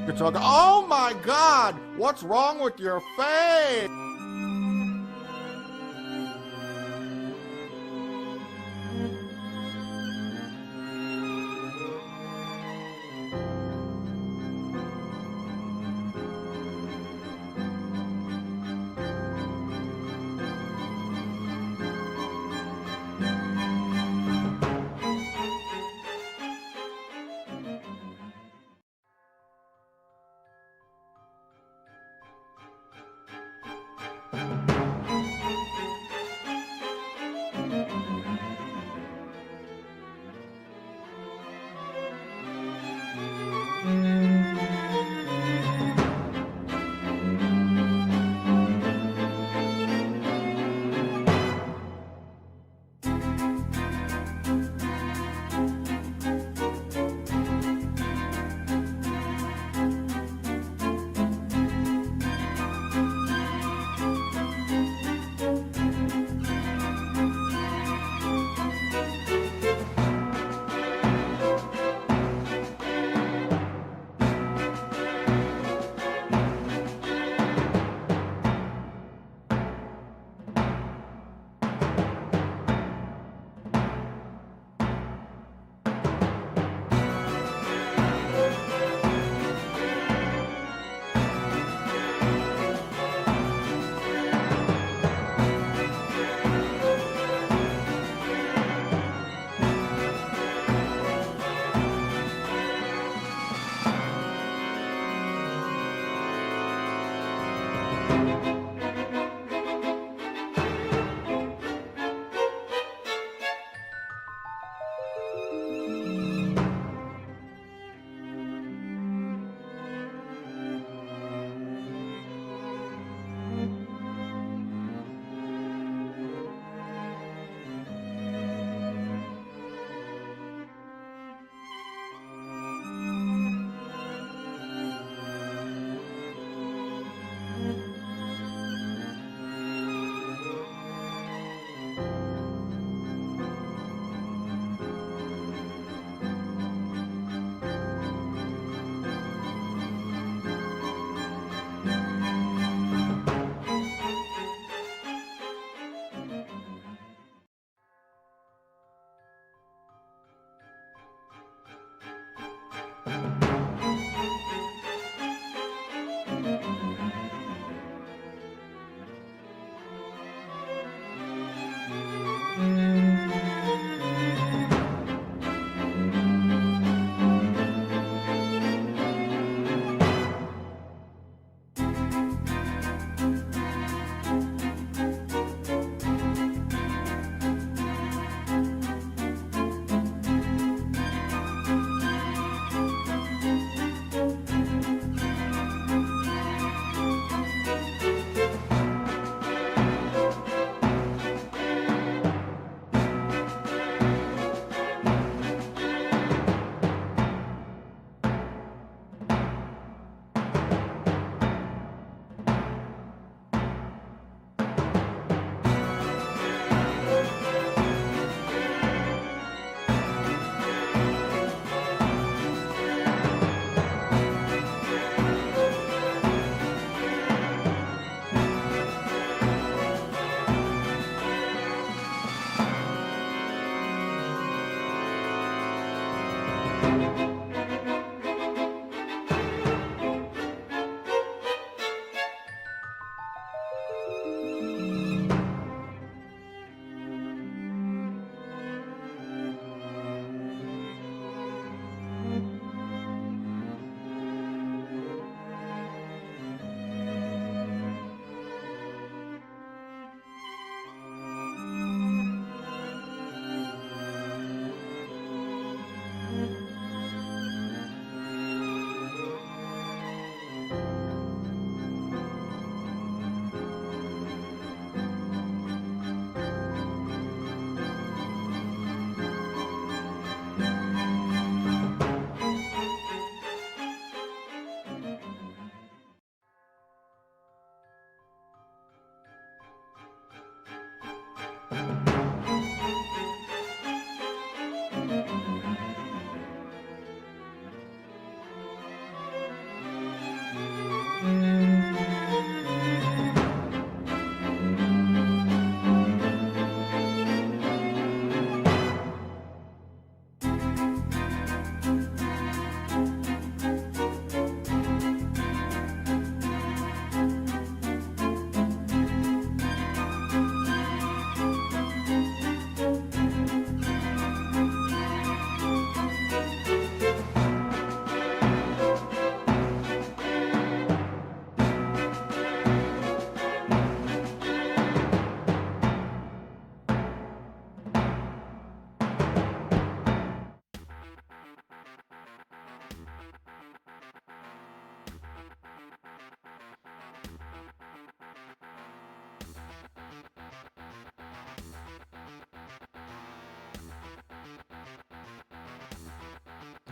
Guitar. Oh my God! What's wrong with your face?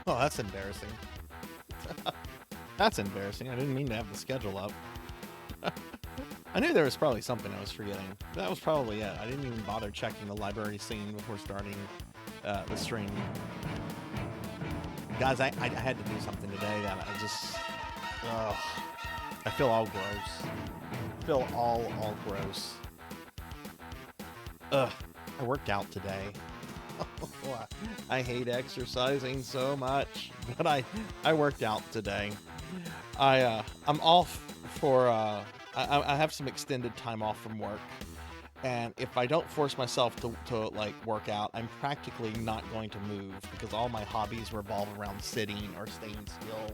Oh, that's embarrassing. That's embarrassing. I didn't mean to have the schedule up. I knew there was probably something I was forgetting. That was probably it. I didn't even bother checking the library scene before starting the stream. Guys, I had to do something today that I just... I feel all gross. I feel all gross. I worked out today. I hate exercising so much, but I worked out today. I'm off for I have some extended time off from work, and if I don't force myself to like work out, I'm practically not going to move because all my hobbies revolve around sitting or staying still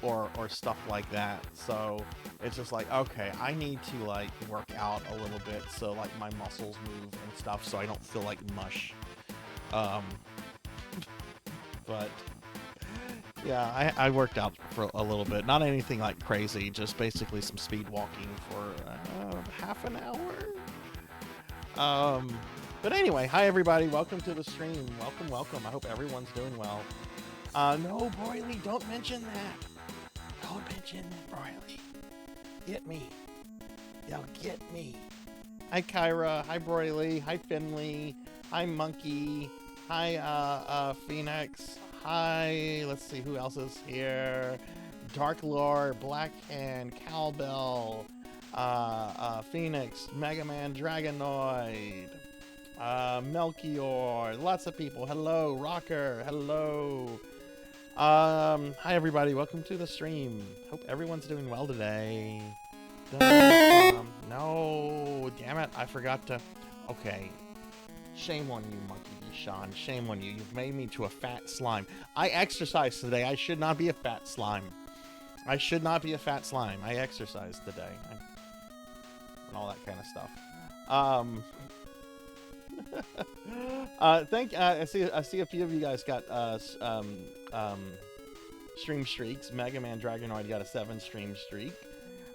or stuff like that. So it's just like, okay, I need to like work out a little bit so like my muscles move and stuff so I don't feel like mush. But yeah, I worked out for a little bit. Not anything like crazy, just basically some speed walking for half an hour. But anyway, hi everybody, welcome to the stream. Welcome. I hope everyone's doing well. No, Broily, don't mention that. Don't mention that, Broily. Get me. You'll get me. Hi Kyra, hi Broily, hi Finley, hi Monkey, hi Phoenix, hi, let's see who else is here. Dark Lord, Black Hand, Cowbell, Phoenix, Mega Man Dragonoid, Melchior, lots of people. Hello, Rocker, hello. Hi everybody, welcome to the stream. Hope everyone's doing well today. No, damn it, I forgot to. Okay, shame on you, Monkey D. Sean. Shame on you. You've made me to a fat slime. I exercised today. I should not be a fat slime. I should not be a fat slime. I exercised today. And all that kind of stuff. I see a few of you guys got stream streaks. Mega Man Dragonoid got a 7 stream streak.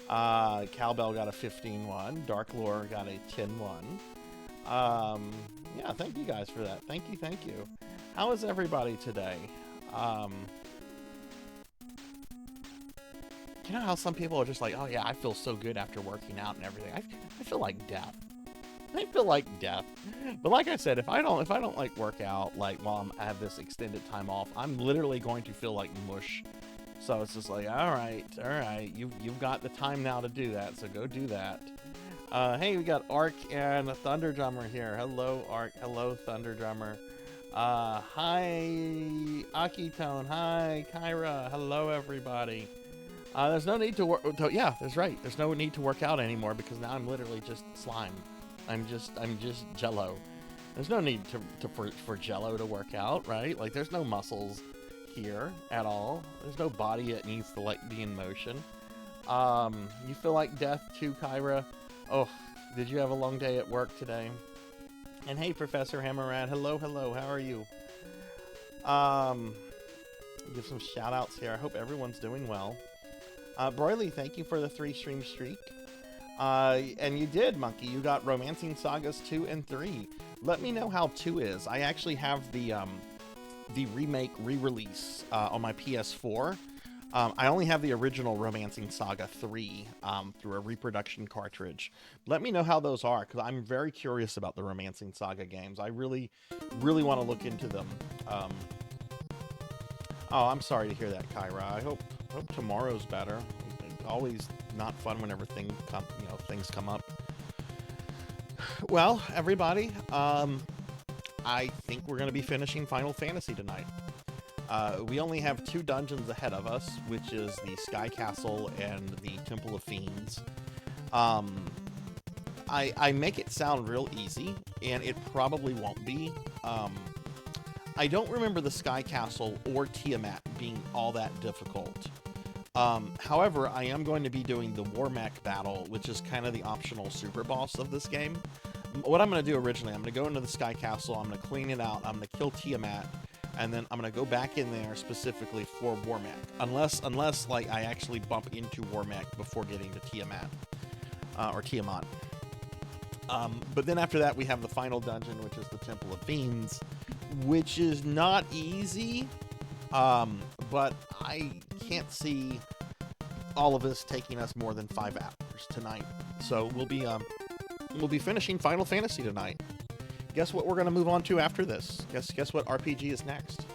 Cowbell got a 15-1. Dark Lore got a 10-1. Yeah, thank you guys for that. Thank you. How is everybody today? You know how some people are just like, oh yeah, I feel so good after working out and everything. I feel like death. I feel like death. But like I said, if I don't like work out like while I have this extended time off, I'm literally going to feel like mush. So it's just like, all right, you've got the time now to do that, so go do that. Hey, we got Ark and Thunder Drummer here. Hello, Ark. Hello, Thunder Drummer. Hi, Akitone. Hi, Kyra. Hello, everybody. There's no need to work. Yeah, that's right. There's no need to work out anymore because now I'm literally just slime. I'm just Jello. There's no need for Jello to work out, right? Like, there's no muscles here at all. There's no body that needs to like be in motion. You feel like death too, Kyra? Oh, did you have a long day at work today? And hey, Professor Hammerad. Hello, hello. How are you? Give some shout outs here. I hope everyone's doing well. Broily, thank you for the 3 stream streak. And you did, Monkey. You got Romancing Sagas 2 and 3. Let me know how 2 is. I actually have the remake re-release on my PS4. I only have the original Romancing Saga 3 through a reproduction cartridge. Let me know how those are, because I'm very curious about the Romancing Saga games. I really, really want to look into them. Oh, I'm sorry to hear that, Kyra. I hope tomorrow's better. It's always not fun whenever things come up. Well, everybody, I think we're going to be finishing Final Fantasy tonight. We only have 2 dungeons ahead of us, which is the Sky Castle and the Temple of Fiends. I make it sound real easy, and it probably won't be. I don't remember the Sky Castle or Tiamat being all that difficult. However, I am going to be doing the Warmech battle, which is kind of the optional super boss of this game. What I'm going to do originally, I'm going to go into the Sky Castle, I'm going to clean it out, I'm going to kill Tiamat, and then I'm going to go back in there specifically for Warmech. Unless like, I actually bump into Warmech before getting to Tiamat. Or Tiamat. But then after that, we have the final dungeon, which is the Temple of Fiends, which is not easy, but I can't see all of this taking us more than 5 hours tonight. So we'll be finishing Final Fantasy tonight. Guess what we're going to move on to after this? Guess what RPG is next?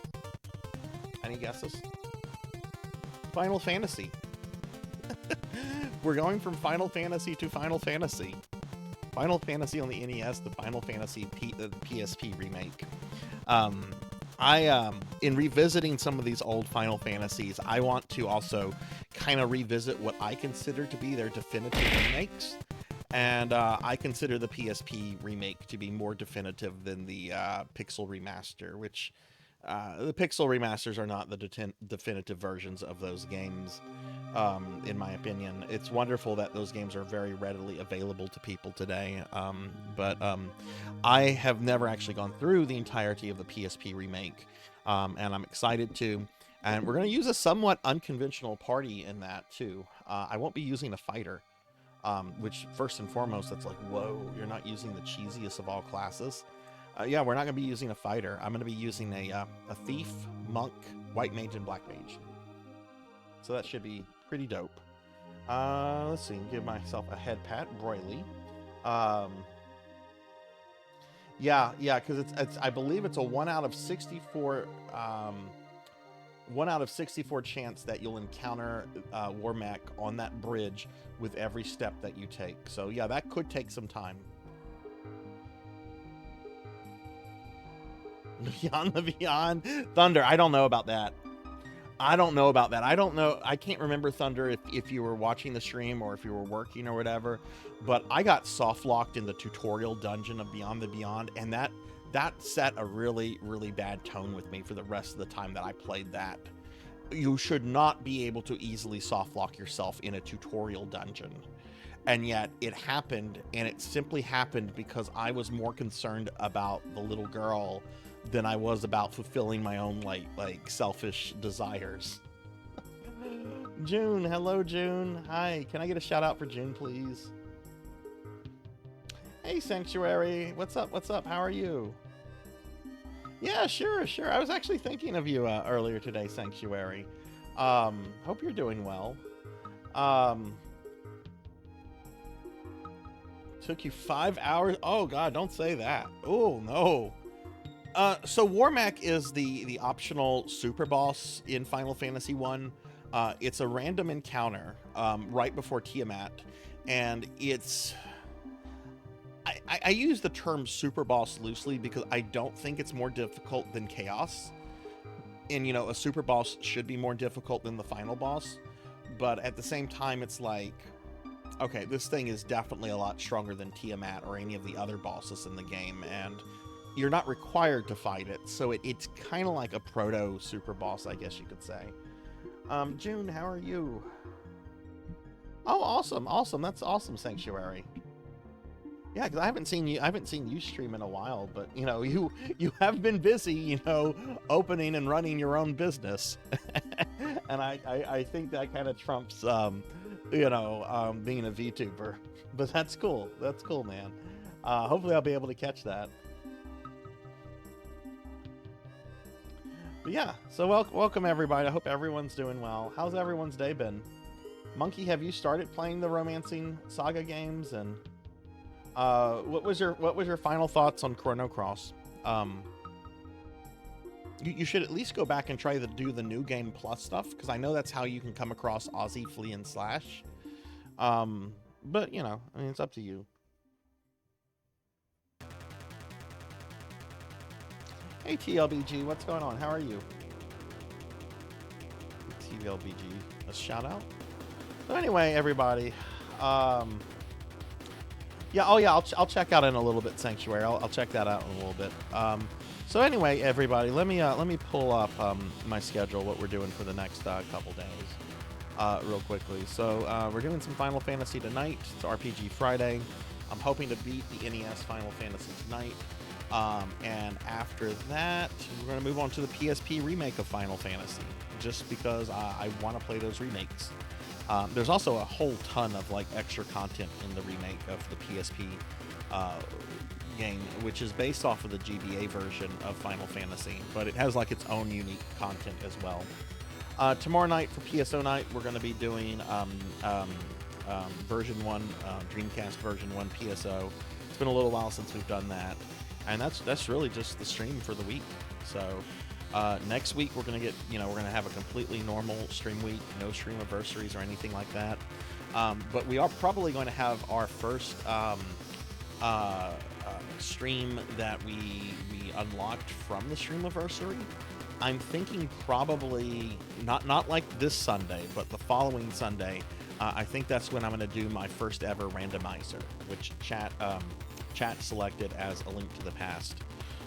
Any guesses? Final Fantasy. We're going from Final Fantasy to Final Fantasy. Final Fantasy on the NES, the Final Fantasy the PSP remake. In revisiting some of these old Final Fantasies, I want to also kind of revisit what I consider to be their definitive remakes. And I consider the PSP remake to be more definitive than the Pixel remaster, which the Pixel remasters are not the definitive versions of those games, in my opinion. It's wonderful that those games are very readily available to people today, but I have never actually gone through the entirety of the PSP remake, and I'm excited to. And we're going to use a somewhat unconventional party in that, too. I won't be using a fighter. Which, first and foremost, that's like, whoa, you're not using the cheesiest of all classes. Yeah, we're not going to be using a fighter. I'm going to be using a thief, monk, white mage, and black mage. So that should be pretty dope. Let's see, give myself a head pat, Broily. Yeah, because it's I believe it's a 1 out of 64. 1 out of 64 chance that you'll encounter Warmech on that bridge with every step that you take. So yeah, that could take some time. Beyond the Beyond Thunder. I don't know about that. I don't know. I can't remember, Thunder, if you were watching the stream or if you were working or whatever, but I got soft locked in the tutorial dungeon of Beyond the Beyond, and that set a really, really bad tone with me for the rest of the time that I played that. You should not be able to easily soft lock yourself in a tutorial dungeon. And yet it happened, and it simply happened because I was more concerned about the little girl than I was about fulfilling my own like selfish desires. June, hello June. Hi, can I get a shout out for June, please? Hey Sanctuary, what's up? How are you? Yeah, sure. I was actually thinking of you earlier today, Sanctuary. Hope you're doing well. Took you 5 hours. Oh God, don't say that. Oh no. So Warmech is the optional super boss in Final Fantasy 1. It's a random encounter right before Tiamat, and it's I use the term super boss loosely because I don't think it's more difficult than chaos. And, you know, a super boss should be more difficult than the final boss. But at the same time, it's like, okay, this thing is definitely a lot stronger than Tiamat or any of the other bosses in the game. And you're not required to fight it. So it's kind of like a proto super boss, I guess you could say. June, how are you? Oh, awesome. Awesome. That's awesome, Sanctuary. Yeah, because I haven't seen you stream in a while, but you know, you have been busy, you know, opening and running your own business. And I think that kind of trumps you know, being a VTuber. But that's cool. That's cool, man. Hopefully I'll be able to catch that. But yeah, so welcome everybody. I hope everyone's doing well. How's everyone's day been? Monkey, have you started playing the Romancing Saga games? And what was your final thoughts on Chrono Cross? You should at least go back and try to do the New Game Plus stuff, because I know that's how you can come across Aussie Flea and Slash. But you know, I mean, it's up to you. Hey TLBG, what's going on? How are you? TLBG, a shout out. So anyway, everybody, yeah, oh yeah, I'll check out in a little bit, Sanctuary. I'll check that out in a little bit. So anyway, everybody, let me pull up my schedule, what we're doing for the next couple days, real quickly. So we're doing some Final Fantasy tonight. It's RPG Friday. I'm hoping to beat the NES Final Fantasy tonight. And after that, we're going to move on to the PSP remake of Final Fantasy, just because I want to play those remakes. There's also a whole ton of like extra content in the remake of the PSP game, which is based off of the GBA version of Final Fantasy, but it has like its own unique content as well. Tomorrow night for PSO night, we're going to be doing version 1, Dreamcast version 1 PSO. It's been a little while since we've done that, and that's really just the stream for the week. So next week we're gonna get, you know, we're gonna have a completely normal stream week, no stream anniversaries or anything like that. But we are probably going to have our first stream that we unlocked from the stream anniversary. I'm thinking probably not like this Sunday, but the following Sunday. I think that's when I'm going to do my first ever randomizer, which chat selected as A Link to the Past.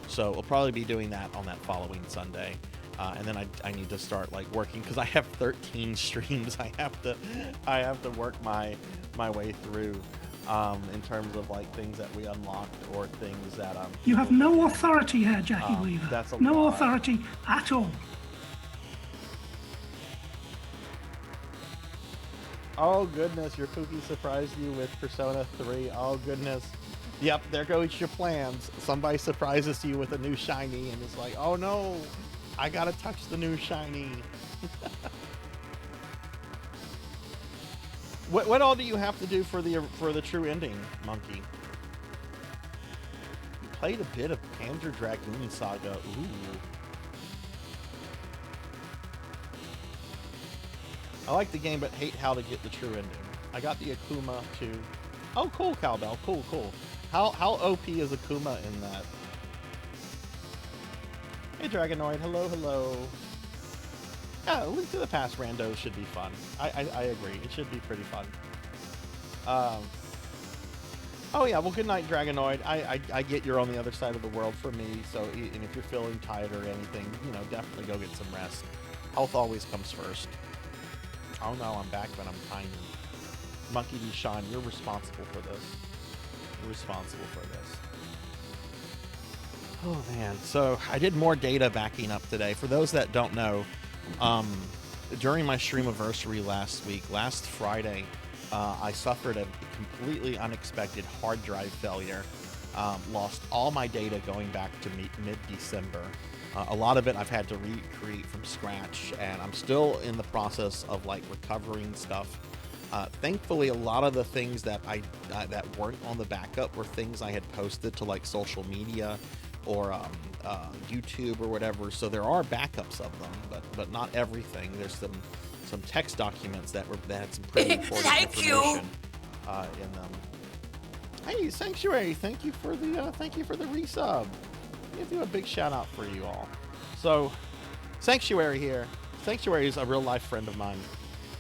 So we'll probably be doing that on that following Sunday. And then I need to start like working, because I have 13 streams. I have to work my way through in terms of like things that we unlocked or things that you have no authority here, Jackie Weaver. That's a no lot. Authority at all. Oh goodness, your cookie surprised you with Persona 3. Oh goodness. Yep, there goes your plans. Somebody surprises you with a new shiny and it's like, oh no, I gotta touch the new shiny. What all do you have to do for the true ending, Monkey? You played a bit of Panzer Dragoon Saga. Ooh. I like the game, but hate how to get the true ending. I got the Akuma too. Oh, cool, Cowbell. Cool, cool. How OP is Akuma in that? Hey, Dragonoid. Hello, hello. Yeah, Link to the Past rando should be fun. I agree. It should be pretty fun. Oh yeah, well, good night, Dragonoid. I get you're on the other side of the world from me, so and if you're feeling tired or anything, you know, definitely go get some rest. Health always comes first. Oh no, I'm back, but I'm tiny. Monkey D. Sean, you're responsible for this. You're responsible for this. Oh man, so I did more data backing up today. For those that don't know, during my streamiversary last Friday, I suffered a completely unexpected hard drive failure. Lost all my data going back to mid-December. A lot of it I've had to recreate from scratch, and I'm still in the process of like recovering stuff. Thankfully, a lot of the things that that weren't on the backup were things I had posted to like social media or YouTube or whatever. So there are backups of them, but not everything. There's some text documents that had some pretty important information in them. Hey, Sanctuary, thank you for the resub. Give you a big shout out for you all. So, Sanctuary here. Sanctuary is a real life friend of mine.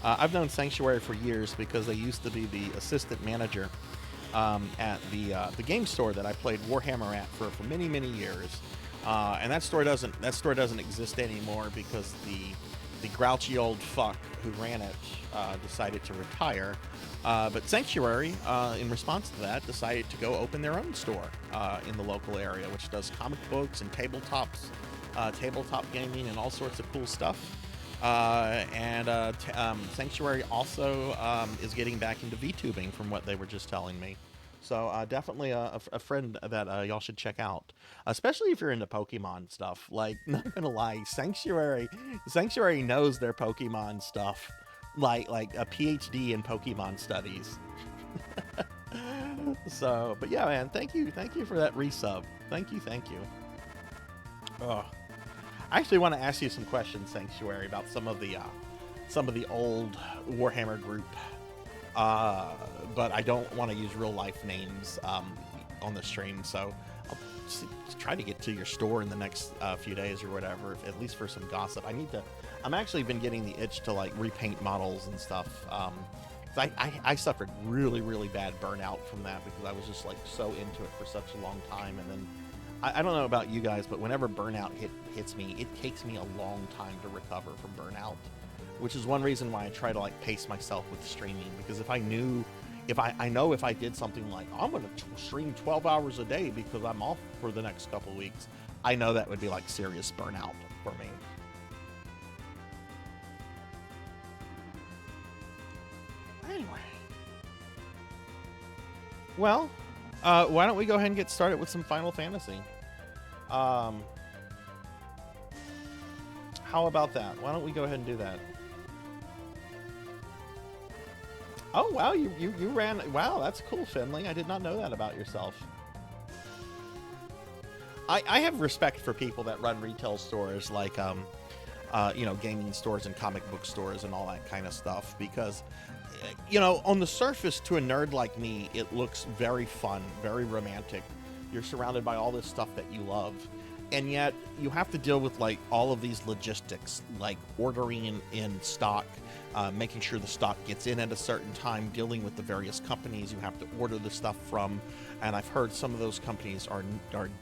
I've known Sanctuary for years because they used to be the assistant manager at the game store that I played Warhammer at for many years. And that store doesn't exist anymore because the grouchy old fuck who ran it decided to retire. But Sanctuary, in response to that, decided to go open their own store in the local area, which does comic books and tabletop gaming and all sorts of cool stuff. Sanctuary also is getting back into VTubing from what they were just telling me. So definitely a friend that y'all should check out, especially if you're into Pokemon stuff. Like, not gonna lie, Sanctuary knows their Pokemon stuff, like a PhD in Pokemon studies. So, but yeah, man, thank you for that resub. Thank you. Oh, I actually want to ask you some questions, Sanctuary, about some of the old Warhammer group. But I don't want to use real life names on the stream, so I'll try to get to your store in the next few days or whatever, at least for some gossip. I'm actually been getting the itch to like repaint models and stuff. I suffered really bad burnout from that because I was just like so into it for such a long time, and then I don't know about you guys, but whenever burnout hits me, it takes me a long time to recover from burnout. Which is one reason why I try to like pace myself with streaming, because if I know if I did something like I'm gonna stream 12 hours a day because I'm off for the next couple of weeks, I know that would be like serious burnout for me. Anyway, well, why don't we go ahead and get started with some Final Fantasy? How about that? Why don't we go ahead and do that? Oh, wow, you ran... Wow, that's cool, Finley. I did not know that about yourself. I have respect for people that run retail stores like, gaming stores and comic book stores and all that kind of stuff because, on the surface, to a nerd like me, it looks very fun, very romantic. You're surrounded by all this stuff that you love. And yet, you have to deal with, like, all of these logistics, like ordering in stock, making sure the stock gets in at a certain time, dealing with the various companies you have to order the stuff from. And I've heard some of those companies are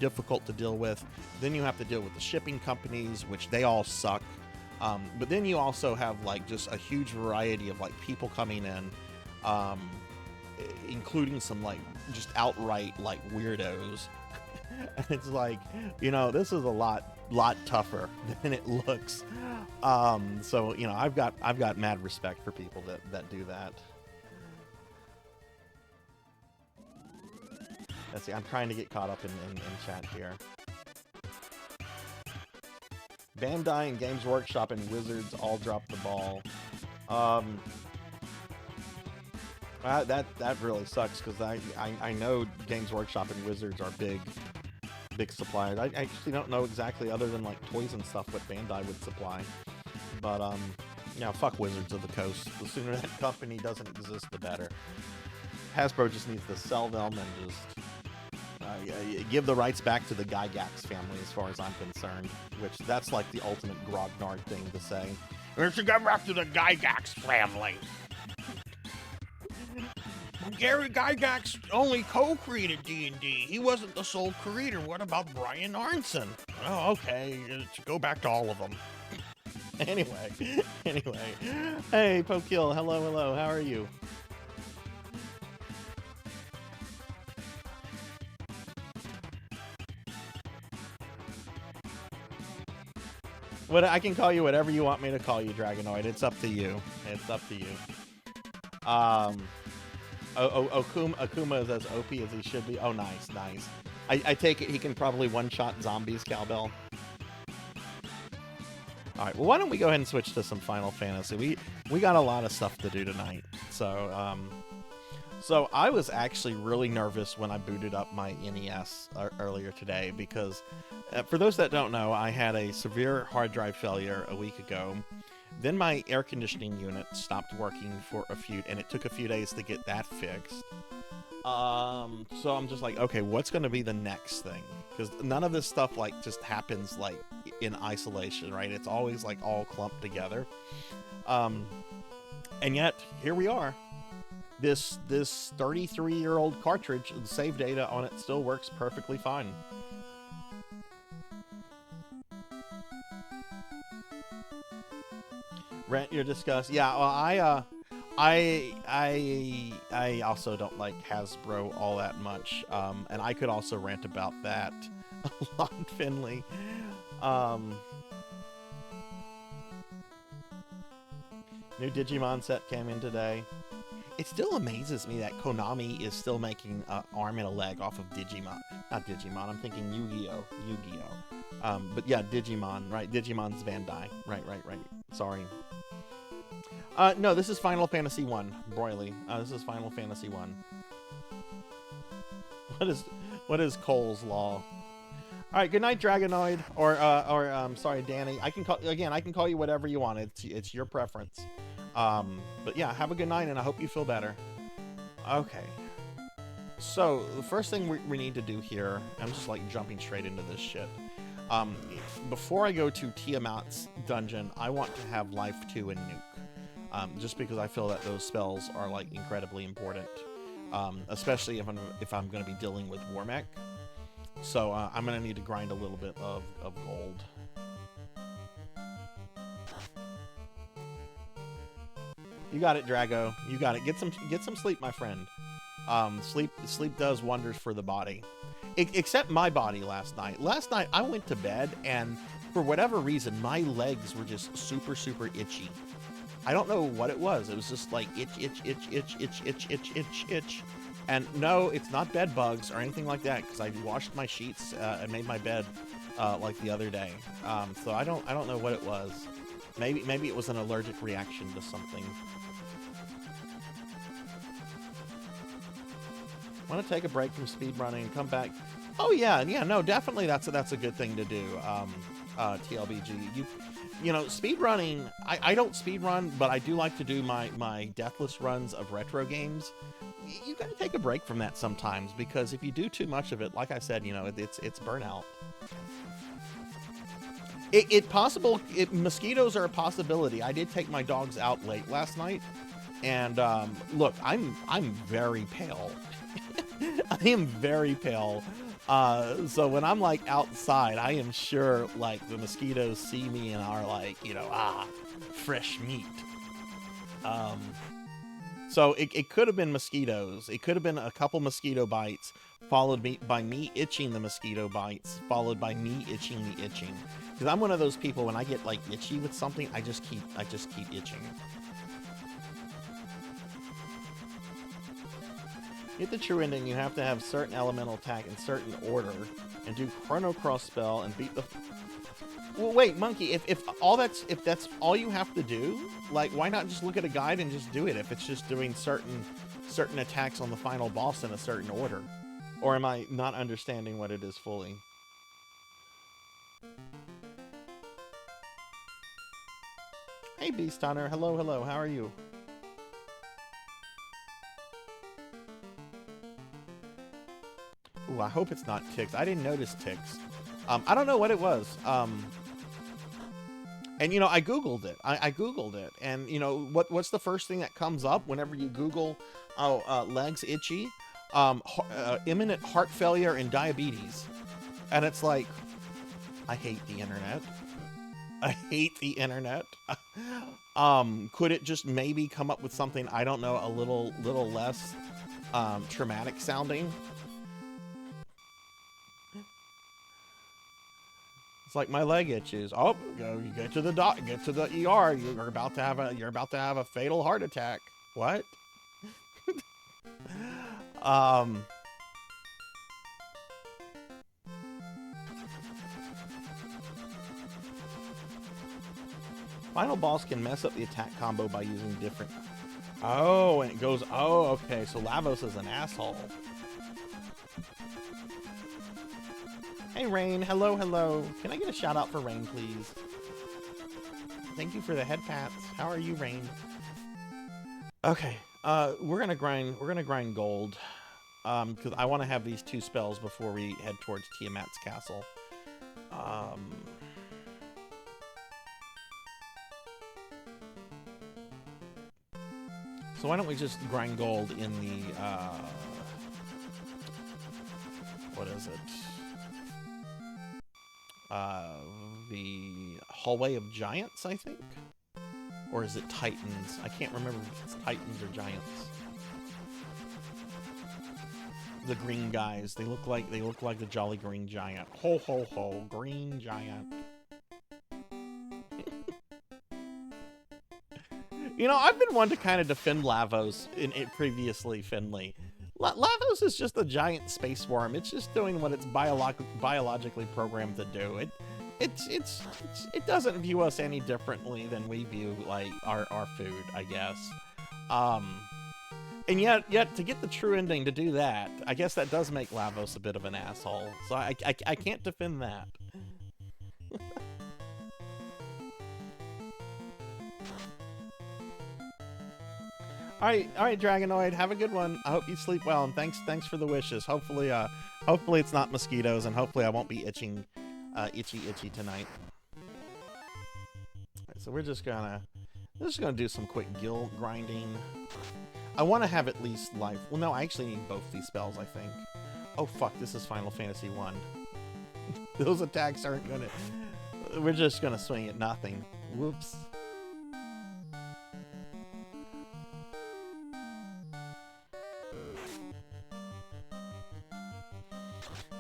difficult to deal with. Then you have to deal with the shipping companies, which they all suck. But then you also have, like, just a huge variety of, like, people coming in, including some, like, just outright, like, weirdos. And it's like, this is a lot tougher than it looks. So, I've got mad respect for people that do that. Let's see, I'm trying to get caught up in chat here. Bandai and Games Workshop and Wizards all dropped the ball. That really sucks because I know Games Workshop and Wizards are big suppliers. I actually don't know exactly, other than like toys and stuff, what Bandai would supply. But fuck Wizards of the Coast. The sooner that company doesn't exist, the better. Hasbro just needs to sell them and just give the rights back to the Gygax family, as far as I'm concerned. Which that's like the ultimate grognard thing to say. We should go back to the Gygax family. Gary Gygax only co-created D&D. He wasn't the sole creator. What about Brian Arnson? Oh, okay. Go back to all of them. Anyway. Hey, Pokill. Hello. How are you? I can call you whatever you want me to call you, Dragonoid. It's up to you. Akuma is as OP as he should be. Oh, nice. I take it he can probably one-shot zombies, Cowbell. All right, well, why don't we go ahead and switch to some Final Fantasy? We got a lot of stuff to do tonight. So I was actually really nervous when I booted up my NES earlier today because, for those that don't know, I had a severe hard drive failure a week ago. Then my air conditioning unit stopped working and it took a few days to get that fixed. So I'm just like, okay, what's going to be the next thing? Because none of this stuff like just happens like in isolation, right? It's always like all clumped together. And yet here we are. This 33-year-old cartridge, the save data on it still works perfectly fine. Rent your disgust. Yeah, well, I also don't like Hasbro all that much, and I could also rant about that a lot, Finley. New Digimon set came in today. It still amazes me that Konami is still making an arm and a leg off of Digimon. Not Digimon, I'm thinking Yu-Gi-Oh! Yu-Gi-Oh! But yeah, Digimon, right? Digimon's Bandai. Right. Sorry. No, this is Final Fantasy 1, Broily. This is Final Fantasy 1. What is Cole's Law? All right, good night, Dragonoid, or sorry, Danny. I can call you whatever you want. It's your preference. But yeah, have a good night, and I hope you feel better. Okay. So the first thing we need to do here, I'm just like jumping straight into this shit. Before I go to Tiamat's dungeon, I want to have Life 2 and Nuke. Just because I feel that those spells are like incredibly important, especially if I'm going to be dealing with Warmech. So I'm going to need to grind a little bit of gold. You got it, Drago. You got it. Get some sleep, my friend. Sleep does wonders for the body. Except my body last night. Last night I went to bed and for whatever reason my legs were just super itchy. I don't know what it was. It was just like itch. And no, it's not bed bugs or anything like that because I washed my sheets and made my bed like the other day. So I don't know what it was. Maybe it was an allergic reaction to something. Want to take a break from speedrunning and come back? Oh yeah, no, definitely that's a good thing to do. TLBG, you know, speedrunning. I don't speedrun, but I do like to do my deathless runs of retro games. You got to take a break from that sometimes because if you do too much of it, like I said, you know, it's burnout. Mosquitoes are a possibility. I did take my dogs out late last night, and look, I'm very pale. I am very pale. So when I'm like outside, I am sure like the mosquitoes see me and are like, you know, fresh meat. So it could have been mosquitoes. It could have been a couple mosquito bites, followed by me itching the mosquito bites, followed by me itching the itching. Because I'm one of those people when I get like itchy with something, I just keep itching. Get the true ending, you have to have certain elemental attack in certain order, and do Chrono Cross spell and beat the. Well, wait, Monkey. If that's all you have to do, like, why not just look at a guide and just do it? If it's just doing certain attacks on the final boss in a certain order, or am I not understanding what it is fully? Hey, Beast Hunter. Hello. How are you? Ooh, I hope it's not ticks. I didn't notice ticks. I don't know what it was. And, you know, I Googled it. I Googled it. And, you know, what's the first thing that comes up whenever you Google legs itchy? Imminent heart failure and diabetes. And it's like, I hate the internet. I hate the internet. Could it just maybe come up with something, I don't know, a little less traumatic sounding? It's like my leg itches. Oh, you get to the ER. You're about to have a fatal heart attack. What? Final boss can mess up the attack combo by using different. Oh, and it goes. Oh, okay. So Lavos is an asshole. Hey, Rain. Hello. Can I get a shout out for Rain, please? Thank you for the head pats. How are you, Rain? Okay. We're gonna grind gold. because I want to have these 2 spells before we head towards Tiamat's castle. So why don't we just grind gold in the, what is it? The Hallway of Giants, I think? Or is it Titans? I can't remember if it's Titans or Giants. The green guys, they look like the Jolly Green Giant. Ho ho ho, Green Giant. You know, I've been one to kind of defend Lavos in it previously, Finley. Lavos is just a giant space worm. It's just doing what it's biologically programmed to do. It doesn't view us any differently than we view like our food, I guess. And yet to get the true ending to do that, I guess that does make Lavos a bit of an asshole. So I can't defend that. All right, Dragonoid, have a good one. I hope you sleep well, and thanks for the wishes. Hopefully it's not mosquitoes, and hopefully I won't be itchy tonight. All right, so we're just gonna do some quick guild grinding. I want to have at least life. Well, no, I actually need both these spells, I think. Oh fuck, this is Final Fantasy 1. Those attacks aren't gonna. We're just gonna swing at nothing. Whoops.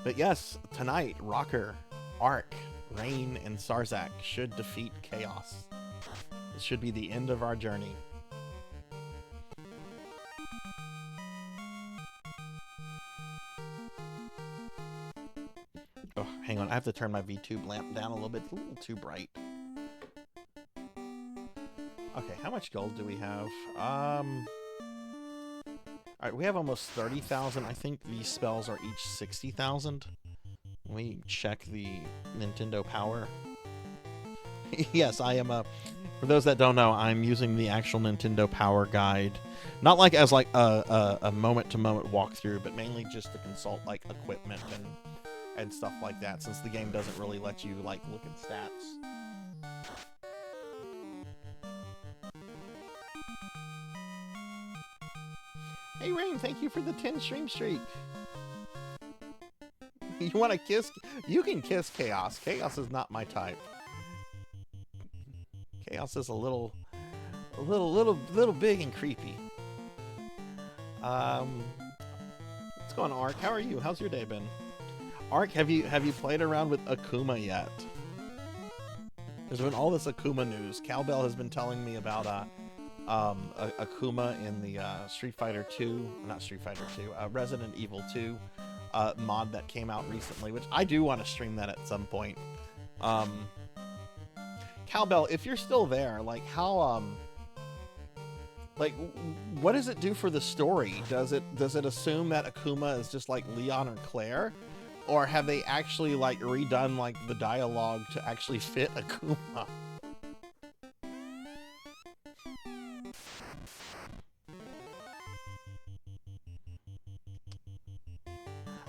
But yes, tonight, Rocker, Ark, Rain, and Sarzac should defeat Chaos. It should be the end of our journey. Oh, hang on, I have to turn my Vtube lamp down a little bit. It's a little too bright. Okay, how much gold do we have? Alright, we have almost 30,000. I think these spells are each 60,000. Let me check the Nintendo Power. Yes, I am for those that don't know, I'm using the actual Nintendo Power guide. Not like as like a moment-to-moment walkthrough, but mainly just to consult like equipment and stuff like that, since the game doesn't really let you like look at stats. Hey Rain, thank you for the 10 stream streak. You want to kiss? You can kiss Chaos. Chaos is not my type. Chaos is a little big and creepy. What's going on, Ark? How are you? How's your day been? Ark, have you played around with Akuma yet? There's been all this Akuma news. Cowbell has been telling me about Akuma in the Resident Evil 2 mod that came out recently, which I do want to stream that at some point. Cowbell, if you're still there, like how like what does it do for the story? Does it assume that Akuma is just like Leon or Claire, or have they actually like redone like the dialogue to actually fit Akuma?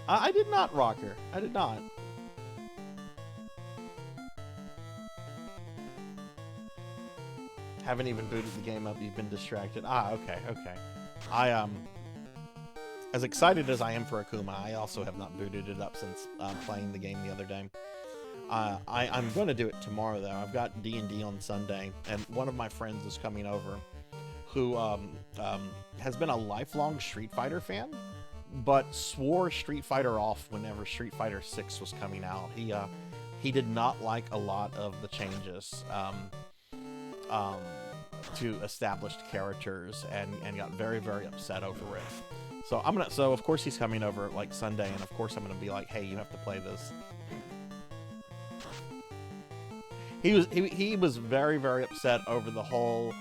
I did not, Rocker. I did not. Haven't even booted the game up. You've been distracted. Ah, okay. I as excited as I am for Akuma, I also have not booted it up since playing the game the other day. I'm going to do it tomorrow though. I've got D&D on Sunday, and one of my friends is coming over, who has been a lifelong Street Fighter fan, but swore Street Fighter off whenever Street Fighter 6 was coming out. He did not like a lot of the changes to established characters, and got very, very upset over it. So so of course he's coming over like Sunday, and of course I'm gonna be like, hey, you have to play this. He was very, very upset over the whole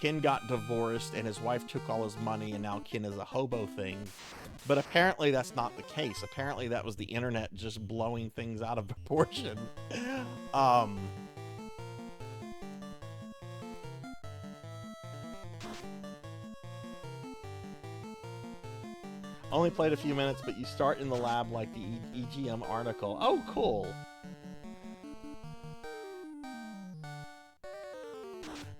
Ken got divorced and his wife took all his money and now Ken is a hobo thing. But apparently that's not the case. Apparently that was the internet just blowing things out of proportion. Only played a few minutes, but you start in the lab like the EGM article. Oh, cool.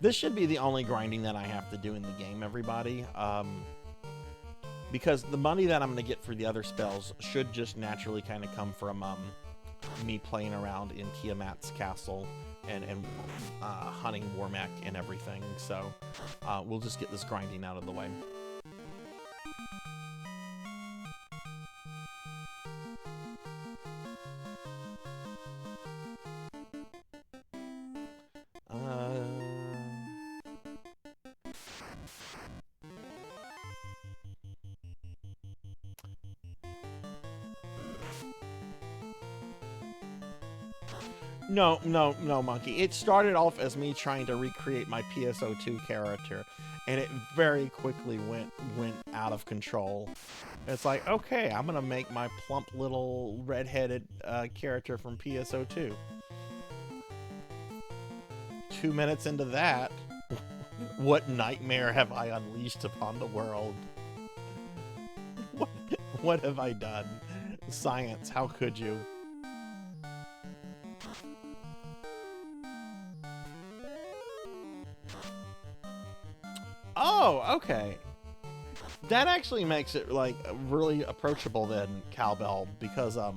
This should be the only grinding that I have to do in the game, everybody. Because the money that I'm going to get for the other spells should just naturally kind of come from me playing around in Tiamat's castle and hunting Warmech and everything. So we'll just get this grinding out of the way. No, Monkey. It started off as me trying to recreate my PSO2 character, and it very quickly went out of control. It's like, okay, I'm gonna make my plump little red-headed character from PSO2. 2 minutes into that, what nightmare have I unleashed upon the world? What have I done? Science, how could you? Oh, okay. That actually makes it, like, really approachable then, Cowbell, because, I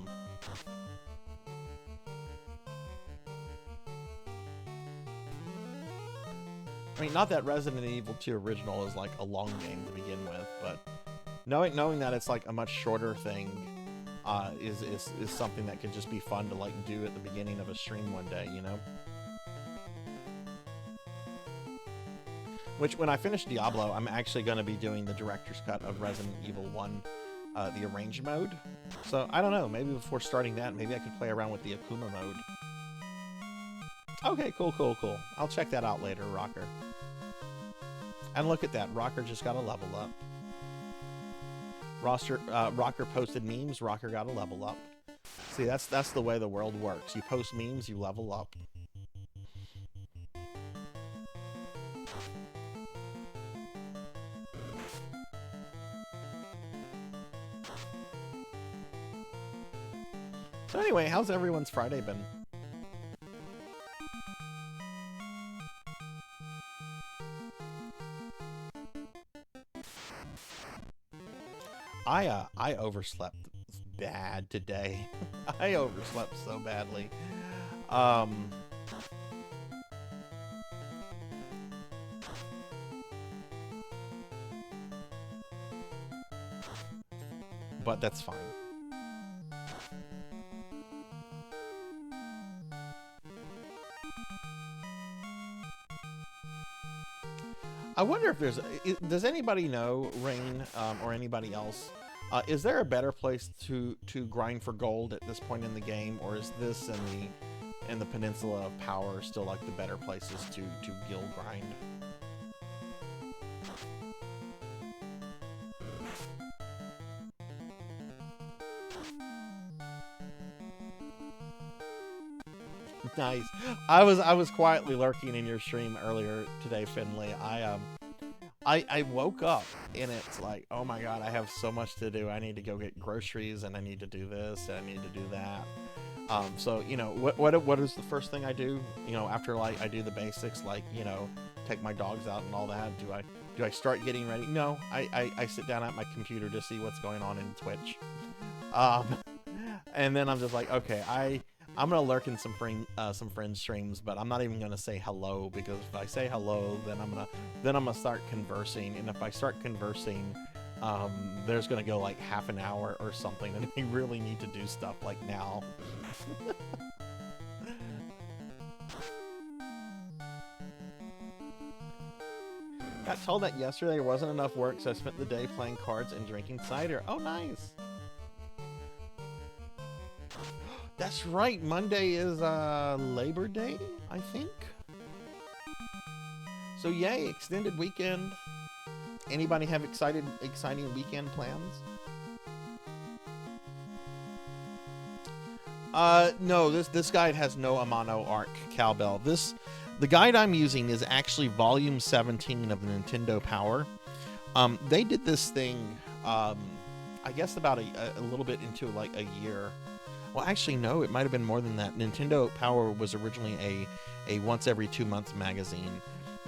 mean, not that Resident Evil 2 Original is, like, a long game to begin with, but knowing that it's, like, a much shorter thing, is something that could just be fun to, like, do at the beginning of a stream one day, you know? Which, when I finish Diablo, I'm actually going to be doing the director's cut of Resident Evil 1, the arranged mode. So, I don't know, maybe before starting that, maybe I could play around with the Akuma mode. Okay, cool. I'll check that out later, Rocker. And look at that, Rocker just got a level up. Rocker posted memes, Rocker got a level up. See, that's the way the world works. You post memes, you level up. So anyway, how's everyone's Friday been? I overslept bad today. I overslept so badly. But that's fine. I wonder if does anybody know, Rain, or anybody else, is there a better place to grind for gold at this point in the game, or is this and the Peninsula of Power still like the better places to guild grind? Nice. I was quietly lurking in your stream earlier today, Finley. I woke up and it's like, oh my god, I have so much to do. I need to go get groceries and I need to do this and I need to do that. So you know, what is the first thing I do? You know, after like I do the basics, like, you know, take my dogs out and all that. Do I start getting ready? No, I sit down at my computer to see what's going on in Twitch. And then I'm just like, okay, I'm gonna lurk in some friends' streams, but I'm not even gonna say hello, because if I say hello, then I'm gonna start conversing, and if I start conversing, there's gonna go like half an hour or something, and we really need to do stuff like now. Got told that yesterday there wasn't enough work, so I spent the day playing cards and drinking cider. Oh, nice. That's right, Monday is Labor Day, I think. So yay, extended weekend. Anybody have exciting weekend plans? No, this guide has no Amano Arc Cowbell. The guide I'm using is actually volume 17 of the Nintendo Power. They did this thing I guess about a little bit into like a year. Well, actually, no, it might have been more than that. Nintendo Power was originally a once every 2 month magazine,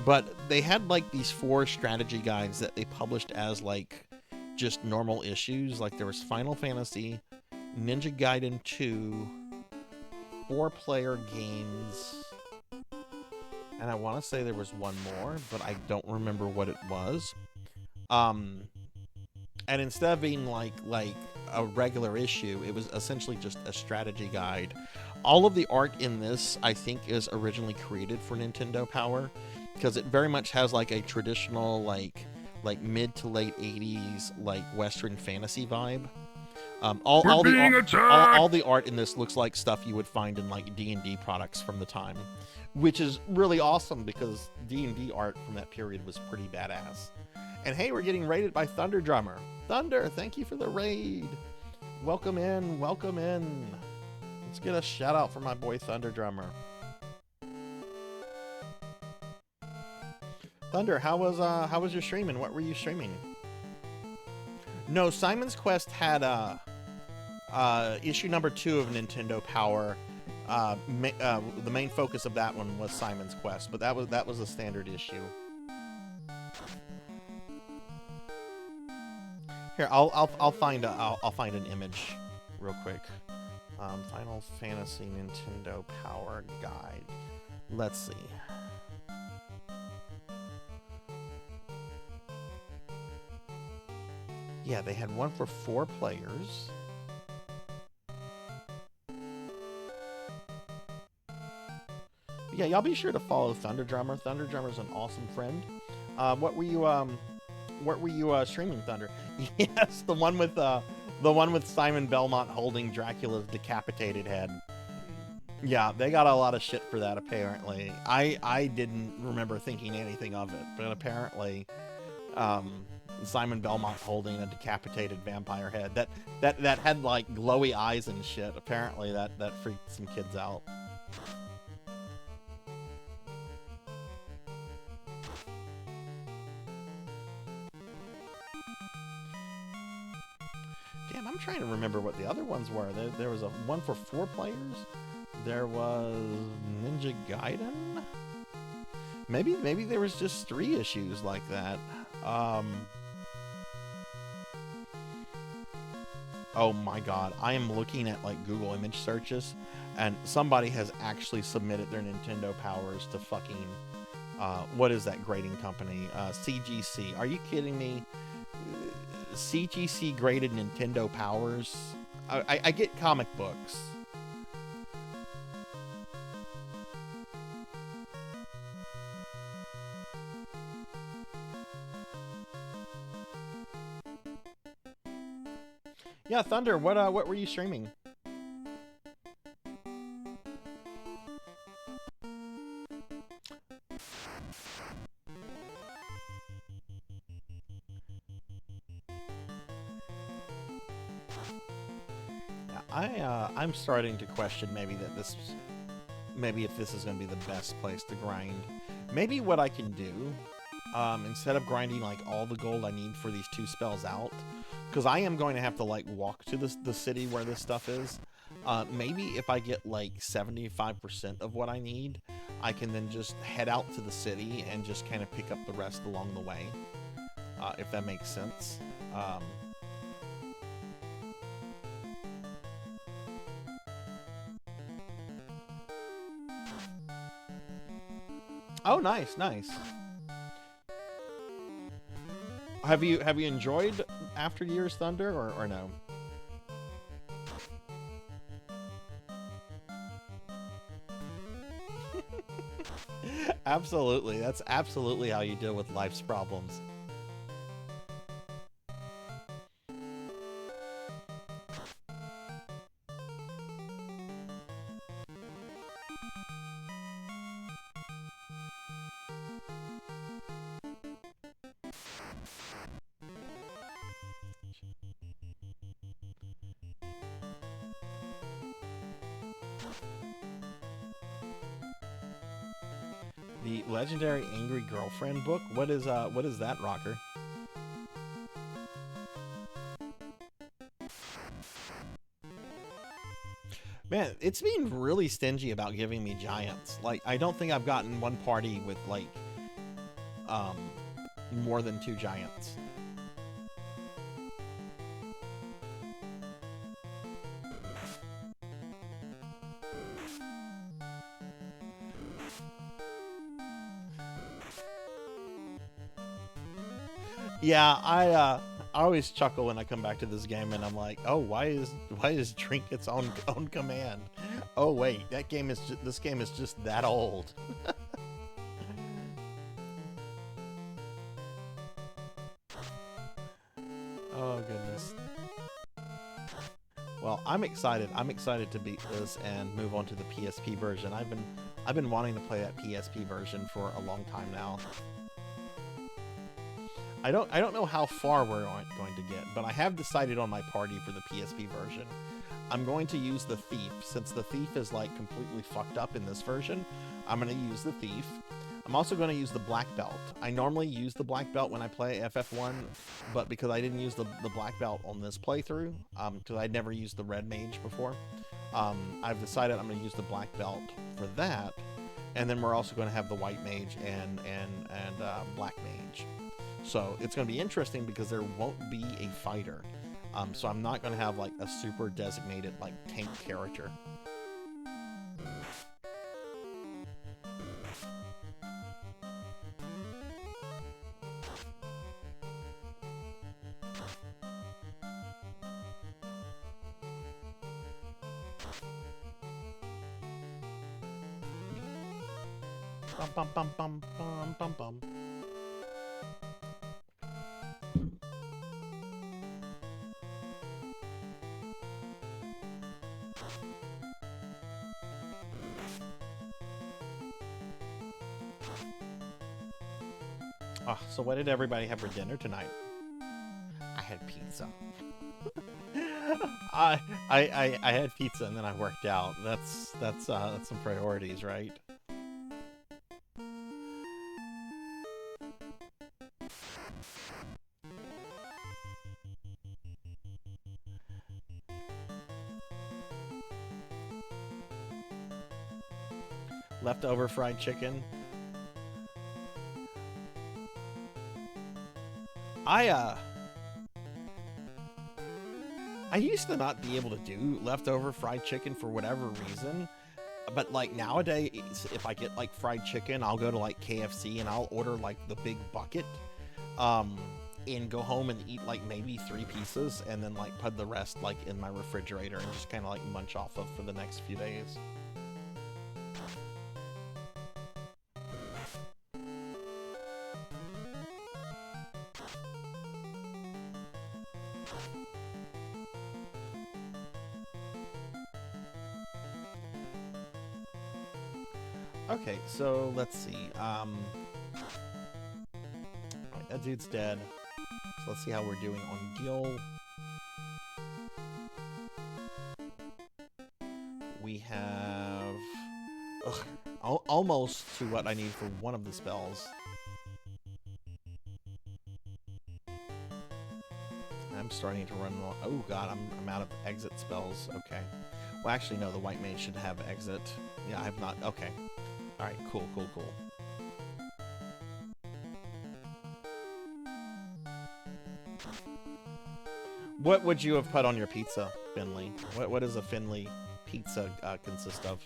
but they had like these 4 strategy guides that they published as like just normal issues. Like there was Final Fantasy, Ninja Gaiden 2, 4-player games, and I want to say there was one more, but I don't remember what it was. And instead of being like a regular issue, it was essentially just a strategy guide. All of the art in this, I think, is originally created for Nintendo Power, because it very much has like a traditional like mid to late 80s like Western fantasy vibe. All the art in this looks like stuff you would find in like D&D products from the time, which is really awesome because D&D art from that period was pretty badass. And hey, we're getting raided by Thunder Drummer. Thunder, thank you for the raid. Welcome in, welcome in. Let's get a shout out for my boy Thunder Drummer. Thunder, how was your streaming? What were you streaming? No, Simon's Quest had issue number 2 of Nintendo Power. The main focus of that one was Simon's Quest, but that was a standard issue. Here, I'll find an image real quick. Final Fantasy Nintendo Power Guide. Let's see. Yeah, they had one for 4 players. Yeah, y'all be sure to follow Thunder Drummer. Thunder Drummer's an awesome friend. What were you streaming, Thunder? Yes, the one with Simon Belmont holding Dracula's decapitated head. Yeah, they got a lot of shit for that apparently. I didn't remember thinking anything of it, but apparently Simon Belmont holding a decapitated vampire head that had like glowy eyes and shit. Apparently that freaked some kids out. Damn, I'm trying to remember what the other ones were. There was a one for 4 players. There was Ninja Gaiden. Maybe there was just 3 issues like that. Oh my god, I am looking at like Google image searches, and somebody has actually submitted their Nintendo Powers to fucking what is that grading company? CGC. Are you kidding me? CGC graded Nintendo Powers. I get comic books. Yeah, Thunder, what were you streaming? I'm starting to question maybe if this is going to be the best place to grind. Maybe what I can do, instead of grinding like all the gold I need for these 2 spells out, because I am going to have to like walk to the city where this stuff is. Maybe if I get like 75% of what I need, I can then just head out to the city and just kind of pick up the rest along the way, if that makes sense. Oh, nice. Have you enjoyed After Years Thunder or no? Absolutely. That's absolutely how you deal with life's problems. The Legendary Angry Girlfriend book? What is that, Rocker? Man, it's being really stingy about giving me giants. Like, I don't think I've gotten one party with, like, more than 2 giants. Yeah, I always chuckle when I come back to this game and I'm like, oh, why is trinkets on command? Oh wait, this game is just that old. Oh goodness. Well, I'm excited. I'm excited to beat this and move on to the PSP version. I've been wanting to play that PSP version for a long time now. I don't know how far we're going to get, but I have decided on my party for the PSP version. I'm going to use the Thief. Since the Thief is like completely fucked up in this version, I'm going to use the Thief. I'm also going to use the Black Belt. I normally use the Black Belt when I play FF1, but because I didn't use the Black Belt on this playthrough, because I'd never used the Red Mage before, I've decided I'm going to use the Black Belt for that, and then we're also going to have the White Mage and Black Mage. So it's going to be interesting because there won't be a fighter. So I'm not going to have like a super designated like tank character. Bum bum bum bum bum bum bum. Oh, so what did everybody have for dinner tonight? I had pizza. I had pizza and then I worked out. That's some priorities, right? Leftover fried chicken. I used to not be able to do leftover fried chicken for whatever reason, but like nowadays, if I get like fried chicken, I'll go to like KFC and I'll order like the big bucket, and go home and eat like maybe 3 pieces and then like put the rest like in my refrigerator and just kind of like munch off of for the next few days. Okay, so let's see. Alright, that dude's dead. So let's see how we're doing on Gil. We have almost to what I need for one of the spells. I'm starting to run low. Oh god, I'm out of exit spells. Okay. Well, actually, no, the White Mage should have exit. Yeah, I have not. Okay. Alright, cool. What would you have put on your pizza, Finley? What does a Finley pizza consist of?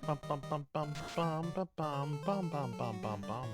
Bum bum bum bum bum bum bum bum bum bum bum bum.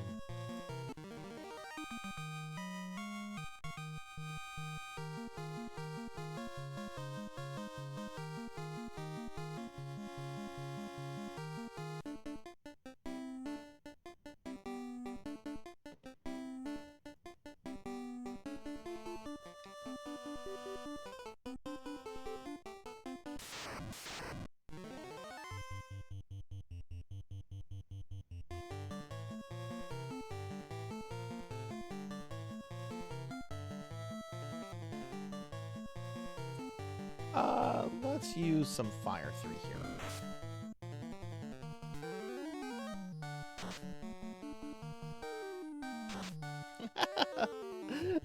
Let's use some fire through here.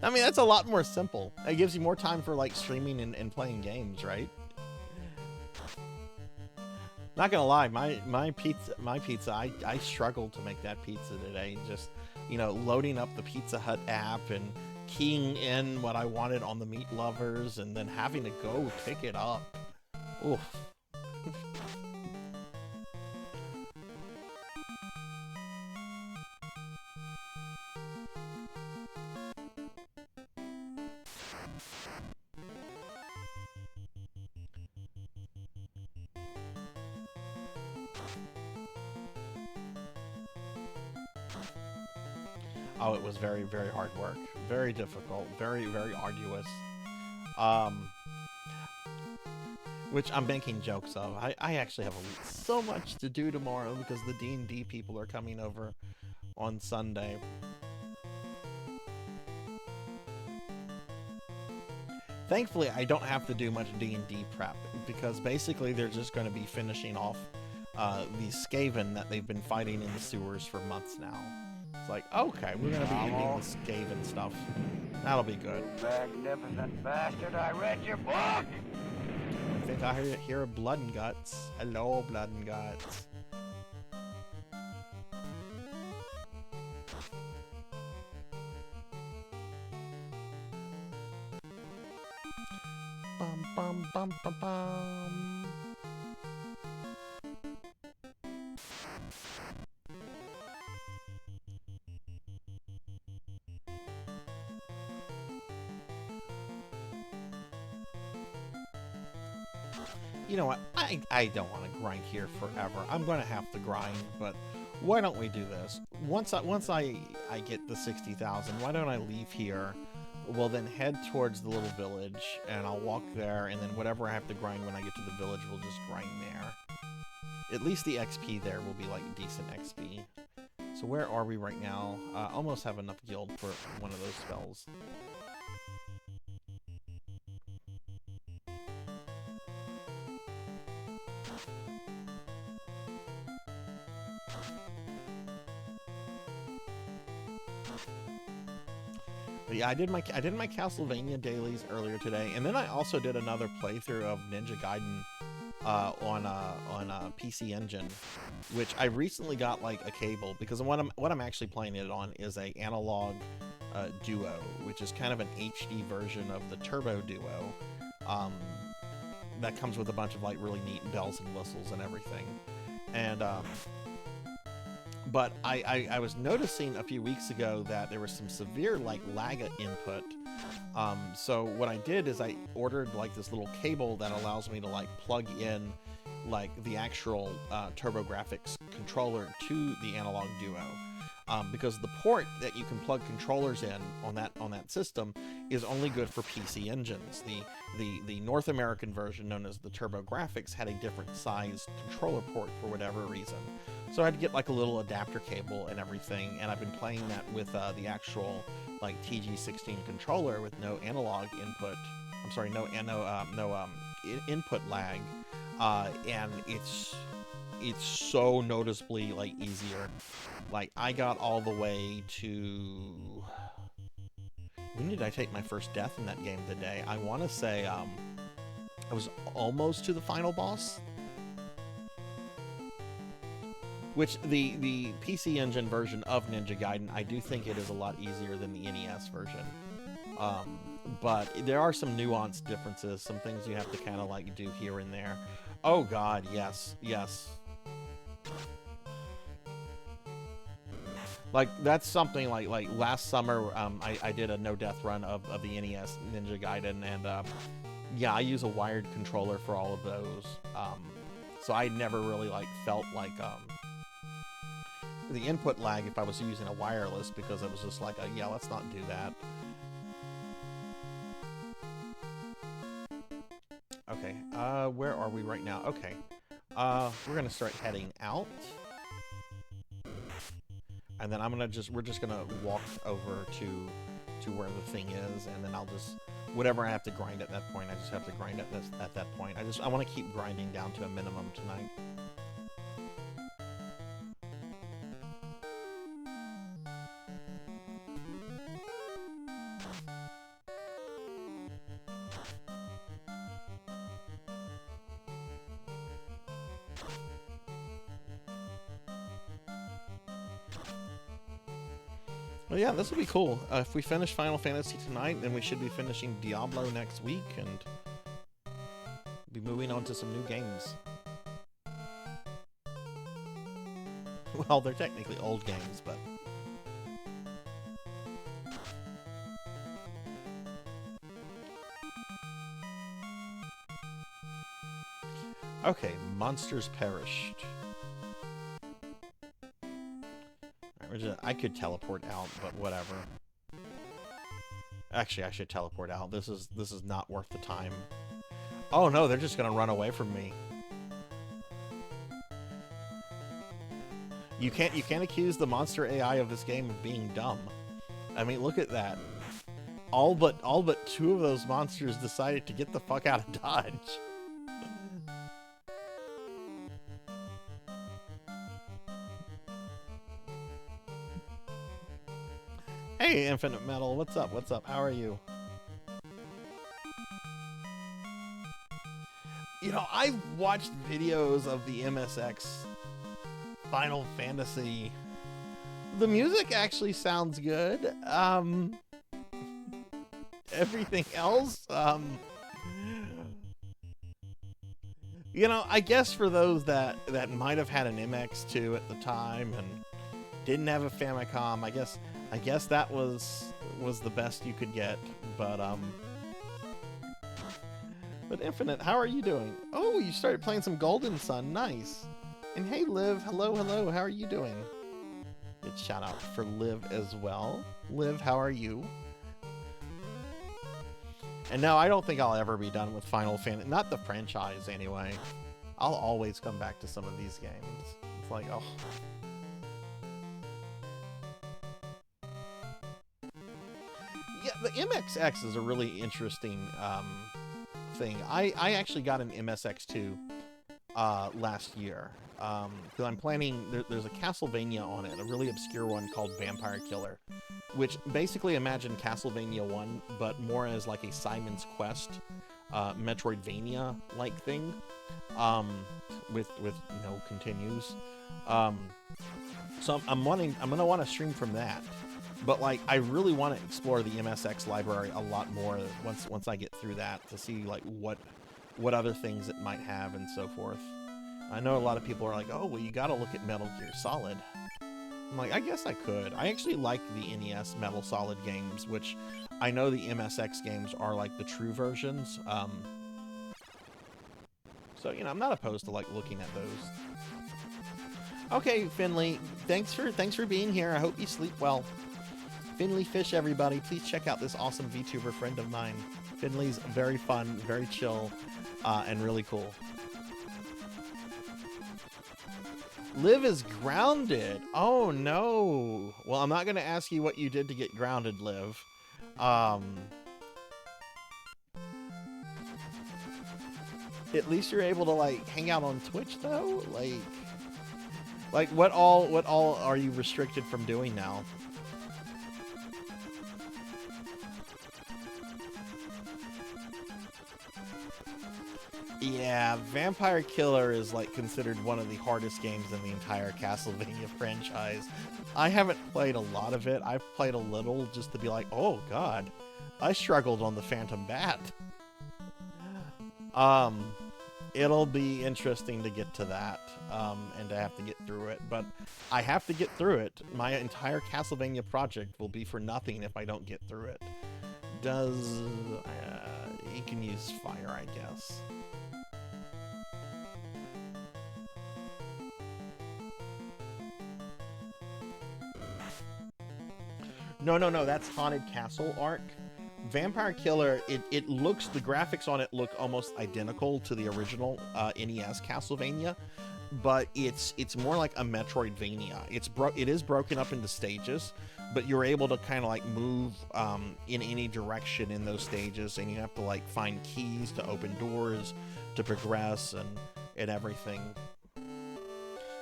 I mean, that's a lot more simple. It gives you more time for like streaming and playing games, right? Not gonna lie, my pizza, I struggled to make that pizza today. Just, you know, loading up the Pizza Hut app and keying in what I wanted on the meat lovers, and then having to go pick it up. Oof. Oh, it was very, very hard work. Very difficult. Very, very arduous. Which I'm making jokes of. I actually have so much to do tomorrow because the D&D people are coming over on Sunday. Thankfully, I don't have to do much D&D prep because basically they're just going to be finishing off the Skaven that they've been fighting in the sewers for months now. It's like, okay, we're gonna be ending the Skaven stuff. That'll be good. Magnificent bastard, I read your book! I think I hear Blood and Guts. Hello, Blood and Guts. Bum bum bum bum bum. You know what? I don't want to grind here forever. I'm going to have to grind, but why don't we do this? Once I get the 60,000, why don't I leave here? We'll then head towards the little village, and I'll walk there, and then whatever I have to grind when I get to the village, we'll just grind there. At least the XP there will be like decent XP. So where are we right now? Almost have enough guild for one of those spells. But yeah, I did my Castlevania dailies earlier today, and then I also did another playthrough of Ninja Gaiden on PC Engine, which I recently got like a cable because what I'm actually playing it on is a analog Duo, which is kind of an HD version of the Turbo Duo. That comes with a bunch of like really neat bells and whistles and everything, and but I was noticing a few weeks ago that there was some severe like lag input. So what I did is I ordered like this little cable that allows me to like plug in like the actual TurboGrafx controller to the analog Duo. Because the port that you can plug controllers in on that system is only good for PC engines. The North American version, known as the TurboGrafx, had a different sized controller port for whatever reason. So I had to get like a little adapter cable and everything, and I've been playing that with the actual like TG16 controller with no analog input. I'm sorry, no input lag, and it's so noticeably like easier. Like I got all the way to, when did I take my first death in that game today? I want to say I was almost to the final boss. Which the PC Engine version of Ninja Gaiden, I do think it is a lot easier than the NES version. But there are some nuanced differences, some things you have to kind of like do here and there. Oh god, yes, yes. Like that's something like last summer I did a no death run of the NES Ninja Gaiden, and yeah, I use a wired controller for all of those. So I never really like felt like the input lag if I was using a wireless, because it was just like yeah, let's not do that. Okay, where are we right now? Okay, we're gonna start heading out, and then we're just gonna walk over to where the thing is, and then I'll just whatever I have to grind at that point, I just have to grind at that point. I want to keep grinding down to a minimum tonight. Well, yeah, this will be cool. If we finish Final Fantasy tonight, then we should be finishing Diablo next week and be moving on to some new games. Well, they're technically old games, but... Okay, monsters perished. I could teleport out, but whatever. Actually, I should teleport out. This is not worth the time. Oh no, they're just gonna run away from me. You can't accuse the monster AI of this game of being dumb. I mean, look at that. All but 2 of those monsters decided to get the fuck out of Dodge. Hey, Infinite Metal, what's up? What's up? How are you? You know, I've watched videos of the MSX Final Fantasy. The music actually sounds good. Everything else, you know, I guess for those that might have had an MX2 at the time and didn't have a Famicom, I guess that was the best you could get, but Infinite, how are you doing? Oh, you started playing some Golden Sun, nice. And hey, Liv, hello, how are you doing? Good shout out for Liv as well. Liv, how are you? And no, I don't think I'll ever be done with Final Fantasy, not the franchise anyway. I'll always come back to some of these games. It's like, oh. Yeah, the MXX is a really interesting thing. I actually got an MSX2 last year because I'm planning. There's a Castlevania on it, a really obscure one called Vampire Killer, which basically imagine Castlevania 1, but more as like a Simon's Quest, Metroidvania-like thing, with no continues. So I'm gonna want to stream from that. But like, I really want to explore the MSX library a lot more once I get through that to see like what other things it might have and so forth. I know a lot of people are like, oh, well, you got to look at Metal Gear Solid. I'm like, I guess I could. I actually like the NES Metal Solid games, which I know the MSX games are like the true versions. So you know, I'm not opposed to like looking at those. Okay, Finley, thanks for being here. I hope you sleep well. Finley Fish, everybody, please check out this awesome VTuber friend of mine. Finley's very fun, very chill, and really cool. Liv is grounded. Oh no. Well, I'm not going to ask you what you did to get grounded, Liv. At least you're able to like hang out on Twitch though. Like what all are you restricted from doing now? Yeah, Vampire Killer is like considered one of the hardest games in the entire Castlevania franchise. I haven't played a lot of it. I've played a little just to be like, oh god, I struggled on the Phantom Bat. It'll be interesting to get to that, and to have to get through it, but I have to get through it. My entire Castlevania project will be for nothing if I don't get through it. He can use fire, I guess. No, that's Haunted Castle Arc. Vampire Killer, it looks, the graphics on it look almost identical to the original NES Castlevania, but it's more like a Metroidvania. It is broken up into stages, but you're able to kind of like move in any direction in those stages, and you have to like find keys to open doors to progress and everything.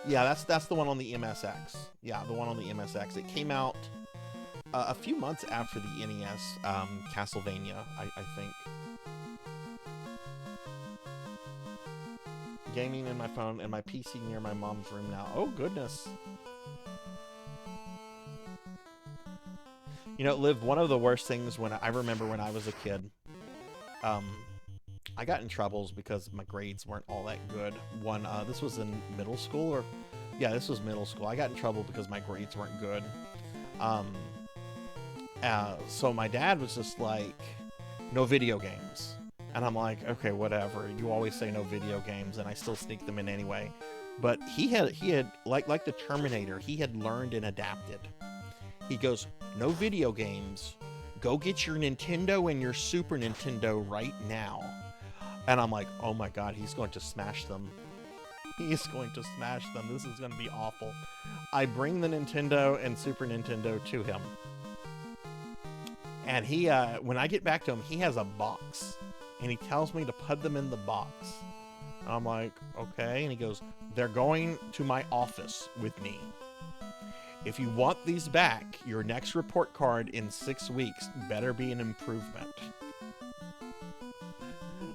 Yeah, that's the one on the MSX. Yeah, the one on the MSX. It came out a few months after the NES Castlevania, I think. Gaming in my phone and my PC near my mom's room now. Oh, goodness. You know, Liv, one of the worst things when I remember when I was a kid, I got in troubles because my grades weren't all that good. This was in middle school, or yeah, this was middle school. I got in trouble because my grades weren't good. So my dad was just like, no video games. And I'm like, okay, whatever. You always say no video games, and I still sneak them in anyway. But he had like the Terminator, he had learned and adapted. He goes, no video games. Go get your Nintendo and your Super Nintendo right now. And I'm like, oh my God, he's going to smash them. He's going to smash them. This is going to be awful. I bring the Nintendo and Super Nintendo to him. And he, when I get back to him, he has a box. And he tells me to put them in the box. And I'm like, okay. And he goes, they're going to my office with me. If you want these back, your next report card in 6 weeks better be an improvement.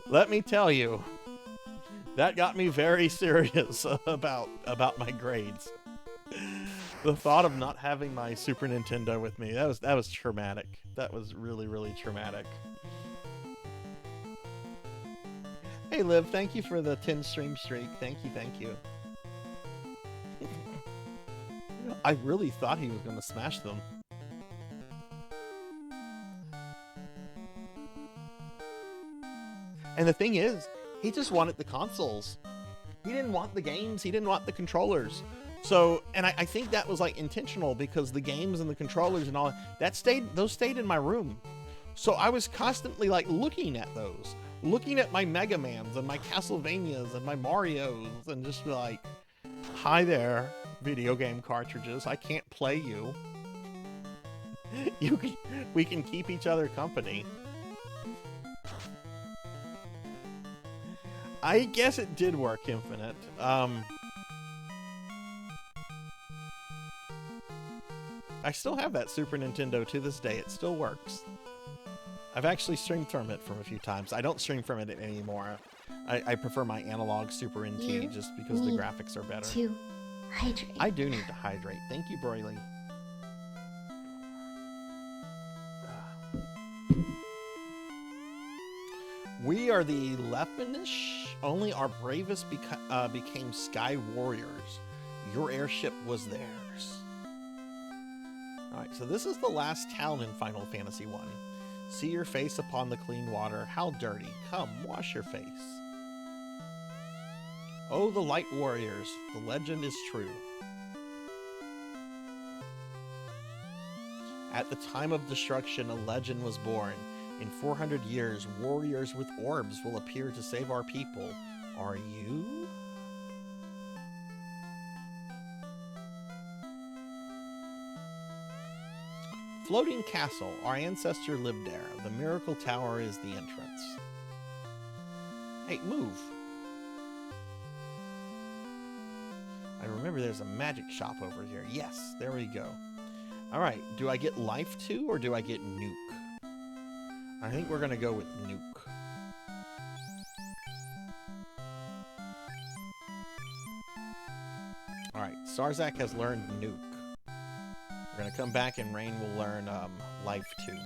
Let me tell you, that got me very serious about my grades. The thought of not having my Super Nintendo with me, that was traumatic. That was really, really traumatic. Hey Liv, thank you for the 10 stream streak. Thank you. I really thought he was going to smash them. And the thing is, he just wanted the consoles. He didn't want the games. He didn't want the controllers. So, and I think that was like intentional, because the games and the controllers and all that stayed in my room. So I was constantly like looking at those. Looking at my Mega Mans and my Castlevanias and my Marios, and just like, hi there, video game cartridges. I can't play you. We can keep each other company. I guess it did work, Infinite. I still have that Super Nintendo to this day. It still works. I've actually streamed from it a few times. I don't stream from it anymore. I prefer my analog Super NT just because the graphics are better. To hydrate. I do need to hydrate. Thank you, Broily. We are the Leftmanish. Only our bravest became Sky Warriors. Your airship was theirs. Alright, so this is the last town in Final Fantasy I. See your face upon the clean water. How dirty. Come, wash your face. Oh, the Light Warriors. The legend is true. At the time of destruction, a legend was born. In 400 years, warriors with orbs will appear to save our people. Are you? Floating castle. Our ancestor lived there. The miracle tower is the entrance. Hey, move. I remember there's a magic shop over here. Yes, there we go. Alright, do I get life too, or do I get nuke? I think we're gonna go with nuke. Alright, Sarzac has learned nuke. We're gonna come back and Rain will learn life too.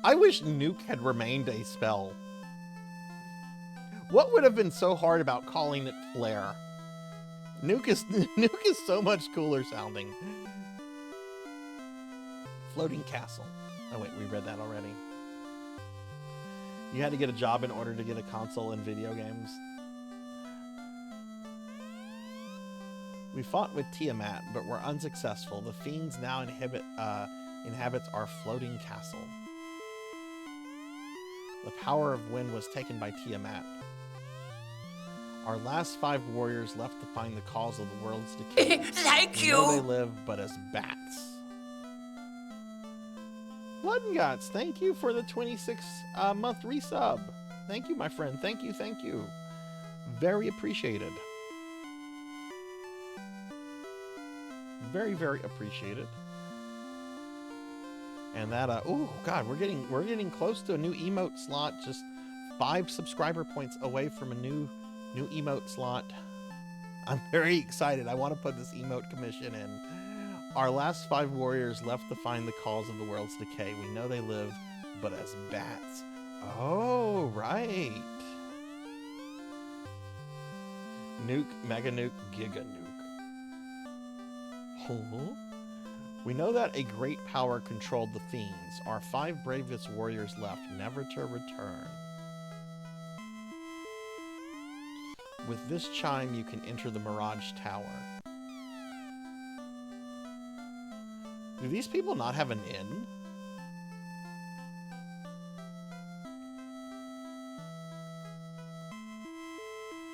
I wish nuke had remained a spell. What would have been so hard about calling it flare? Nuke is so much cooler sounding. Floating castle. Oh wait, we read that already. You had to get a job in order to get a console in video games. We fought with Tiamat, but were unsuccessful. The fiends now inhabits our floating castle. The power of wind was taken by Tiamat. Our last 5 warriors left to find the cause of the world's decay. Thank We know they you. live, but as bats. Blood and Guts, thank you for the 26-month resub. Thank you, my friend. Thank you, thank you. Very appreciated. Very, very appreciated. And that, oh God, we're getting close to a new emote slot. Just 5 subscriber points away from a new emote slot. I'm very excited. I want to put this emote commission in. Our last 5 warriors left to find the cause of the world's decay. We know they live, but as bats. Oh, right. Nuke, Mega Nuke, Giga Nuke. Oh. We know that a great power controlled the fiends. Our 5 bravest warriors left, never to return. With this chime, you can enter the Mirage Tower. Do these people not have an inn?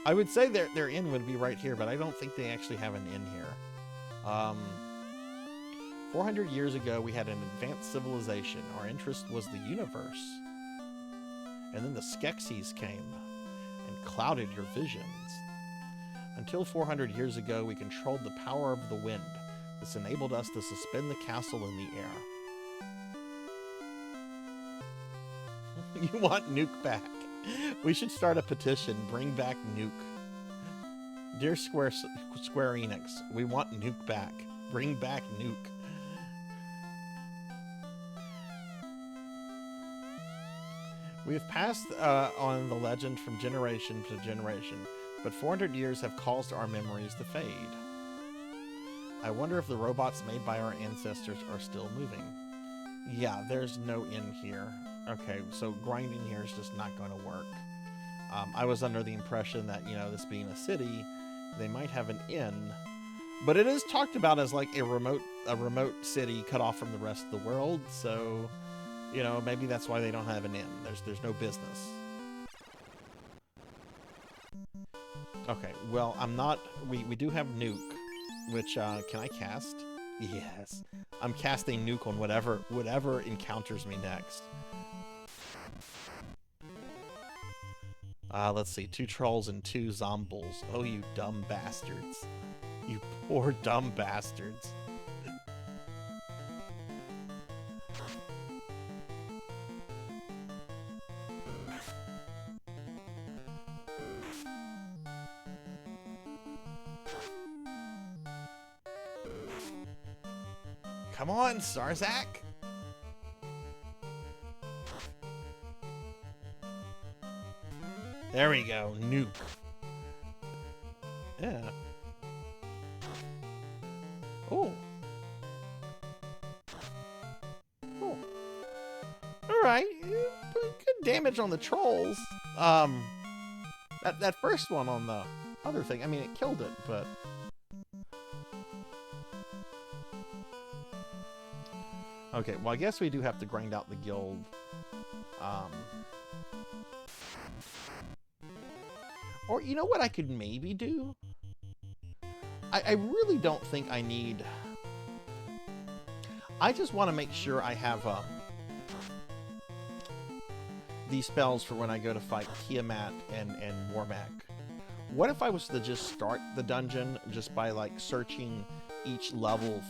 I would say their inn would be right here, but I don't think they actually have an inn here. 400 years ago, we had an advanced civilization. Our interest was the universe. And then the Skeksis came and clouded your visions. Until 400 years ago, we controlled the power of the wind. This enabled us to suspend the castle in the air. You want Nuke back? We should start a petition. Bring back Nuke. Dear Square Enix, we want Nuke back. Bring back Nuke. We have passed on the legend from generation to generation, but 400 years have caused our memories to fade. I wonder if the robots made by our ancestors are still moving. Yeah, there's no inn here. Okay, so grinding here is just not going to work. I was under the impression that, you know, this being a city, they might have an inn, but it is talked about as like a remote city cut off from the rest of the world, so, you know, maybe that's why they don't have an inn. There's no business. Okay, well, I'm not... We do have Nuke, which, can I cast? Yes. I'm casting Nuke on whatever encounters me next. Let's see. 2 trolls and 2 zombies. Oh, you dumb bastards. You poor dumb bastards. Come on, Sarzac! There we go, Nuke. Yeah. Oh. Oh. Alright. Good damage on the trolls. That first one on the other thing, I mean, it killed it, but... Okay, well, I guess we do have to grind out the guild. Or, you know what I could maybe do? I really don't think I need... I just want to make sure I have these spells for when I go to fight Tiamat and Warmac. What if I was to just start the dungeon just by, like, searching each level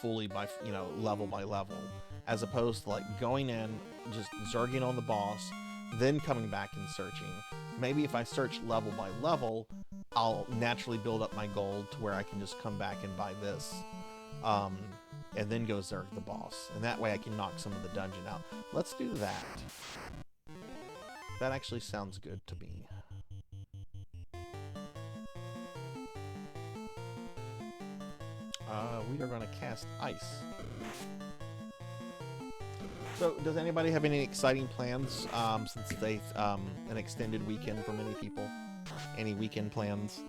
fully by, you know, level by level, as opposed to, like, going in, just zerging on the boss, then coming back and searching. Maybe if I search level by level, I'll naturally build up my gold to where I can just come back and buy this, and then go zerg the boss. And that way I can knock some of the dungeon out. Let's do that. That actually sounds good to me. We are going to cast Ice. So, does anybody have any exciting plans since they an extended weekend for many people? Any weekend plans?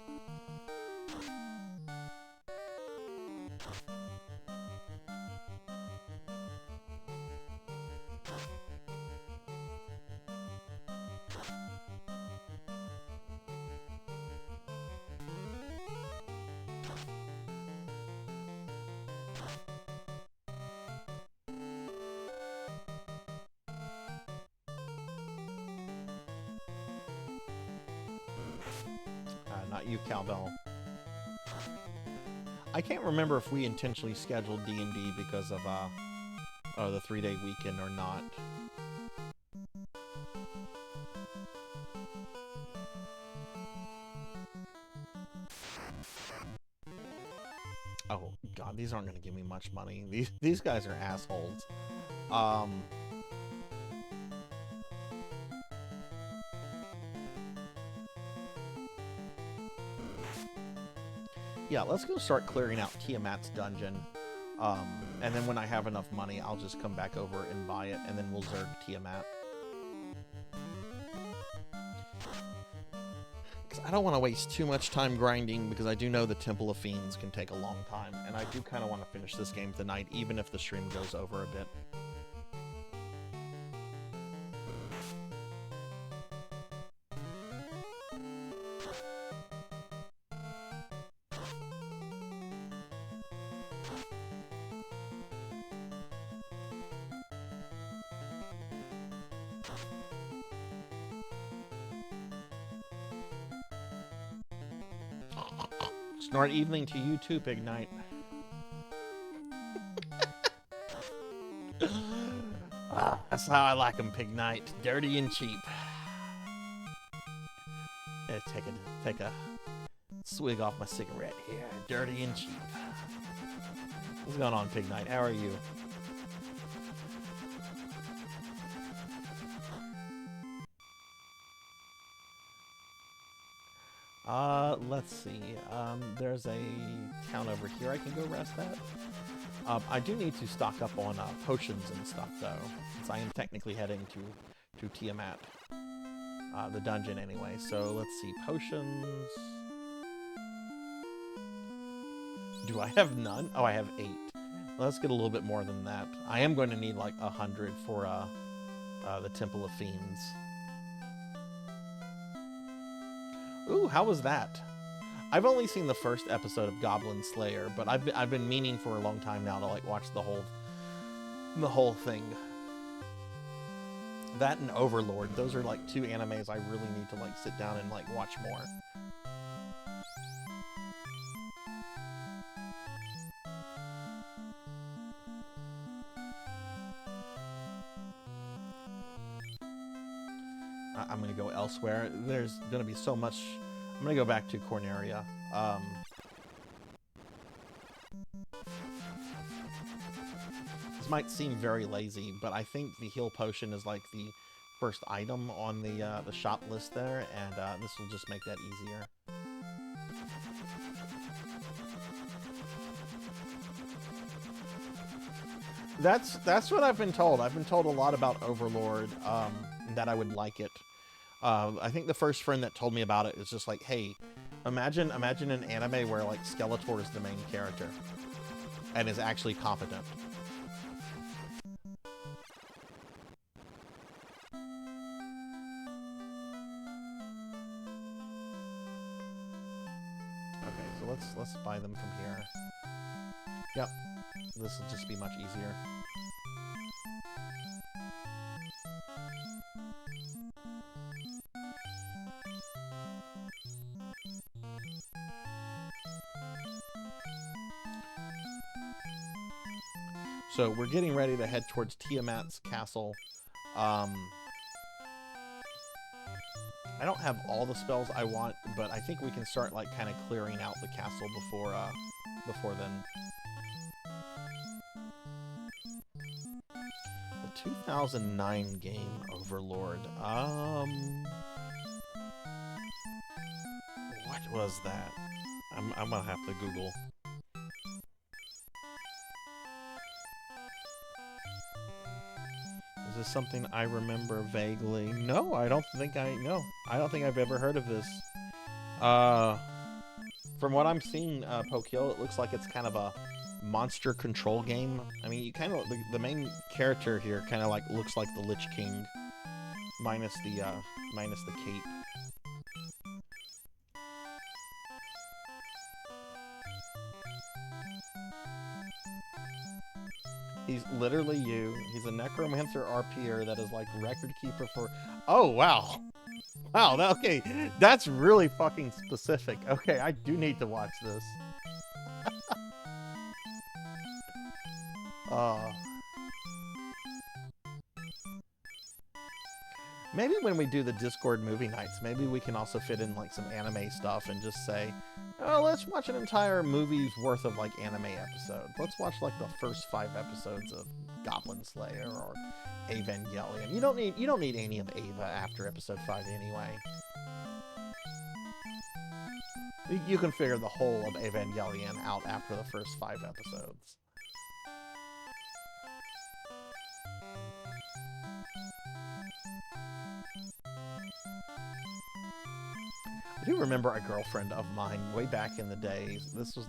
Not you, Cowbell. I can't remember if we intentionally scheduled D&D because of the 3-day weekend or not. Oh god, these aren't going to give me much money. These guys are assholes. Yeah, let's go start clearing out Tiamat's dungeon. And then when I have enough money, I'll just come back over and buy it, and then we'll Zerg Tiamat. I don't want to waste too much time grinding, because I do know the Temple of Fiends can take a long time, and I do kind of want to finish this game tonight, even if the stream goes over a bit. Snort evening to you too, Big Knight. That's how I like them, Pig Knight. Dirty and cheap. Yeah, take a swig off my cigarette here. Dirty and cheap. What's going on, Pig Knight? How are you? Let's see. There's a town over here I can go rest at. I do need to stock up on potions and stuff, though, since I am technically heading to Tiamat, the dungeon anyway. So let's see, potions. Do I have none? Oh, I have 8. Well, let's get a little bit more than that. I am going to need like 100 for the Temple of Fiends. Ooh, how was that? I've only seen the first episode of Goblin Slayer, but I've been meaning for a long time now to like watch the whole thing. That and Overlord, those are like 2 animes I really need to like sit down and like watch more. I'm gonna go elsewhere. There's gonna be so much. I'm gonna go back to Corneria. This might seem very lazy, but I think the heal potion is like the first item on the shop list there, and this will just make that easier. That's what I've been told. I've been told a lot about Overlord, that I would like it. I think the first friend that told me about it is just like, hey, imagine an anime where like Skeletor is the main character and is actually competent. Okay, so let's buy them from here. Yep, this will just be much easier. So we're getting ready to head towards Tiamat's castle. I don't have all the spells I want, but I think we can start like kind of clearing out the castle before then. The 2009 game, Overlord. What was that? I'm gonna have to Google. Is this something I remember vaguely? No, I don't think I've ever heard of this. From what I'm seeing, Pokyo, it looks like it's kind of a monster control game. I mean, you kind of the main character here kind of like looks like the Lich King, minus the cape. He's literally you. He's a necromancer RPer that is like record keeper for... Oh, wow. Wow, okay, that's really fucking specific. Okay, I do need to watch this. Maybe when we do the Discord movie nights, maybe we can also fit in like some anime stuff and just say, oh, let's watch an entire movie's worth of like anime episodes. Let's watch like the first 5 episodes of Goblin Slayer or Evangelion. You don't need any of Ava after episode 5 anyway. You can figure the whole of Evangelion out after the first 5 episodes. I do remember a girlfriend of mine way back in the days. This was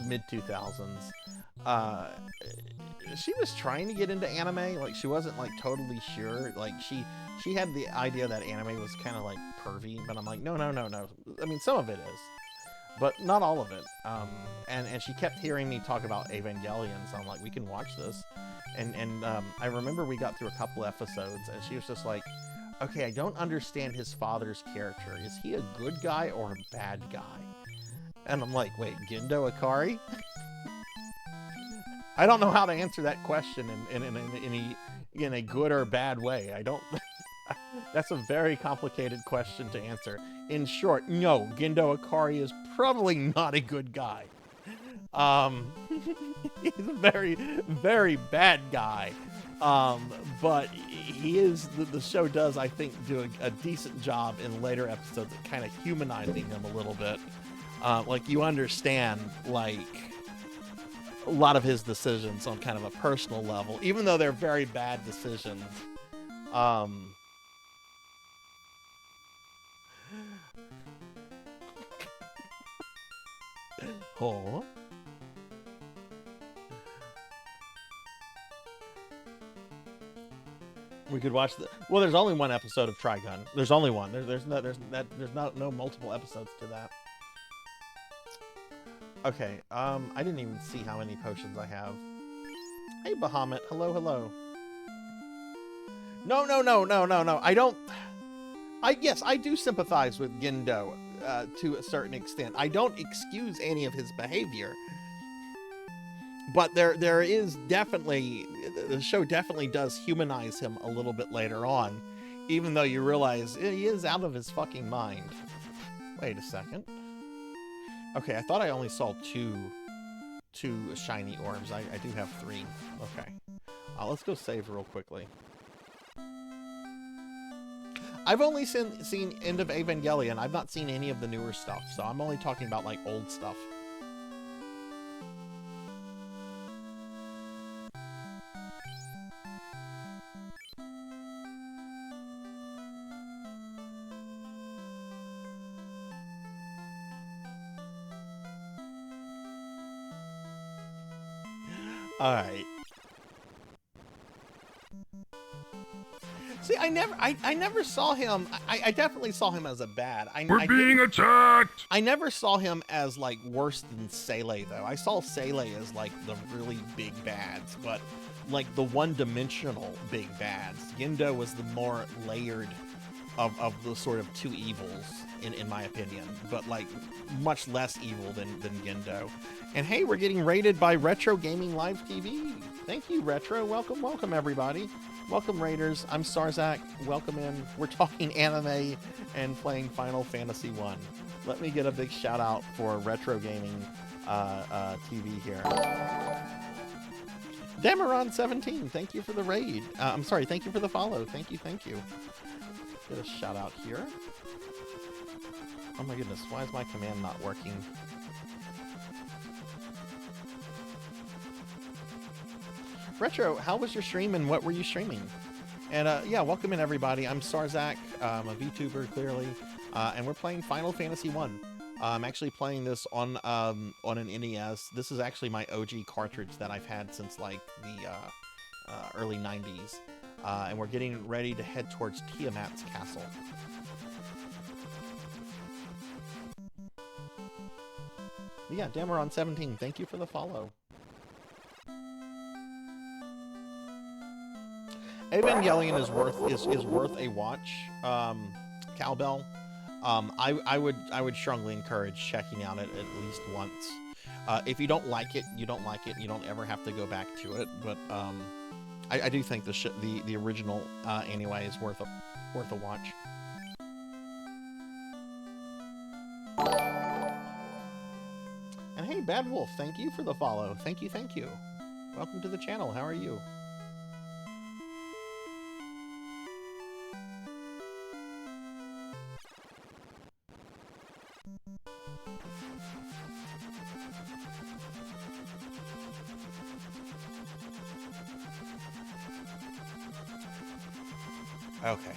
mid-2000s. She was trying to get into anime. Like, she wasn't like totally sure. Like, she had the idea that anime was kind of like pervy, but I'm like, no. I mean, some of it is, but not all of it. And she kept hearing me talk about Evangelion, so I'm like, we can watch this. And I remember we got through a couple episodes, and she was just like, okay, I don't understand his father's character. Is he a good guy or a bad guy? And I'm like, wait, Gendo Ikari? I don't know how to answer that question in a good or bad way. I don't... That's a very complicated question to answer. In short, no, Gendo Ikari is probably not a good guy. He's a very, very bad guy. But he is, the show does, I think, do a decent job in later episodes at kind of humanizing him a little bit. Like, you understand, like, a lot of his decisions on kind of a personal level, even though they're very bad decisions. Oh. We could watch the. Well, there's only one episode of Trigun. There's only one. There's no multiple episodes to that. Okay. I didn't even see how many potions I have. Hey, Bahamut. Hello. No. I don't. Yes, I do sympathize with Gendo to a certain extent. I don't excuse any of his behavior. But there is definitely, the show definitely does humanize him a little bit later on, even though you realize he is out of his fucking mind. Wait a second. Okay, I thought I only saw two shiny orbs. I do have 3. Okay. Let's go save real quickly. I've only seen End of Evangelion. I've not seen any of the newer stuff, so I'm only talking about like old stuff. Alright. See, I never saw him. I definitely saw him as a bad. We're being attacked! I never saw him as, like, worse than Seele, though. I saw Seele as, like, the really big bads, but, like, the one-dimensional big bads. Gendo was the more layered of the sort of 2 evils, in my opinion, but, like, much less evil than Gendo. And hey, we're getting rated by Retro Gaming Live TV. Thank you, Retro. Welcome, everybody. Welcome, Raiders. I'm Sarzac. Welcome in. We're talking anime and playing Final Fantasy 1. Let me get a big shout out for Retro Gaming TV here. Damaron17, thank you for the raid. I'm sorry, thank you for the follow. Thank you. Get a shout out here. Oh my goodness, why is my command not working? Retro, how was your stream and what were you streaming? And yeah, welcome in everybody. I'm Sarzac, I'm a VTuber clearly, and we're playing Final Fantasy 1. I'm actually playing this on an NES. This is actually my OG cartridge that I've had since like the early 90s. And we're getting ready to head towards Tiamat's castle. But yeah, Damaron17, thank you for the follow. Evangelion is worth a watch. Cowbell. I would strongly encourage checking out it at least once. If you don't like it, you don't like it. You don't ever have to go back to it. But I do think the original anyway is worth a watch. And hey, Bad Wolf, thank you for the follow. Thank you. Welcome to the channel. How are you? Okay.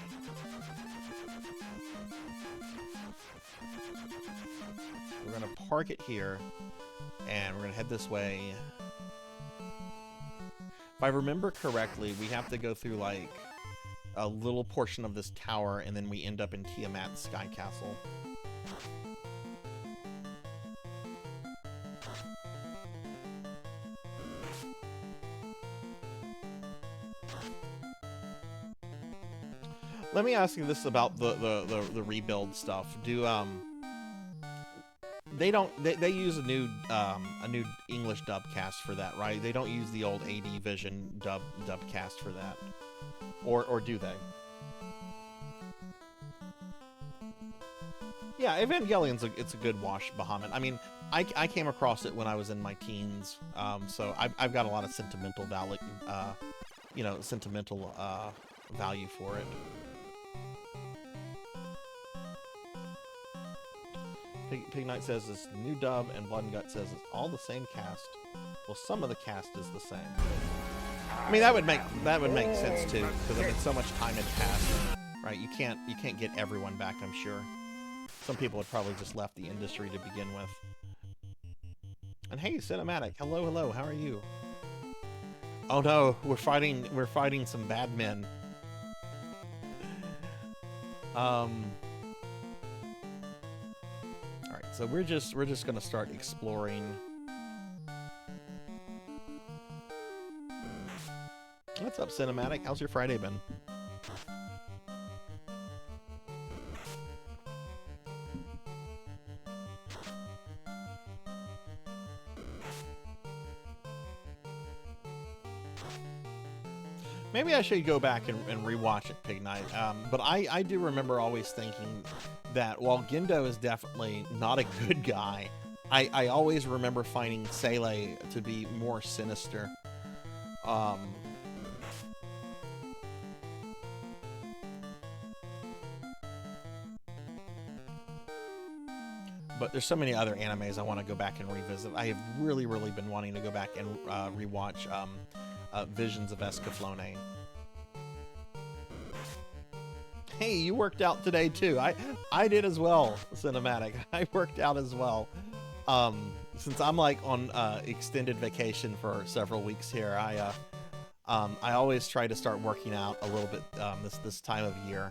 We're gonna park it here, and we're gonna head this way. If I remember correctly, we have to go through like a little portion of this tower, and then we end up in Tiamat's Sky Castle. Let me ask you this about the rebuild stuff. Do they use a new English dub cast for that, right? They don't use the old AD Vision dub cast for that, or do they? Yeah, Evangelion's it's a good wash, Bahamut. I mean, I came across it when I was in my teens, so I've got a lot of sentimental value, value for it. Pig Knight says it's new dub, and Blood and Gut says it's all the same cast. Well, some of the cast is the same. I mean, that would make sense too, because I mean, so much time had passed, right? You can't get everyone back, I'm sure. Some people had probably just left the industry to begin with. And hey, Cinematic, hello, how are you? Oh no, we're fighting some bad men. Alright, so we're just gonna start exploring. What's up, Cinematic? How's your Friday been? Maybe I should go back and rewatch it, Pig Knight. But I do remember always thinking that while Gendo is definitely not a good guy, I always remember finding Sele to be more sinister. But there's so many other animes I want to go back and revisit. I have really been wanting to go back and rewatch Visions of Escaflowne. Hey, you worked out today too. I did as well, Cinematic. I worked out as well. Since I'm like on extended vacation for several weeks here, I always try to start working out a little bit this time of year.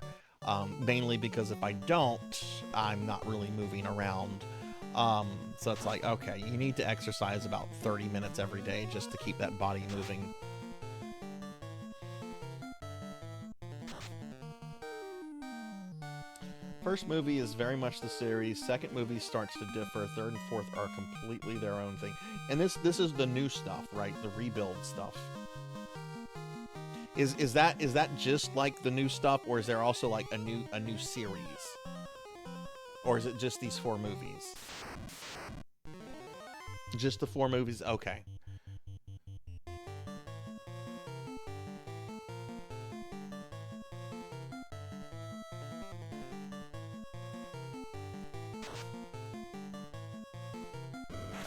Mainly because if I don't, I'm not really moving around. So it's like, okay, you need to exercise about 30 minutes every day just to keep that body moving. First movie is very much the series. Second movie starts to differ. Third and fourth are completely their own thing. And this is the new stuff, right? The rebuild stuff. Is that just like the new stuff, or is there also like a new series? Or is it just these 4 movies? Just the 4 movies? Okay.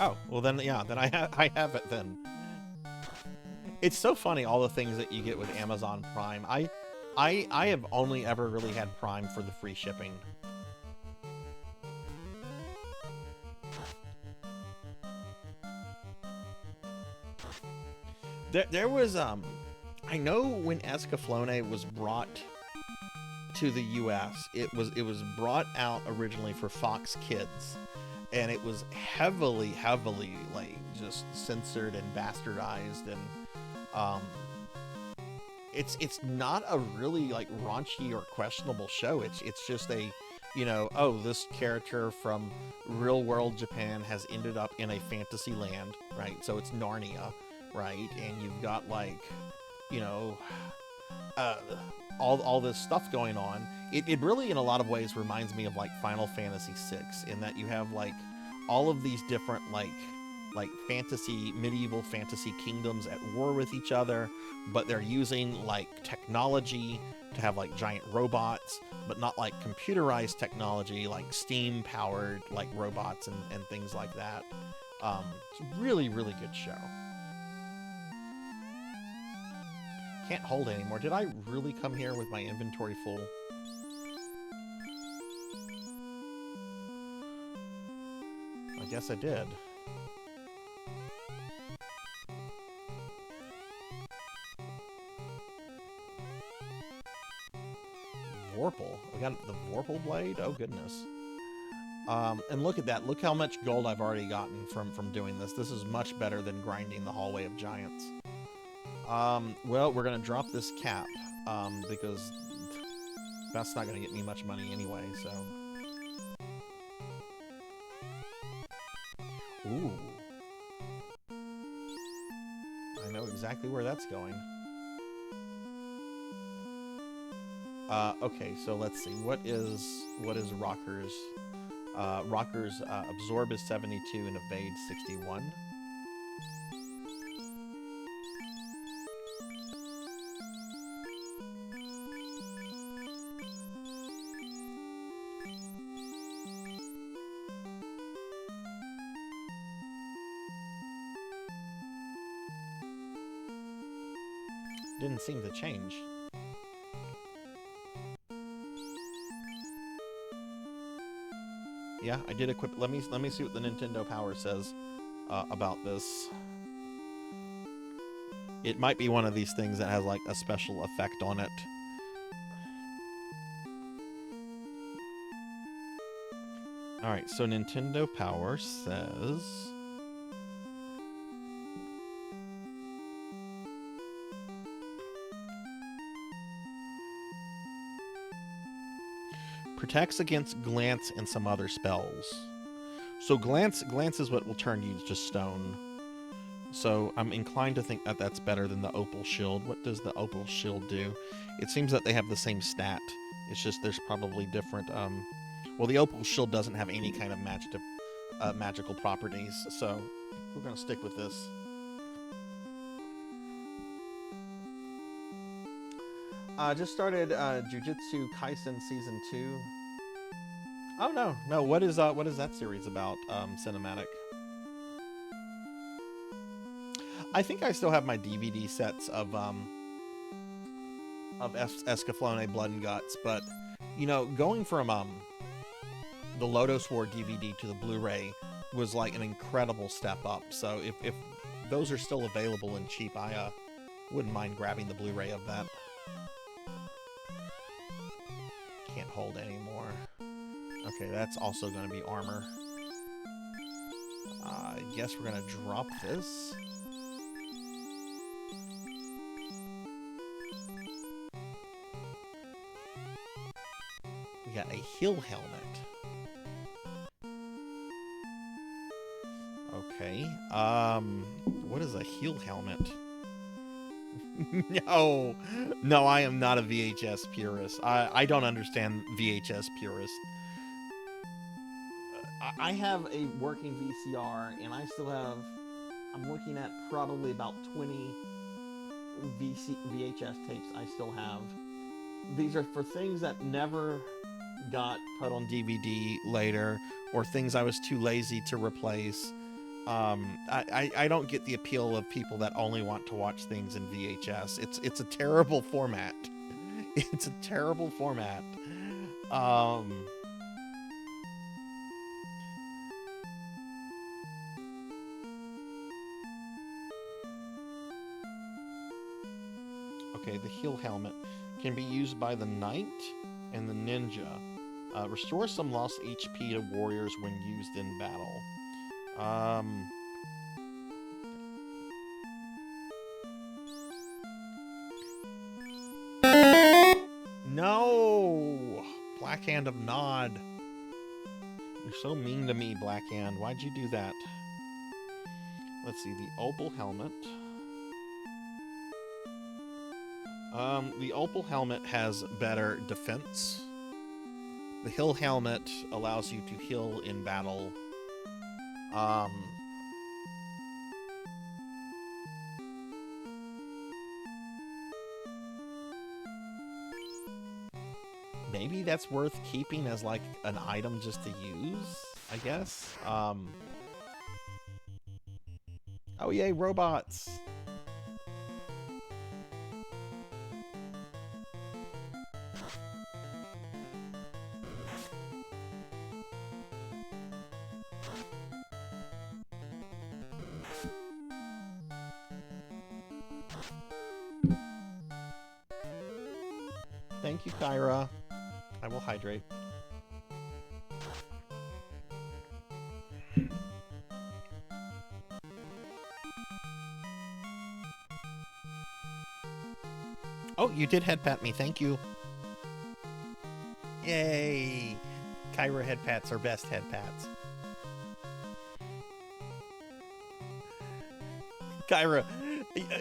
Oh, well then, yeah, then I have it then. It's so funny, all the things that you get with Amazon Prime. I have only ever really had Prime for the free shipping. There was I know when Escaflowne was brought to the US, it was brought out originally for Fox Kids, and it was heavily like just censored and bastardized, and it's not a really like raunchy or questionable show. It's just a, you know, oh, this character from real world Japan has ended up in a fantasy land, right? So it's Narnia, right? And you've got like, you know, all this stuff going on. It really in a lot of ways reminds me of like Final Fantasy VI, in that you have like all of these different like fantasy, medieval fantasy kingdoms at war with each other, but they're using like technology to have like giant robots, but not like computerized technology like steam powered like robots and things like that. It's a really, really good show. Can't hold it anymore. Did I really come here with my inventory full? I guess I did. Vorpal. We got the Vorpal blade? Oh, goodness. And look at that. Look how much gold I've already gotten from doing this. This is much better than grinding the Hallway of Giants. Well, we're going to drop this cap, because that's not going to get me much money anyway, so... Ooh. I know exactly where that's going. Okay, so let's see. What is Rocker's? Rocker's Absorb is 72 and Evade 61. Didn't seem to change. Yeah, I did equip. Let me see what the Nintendo Power says about this. It might be one of these things that has like a special effect on it. All right, so Nintendo Power says protects against glance and some other spells. So glance is what will turn you to stone. So I'm inclined to think that that's better than the Opal Shield. What does the Opal Shield do? It seems that they have the same stat. It's just there's probably different. Well, the Opal Shield doesn't have any kind of magical properties, so we're gonna stick with this. Just started Jujutsu Kaisen Season 2. Oh no! What is that series about? Cinematic. I think I still have my DVD sets of Escaflowne Blood and Guts, but you know, going from the Lotus War DVD to the Blu-ray was like an incredible step up. So if those are still available and cheap, I wouldn't mind grabbing the Blu-ray of that. Can't hold anymore. Okay, that's also going to be armor. I guess we're going to drop this. We got a heel helmet. Okay. What is a heel helmet? No, I am not a VHS purist. I don't understand VHS purists. I have a working VCR, and I still have, I'm looking at probably about 20 VHS tapes I still have. These are for things that never got put on DVD later, or things I was too lazy to replace. I don't get the appeal of people that only want to watch things in VHS. It's a terrible format. It's a terrible format. Okay, the heel helmet can be used by the knight and the ninja. Restore some lost HP to warriors when used in battle. No! Blackhand of Nod. You're so mean to me, Blackhand. Why'd you do that? Let's see, the Opal Helmet. The Opal Helmet has better defense. The Hill Helmet allows you to heal in battle. Maybe that's worth keeping as like an item just to use, I guess. Oh yay, robots. Thank you, Kyra. I will hydrate. Oh, you did head pat me. Thank you. Yay! Kyra head pats are best head pats. Kyra,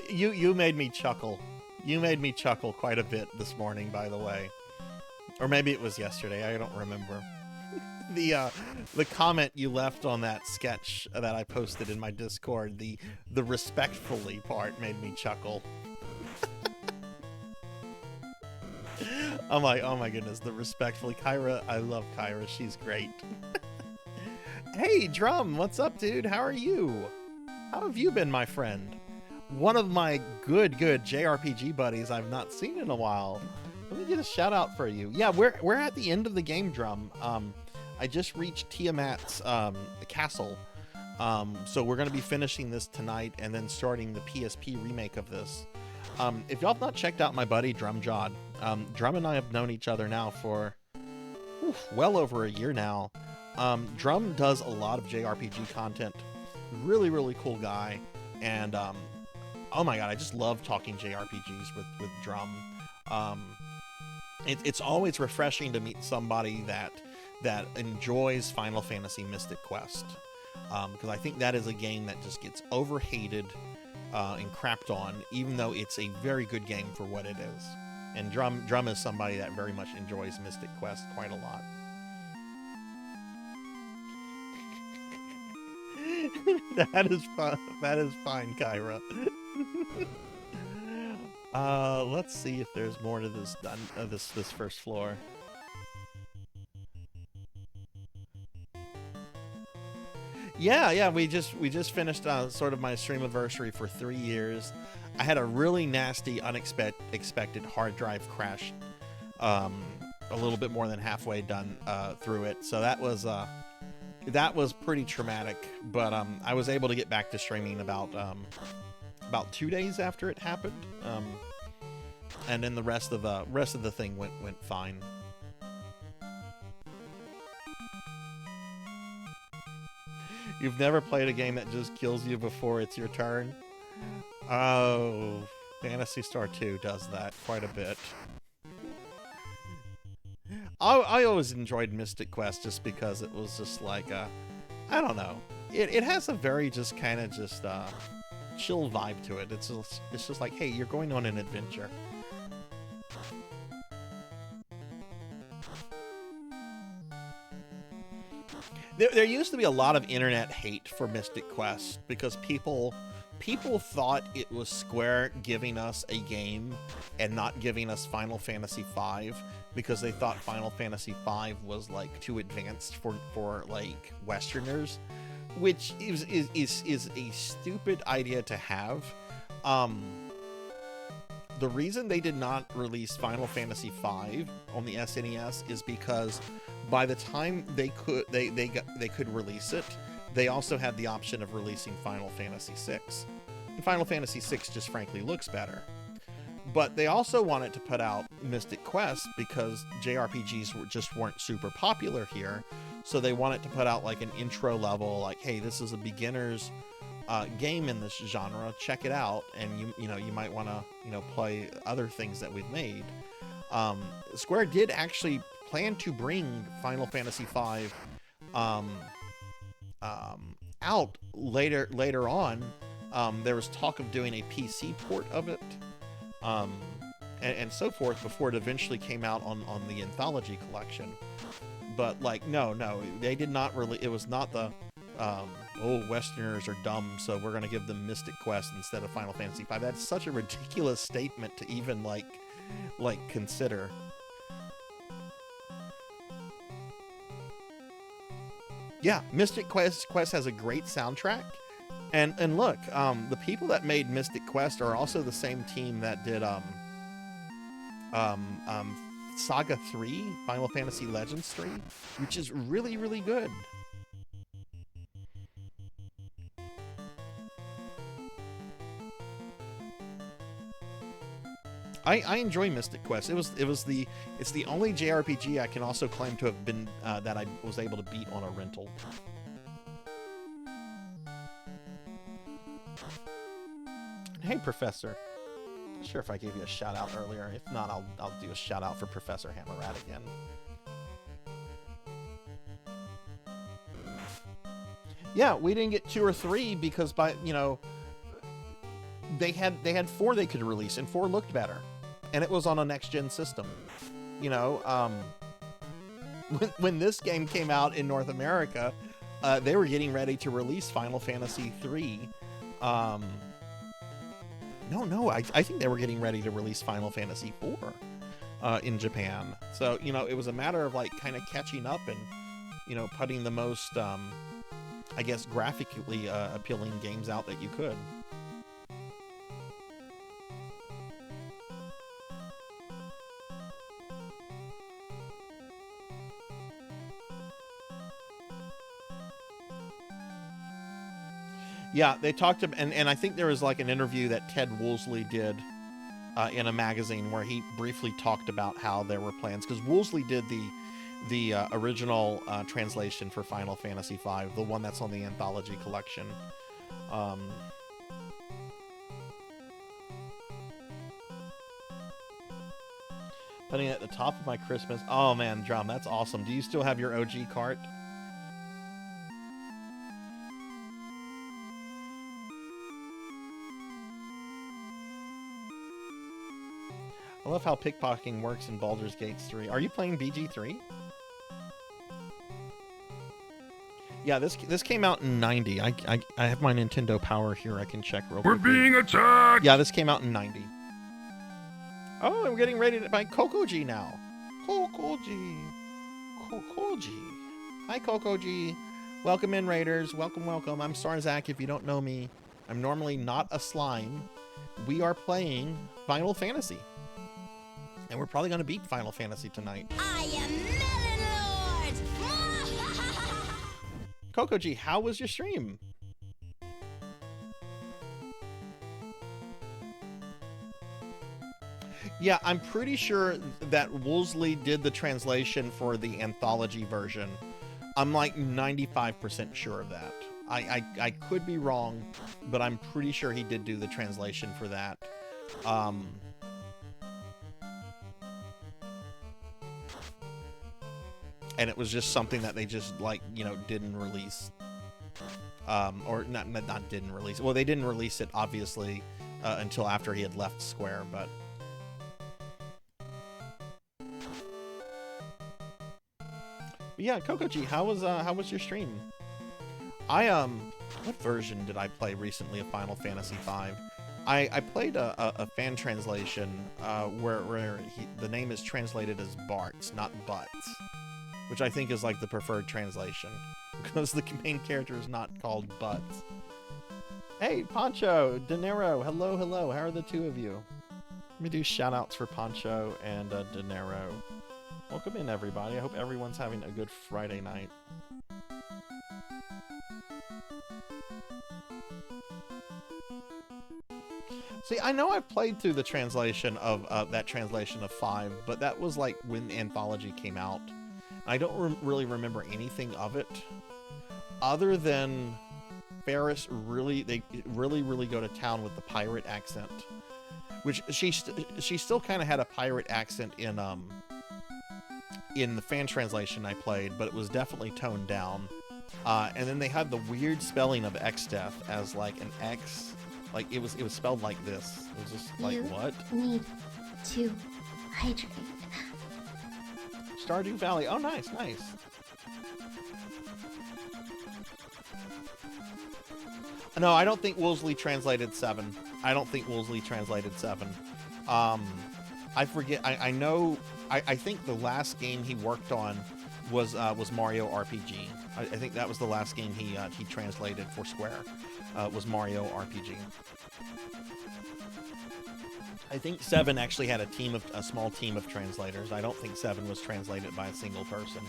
you made me chuckle. You made me chuckle quite a bit this morning, by the way. Or maybe it was yesterday, I don't remember. The comment you left on that sketch that I posted in my Discord, the respectfully part made me chuckle. I'm like, oh my goodness, the respectfully. Kyra, I love Kyra, she's great. Hey, Drum, what's up, dude? How are you? How have you been, my friend? One of my good JRPG buddies I've not seen in a while. Let me get a shout out for you. Yeah, we're at the end of the game, Drum. I just reached Tiamat's castle. So we're gonna be finishing this tonight and then starting the PSP remake of this. If y'all have not checked out my buddy Drumjod, Drum and I have known each other now for well over a year now. Drum does a lot of JRPG content. Really cool guy. And oh my god, I just love talking JRPGs with Drum. It's always refreshing to meet somebody that enjoys Final Fantasy Mystic Quest, because I think that is a game that just gets overhated and crapped on, even though it's a very good game for what it is. And Drum is somebody that very much enjoys Mystic Quest quite a lot. That is fun. That is fine, Kyra. Let's see if there's more to this this first floor. Yeah, we just finished sort of my stream anniversary for 3 years. I had a really nasty, unexpected hard drive crash. A little bit more than halfway done through it, so that was pretty traumatic. But I was able to get back to streaming about 2 days after it happened, and then the rest of the thing went fine. You've never played a game that just kills you before it's your turn? Oh, Phantasy Star 2 does that quite a bit. I always enjoyed Mystic Quest just because it was just like, I don't know. It has a very just kind of just chill vibe to it. It's just like, hey, you're going on an adventure. There used to be a lot of internet hate for Mystic Quest because people thought it was Square giving us a game and not giving us Final Fantasy V, because they thought Final Fantasy V was like too advanced for like Westerners, which is a stupid idea to have. The reason they did not release Final Fantasy V on the SNES is because by the time they could release it, they also had the option of releasing Final Fantasy VI. And Final Fantasy VI just frankly looks better. But they also wanted to put out Mystic Quest because JRPGs weren't super popular here. So they wanted to put out like an intro level, like, hey, this is a beginner's game in this genre, check it out, and you might want to play other things that we've made. Square did actually plan to bring Final Fantasy V out later on. There was talk of doing a PC port of it, and so forth before it eventually came out on the Anthology collection. But like, no, they did not really. It was not the Westerners are dumb, so we're gonna give them Mystic Quest instead of Final Fantasy V. That's such a ridiculous statement to even like consider. Yeah, Mystic Quest has a great soundtrack, and look, the people that made Mystic Quest are also the same team that did Saga 3, Final Fantasy Legends 3, which is really, really good. I enjoy Mystic Quest. It's the only JRPG I can also claim to have been that I was able to beat on a rental. Hey, Professor. Not sure if I gave you a shout out earlier. If not, I'll do a shout out for Professor Hammerrat again. Yeah, we didn't get 2 or 3 because they had 4 they could release, and 4 looked better, and it was on a next-gen system. When this game came out in North America, they were getting ready to release Final Fantasy III. No, I think they were getting ready to release Final Fantasy IV in Japan. So, it was a matter of like kind of catching up and, putting the most, I guess, graphically appealing games out that you could. Yeah, they talked about, and I think there was like an interview that Ted Woolsey did in a magazine where he briefly talked about how there were plans, because Woolsey did the original translation for Final Fantasy V, the one that's on the Anthology collection. Putting it at the top of my Christmas. Oh man, Drum, that's awesome. Do you still have your OG cart? I love how pickpocketing works in Baldur's Gate 3. Are you playing BG3? Yeah, this came out in 90. I have my Nintendo Power here. I can check real quick. We're being attacked! Yeah, this came out in 90. Oh, I'm getting ready to buy Kokoji now. Kokoji. Hi, Kokoji. Welcome in, Raiders. Welcome. I'm Sarzac, if you don't know me. I'm normally not a slime. We are playing Final Fantasy. And we're probably going to beat Final Fantasy tonight. I am Melon Lord! Kokoji, how was your stream? Yeah, I'm pretty sure that Woolsey did the translation for the Anthology version. I'm like 95% sure of that. I could be wrong, but I'm pretty sure he did do the translation for that. And it was just something that they just didn't release, or not didn't release. Well, they didn't release it obviously until after he had left Square. But yeah, Kokoji, how was your stream? What version did I play recently of Final Fantasy V? I played a fan translation where the name is translated as Bartz, not Butts, which I think is like the preferred translation, because the main character is not called Butts. Hey, Pancho, De Niro, hello, how are the two of you? Let me do shout-outs for Pancho and De Niro. Welcome in, everybody. I hope everyone's having a good Friday night. See, I know I've played through the translation of that translation of 5, but that was like when Anthology came out. I don't really remember anything of it, other than Ferris really go to town with the pirate accent. which she still kind of had a pirate accent in the fan translation I played, but it was definitely toned down. And then they had the weird spelling of Xdeath as like an X, like it was spelled like this. It was just like, what? Need to hydrate. Stardew Valley. Oh, nice, nice. No, I don't think Woolsey translated 7. I don't think Woolsey translated 7. I forget. I know. I think the last game he worked on was Mario RPG. I think that was the last game he translated for Square. Was Mario RPG. I think 7 actually had a small team of translators. I don't think 7 was translated by a single person.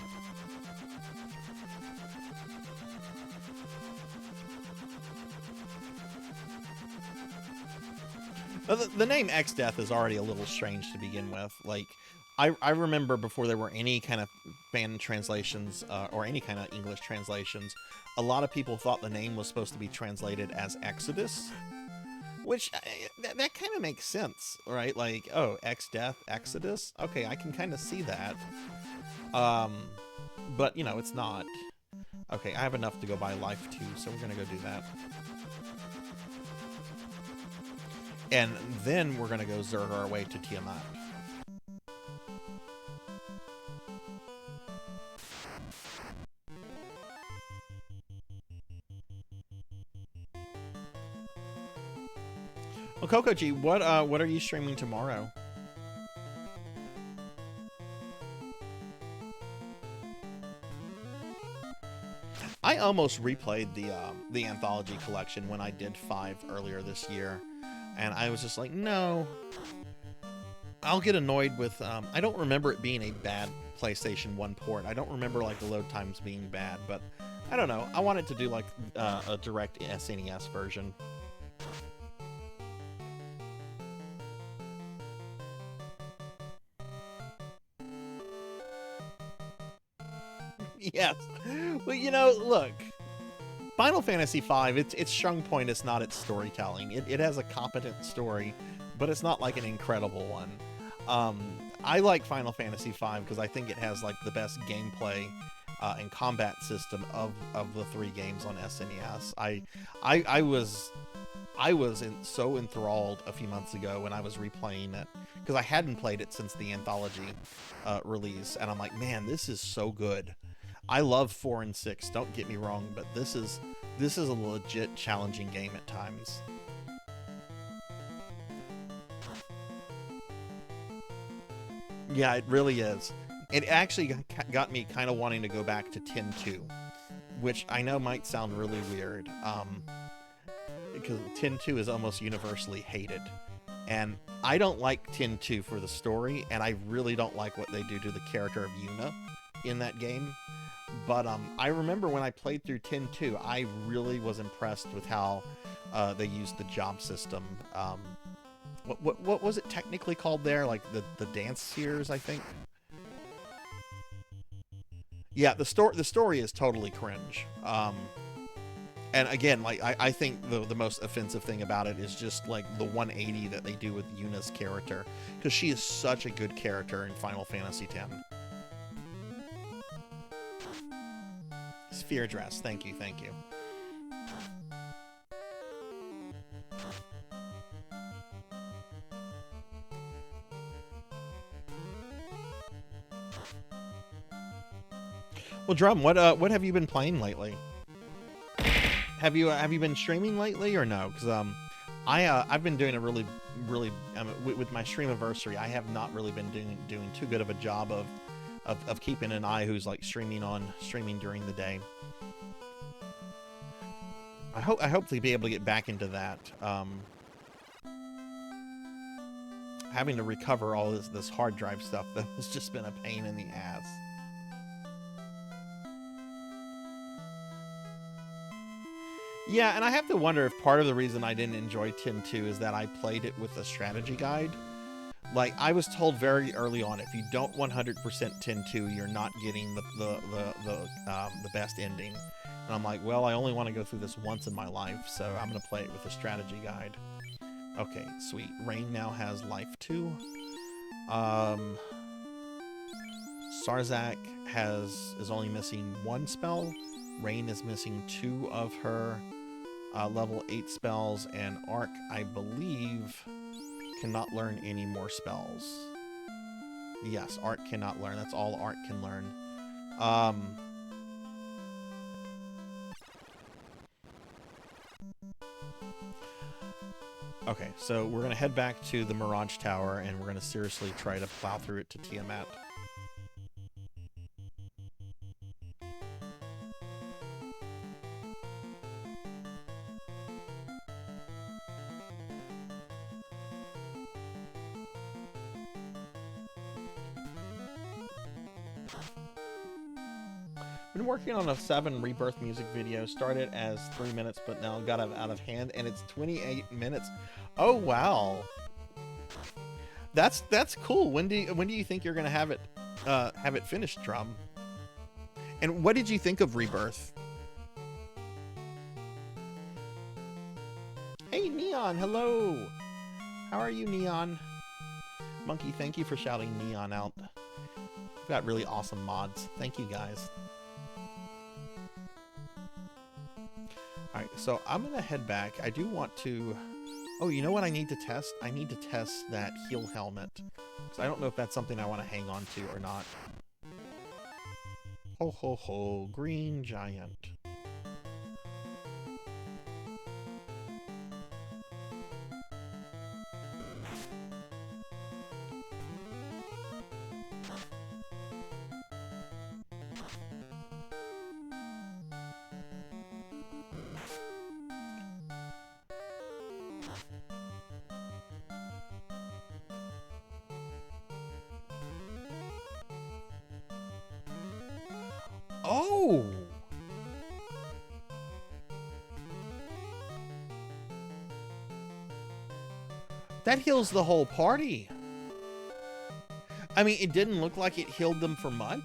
The name Xdeath is already a little strange to begin with. Like, I remember before there were any kind of fan translations or any kind of English translations, a lot of people thought the name was supposed to be translated as Exodus, which that kind of makes sense, right? Like, oh, Xdeath, Exodus. Okay, I can kind of see that. But you know, it's not. Okay, I have enough to go buy Life 2, so we're gonna go do that. And then we're going to go Zerg our way to Tiamat. Well, Kokoji, what are you streaming tomorrow? I almost replayed the Anthology collection when I did 5 earlier this year. And I was just like, no. I'll get annoyed with... I don't remember it being a bad PlayStation 1 port. I don't remember, like, the load times being bad. But, I don't know. I wanted to do, like, a direct SNES version. Yes. Well, you know, look... Final Fantasy V, its strong point is not its storytelling. It has a competent story, but it's not like an incredible one. I like Final Fantasy V because I think it has like the best gameplay and combat system of the 3 games on SNES. I was so enthralled a few months ago when I was replaying it because I hadn't played it since the Anthology release, and I'm like, man, this is so good. I love 4 and 6, don't get me wrong, but this is a legit challenging game at times. Yeah, it really is. It actually got me kind of wanting to go back to 10-2, which I know might sound really weird, because 10-2 is almost universally hated. And I don't like 10-2 for the story, and I really don't like what they do to the character of Yuna in that game. But I remember when I played through 10-2, I really was impressed with how they used the job system. What was it technically called there? Like the dance spheres, I think. Yeah, the story is totally cringe. And again, like I think the most offensive thing about it is just like the 180 that they do with Yuna's character, because she is such a good character in Final Fantasy X. Sphere dress. Thank you. Well, Drum, what have you been playing lately? Have you been streaming lately or no? Because I've been doing a really with my streamiversary. I have not really been doing too good of a job of keeping an eye who's like streaming during the day. I hope to be able to get back into that. Having to recover all this hard drive stuff that has just been a pain in the ass. Yeah, and I have to wonder if part of the reason I didn't enjoy 10-2 is that I played it with a strategy guide. Like, I was told very early on, if you don't 100% 10-2, you're not getting the best ending. And I'm like, well, I only want to go through this once in my life, so I'm going to play it with a strategy guide. Okay, sweet. Rain now has life 2. Sarzac is only missing 1 spell. Rain is missing 2 of her level 8 spells, and Arc, I believe, cannot learn any more spells. Yes, Arc cannot learn. That's all Arc can learn. Okay, so we're going to head back to the Mirage Tower, and we're going to seriously try to plow through it to Tiamat. Been working on a 7 Rebirth music video. Started as 3 minutes, but now got out of hand, and it's 28 minutes. Oh wow, that's cool. When do you think you're gonna have it finished, Drum? And what did you think of Rebirth? Hey Neon, hello. How are you, Neon? Monkey, thank you for shouting Neon out. We've got really awesome mods. Thank you guys. Alright, so I'm going to head back. I do want to... Oh, you know what I need to test? I need to test that heal helmet. Because I don't know if that's something I want to hang on to or not. Ho ho ho, green giant. Oh! That heals the whole party. I mean, it didn't look like it healed them for much.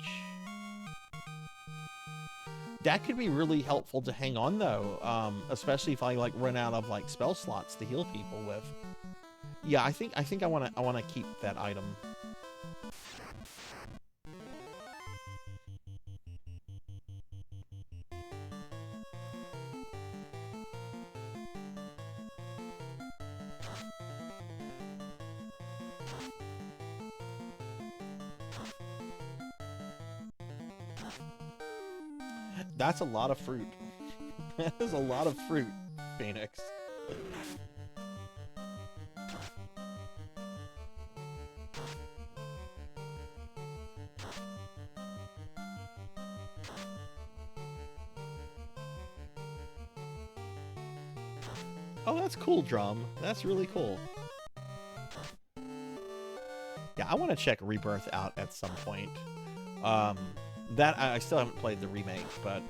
That could be really helpful to hang on though, especially if I like run out of like spell slots to heal people with. Yeah, I think I want to keep that item. That's a lot of fruit. That is a lot of fruit, Phoenix. Oh, that's cool, Drum. That's really cool. Yeah, I want to check Rebirth out at some point. That I still haven't played the remake, but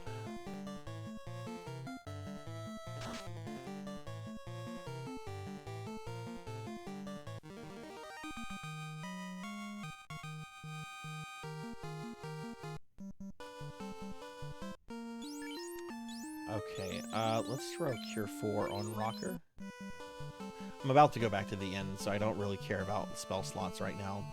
okay, let's throw Cure 4 on Rocker. I'm about to go back to the end, so I don't really care about spell slots right now.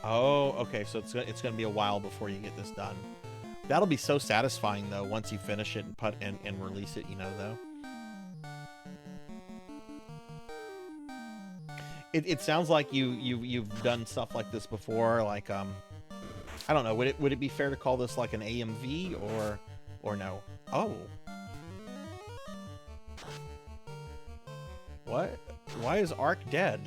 Oh, okay, so it's going to be a while before you get this done. That'll be so satisfying, though, once you finish it and release it, you know, though. It sounds like you've done stuff like this before, like, I don't know, would it be fair to call this like an AMV or no? Oh. What? Why is Ark dead?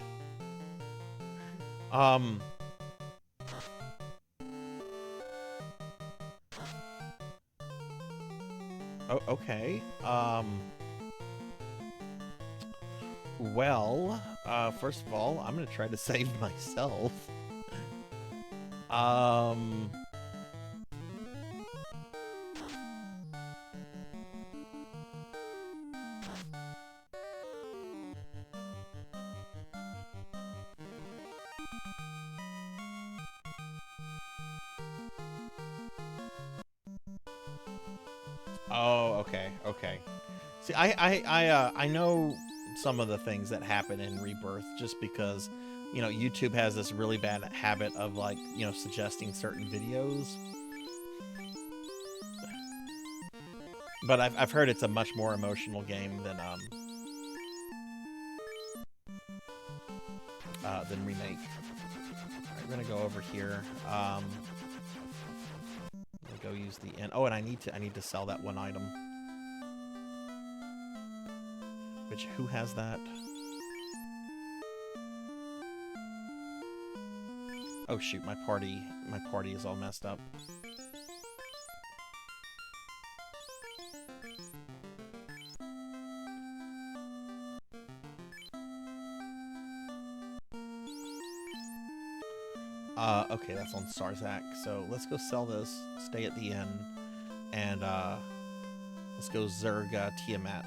Oh, okay. Well, first of all, I'm gonna try to save myself. Oh, okay, okay. See, I know some of the things that happen in Rebirth just because, you know, YouTube has this really bad habit of, like, you know, suggesting certain videos. But I've heard it's a much more emotional game than Remake. Alright, we're gonna go over here. I'm gonna go use the end. Oh, and I need to sell that one item. Which, who has that? Oh shoot, my party is all messed up. Okay, that's on Sarzac. So let's go sell this, stay at the inn, and let's go Zerg Tiamat.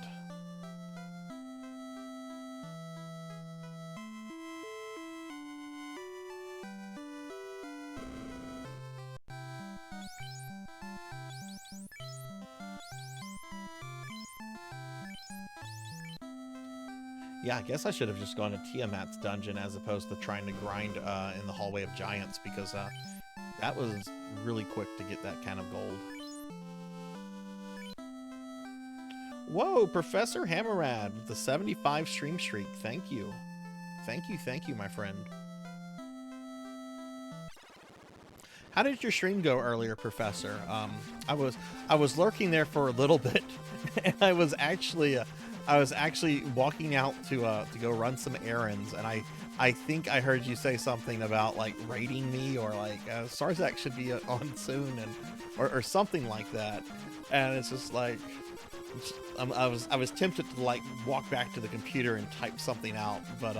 Yeah, I guess I should have just gone to Tiamat's dungeon as opposed to trying to grind in the Hallway of Giants, because that was really quick to get that kind of gold. Whoa, Professor Hammerad with the 75 stream streak. Thank you. Thank you, my friend. How did your stream go earlier, Professor? I was lurking there for a little bit, and I was actually walking out to go run some errands, and I think I heard you say something about, like, raiding me, or like Sarzac should be on soon, and or something like that. And it's just like I was tempted to, like, walk back to the computer and type something out, but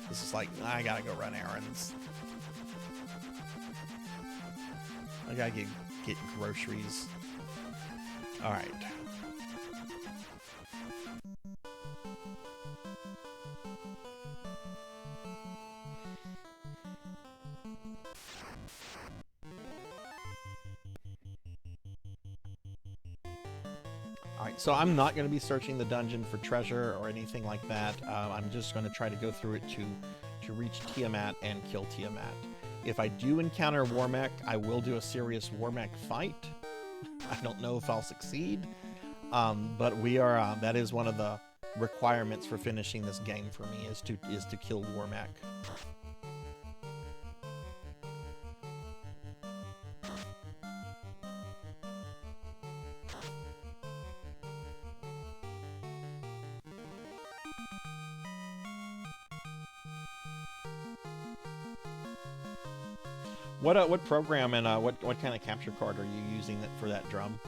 it's just like I gotta go run errands. I gotta get groceries. All right. Alright, so I'm not going to be searching the dungeon for treasure or anything like that. I'm just going to try to go through it to reach Tiamat and kill Tiamat. If I do encounter Warmech, I will do a serious Warmech fight. I don't know if I'll succeed, but we are. That is one of the requirements for finishing this game for me, is to kill Warmech. What program and what kind of capture card are you using for that drum?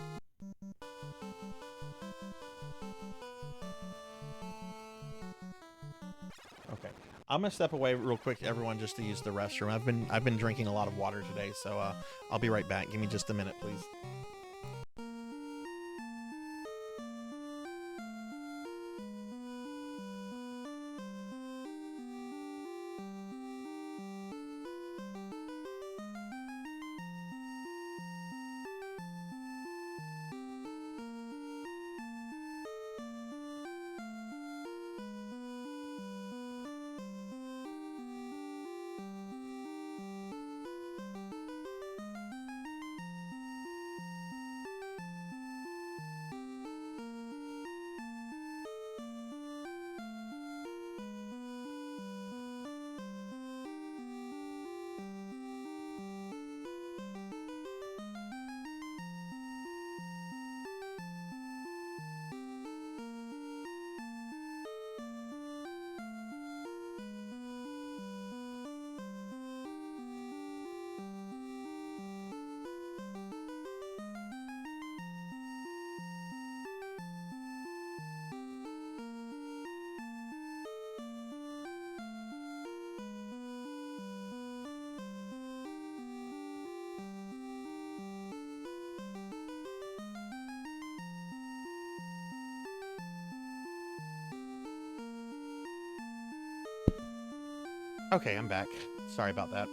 Okay, I'm gonna step away real quick, everyone, just to use the restroom. I've been drinking a lot of water today, so I'll be right back. Give me just a minute, please. Okay, I'm back. Sorry about that.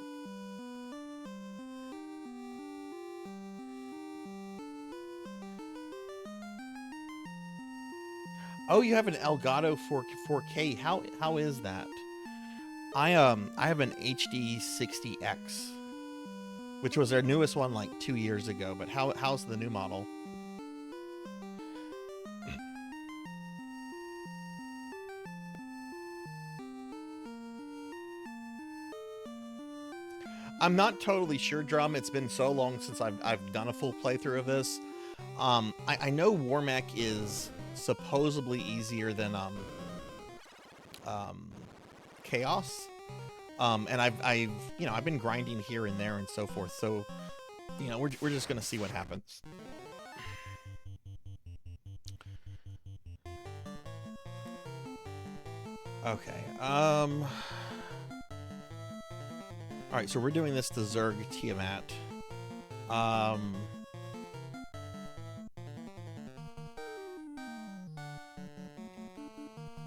Oh, you have an Elgato 4K. How is that? I have an HD 60X, which was their newest one like 2 years ago. But how's the new model? I'm not totally sure, Drum. It's been so long since I've done a full playthrough of this. I know Warmech is supposedly easier than Chaos. And I've been grinding here and there and so forth. So, we're just gonna see what happens. Okay. All right, so we're doing this to Zerg Tiamat.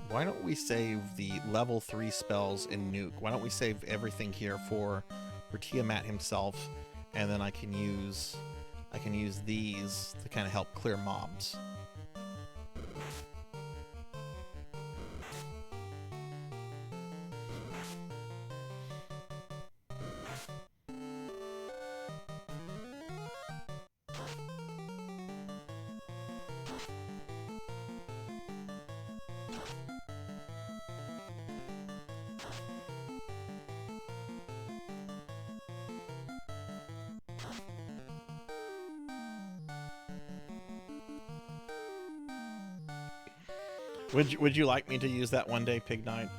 Why don't we save the level 3 spells in Nuke? Why don't we save everything here for Tiamat himself, and then I can use these to kind of help clear mobs. Would you like me to use that one day, Pig Knight?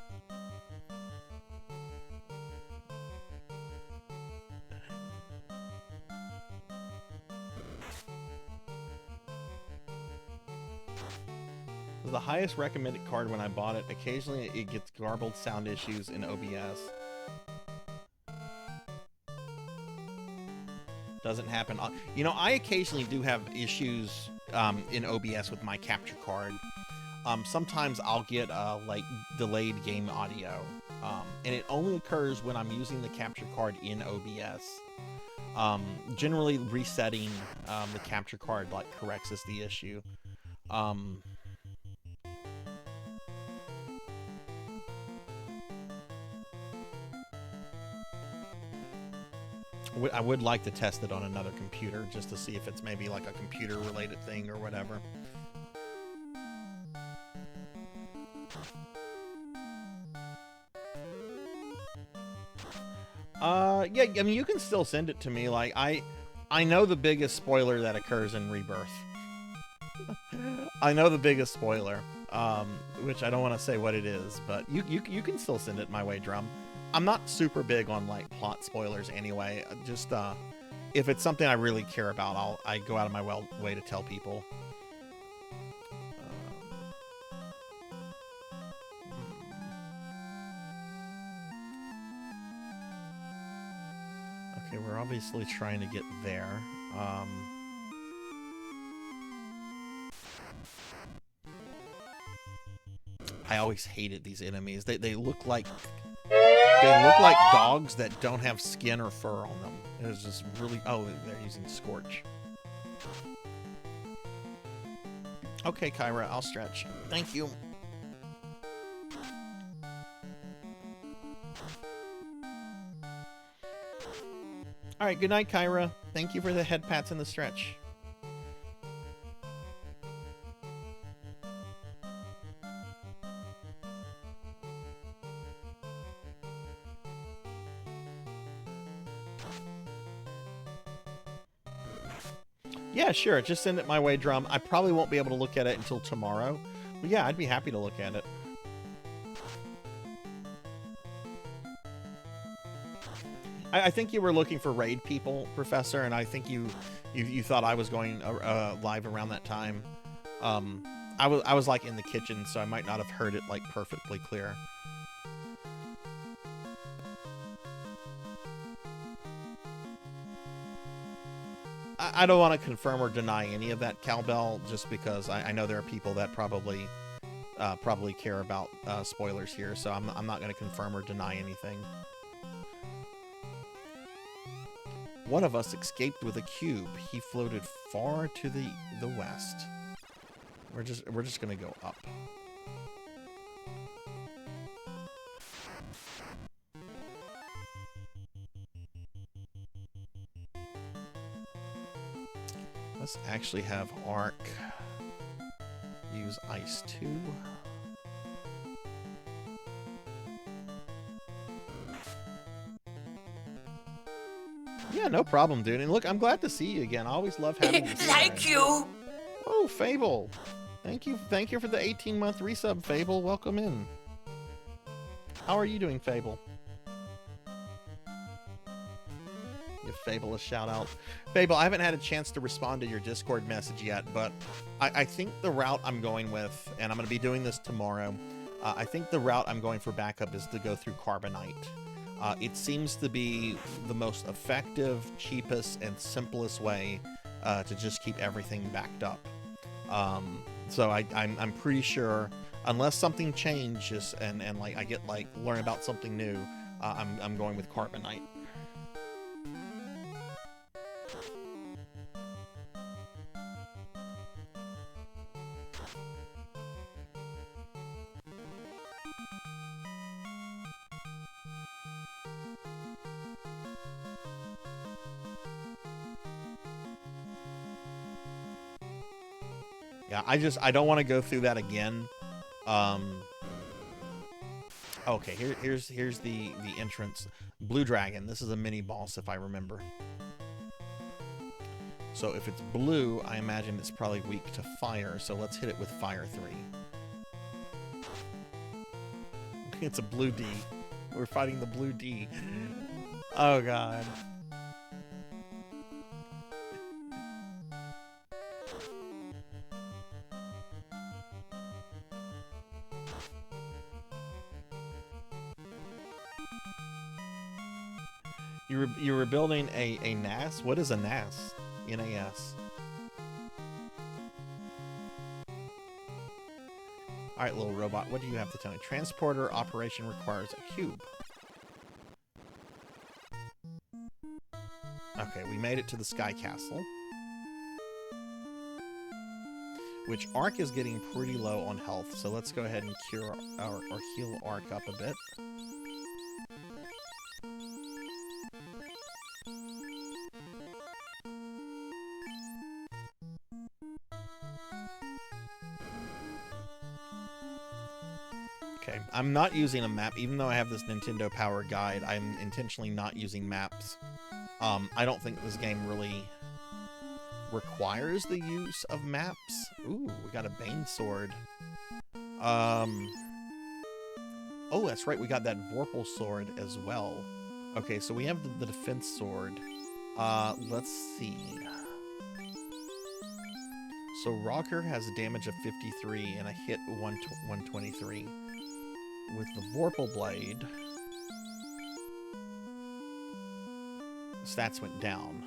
It was the highest recommended card when I bought it. Occasionally it gets garbled sound issues in OBS. Doesn't happen. I occasionally do have issues in OBS with my capture card. Sometimes I'll get like delayed game audio, and it only occurs when I'm using the capture card in OBS. Generally, resetting the capture card like corrects the issue. I would like to test it on another computer just to see if it's maybe like a computer related thing or whatever. Yeah, I mean, you can still send it to me. Like, I know the biggest spoiler that occurs in Rebirth. I know the biggest spoiler, which I don't want to say what it is, but you can still send it my way, Drum. I'm not super big on, like, plot spoilers anyway. Just, if it's something I really care about, I go out of my way to tell people. Okay, we're obviously trying to get there. I always hated these enemies. They look like dogs that don't have skin or fur on them. It was just really... Oh, they're using Scorch. Okay, Kyra, I'll stretch. Thank you. All right, good night, Kyra. Thank you for the head pats and the stretch. Yeah, sure. Just send it my way, Drum. I probably won't be able to look at it until tomorrow. But yeah, I'd be happy to look at it. I think you were looking for raid people, Professor, and I think you thought I was going live around that time. I was like in the kitchen, so I might not have heard it like perfectly clear. I don't want to confirm or deny any of that, Cowbell, just because I know there are people that probably care about spoilers here, so I'm not going to confirm or deny anything. One of us escaped with a cube. He floated far to the west. We're just gonna go up. Let's actually have Ark use Ice 2. Yeah, no problem, dude. And look, I'm glad to see you again. I always love having you. Thank you. Oh, Fable. Thank you for the 18-month resub, Fable. Welcome in. How are you doing, Fable? Give Fable a shout out. Fable, I haven't had a chance to respond to your Discord message yet, but I think the route I'm going with, and I'm going to be doing this tomorrow, I think the route I'm going for backup is to go through Carbonite. It seems to be the most effective, cheapest, and simplest way to just keep everything backed up. So I'm pretty sure, unless something changes and like I get like learn about something new, I'm going with Carbonite. Yeah, I don't want to go through that again. Okay, here's the entrance. Blue Dragon. This is a mini boss if I remember. So if it's blue, I imagine it's probably weak to fire. So let's hit it with Fire 3. It's a blue D. We're fighting the blue D. Oh god. You were building a NAS? What is a NAS? NAS. Alright, little robot, what do you have to tell me? Transporter operation requires a cube. Okay, we made it to the Sky Castle. Which Ark is getting pretty low on health, so let's go ahead and cure or heal Ark up a bit. Okay, I'm not using a map, even though I have this Nintendo Power Guide. I'm intentionally not using maps. I don't think this game really requires the use of maps. Ooh, we got a Bane Sword. Oh, that's right, we got that Vorpal Sword as well. Okay, so we have the Defense Sword. Let's see. So Rocker has a damage of 53 and a hit 123. With the Vorpal Blade, stats went down.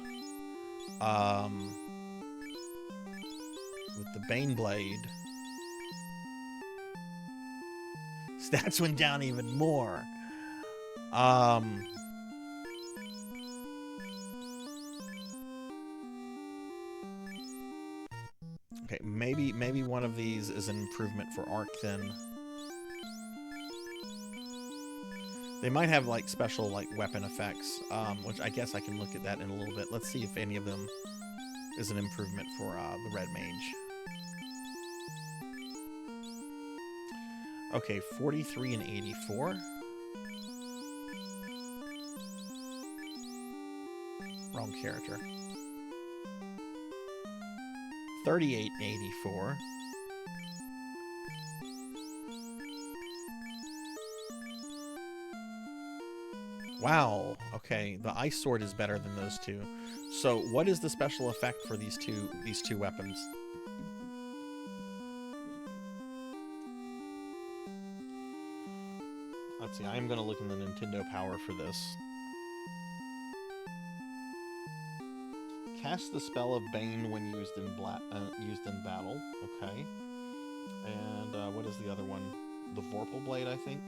With the Bane Blade, stats went down even more. Okay, maybe one of these is an improvement for Ark then. They might have like special like weapon effects, which I guess I can look at that in a little bit. Let's see if any of them is an improvement for the Red Mage. Okay, 43 and 84. Wrong character. 38 and 84. Wow, okay, the Ice Sword is better than those two. So what is the special effect for these two weapons? Let's see, I am going to look in the Nintendo Power for this. Cast the spell of Bane when used in battle. Okay. And what is the other one? The Vorpal Blade, I think.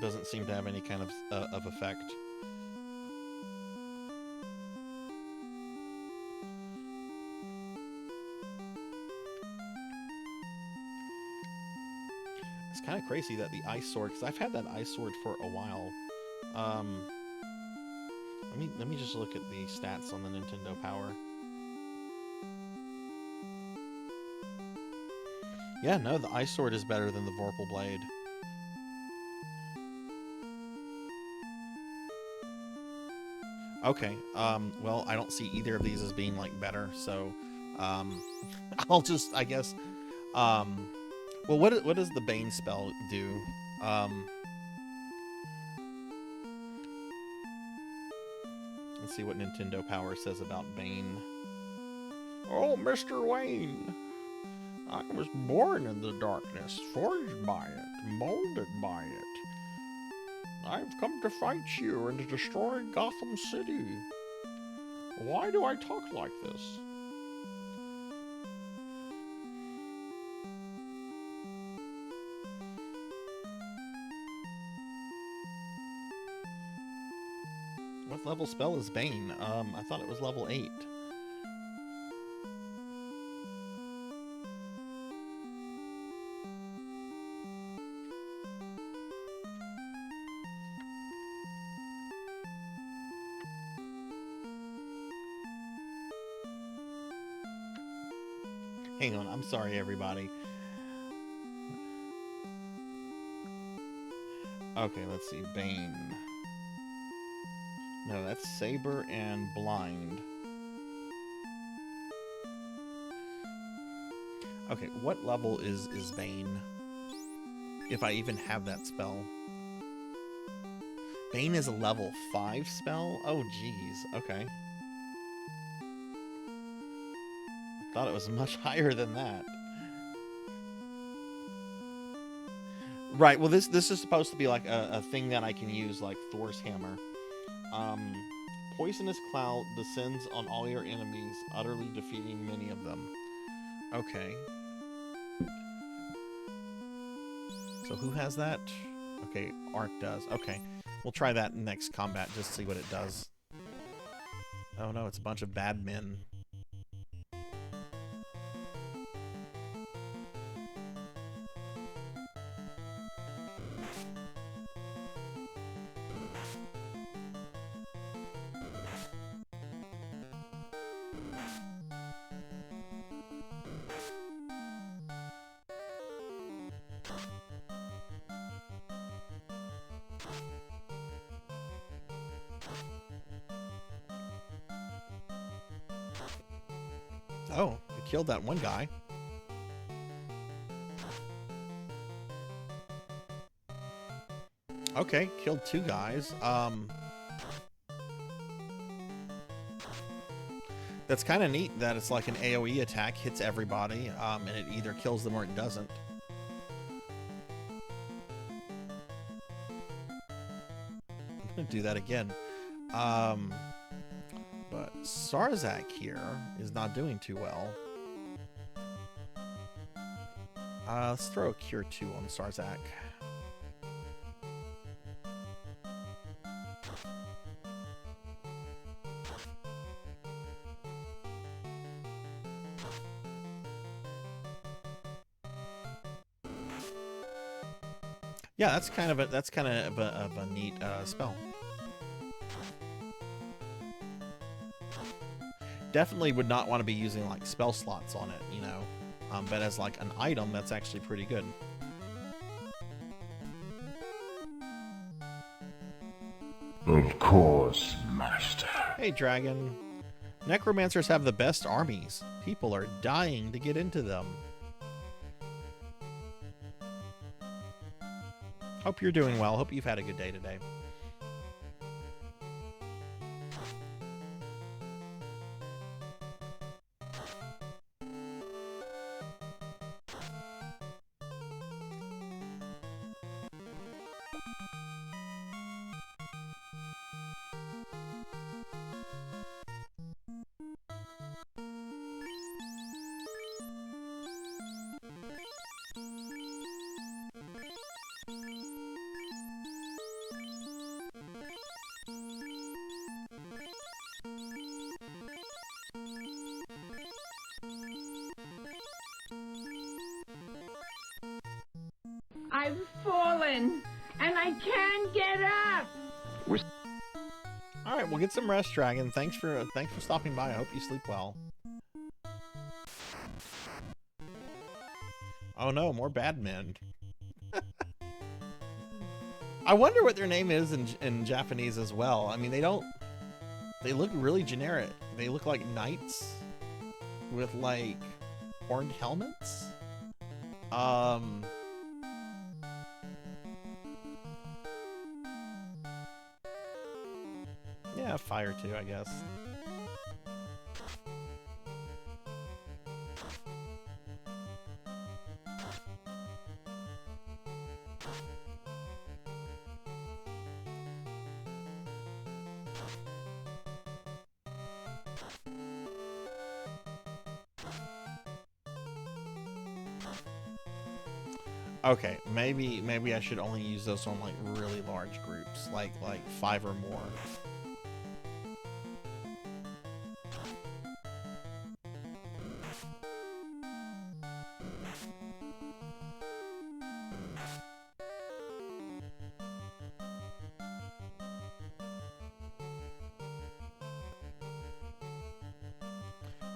doesn't seem to have any kind of effect. It's kind of crazy that the ice sword, because I've had that ice sword for a while. Let me just look at the stats on the Nintendo Power. Yeah, no, the ice sword is better than the Vorpal blade. Okay, well, I don't see either of these as being, like, better, so, I'll just, I guess, well, what does the Bane spell do? Let's see what Nintendo Power says about Bane. Oh, Mr. Wayne, I was born in the darkness, forged by it, molded by it. I've come to fight you and to destroy Gotham City. Why do I talk like this? What level spell is Bane? I thought it was level 8. Hang on, I'm sorry, everybody. Okay, let's see. Bane. No, that's Saber and Blind. Okay, what level is Bane? If I even have that spell. Bane is a level 5 spell? Oh, jeez. Okay. Thought it was much higher than that. Right, well this is supposed to be like a thing that I can use like Thor's hammer. Poisonous cloud descends on all your enemies, utterly defeating many of them. Okay. So who has that? Okay, Ark does. Okay. We'll try that in next combat just to see what it does. Oh no, it's a bunch of bad men. Oh, it killed that one guy. Okay, killed 2 guys. That's kind of neat that it's like an AoE attack, hits everybody, and it either kills them or it doesn't. I'm gonna do that again. But Sarzac here is not doing too well. Let's throw a Cure 2 on Sarzac. Yeah, that's kind of a neat spell. Definitely would not want to be using like spell slots on it, you know. But as like an item, that's actually pretty good. Of course, Master. Hey, Dragon. Necromancers have the best armies. People are dying to get into them. Hope you're doing well. Hope you've had a good day today. I've fallen, and I can't get up. All right, we'll get some rest, Dragon. Thanks for stopping by. I hope you sleep well. Oh no, more bad men. I wonder what their name is in Japanese as well. I mean, they look really generic. They look like knights with like horned helmets. Yeah, fire too, I guess. Okay, maybe I should only use those on like really large groups, like 5 or more.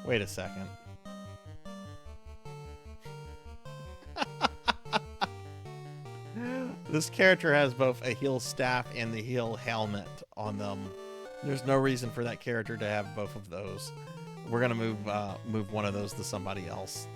Wait a second. This character has both a heal staff and the heal helmet on them. There's no reason for that character to have both of those. We're gonna move one of those to somebody else.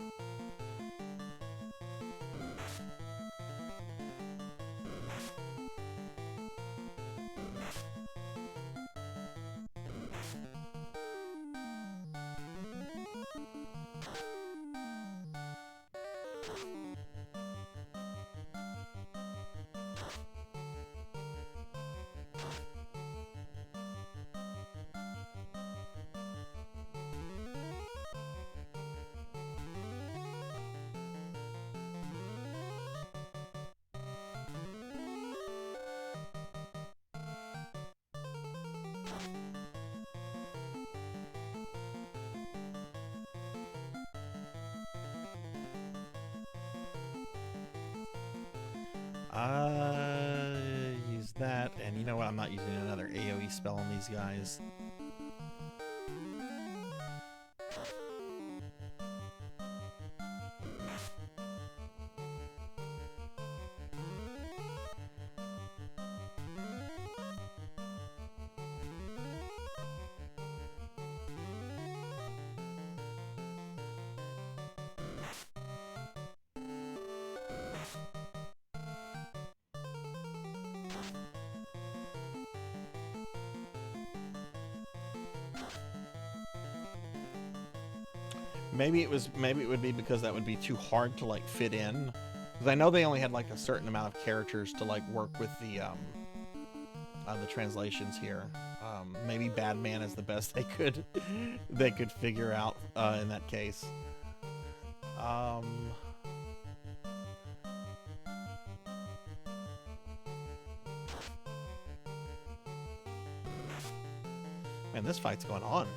Use that, and you know what? I'm not using another AoE spell on these guys. Maybe it would be because that would be too hard to like fit in. Because I know they only had like a certain amount of characters to like work with the translations here. Maybe Bad Man is the best they could figure out in that case. Man, this fight's going on.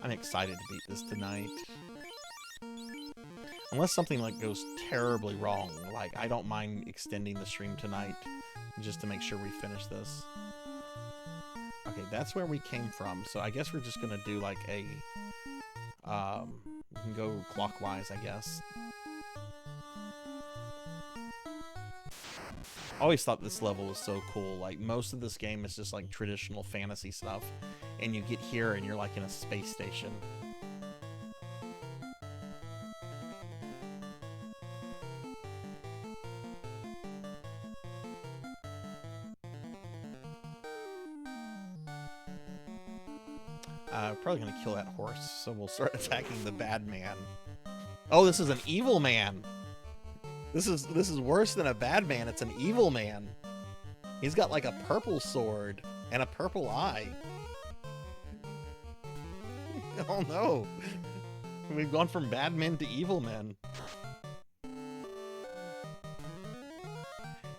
I'm excited to beat this tonight. Unless something like goes terribly wrong, like I don't mind extending the stream tonight just to make sure we finish this. Okay, that's where we came from, so I guess we're just gonna do like a we can go clockwise, I guess. I always thought this level was so cool. Like, most of this game is just like traditional fantasy stuff, and you get here and you're like in a space station. Probably gonna kill that horse, so we'll start attacking the bad man. Oh, this is an evil man. This is worse than a bad man. It's an evil man. He's got like a purple sword and a purple eye. Oh no. We've gone from bad men to evil men.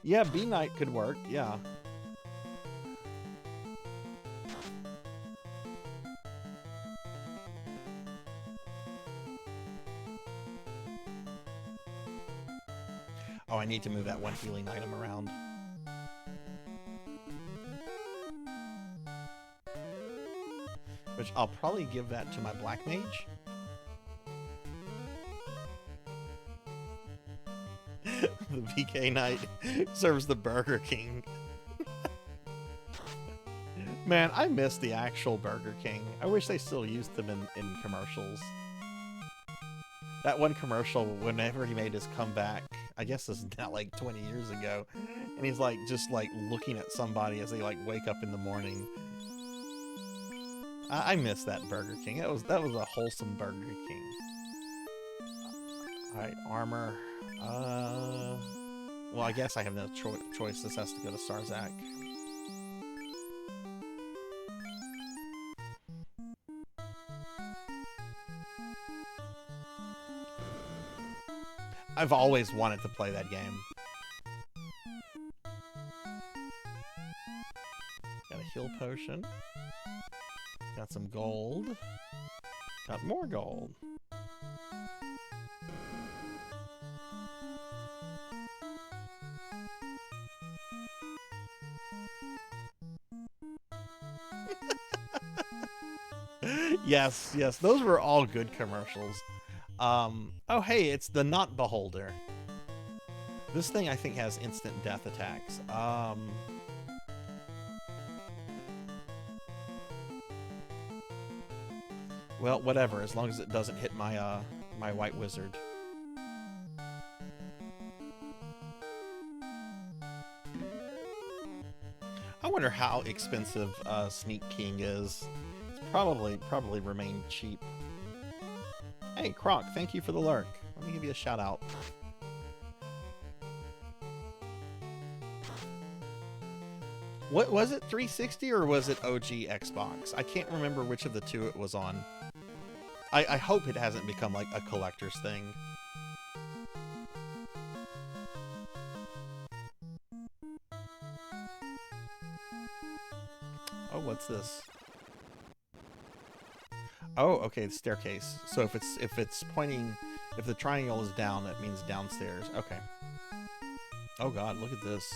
Yeah, B-Night could work, yeah. Oh, I need to move that one healing item around. Which I'll probably give that to my Black Mage. The VK Knight serves the Burger King. Man, I miss the actual Burger King. I wish they still used them in commercials. That one commercial, whenever he made his comeback, I guess this is now like 20 years ago, and he's like just like looking at somebody as they like wake up in the morning. I miss that Burger King. That was a wholesome Burger King. All right, armor. Well, I guess I have no choice. This has to go to Sarzac. I've always wanted to play that game. Got a heal potion. Got some gold. Got more gold. Yes, yes, those were all good commercials. Oh hey, it's the Not Beholder. This thing I think has instant death attacks. Well, whatever, as long as it doesn't hit my my white wizard. I wonder how expensive Sneak King is. It's probably remained cheap. Hey, Croc, thank you for the lurk. Let me give you a shout out. What was it, 360 or was it OG Xbox? I can't remember which of the two it was on. I hope it hasn't become like a collector's thing. Oh, what's this? Oh, okay, the staircase. So if it's pointing, if the triangle is down, that means downstairs. Okay. Oh god, look at this.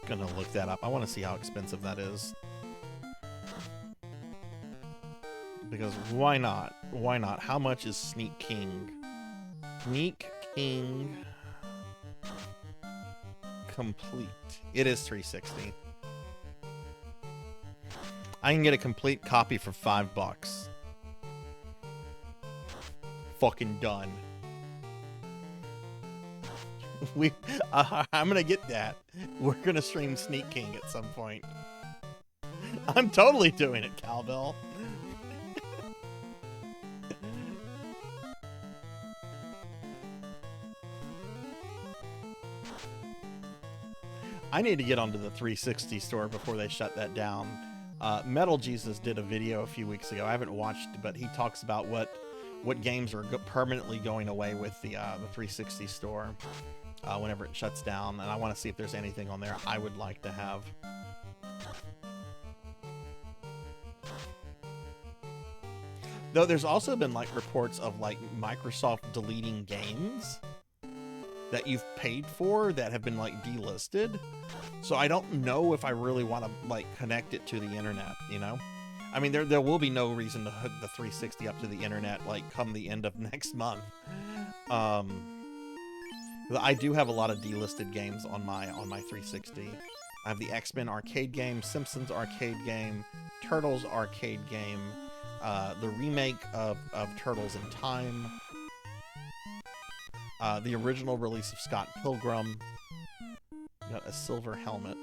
I'm gonna look that up. I want to see how expensive that is. Because why not? Why not? How much is Sneak King? Sneak King complete. It is 360. I can get a complete copy for $5. Fucking done. I'm gonna get that. We're gonna stream Sneak King at some point. I'm totally doing it, Cowbell. I need to get onto the 360 store before they shut that down. Metal Jesus did a video a few weeks ago. I haven't watched, but he talks about what games are permanently going away with the 360 store whenever it shuts down, and I want to see if there's anything on there I would like to have. Though there's also been like reports of like Microsoft deleting games that you've paid for that have been like delisted. So I don't know if I really want to like connect it to the internet, you know? I mean, there will be no reason to hook the 360 up to the internet like come the end of next month. I do have a lot of delisted games on my 360. I have the X-Men arcade game, Simpsons arcade game, Turtles arcade game, the remake of Turtles in Time, the original release of Scott Pilgrim, got a silver helmet.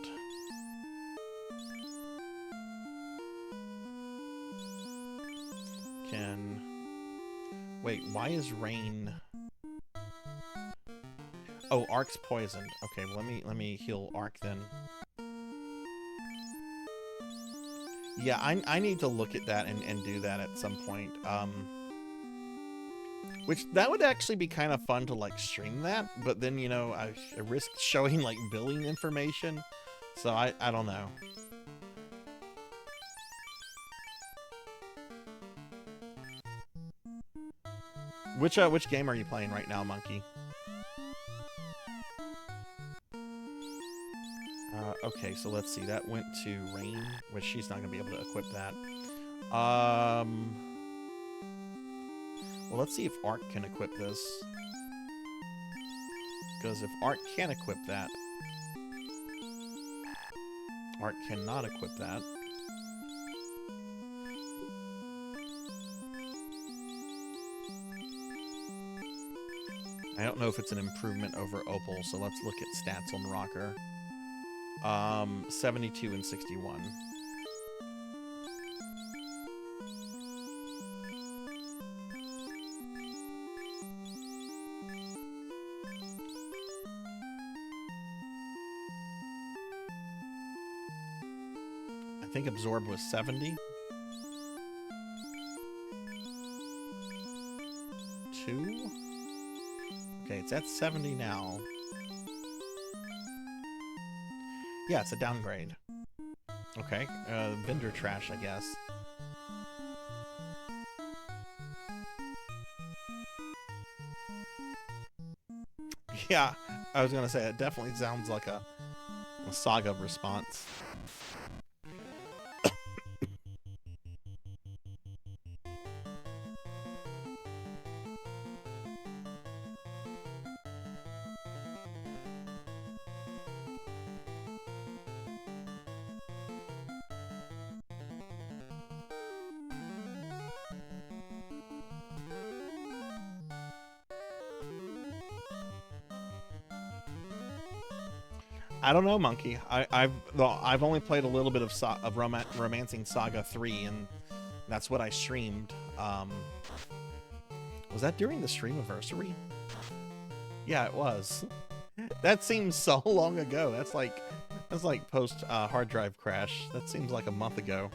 Wait, why is rain... Oh, Ark's poisoned. Okay, well, let me heal Ark then. Yeah, I need to look at that and do that at some point. Which, that would actually be kind of fun to, like, stream that, but then, you know, I risk showing, like, billing information, so I don't know. Which game are you playing right now, Monkey? Okay, so let's see. That went to Rain, which she's not going to be able to equip that. Well, let's see if Ark can equip this. Because if Ark can equip that... Ark cannot equip that. I don't know if it's an improvement over Opal, so let's look at stats on Rocker. 72 and 61. I think Absorb was 70. 2. Okay, it's at 70 now. Yeah, it's a downgrade. Okay, vendor trash, I guess. Yeah, I was gonna say, it definitely sounds like a Saga response. I don't know, Monkey. I've only played a little bit of Romancing Saga 3, and that's what I streamed. Was that during the Streamiversary? Yeah, it was. That seems so long ago. That's like post hard drive crash. That seems like a month ago.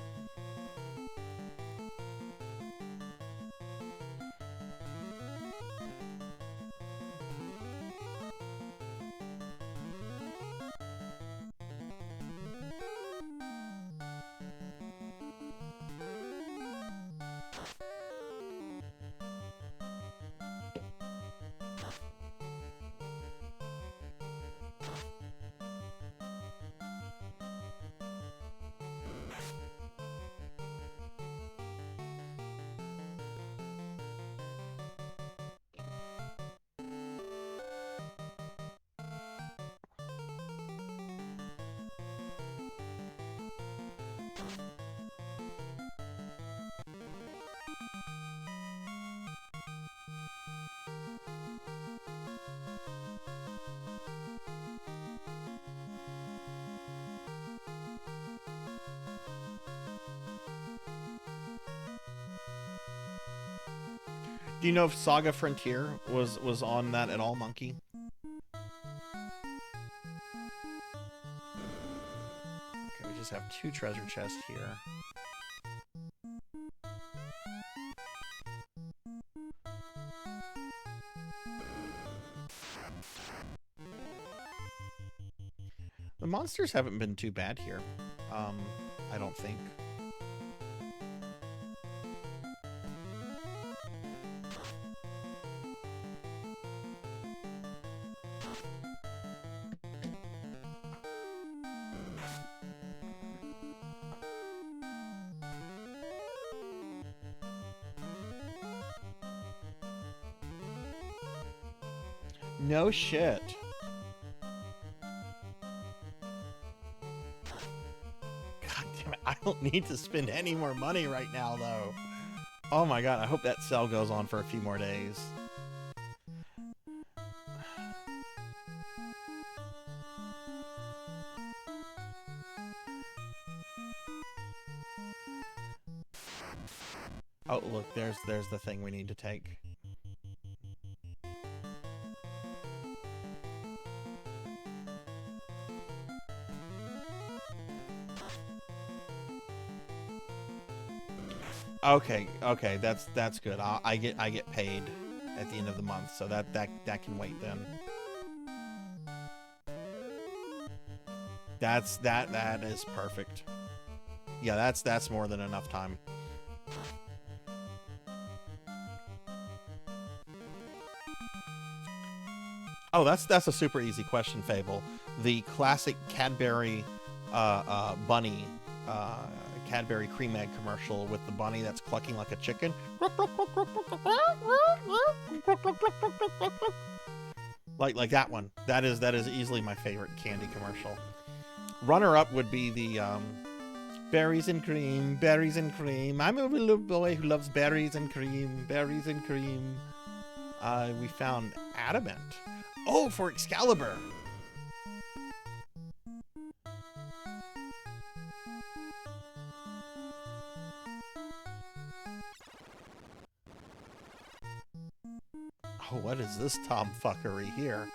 Do you know if Saga Frontier was on that at all, Monkey? Okay, we just have 2 treasure chests here. The monsters haven't been too bad here. I don't think. No shit. God damn it, I don't need to spend any more money right now, though. Oh my god, I hope that sale goes on for a few more days. Oh, look, there's the thing we need to take. Okay, okay, that's good. I get paid at the end of the month, so that can wait then. That is perfect. Yeah, that's more than enough time. Oh, that's a super easy question, Fable. The classic Cadbury bunny Cadbury cream egg commercial with the bunny that's clucking like a chicken. Like that one. That is easily my favorite candy commercial. Runner up would be the berries and cream, berries and cream. I'm a little boy who loves berries and cream, berries and cream. We found adamant. Oh, for Excalibur. Oh, what is this tomfuckery here?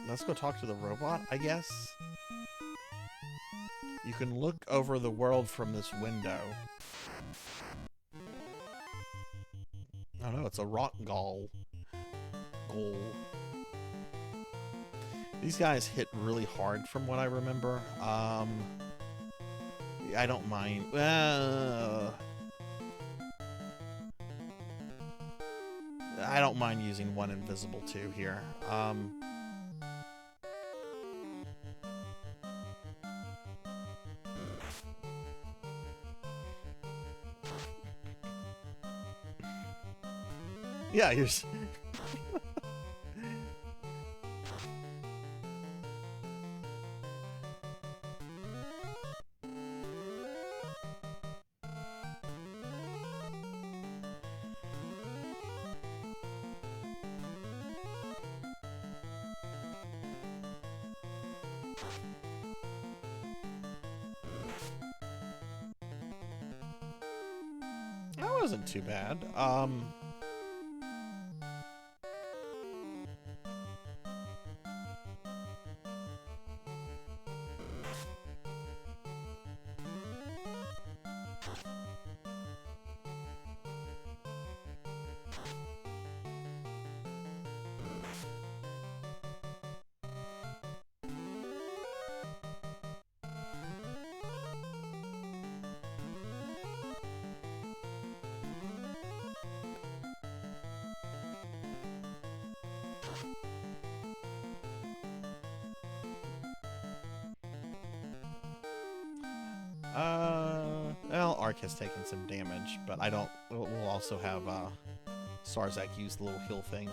Let's go talk to the robot, I guess. You can look over the world from this window. Oh no, it's a rock gall. These guys hit really hard from what I remember. I don't mind. I don't mind using one invisible two here. Yeah, here's... That wasn't too bad. Well, Ark has taken some damage, but I don't... We'll also have, Sarzac use the little heal thing.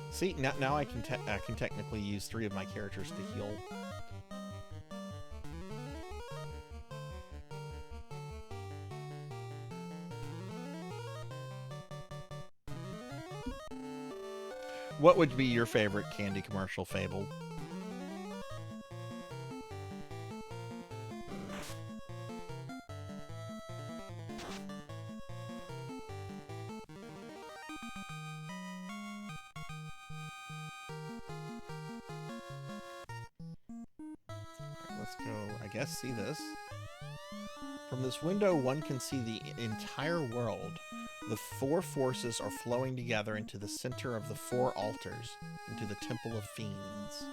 See, now I can technically use 3 of my characters to heal. What would be your favorite candy commercial, Fable? Let's go, I guess, see this. From this window, one can see the entire world. The 4 forces are flowing together into the center of the 4 altars, into the Temple of Fiends.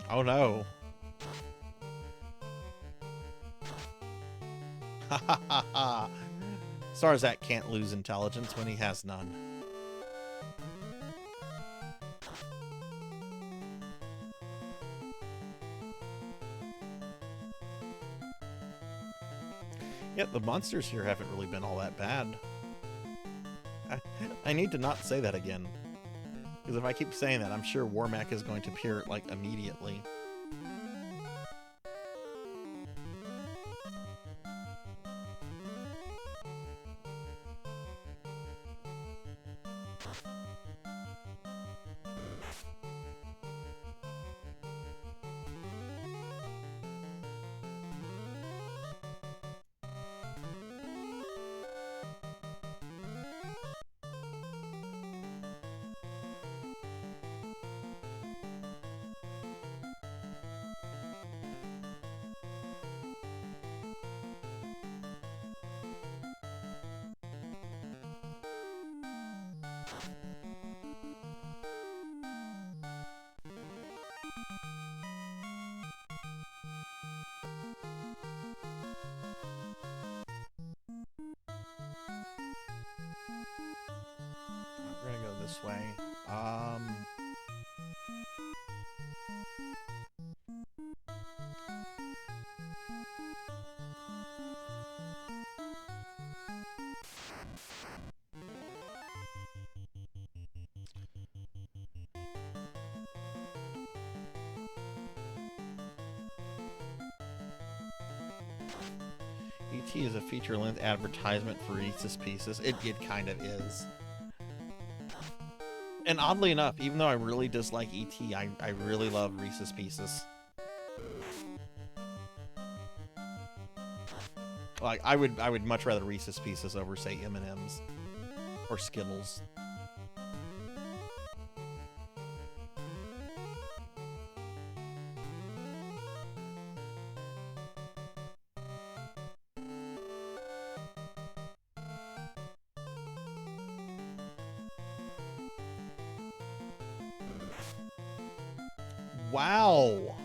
Oh no. Ha ha ha ha. Sarzac can't lose intelligence when he has none. Yet the monsters here haven't really been all that bad. I need to not say that again. Because if I keep saying that, I'm sure Warmac is going to appear, like, immediately. this way. E.T. is a feature-length advertisement for Reese's Pieces. It kind of is. And oddly enough, even though I really dislike E.T., I really love Reese's Pieces. Like, I would much rather Reese's Pieces over, say, M&M's or Skittles. Wow.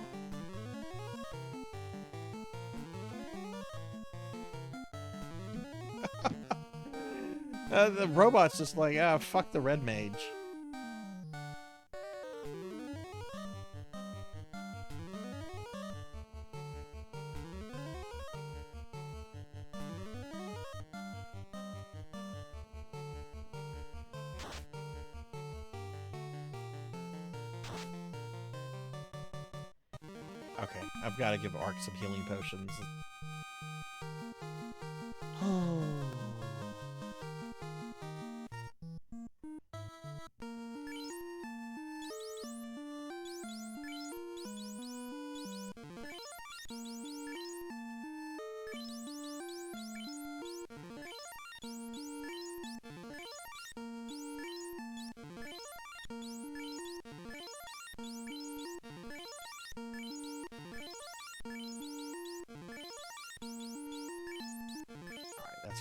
The robot's just like, ah, fuck the red mage. Okay, I've got to give Ark some healing potions.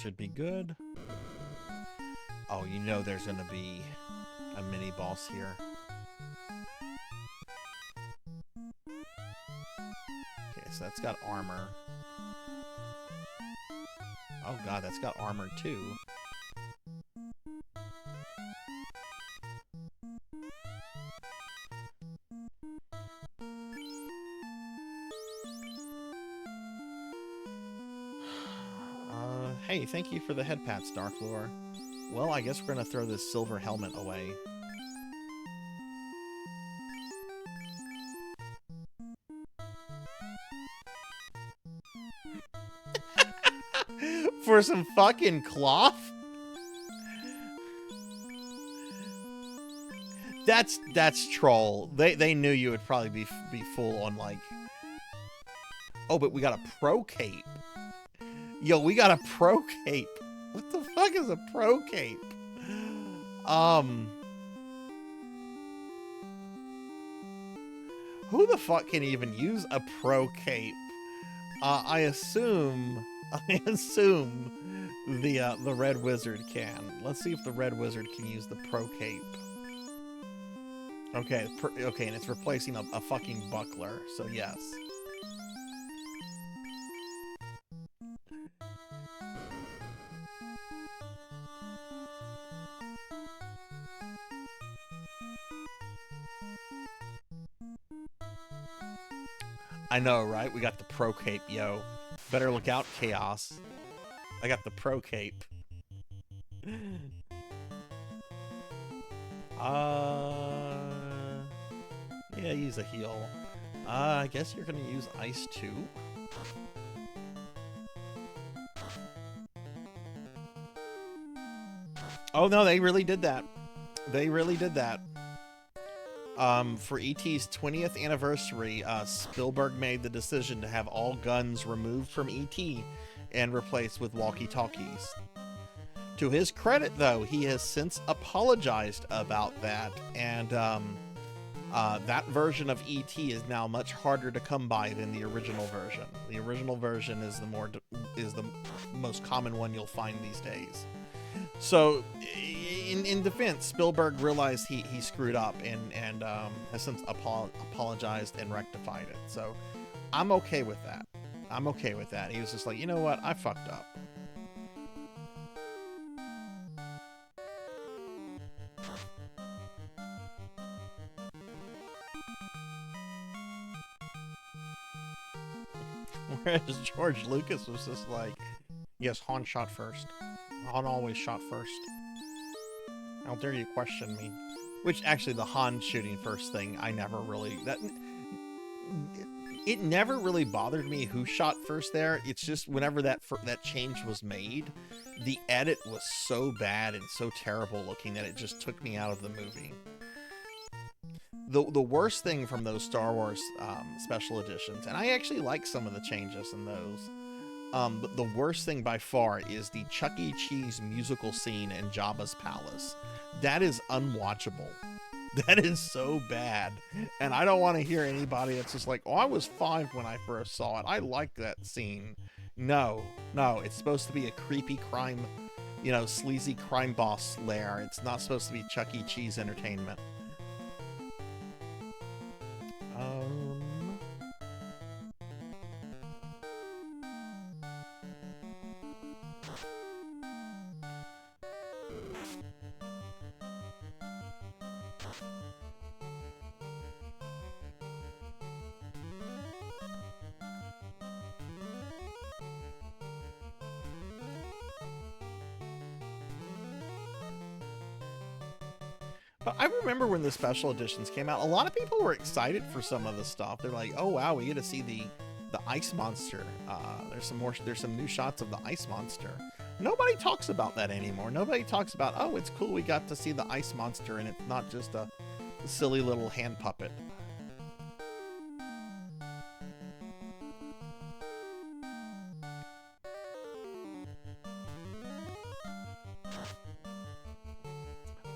Should be good. Oh, you know there's gonna be a mini boss here. Okay, so that's got armor. Oh god, that's got armor too. Hey, thank you for the head pats, Darklore. Well, I guess we're gonna throw this silver helmet away. For some fucking cloth? That's troll. They knew you would probably be full on like. Oh, but we got a pro cape. Yo, we got a pro cape. What the fuck is a pro cape? Who the fuck can even use a pro cape? I assume the Red Wizard can. Let's see if the Red Wizard can use the pro cape. Okay, okay, and it's replacing a fucking buckler. So yes. I know, right? We got the pro cape, yo. Better look out, Chaos. I got the pro cape. Yeah, use a heal. I guess you're gonna use ice too. Oh no, they really did that. They really did that. For E.T.'s 20th anniversary, Spielberg made the decision to have all guns removed from E.T. and replaced with walkie-talkies. To his credit, though, he has since apologized about that, and that version of E.T. is now much harder to come by than the original version. The original version is the most common one you'll find these days. So, in defense, Spielberg realized he screwed up and has since apologized and rectified it. So, I'm okay with that. I'm okay with that. He was just like, you know what? I fucked up. Whereas George Lucas was just like, yes, Han shot first. Han always shot first. How dare you question me? Which, actually, the Han shooting first thing, I never really... It never really bothered me who shot first there. It's just whenever that change was made, the edit was so bad and so terrible looking that it just took me out of the movie. The worst thing from those Star Wars special editions, and I actually like some of the changes in those, but the worst thing by far is the Chuck E. Cheese musical scene in Jabba's palace. That is unwatchable. That is so bad. And I don't want to hear anybody that's just like, oh, I was 5 when I first saw it. I like that scene. No, it's supposed to be a creepy crime, sleazy crime boss lair. It's not supposed to be Chuck E. Cheese entertainment. But I remember when the special editions came out, a lot of people were excited for some of the stuff. They're like, "Oh wow, we get to see the ice monster. There's some new shots of the ice monster." Nobody talks about that anymore. Nobody talks about, "Oh, it's cool we got to see the ice monster and it's not just a silly little hand puppet."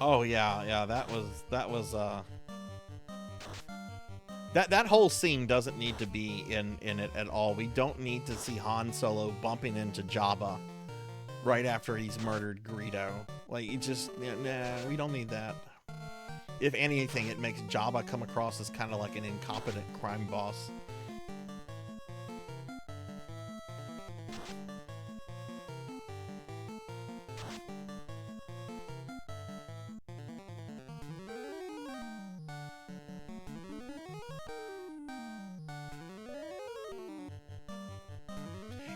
Oh yeah, that was that whole scene doesn't need to be in it at all. We don't need to see Han Solo bumping into Jabba right after he's murdered Greedo. Like, nah, we don't need that. If anything, it makes Jabba come across as kind of like an incompetent crime boss.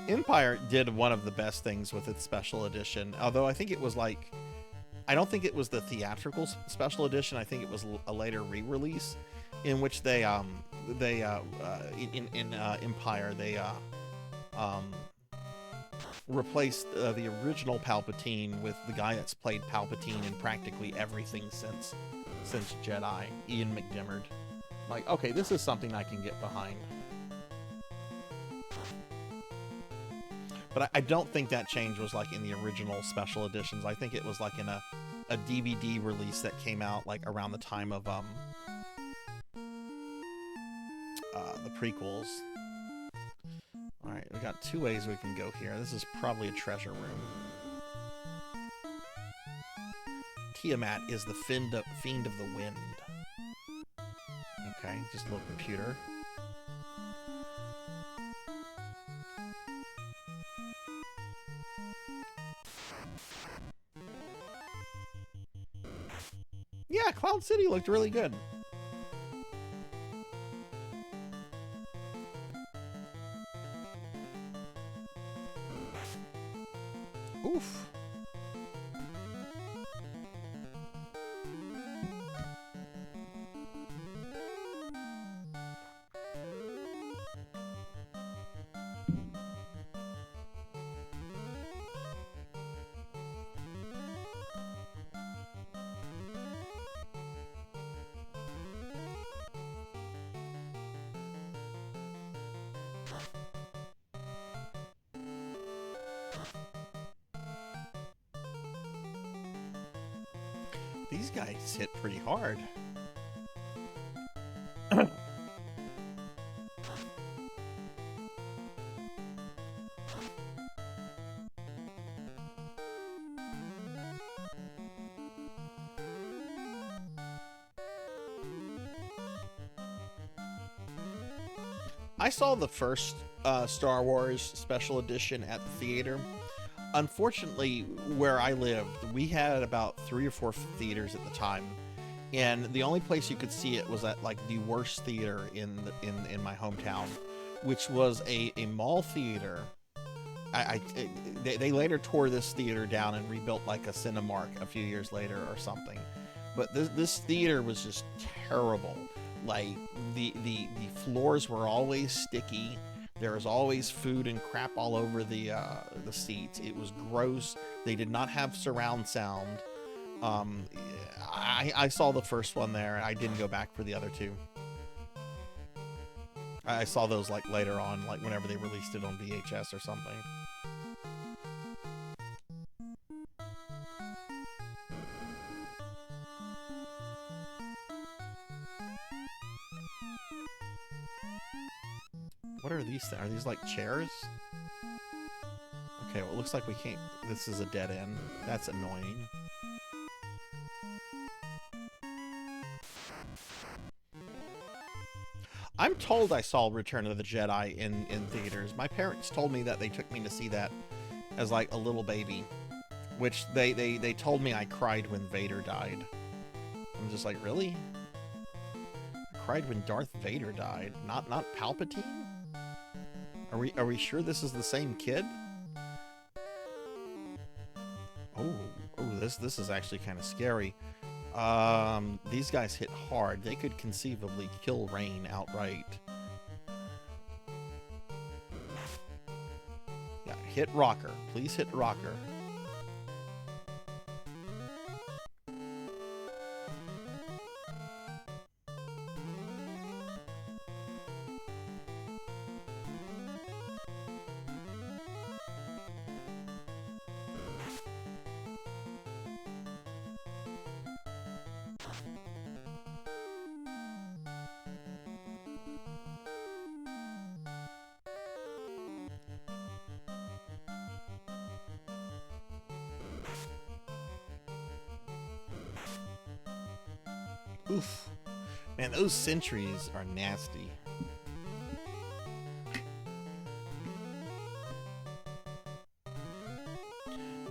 Empire did one of the best things with its special edition, although I think it was like, I don't think it was the theatrical special edition. I think it was a later re-release in which they in Empire they replaced the original Palpatine with the guy that's played Palpatine in practically everything since Jedi, Ian McDiarmid. Like, okay, this is something I can get behind. But I don't think that change was like in the original special editions. I think it was like in a DVD release that came out like around the time of the prequels. Alright, we got 2 ways we can go here. This is probably a treasure room. Tiamat is the fiend of the wind. Okay, just a little computer. Yeah, Cloud City looked really good. Oof. These guys hit pretty hard. I saw the first Star Wars special edition at the theater. Unfortunately, where I lived, we had about 3 or 4 theaters at the time, and the only place you could see it was at like the worst theater in my hometown, which was a mall theater. They later tore this theater down and rebuilt like a Cinemark a few years later or something. But this theater was just terrible. Like the floors were always sticky. There was always food and crap all over the seats. It was gross. They did not have surround sound. I saw the first one there. I didn't go back for the other two. I saw those like later on, like whenever they released it on VHS or something. What are these? Are these like chairs? Okay, well, it looks like we can't. This is a dead end. That's annoying. I'm told I saw Return of the Jedi in theaters. My parents told me that they took me to see that as like a little baby, which they told me I cried when Vader died. I'm just like, really? I cried when Darth Vader died, not Palpatine? Are we sure this is the same kid? Oh, this is actually kind of scary. These guys hit hard. They could conceivably kill Rain outright. Yeah, hit Rocker. Please hit Rocker. Oof. Man, those sentries are nasty.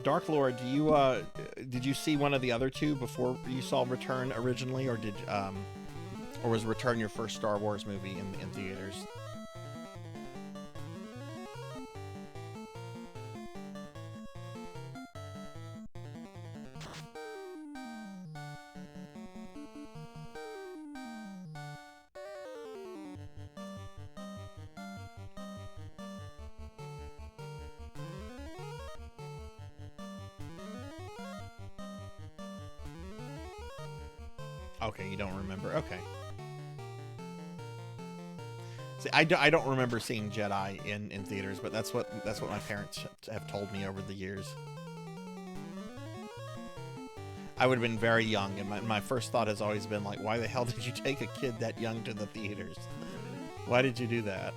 Dark Lord, do you did you see one of the other two before you saw Return originally, or or was Return your first Star Wars movie in theaters? Okay, you don't remember. Okay. See, I don't remember seeing Jedi in theaters, but that's what my parents have told me over the years. I would have been very young, and my first thought has always been like, why the hell did you take a kid that young to the theaters? Why did you do that?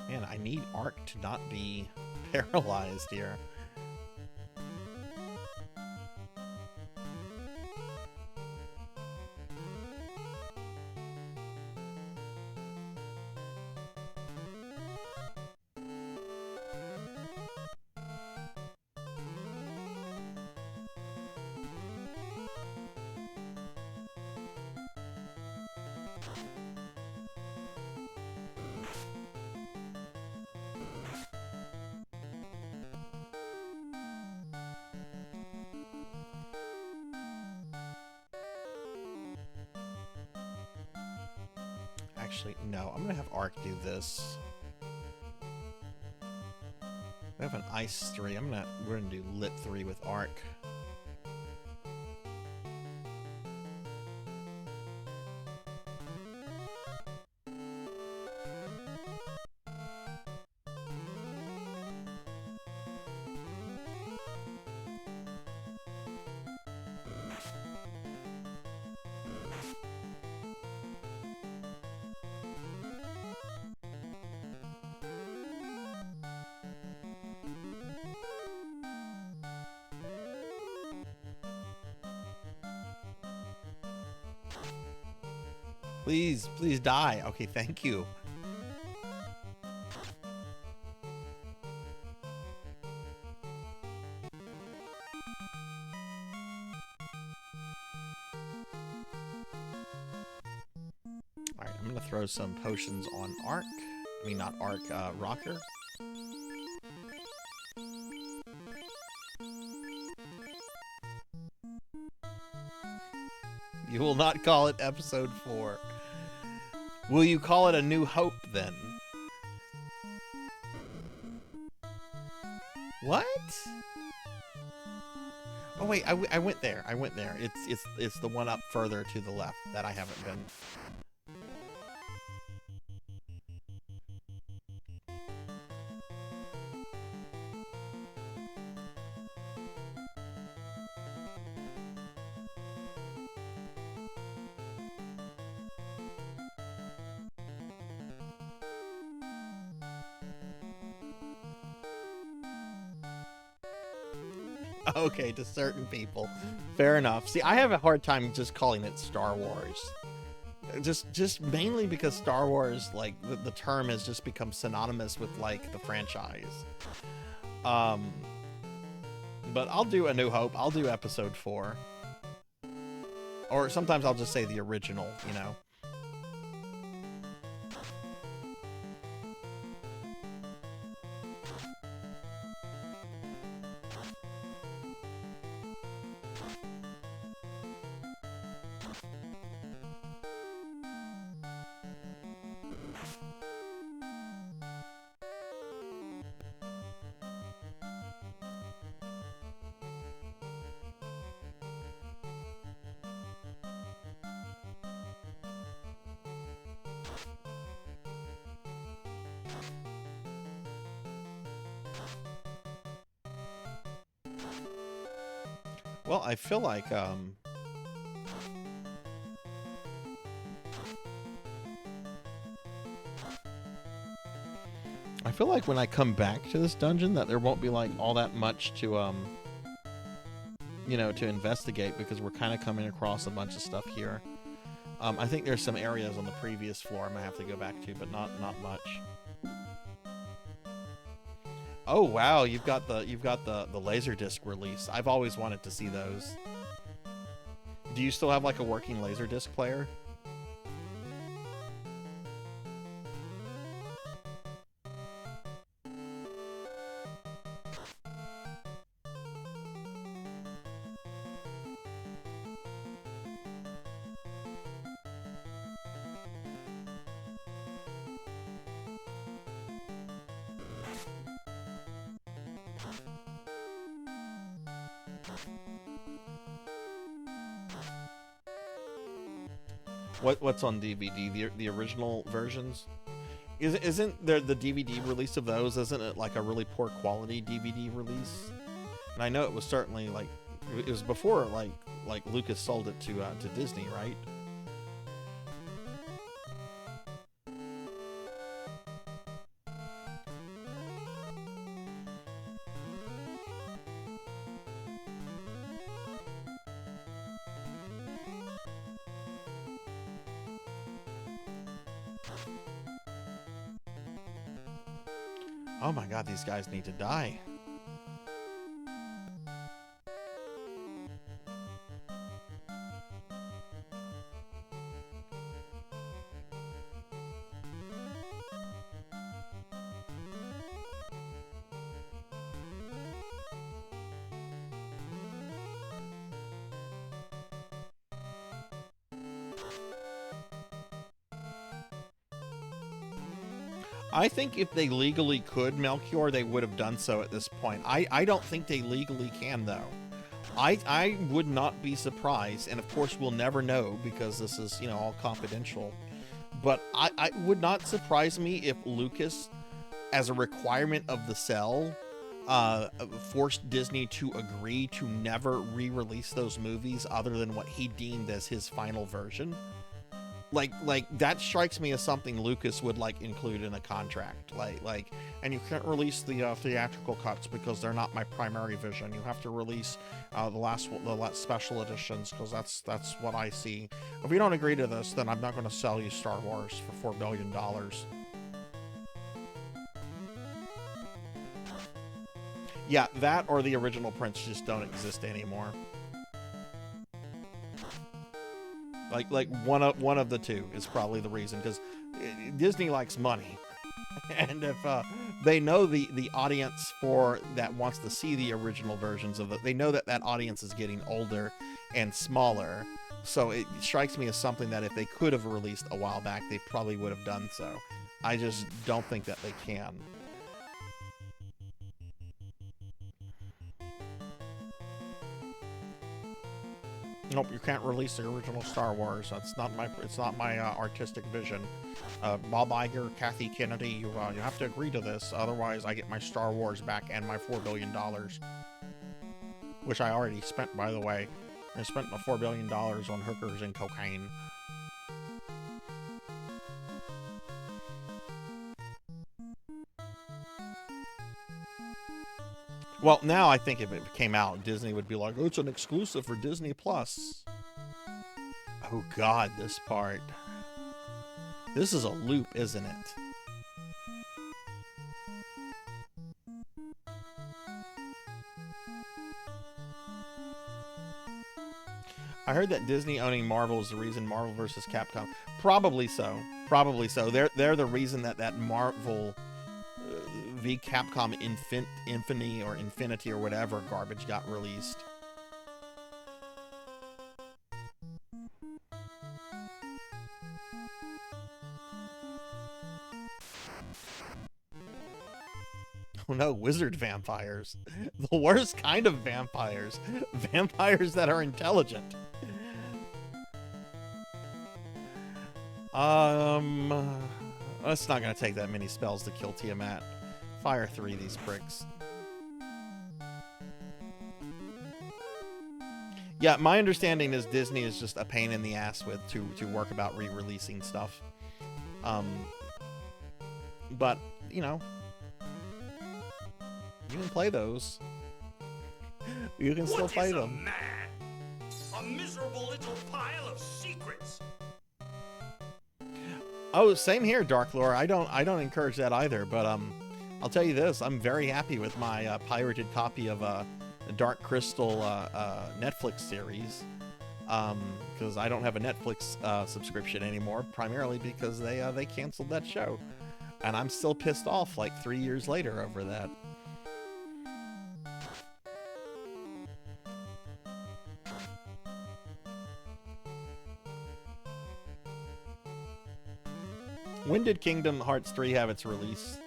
Man, I need Ark to not be paralyzed here. Actually, no, I'm gonna have Ark do this. We have an Ice 3. We're gonna do Lit 3 with Ark. Please, please die. Okay, thank you. I'm gonna throw some potions on Ark. I mean, not Ark, Rocker. You will not call it episode 4. Will you call it A New Hope, then? What? Oh wait, I went there. I went there. It's the one up further to the left that I haven't been. Okay, to certain people. Fair enough. See, I have a hard time just calling it Star Wars. Just mainly because Star Wars, like, the term has just become synonymous with, like, the franchise. But I'll do A New Hope. I'll do episode 4. Or sometimes I'll just say the original, you know. Well, I feel like, I feel like when I come back to this dungeon that there won't be, like, all that much to, you know, to investigate, because we're kind of coming across a bunch of stuff here. I think there's some areas on the previous floor I might have to go back to, but not much. Oh wow, you've got the Laserdisc release. I've always wanted to see those. Do you still have like a working Laserdisc player? What's on DVD? The original versions? Isn't there the DVD release of those? Isn't it like a really poor quality DVD release? And I know it was certainly like it was before like Lucas sold it to Disney, right? Oh my god, these guys need to die. I think if they legally could, Melchior, they would have done so at this point. I don't think they legally can, though. I would not be surprised, and of course we'll never know because this is, you know, all confidential. But I would not surprise me if Lucas, as a requirement of the sell, forced Disney to agree to never re-release those movies other than what he deemed as his final version. Like that strikes me as something Lucas would like include in a contract. Like, and you can't release the theatrical cuts because they're not my primary vision. You have to release the last special editions because that's what I see. If you don't agree to this, then I'm not going to sell you Star Wars for $4 billion. Yeah, that or the original prints just don't exist anymore. Like one of the two is probably the reason, because Disney likes money. And if they know the audience for that wants to see the original versions of it, they know that audience is getting older and smaller. So it strikes me as something that if they could have released a while back, they probably would have done so. I just don't think that they can. Nope, you can't release the original Star Wars. It's not my artistic vision. Bob Iger, Kathy Kennedy, you have to agree to this, otherwise I get my Star Wars back and my $4 billion, which I already spent, by the way. I spent my $4 billion on hookers and cocaine. Well, now I think if it came out, Disney would be like, oh, it's an exclusive for Disney Plus. Oh God, this part. This is a loop, isn't it? I heard that Disney owning Marvel is the reason Marvel versus Capcom. Probably so. Probably so. They're the reason that Marvel v Capcom Infinity or whatever garbage got released. Oh no, wizard vampires. The worst kind of vampires. Vampires that are intelligent. It's not gonna take that many spells to kill Tiamat. Fire 3 these pricks. Yeah, my understanding is Disney is just a pain in the ass to work about re-releasing stuff. But, you know, you can play those. You can still play them. Man? A miserable little pile of secrets. Oh, same here, Dark Lore. I don't encourage that either, but I'll tell you this, I'm very happy with my pirated copy of the Dark Crystal Netflix series, because I don't have a Netflix subscription anymore, primarily because they canceled that show, and I'm still pissed off like 3 years later over that. When did Kingdom Hearts 3 have its release?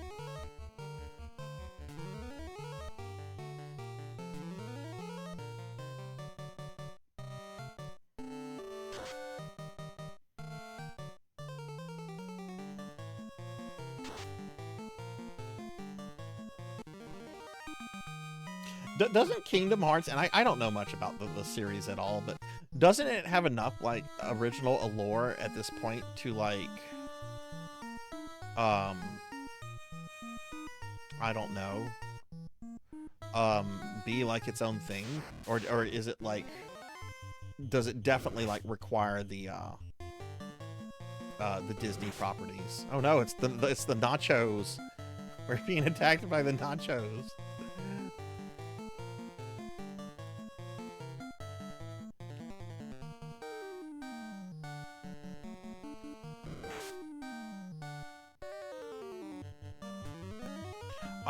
Doesn't Kingdom Hearts, and I don't know much about the series at all, but doesn't it have enough like original allure at this point to like I don't know, be like its own thing, or is it like, does it definitely like require the Disney properties? Oh no, it's the nachos. We're being attacked by the nachos.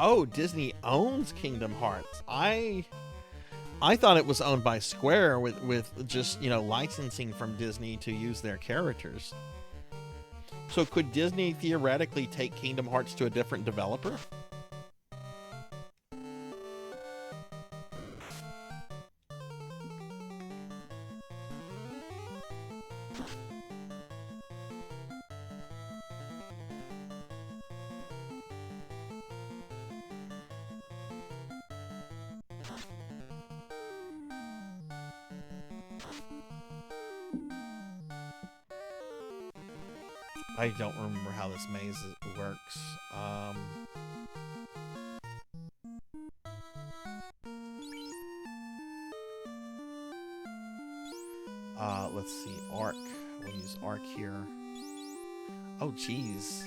Oh, Disney owns Kingdom Hearts. I thought it was owned by Square with just, you know, licensing from Disney to use their characters. So could Disney theoretically take Kingdom Hearts to a different developer? I don't remember how this maze works. Let's see, Arc. We'll use Arc here. Oh, geez.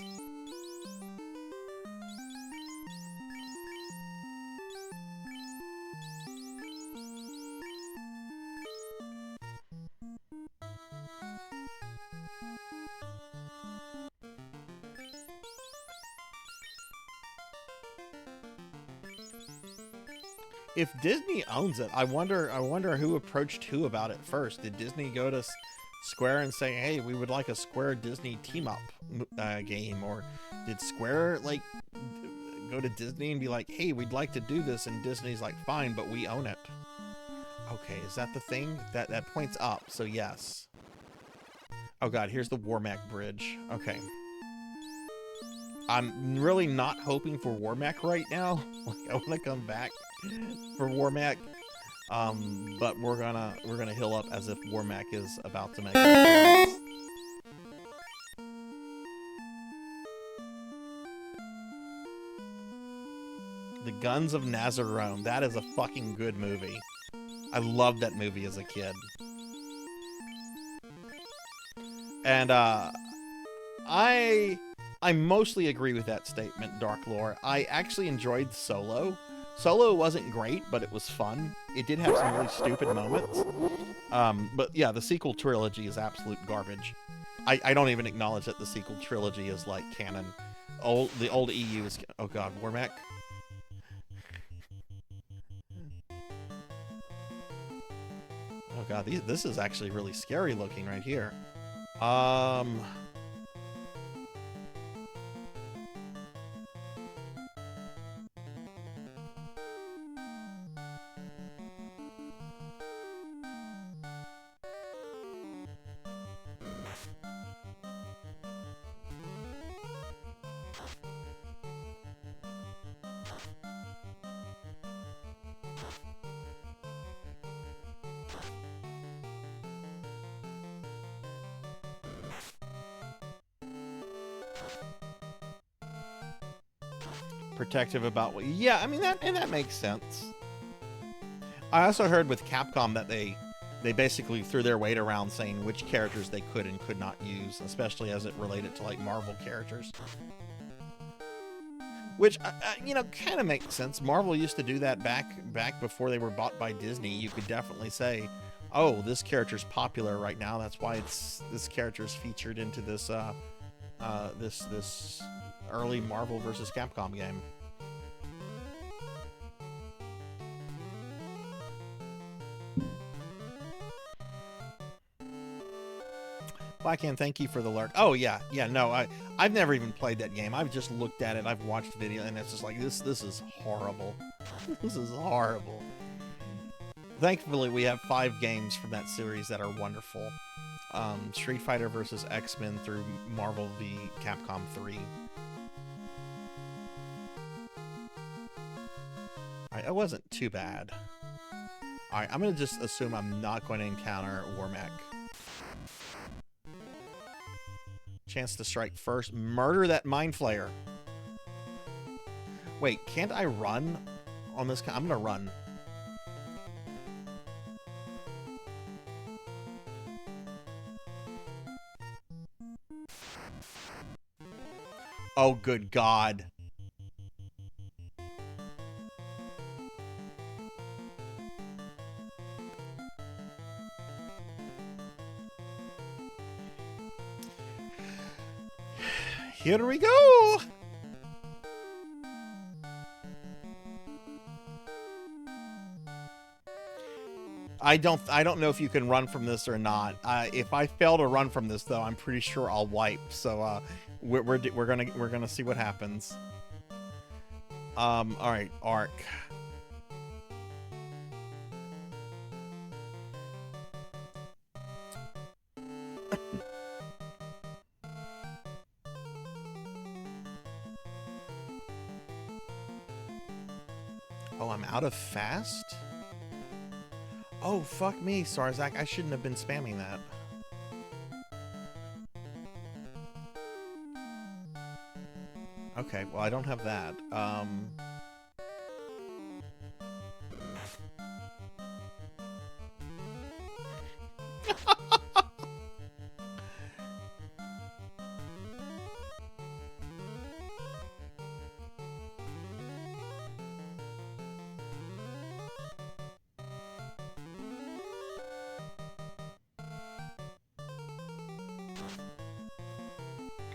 if Disney owns it, I wonder who approached who about it first. Did Disney go to Square and say, "Hey, we would like a Square Disney team up game," or did Square like go to Disney and be like, "Hey, we'd like to do this," and Disney's like, "Fine, but we own it." Okay, is that the thing? That points up, so yes. Oh god, here's the Warmac Bridge. Okay. I'm really not hoping for Warmac right now. Like, I want to come back for Warmac. But we're gonna heal up as if Warmac is about to make an appearance. The Guns of Nazarone. That is a fucking good movie. I loved that movie as a kid. And I mostly agree with that statement, Dark Lore. I actually enjoyed Solo. Solo wasn't great, but it was fun. It did have some really stupid moments. But yeah, the sequel trilogy is absolute garbage. I don't even acknowledge that the sequel trilogy is like canon. The old EU is... Oh god, Warmac? Oh god, this is actually really scary looking right here. Protective about what... Yeah, I mean, that makes sense. I also heard with Capcom that they basically threw their weight around saying which characters they could and could not use, especially as it related to, like, Marvel characters. Which, you know, kind of makes sense. Marvel used to do that back before they were bought by Disney. You could definitely say, oh, this character's popular right now. That's why this character's featured into this, this early Marvel vs. Capcom game. Blackhand, thank you for the lurk. Oh yeah, no, I've never even played that game. I've just looked at it, I've watched video, and it's just like this is horrible. This is horrible. Thankfully, we have 5 games from that series that are wonderful. Street Fighter vs. X-Men through Marvel v. Capcom 3. Alright, that wasn't too bad. Alright, I'm gonna just assume I'm not going to encounter Warmac. Chance to strike first. Murder that Mind Flayer. Wait, can't I run on this? I'm gonna run. Oh, good God. Here we go. I don't know if you can run from this or not. If I fail to run from this, though, I'm pretty sure I'll wipe. So we're gonna see what happens. All right, Arc. Oh, I'm out of fast? Oh, fuck me, Sarzac. I shouldn't have been spamming that. Okay, well, I don't have that.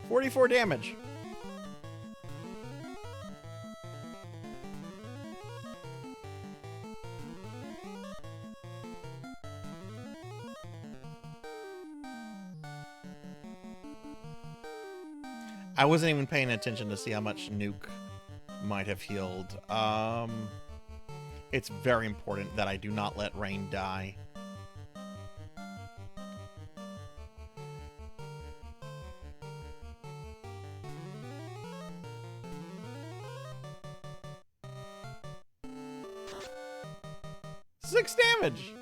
44 damage. I wasn't even paying attention to see how much Nuke might have healed. It's very important that I do not let Rain die. Six damage!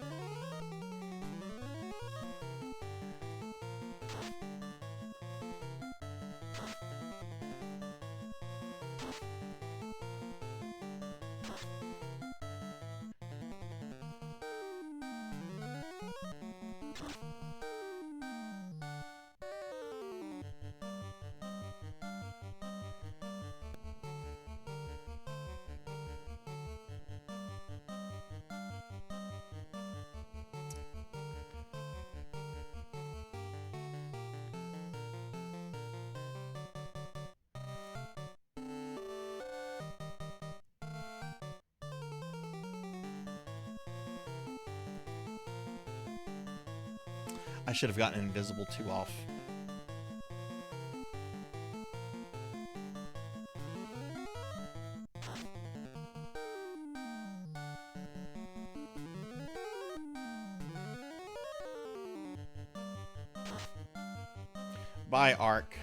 I should have gotten Invisible 2 off. Bye, Ark.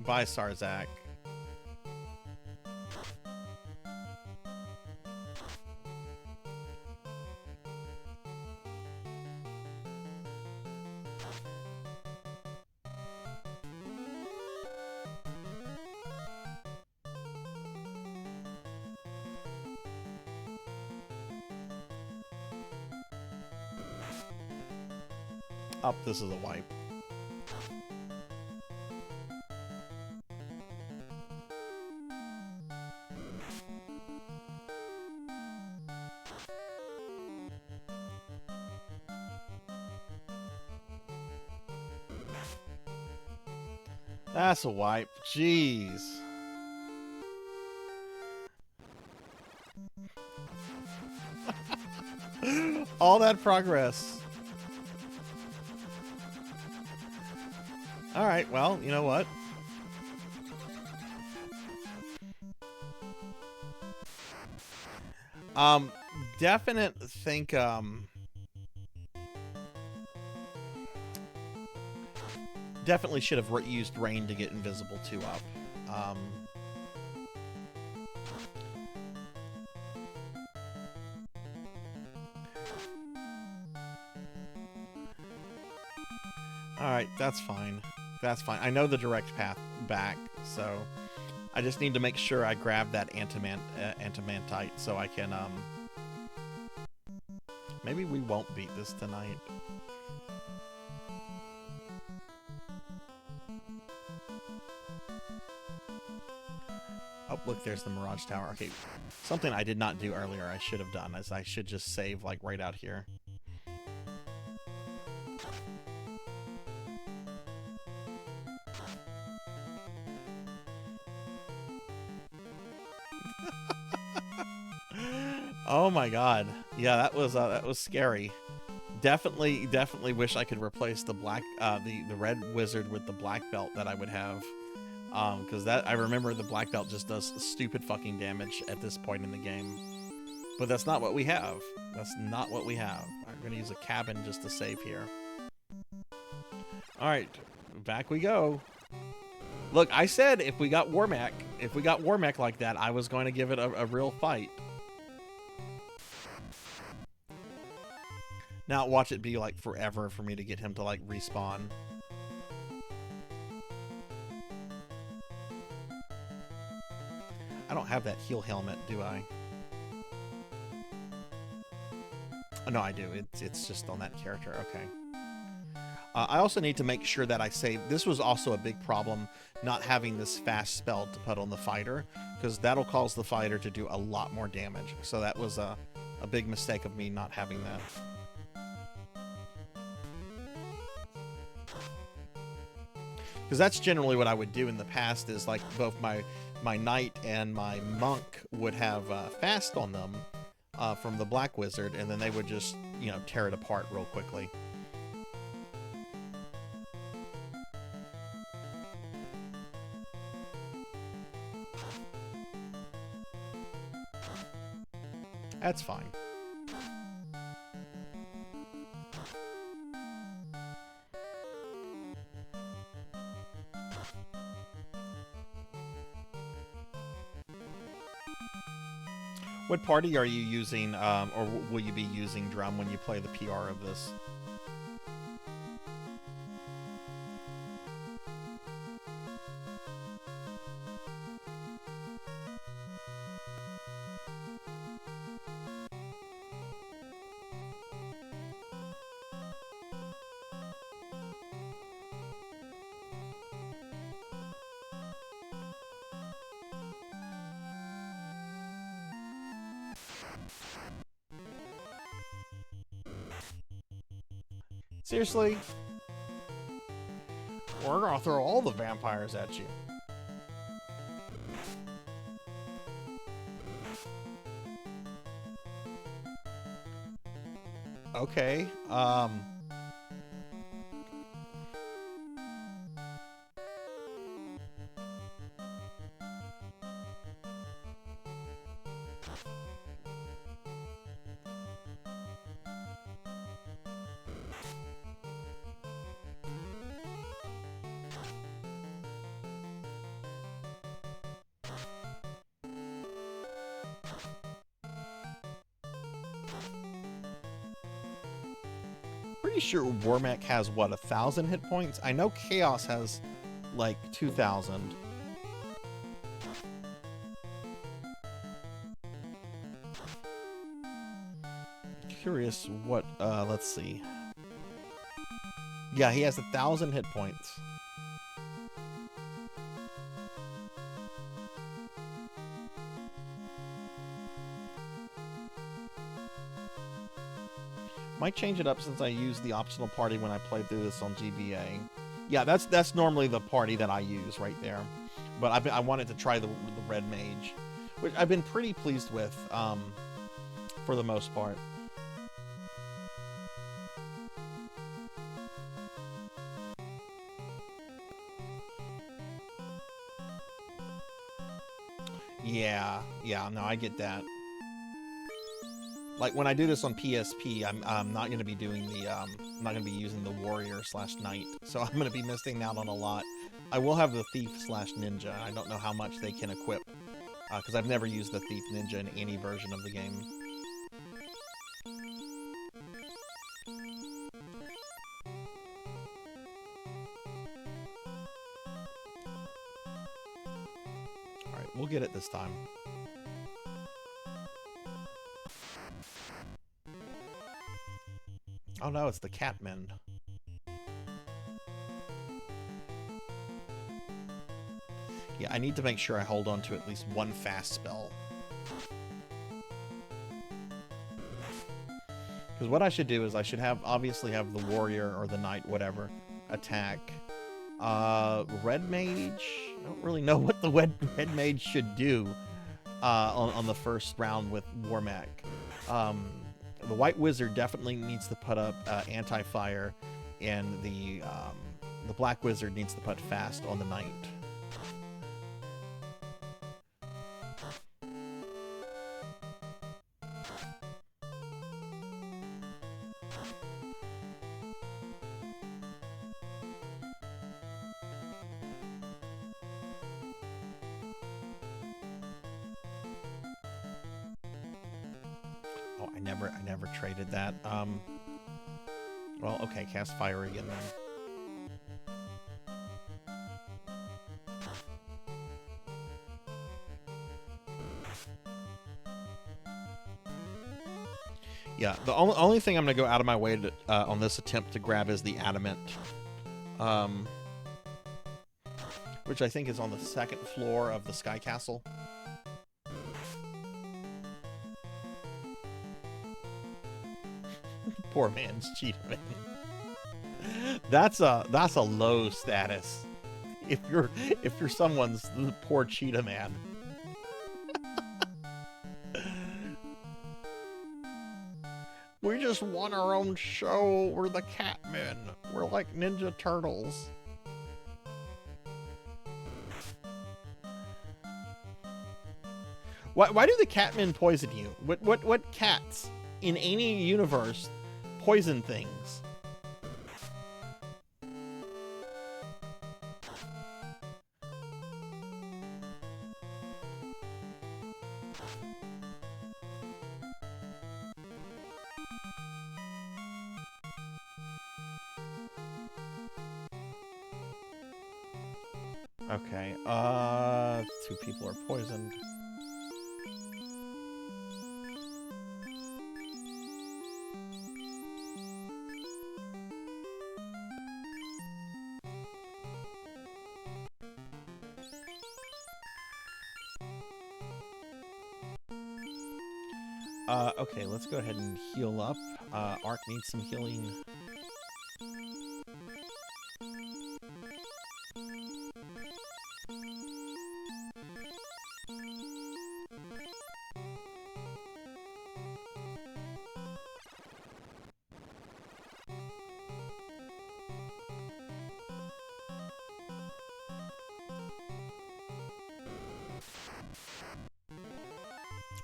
Bye, Sarzac. Up, this is a wipe. That's a wipe. Jeez. All that progress. All right, well, you know what? Definitely should have used Rain to get Invisible 2 up. Alright, that's fine. That's fine. I know the direct path back, so I just need to make sure I grab that Antimantite so I can, maybe we won't beat this tonight. Oh, look, there's the Mirage Tower. Okay, something I did not do earlier I should have done is I should just save, like, right out here. Oh my god. Yeah, that was scary. Definitely wish I could replace the black the red wizard with the black belt that I would have. Because that I remember the black belt just does stupid fucking damage at this point in the game. But that's not what we have. That's not what we have. I'm gonna use a cabin just to save here. Alright, back we go. Look, I said if we got Warmech like that, I was going to give it a real fight. Now watch it be like forever for me to get him to like respawn. I don't have that heal helmet, do I? Oh, no, I do. It's just on that character. Okay. I also need to make sure that I save. This was also a big problem, not having this fast spell to put on the fighter, because that'll cause the fighter to do a lot more damage. So that was a big mistake of me not having that. Because that's generally what I would do in the past, is like both my knight and my monk would have fast on them from the black wizard, and then they would just, you know, tear it apart real quickly. That's fine. What party are you using, or will you be using Drum when you play the PR of this? Seriously? We're gonna throw all the vampires at you. Okay, pretty sure Warmac has, what, 1,000 hit points? I know Chaos has, like, 2,000. Curious what, let's see. Yeah, he has 1,000 hit points. Might change it up since I used the optional party when I played through this on GBA. Yeah, that's normally the party that I use right there. But I wanted to try the Red Mage, which I've been pretty pleased with, for the most part. Yeah, no, I get that. Like when I do this on PSP, I'm not going to be doing the I'm not going to be using the warrior/knight, so I'm going to be missing out on a lot. I will have the thief/ninja. I don't know how much they can equip, because I've never used the thief ninja in any version of the game. All right, we'll get it this time. Oh no, it's the Catmen. Yeah, I need to make sure I hold on to at least one fast spell. Because what I should do is I should obviously have the warrior or the knight, whatever, attack. Red Mage? I don't really know what the Red Mage should do on the first round with Warmac. The White Wizard definitely needs to put up anti-fire, and the Black Wizard needs to put fast on the Knight. Oh, I never traded that. Well, okay, cast fire again then. Yeah, the only thing I'm going to go out of my way to, on this attempt to grab is the adamant. Which I think is on the second floor of the Sky Castle. Poor man's cheetah man. That's a low status. If you're someone's poor cheetah man. We just want our own show. We're the Catmen. We're like Ninja Turtles. Why do the Catmen poison you? What cats in any universe poison things? Okay, 2 people are poisoned. Okay, let's go ahead and heal up. Ark needs some healing.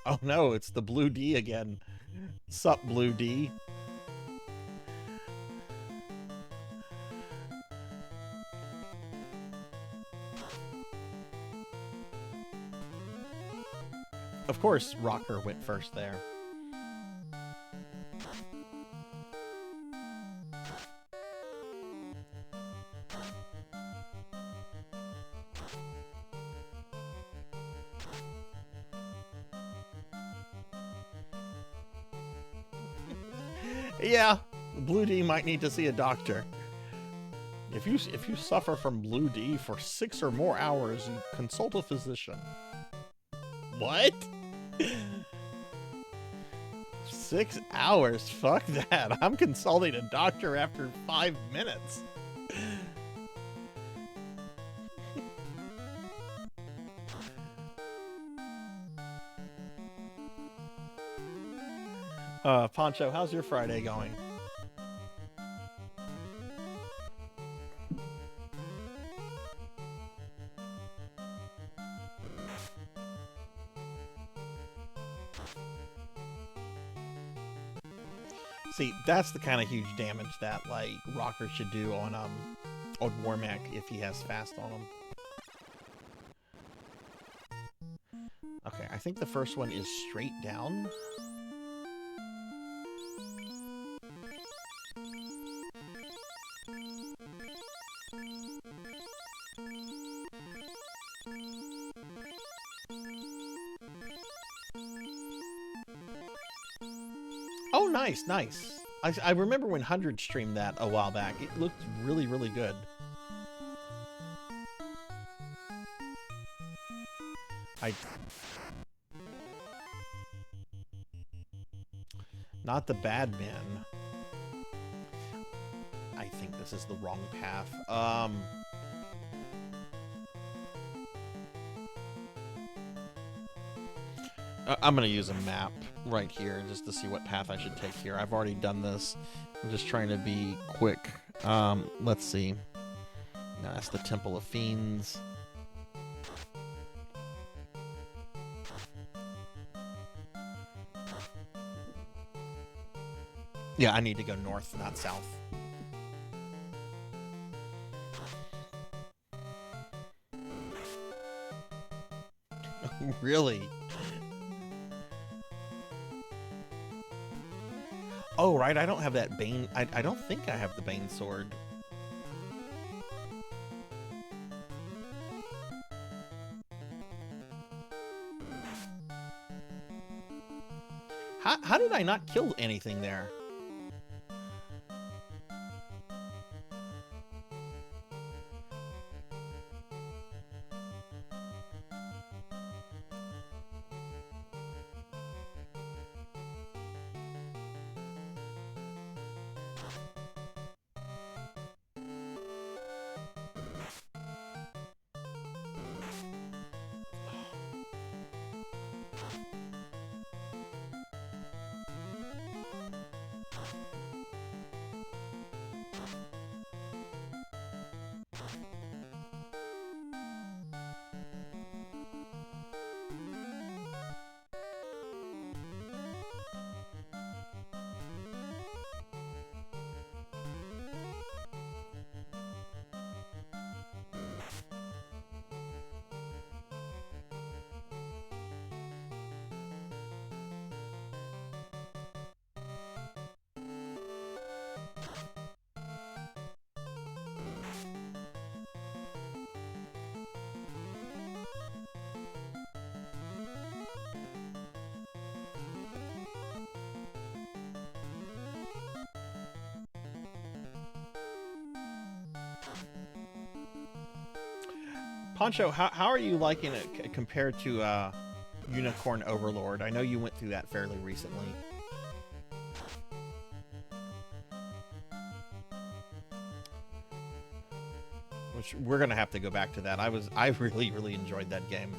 Oh no, it's the Blue D again. Sup, Blue D? Of course, Rocker went first there. Yeah, Blue D might need to see a doctor. If you suffer from Blue D for 6 or more hours, you consult a physician. What? 6 hours? Fuck that. I'm consulting a doctor after 5 minutes. Poncho, how's your Friday going? See, that's the kind of huge damage that, like, Rocker should do on Warmac if he has fast on him. Okay, I think the first one is straight down. Oh, nice, nice. I remember when 100 streamed that a while back. It looked really, really good. Not the bad men. I think this is the wrong path. I'm gonna use a map right here just to see what path I should take here. I've already done this. I'm just trying to be quick. Let's see. No, that's the Temple of Fiends. Yeah, I need to go north, not south. Really? Oh, right, I don't have that Bane. I don't think I have the Bane sword. How did I not kill anything there? Poncho, how are you liking it compared to Unicorn Overlord? I know you went through that fairly recently. Which we're gonna have to go back to that. I really enjoyed that game.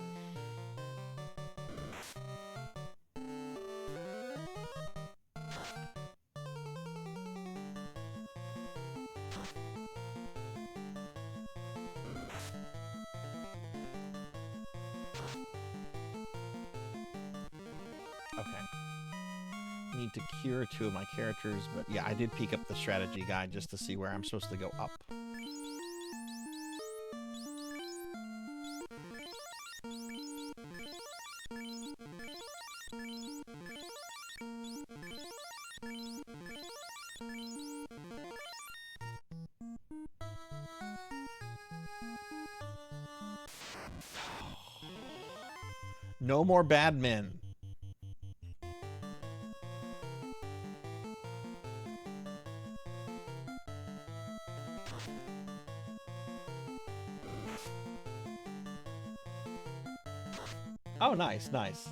Okay. Need to cure 2 of my characters, but yeah, I did peek up the strategy guide just to see where I'm supposed to go up. No more bad men. Oh, nice, nice.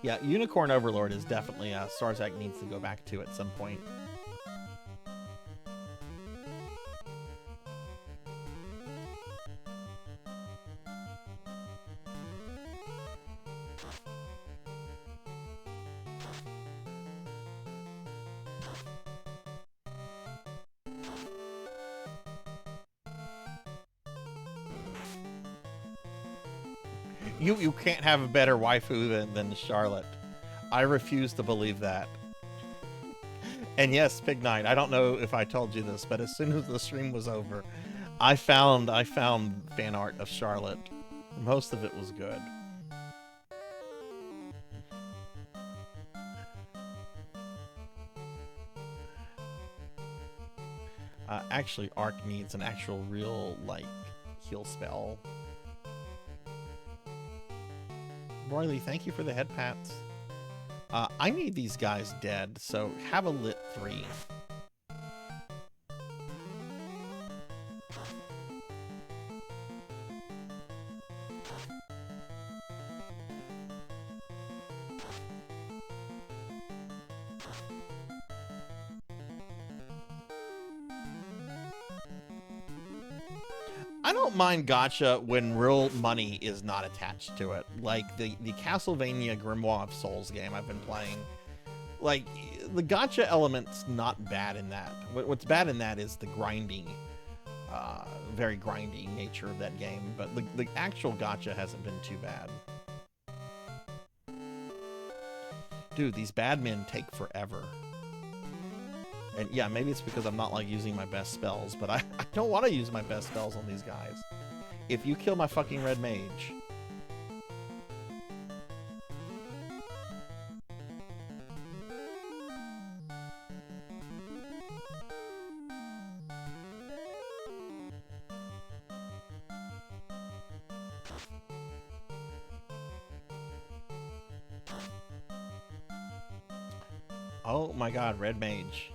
Yeah, Unicorn Overlord is definitely Sarzac needs to go back to at some point. You can't have a better waifu than Charlotte. I refuse to believe that. And yes, Pig Knight, I don't know if I told you this, but as soon as the stream was over, I found fan art of Charlotte. Most of it was good. Actually, Arc needs an actual real, like, heal spell. Royly, thank you for the head pats. I need these guys dead, so have a lit 3. I don't mind gacha when real money is not attached to it. Like the Castlevania Grimoire of Souls game I've been playing. Like, the gacha element's not bad in that. What's bad in that is the grinding, very grindy nature of that game. But the actual gacha hasn't been too bad. Dude, these bad men take forever. And yeah, maybe it's because I'm not like using my best spells, but I don't want to use my best spells on these guys. If you kill my fucking red mage. Oh my god, red mage.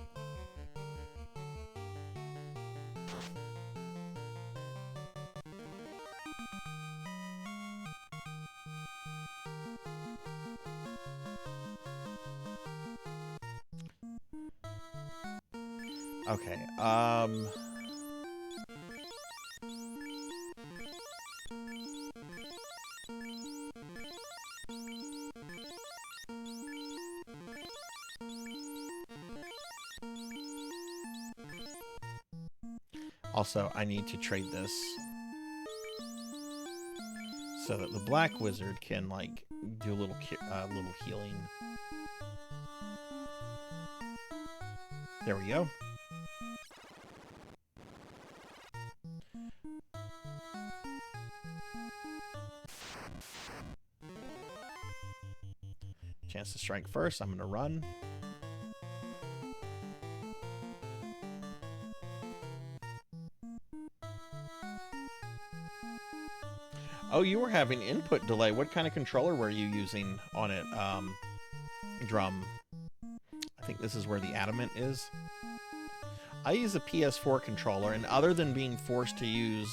Okay, also, I need to trade this so that the black wizard can, like, do a little healing. There we go. Chance to strike first. I'm gonna run. Oh, you were having input delay. What kind of controller were you using on it? Drum. I think this is where the adamant is. I use a PS4 controller, and other than being forced to use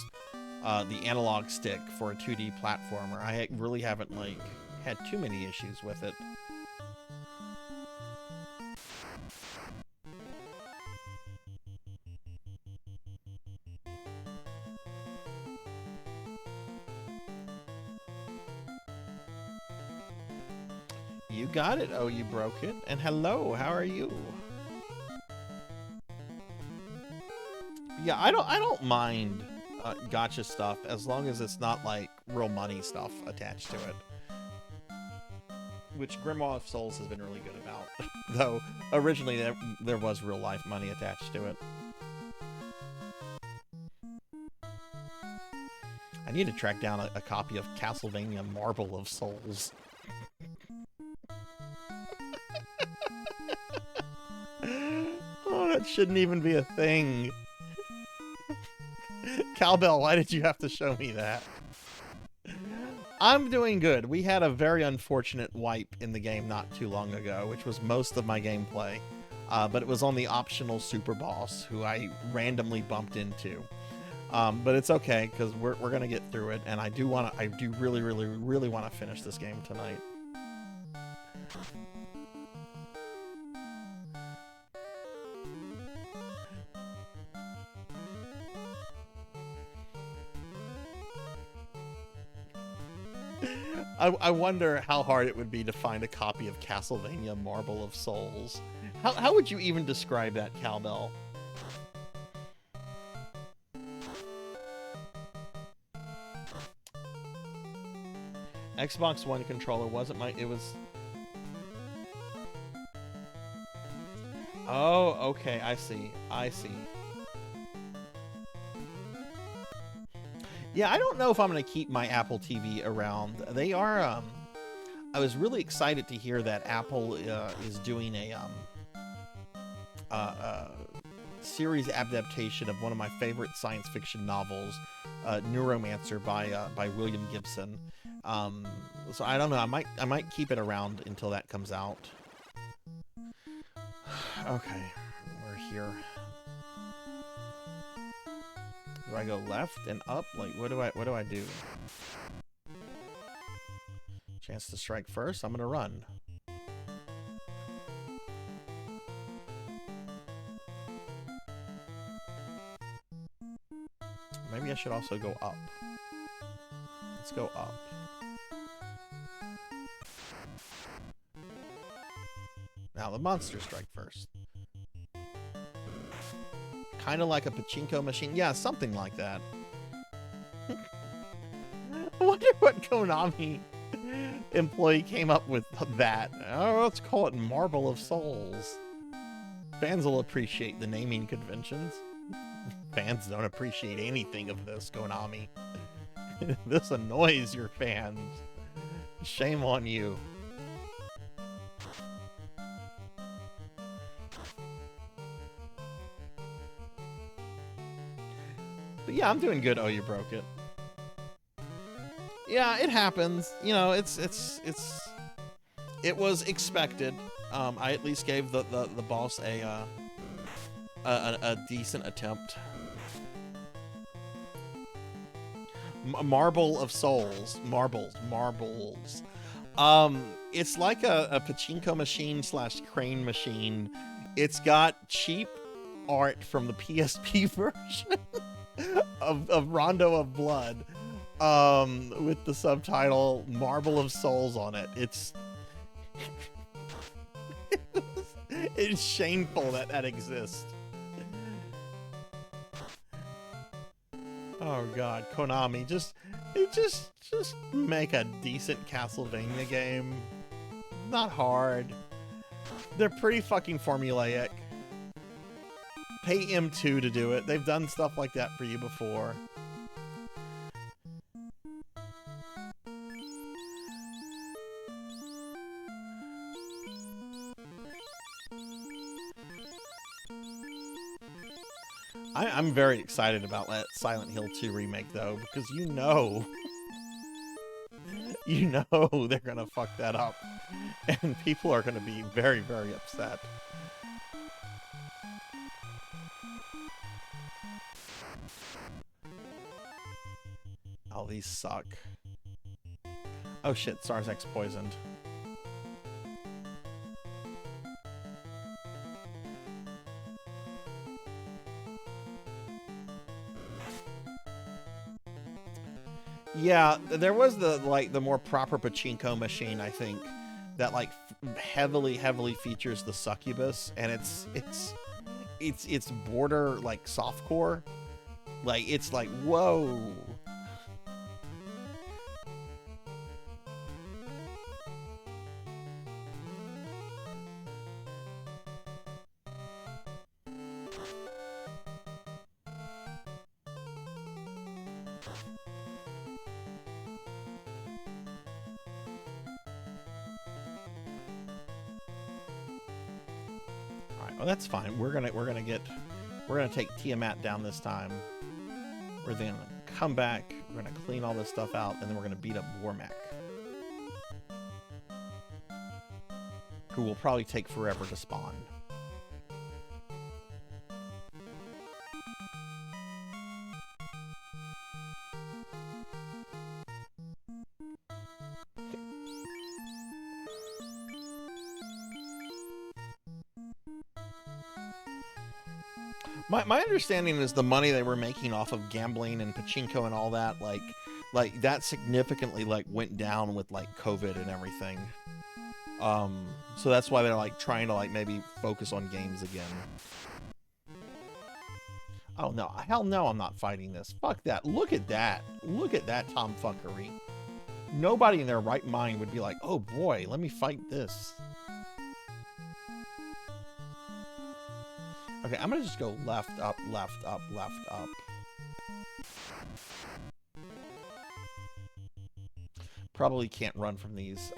the analog stick for a 2D platformer, I really haven't like had too many issues with it. You got it. Oh, you broke it. And hello, how are you? Yeah, I don't mind gacha stuff as long as it's not like real money stuff attached to it. Which Grimoire of Souls has been really good about. Though originally there was real life money attached to it. I need to track down a copy of Castlevania Marble of Souls. Oh, that shouldn't even be a thing. Cowbell, why did you have to show me that? I'm doing good. We had a very unfortunate wipe in the game not too long ago, which was most of my gameplay. But it was on the optional super boss, who I randomly bumped into. But it's okay, because we're gonna get through it, and I do really, really, really want to finish this game tonight. I wonder how hard it would be to find a copy of Castlevania Marble of Souls. How would you even describe that, Cowbell? Xbox One controller wasn't my... It was... Oh, okay, I see. I see. Yeah, I don't know if I'm going to keep my Apple TV around. They are, I was really excited to hear that Apple is doing a series adaptation of one of my favorite science fiction novels, Neuromancer by William Gibson. So I don't know, I might keep it around until that comes out. Okay, we're here. Do I go left and up? Like, what do I do? Chance to strike first. I'm gonna run. Maybe I should also go up. Let's go up. Now the monster strike first. Kind of like a pachinko machine. Yeah, something like that. I wonder what Konami employee came up with that. Oh, let's call it Marble of Souls. Fans will appreciate the naming conventions. Fans don't appreciate anything of this, Konami. This annoys your fans. Shame on you. But yeah, I'm doing good. Oh, you broke it. Yeah, it happens. You know, it was expected. I at least gave the boss a decent attempt. Marble of Souls. Marbles. It's like a pachinko machine / crane machine. It's got cheap art from the PSP version of Rondo of Blood, with the subtitle Marble of Souls on it. It's shameful that exists. Oh god, Konami, just make a decent Castlevania game. Not hard. They're pretty fucking formulaic. Pay M2 to do it. They've done stuff like that for you before. I'm very excited about that Silent Hill 2 remake, though, because you know they're gonna fuck that up, and people are gonna be very, very upset. Oh, these suck. Oh shit, Sarzac's poisoned. Yeah, there was the more proper pachinko machine, I think, that like heavily features the succubus, and it's border like softcore. Like it's like, whoa. Well, that's fine. We're gonna take Tiamat down this time. We're then gonna come back. We're gonna clean all this stuff out, and then we're gonna beat up Warmac, who will probably take forever to spawn. My understanding is the money they were making off of gambling and pachinko and all that, like that significantly like went down with like COVID and everything. So that's why they're like trying to like maybe focus on games again. Oh no, hell no, I'm not fighting this. Fuck that. Look at that. Look at that tomfuckery. Nobody in their right mind would be like, oh boy, let me fight this. Okay, I'm gonna just go left, up, left, up, left, up. Probably can't run from these.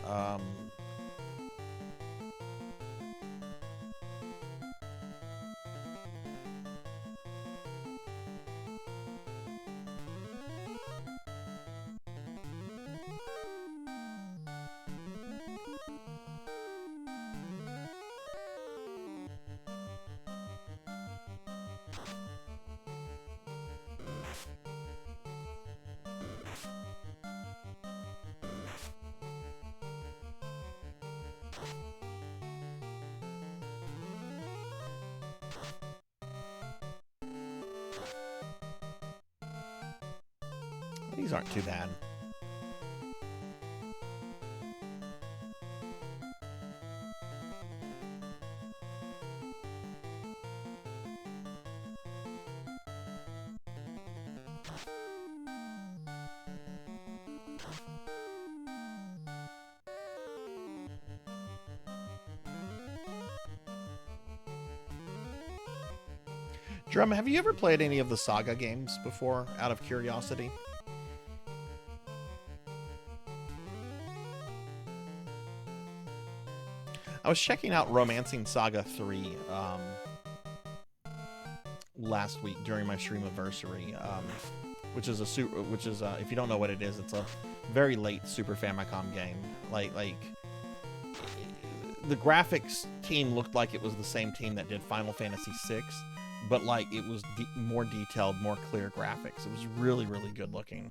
These aren't too bad. Drum, have you ever played any of the Saga games before, out of curiosity? I was checking out Romancing Saga 3 last week during my streamiversary, which is if you don't know what it is, it's a very late Super Famicom game. Like the graphics team looked like it was the same team that did Final Fantasy VI, but like it was more detailed, more clear graphics. It was really, really good looking.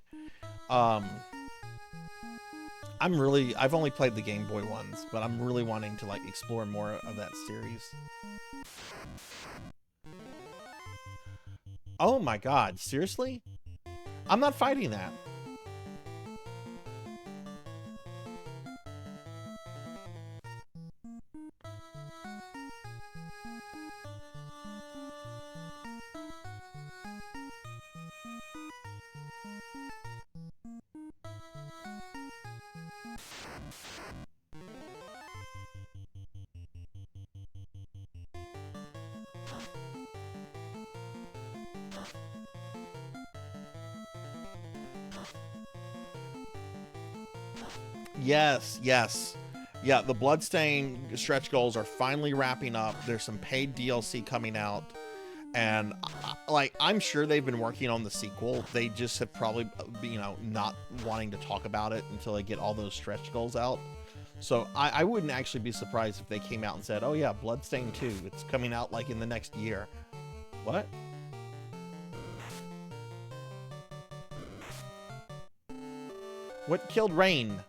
I've only played the Game Boy ones, but I'm really wanting to like explore more of that series. Oh my god, seriously? I'm not fighting that. Yes, yes. Yeah, the Bloodstain stretch goals are finally wrapping up. There's some paid DLC coming out. And, I'm sure they've been working on the sequel. They just have probably, not wanting to talk about it until they get all those stretch goals out. So I wouldn't actually be surprised if they came out and said, oh yeah, Bloodstain 2, it's coming out, in the next year. What? What killed Rain?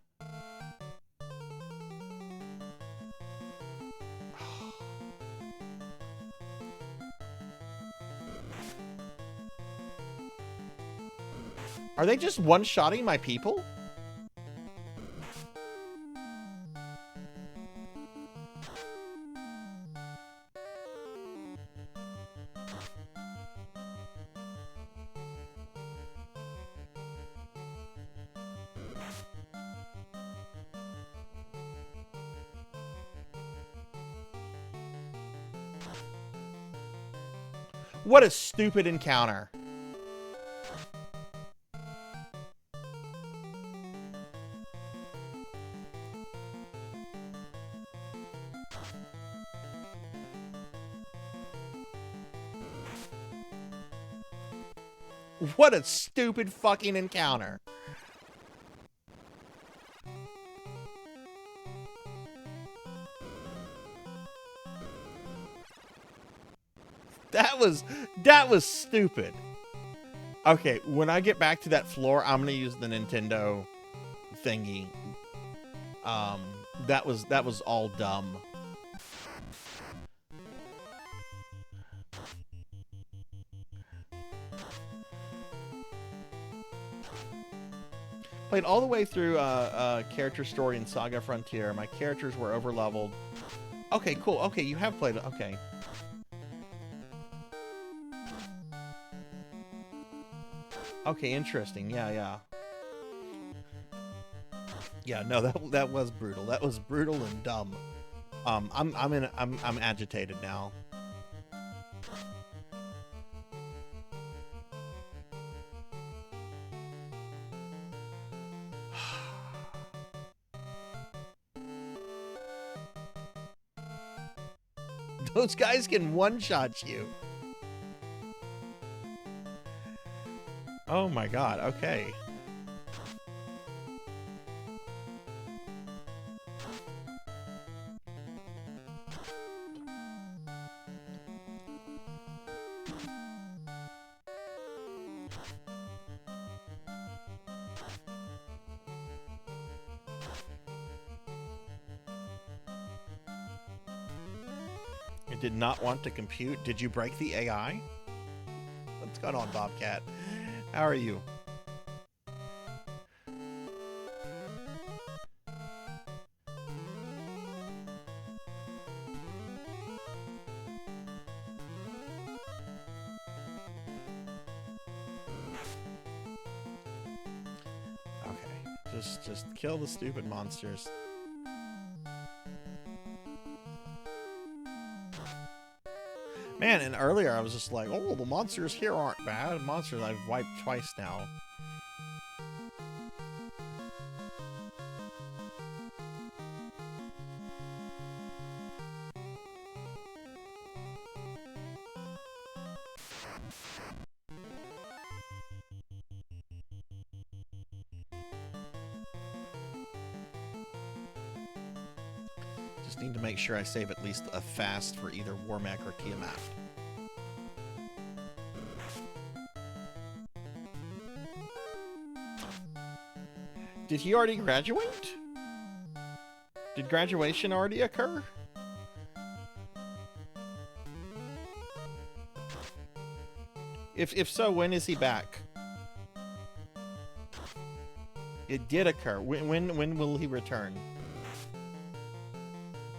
Are they just one-shotting my people? What a stupid encounter. What a stupid fucking encounter. That was stupid. Okay, when I get back to that floor, I'm gonna use the Nintendo thingy. That was all dumb. Played all the way through Character Story and Saga Frontier. My characters were overleveled. Okay, cool. Okay, you have played it. Okay. Okay, interesting. Yeah. Yeah, no, that was brutal. That was brutal and dumb. I'm agitated now. Those guys can one-shot you. Oh my god, okay. It did not want to compute. Did you break the AI? What's going on, Bobcat? How are you? Okay, just kill the stupid monsters. Man, and earlier I was just like, oh, the monsters here aren't bad. Monsters I've wiped twice now. Just need to make sure I save at least a fast for either Warmech or Tiamat. Did he already graduate? Did graduation already occur? If so, when is he back? It did occur. When will he return?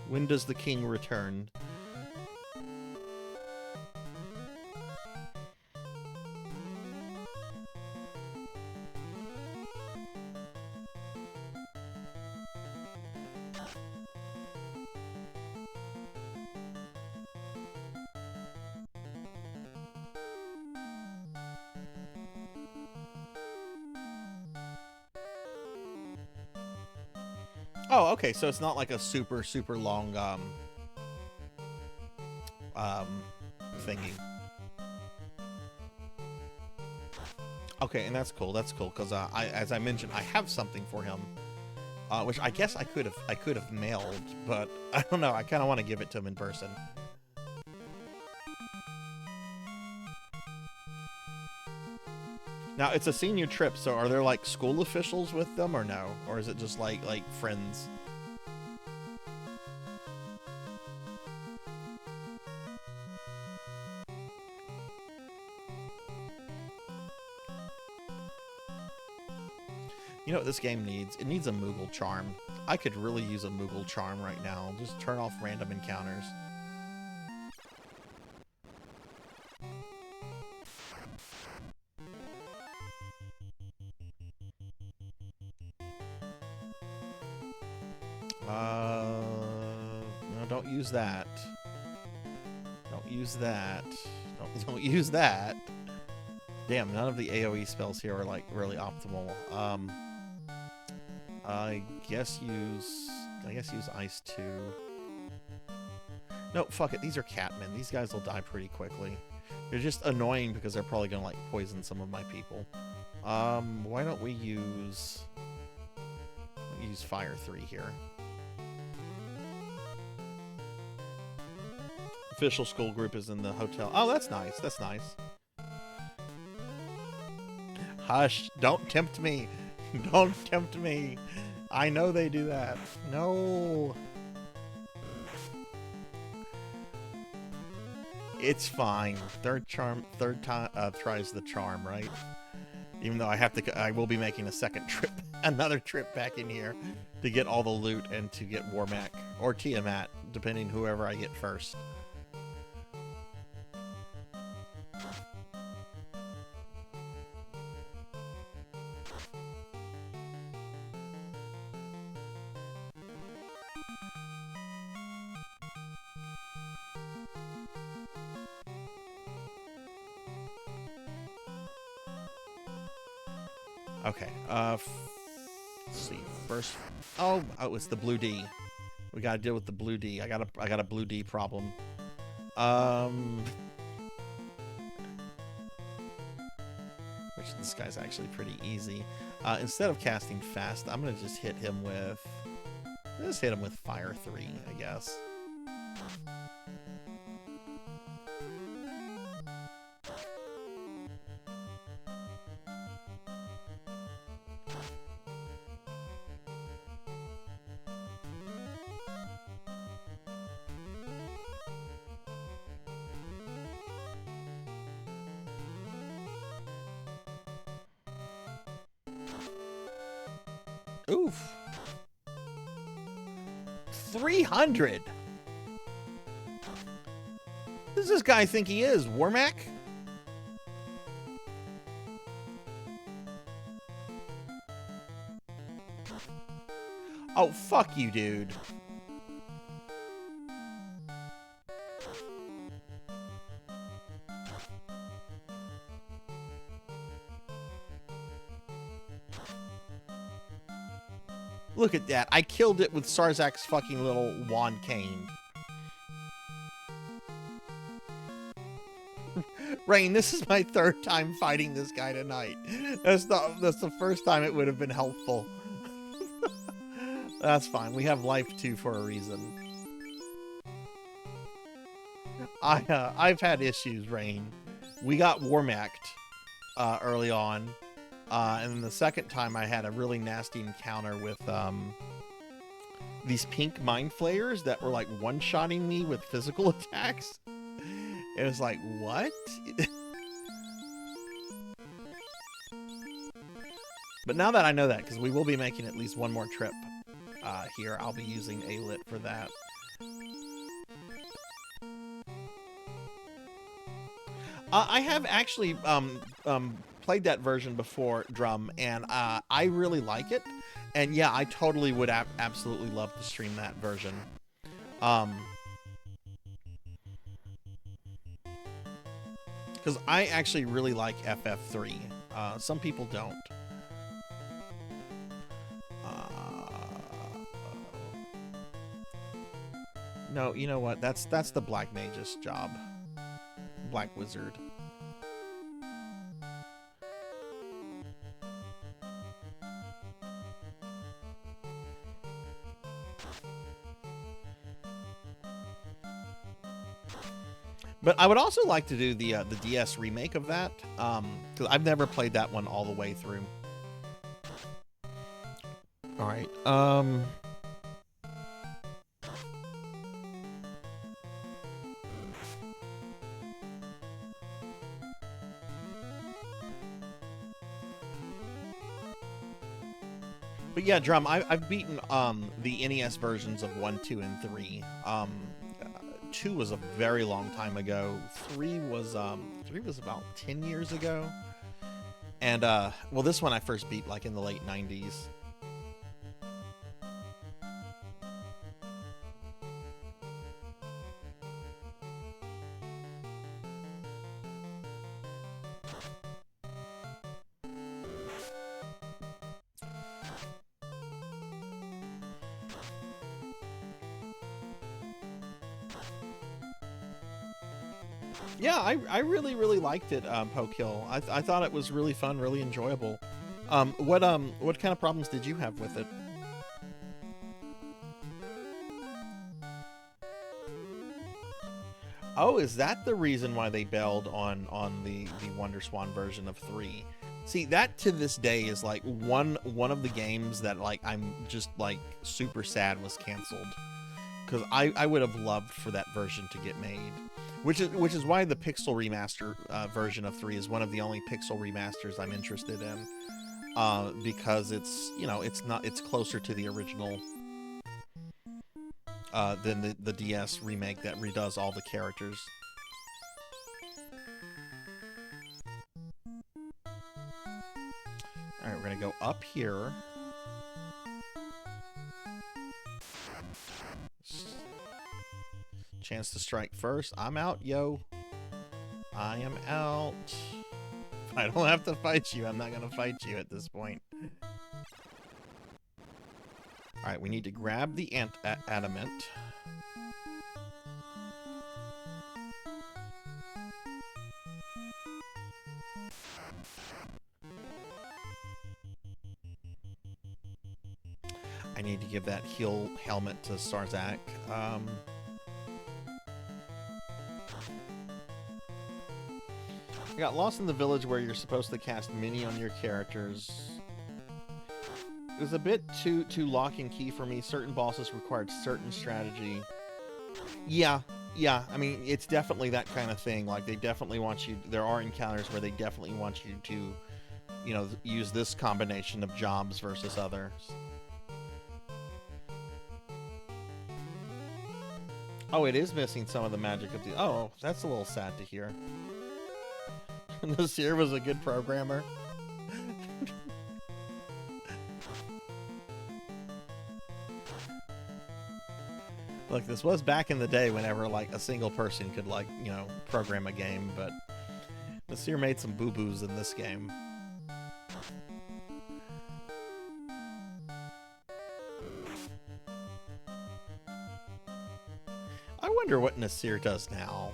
When does the king return? Oh, okay, so it's not like a super long thingy. Okay, and that's cool. That's cool because as I mentioned, I have something for him, which I guess I could have mailed, but I don't know. I kind of want to give it to him in person. Now it's a senior trip, so are there like school officials with them or no? Or is it just like friends? You know what this game needs? It needs a Moogle charm. I could really use a Moogle charm right now. Just turn off random encounters. No, don't use that. Don't use that. Don't use that. Damn, none of the AoE spells here are like really optimal. I guess use Ice 2. No, fuck it. These are Catmen. These guys will die pretty quickly. They're just annoying because they're probably gonna like poison some of my people. Why don't we use Fire 3 here? Official school group is in the hotel. Oh, that's nice. That's nice. Hush! Don't tempt me. Don't tempt me. I know they do that. No. It's fine. Third time tries the charm, right? Even though I will be making a second trip, another trip back in here to get all the loot and to get Warmac or Tiamat, depending whoever I get first. Okay, let's see. First, oh, it's the blue D. We gotta deal with the blue D. I got a blue D problem. Which this guy's actually pretty easy. Instead of casting fast, I'm gonna just hit him with Fire 3, I guess. Oof. 300. Who does this guy think he is? Warmac? Oh, fuck you, dude. Look at that. I killed it with Sarzac's fucking little wand cane. Rain, this is my third time fighting this guy tonight. That's the first time it would have been helpful. That's fine. We have life 2 for a reason. I've had issues, Rain. We got Warmacked early on. And then the second time I had a really nasty encounter with these pink mind flayers that were like one-shotting me with physical attacks. It was like, what? But now that I know that, because we will be making at least one more trip here, I'll be using A-Lit for that. I have actually played that version before, Drum, and I really like it. And yeah, I totally would absolutely love to stream that version. Because I actually really like FF3. Some people don't. No, you know what? That's the Black Mage's job. Black Wizard. But I would also like to do the DS remake of that, because I've never played that one all the way through. All right. But yeah, Drum, I've beaten the NES versions of 1, 2, and 3. 2 was a very long time ago. 3 was about 10 years ago. And well, this one I first beat like in the late 90s. Yeah, I really liked it, Pokehill. I thought it was really fun, really enjoyable. What kind of problems did you have with it? Oh, is that the reason why they bailed on the WonderSwan version of 3? See, that to this day is like one of the games that like I'm just like super sad was canceled, because I would have loved for that version to get made. Which is why the Pixel Remaster version of 3 is one of the only Pixel remasters I'm interested in, because it's, you know, it's closer to the original than the DS remake that redoes all the characters. All right, we're gonna go up here. Chance to strike first. I'm out, yo. I am out. If I don't have to fight you, I'm not gonna fight you at this point. Alright, we need to grab the adamant. I need to give that heal helmet to Sarzac. I got lost in the village where you're supposed to cast mini on your characters. It was a bit too lock and key for me. Certain bosses required certain strategy. Yeah. I mean, it's definitely that kind of thing. Like, they definitely want you... There are encounters where they definitely want you to, you know, use this combination of jobs versus others. Oh, it is missing some of the magic of the... Oh, that's a little sad to hear. Nasir was a good programmer. Look, this was back in the day whenever, like, a single person could, like, you know, program a game, but Nasir made some boo-boos in this game. I wonder what Nasir does now.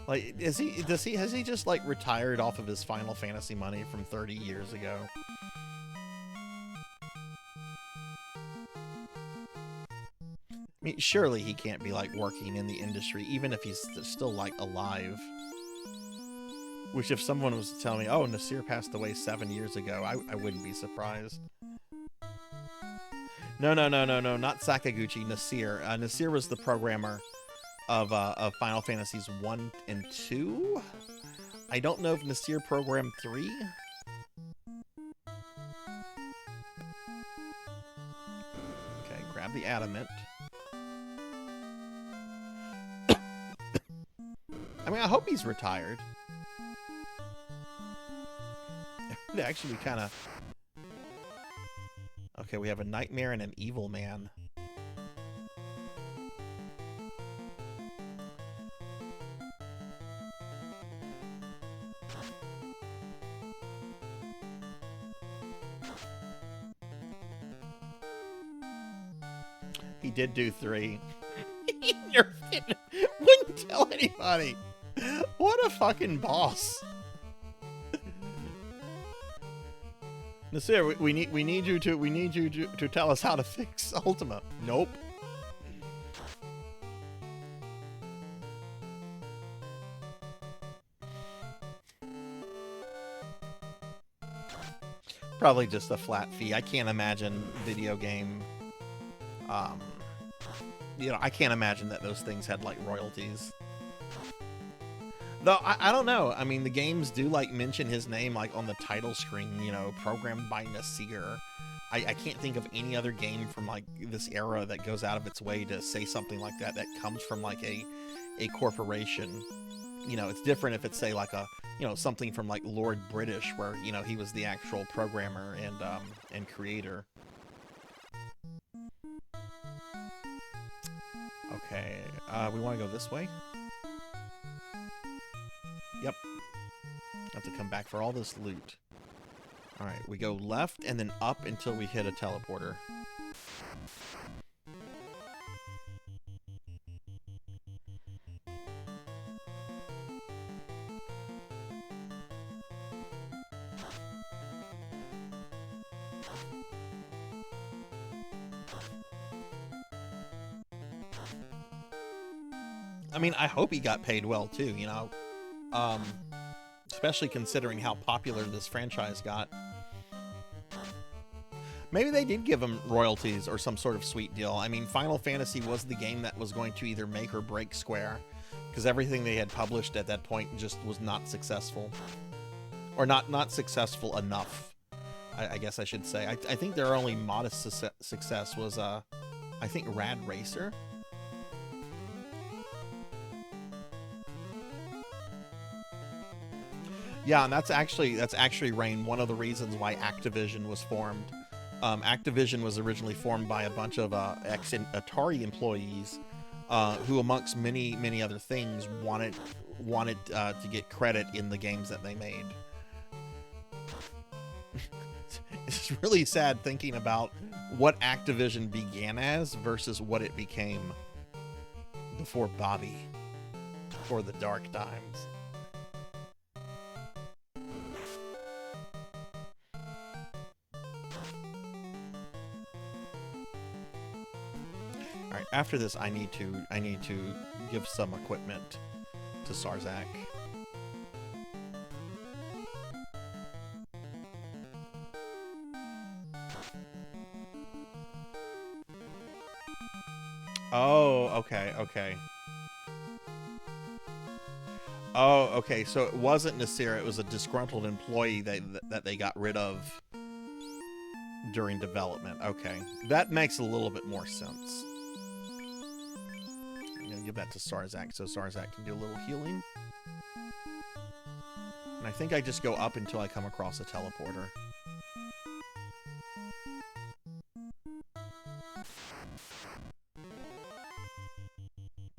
Like, has he just like retired off of his Final Fantasy money from 30 years ago? I mean, surely he can't be like working in the industry, even if he's still like alive. Which, if someone was to tell me, oh, Nasir passed away 7 years ago, I wouldn't be surprised. No, not Sakaguchi, Nasir. Nasir was the programmer of Final Fantasies 1 and 2. I don't know if Nasir programmed 3. Okay, grab the adamant. I mean, I hope he's retired. It would actually kind of... Okay, we have a nightmare and an evil man. He did do 3. Wouldn't tell anybody. What a fucking boss. Nasir, we need you to tell us how to fix Ultima. Nope. Probably just a flat fee. I can't imagine video game. I can't imagine that those things had like royalties. Though I don't know. I mean, the games do like mention his name like on the title screen. Programmed by Nasir. I can't think of any other game from like this era that goes out of its way to say something like that comes from like a corporation. It's different if it's say like a something from like Lord British, where he was the actual programmer and creator. Okay, we want to go this way. Yep. Have to come back for all this loot. All right, we go left and then up until we hit a teleporter. I mean, I hope he got paid well too, especially considering how popular this franchise got. Maybe they did give him royalties or some sort of sweet deal. I mean, Final Fantasy was the game that was going to either make or break Square, because everything they had published at that point just was not successful. Or not successful enough, I guess I should say. I think their only modest success was, I think, Rad Racer. Yeah, and that's actually, Rain, one of the reasons why Activision was formed. Activision was originally formed by a bunch of ex-Atari employees who, amongst many other things, wanted to get credit in the games that they made. It's really sad thinking about what Activision began as versus what it became before Bobby, before the dark times. All right, after this, I need to give some equipment to Sarzac. Oh, okay. Oh, okay. So it wasn't Nasir; it was a disgruntled employee that they got rid of during development. Okay, that makes a little bit more sense. I'm gonna give that to Sarzac so Sarzac can do a little healing. And I think I just go up until I come across a teleporter.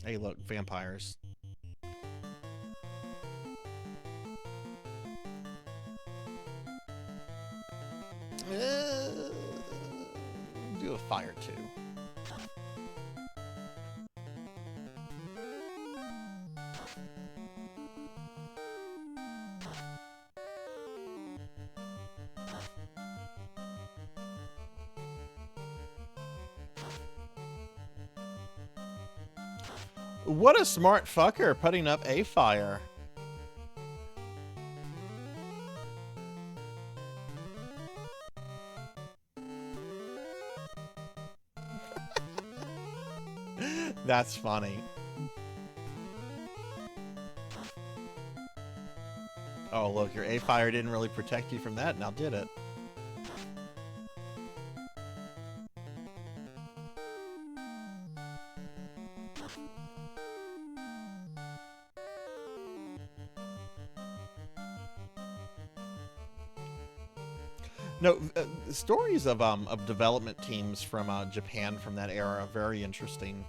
Hey, look, vampires. Do a fire too. What a smart fucker putting up a fire. That's funny. Oh, look, your A-fire didn't really protect you from that, now did it? No, stories of development teams from Japan from that era are very interesting.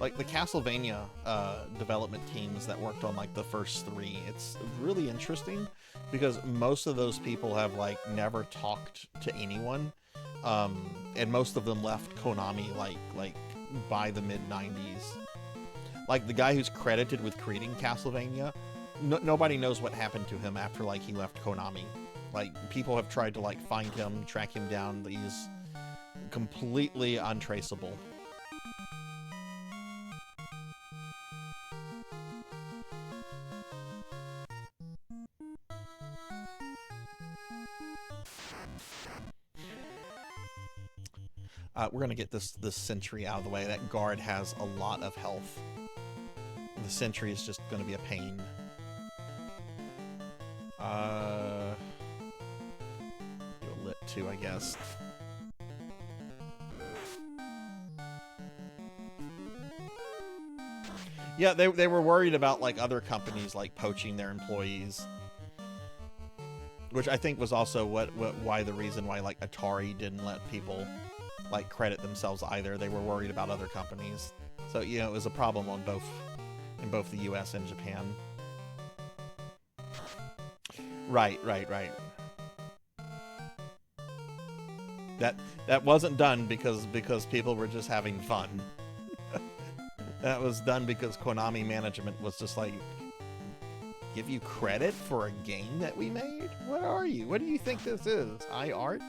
Like the Castlevania development teams that worked on like the first 3. It's really interesting because most of those people have like never talked to anyone, and most of them left Konami like by the mid-90s. Like the guy who's credited with creating Castlevania, nobody knows what happened to him after like he left Konami. Like, people have tried to, like, find him, track him down. He's completely untraceable. We're gonna get this sentry out of the way. That guard has a lot of health. The sentry is just gonna be a pain. Do a lit too, I guess. Yeah, they were worried about like other companies like poaching their employees, which I think was also why the reason why like Atari didn't let people like credit themselves either. They were worried about other companies, so you know it was a problem on in both the U.S. and Japan. Right. That wasn't done because people were just having fun. That was done because Konami management was just like, give you credit for a game that we made? What are you? What do you think this is? High art?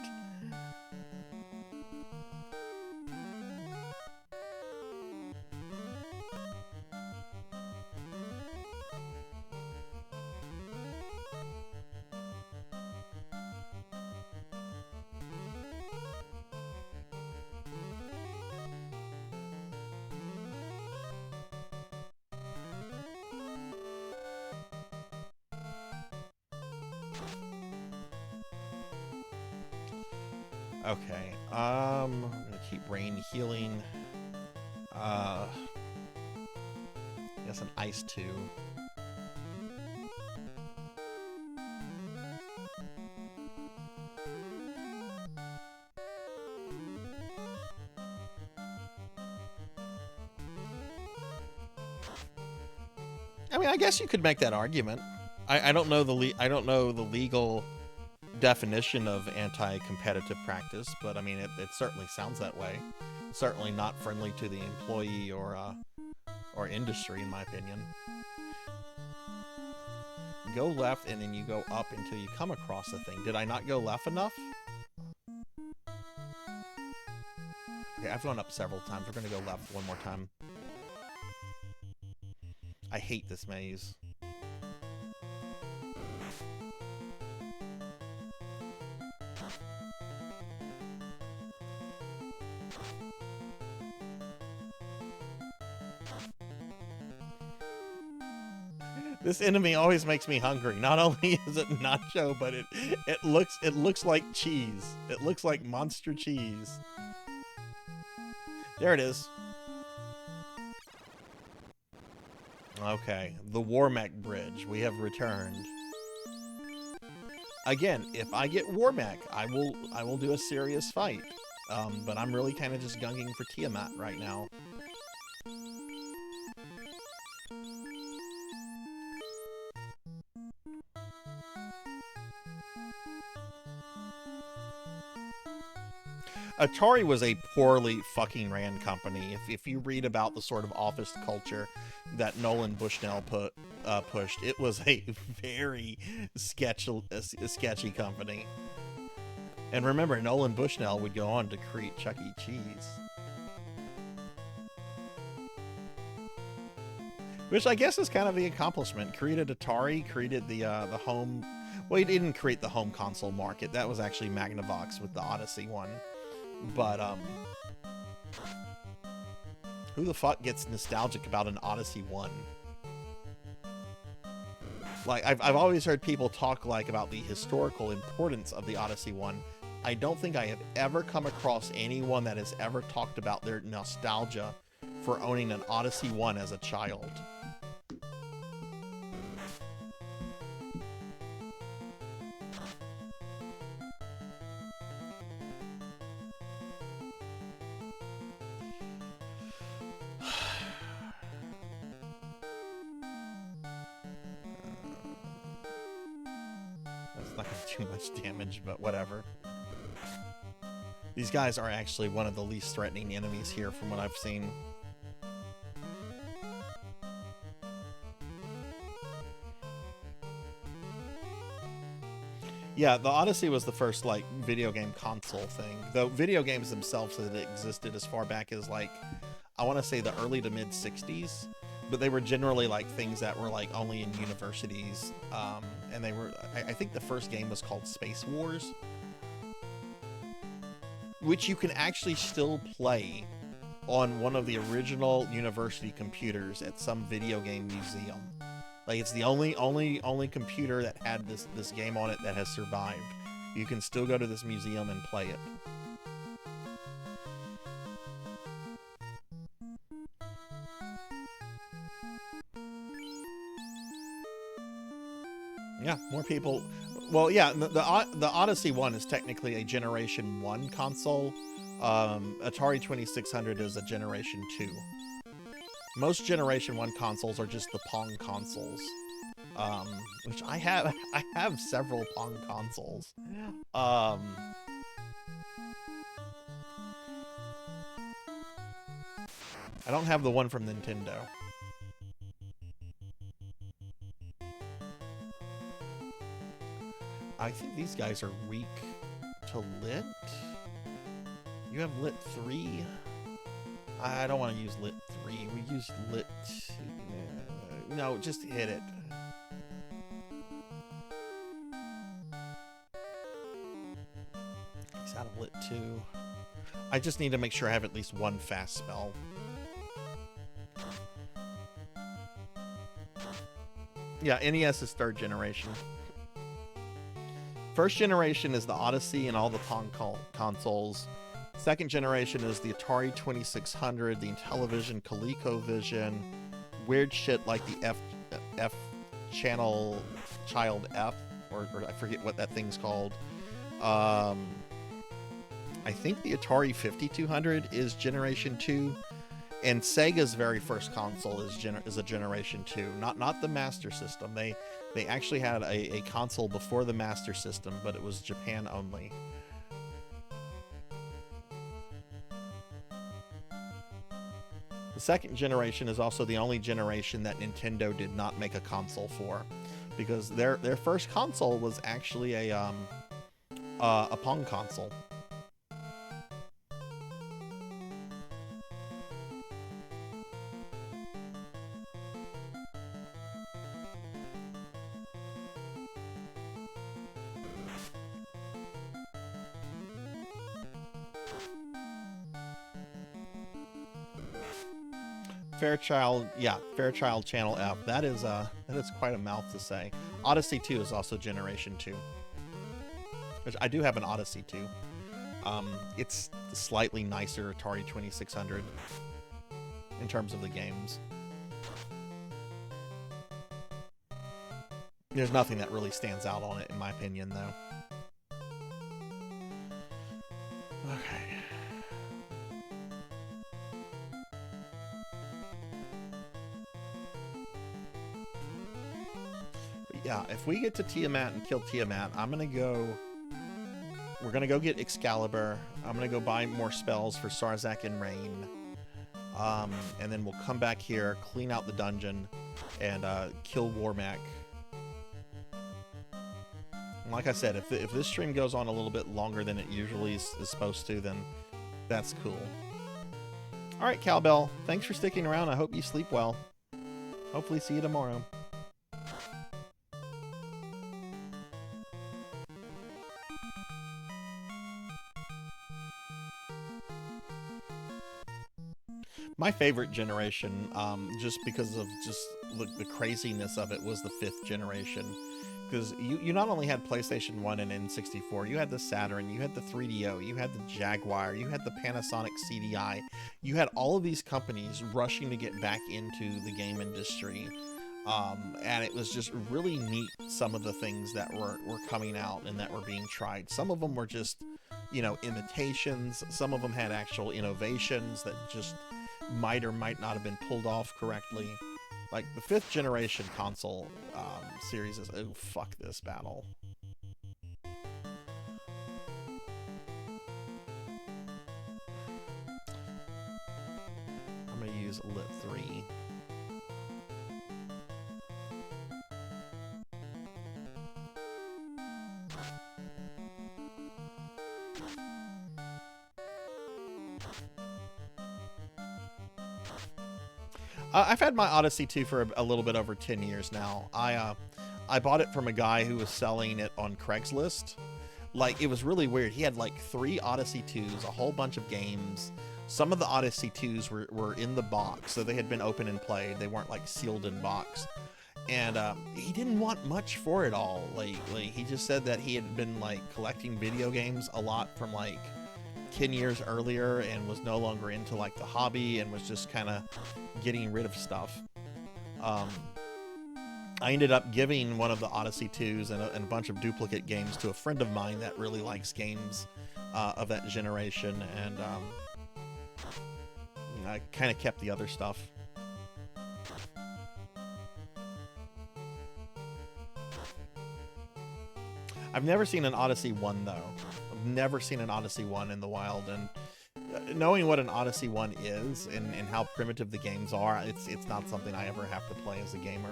Okay, I'm gonna keep rain healing. Guess an ice too. I mean, I guess you could make that argument. I don't know the legal definition of anti-competitive practice, but I mean it certainly sounds that way. Certainly not friendly to the employee or industry, in my opinion. Go left and then you go up until you come across the thing. Did I not go left enough? Okay, I've gone up several times. We're gonna go left one more time. I hate this maze. This enemy always makes me hungry. Not only is it nacho, but it looks like cheese. It looks like monster cheese. There it is. Okay, the Warmech Bridge. We have returned. Again, if I get Warmech, I will do a serious fight. But I'm really kind of just gunking for Tiamat right now. Atari was a poorly fucking ran company. If you read about the sort of office culture that Nolan Bushnell pushed, it was a very sketchy company. And remember, Nolan Bushnell would go on to create Chuck E. Cheese, which I guess is kind of the accomplishment. Created Atari, created the home. Well, he didn't create the home console market. That was actually Magnavox with the Odyssey one. But who the fuck gets nostalgic about an Odyssey 1? Like, I've always heard people talk like about the historical importance of the Odyssey 1. I don't think I have ever come across anyone that has ever talked about their nostalgia for owning an Odyssey 1 as a child. Too much damage, but whatever. These guys are actually one of the least threatening enemies here from what I've seen. Yeah, the Odyssey was the first, like, video game console thing. Though video games themselves had existed as far back as, like, I want to say the early to mid 60s. But they were generally like things that were like only in universities, and they were. I think the first game was called Space Wars, which you can actually still play on one of the original university computers at some video game museum. Like, it's the only computer that had this game on it that has survived. You can still go to this museum and play it. Yeah, more people. Well, yeah, the Odyssey one is technically a Generation 1 console. Atari 2600 is a Generation 2. Most Generation 1 consoles are just the Pong consoles. Which I have several Pong consoles. I don't have the one from Nintendo. I think these guys are weak to lit. You have lit 3. I don't want to use lit 3. We use lit 2. No, just hit it. He's out of lit 2. I just need to make sure I have at least one fast spell. Yeah, NES is 3rd generation. 1st generation is the Odyssey and all the Pong consoles. 2nd generation is the Atari 2600, the Intellivision, ColecoVision, weird shit like the F channel Child F, or I forget what that thing's called. I think the Atari 5200 is Generation 2, and Sega's very first console is a Generation 2, not the Master System. They actually had a console before the Master System, but it was Japan only. The 2nd generation is also the only generation that Nintendo did not make a console for, because their first console was actually a Pong console. Fairchild, yeah, Fairchild Channel F. That is quite a mouth to say. Odyssey 2 is also Generation 2. Which I do have an Odyssey 2. It's the slightly nicer Atari 2600 in terms of the games. There's nothing that really stands out on it, in my opinion, though. Okay. Yeah, if we get to Tiamat and kill Tiamat, we're gonna go get Excalibur. I'm gonna go buy more spells for Sarzac and Rain. And then we'll come back here, clean out the dungeon, and kill Warmac. And like I said, if this stream goes on a little bit longer than it usually is supposed to, then that's cool. Alright, Cowbell, thanks for sticking around. I hope you sleep well. Hopefully see you tomorrow. My favorite generation, just because of the craziness of it, was the 5th generation. Because you not only had PlayStation 1 and N64, you had the Saturn, you had the 3DO, you had the Jaguar, you had the Panasonic CDI. You had all of these companies rushing to get back into the game industry. And it was just really neat, some of the things that were coming out and that were being tried. Some of them were just, imitations. Some of them had actual innovations that just might or might not have been pulled off correctly. Like the 5th generation console series is, oh, fuck this battle. I'm gonna use Lit 3. I've had my Odyssey 2 for a little bit over 10 years now. I bought it from a guy who was selling it on Craigslist Like, it was really weird. He had like 3 Odyssey 2s, a whole bunch of games. Some of the Odyssey 2s were in the box, so they had been open and played. They weren't like sealed in box. And he didn't want much for it all lately. He just said that he had been like collecting video games a lot from like 10 years earlier and was no longer into like the hobby and was just kind of getting rid of stuff. I ended up giving one of the Odyssey 2s and a bunch of duplicate games to a friend of mine that really likes games of that generation, and I kind of kept the other stuff. I've never seen an Odyssey 1 though. I've never seen an Odyssey 1 in the wild, and knowing what an Odyssey 1 is and how primitive the games are, it's not something I ever have to play as a gamer.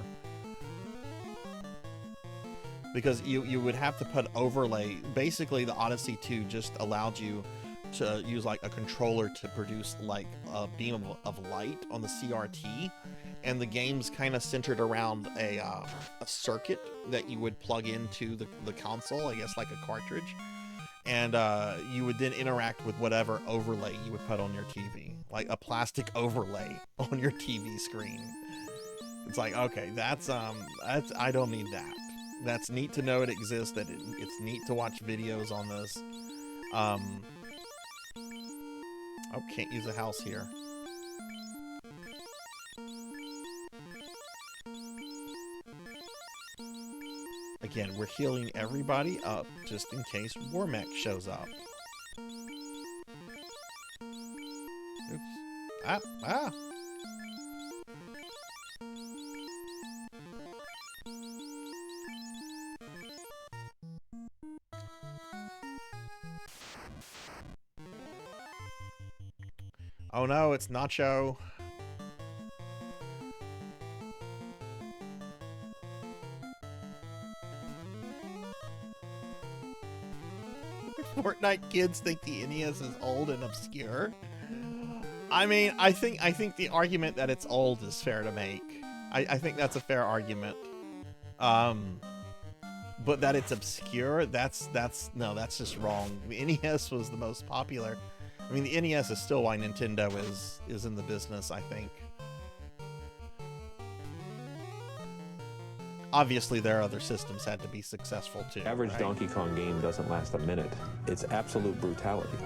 Because you would have to put overlay. Basically, the Odyssey 2 just allowed you to use like a controller to produce like a beam of light on the CRT, and the game's kind of centered around a circuit that you would plug into the console, I guess like a cartridge, and you would then interact with whatever overlay you would put on your TV, like a plastic overlay on your TV screen. It's like, okay, that's I don't need that. That's neat to know it exists, that it's neat to watch videos on this. Oh, can't use a house here. Again, we're healing everybody up just in case Warmech shows up. Oops. Ah! Oh no, it's Nacho. Fortnite kids think the NES is old and obscure. I mean, I think the argument that it's old is fair to make. I think that's a fair argument. But that it's obscure, that's just wrong. The NES was the most popular. I mean, the NES is still why Nintendo is in the business, I think. Obviously, their other systems had to be successful too. Average right? Donkey Kong game doesn't last a minute. It's absolute brutality.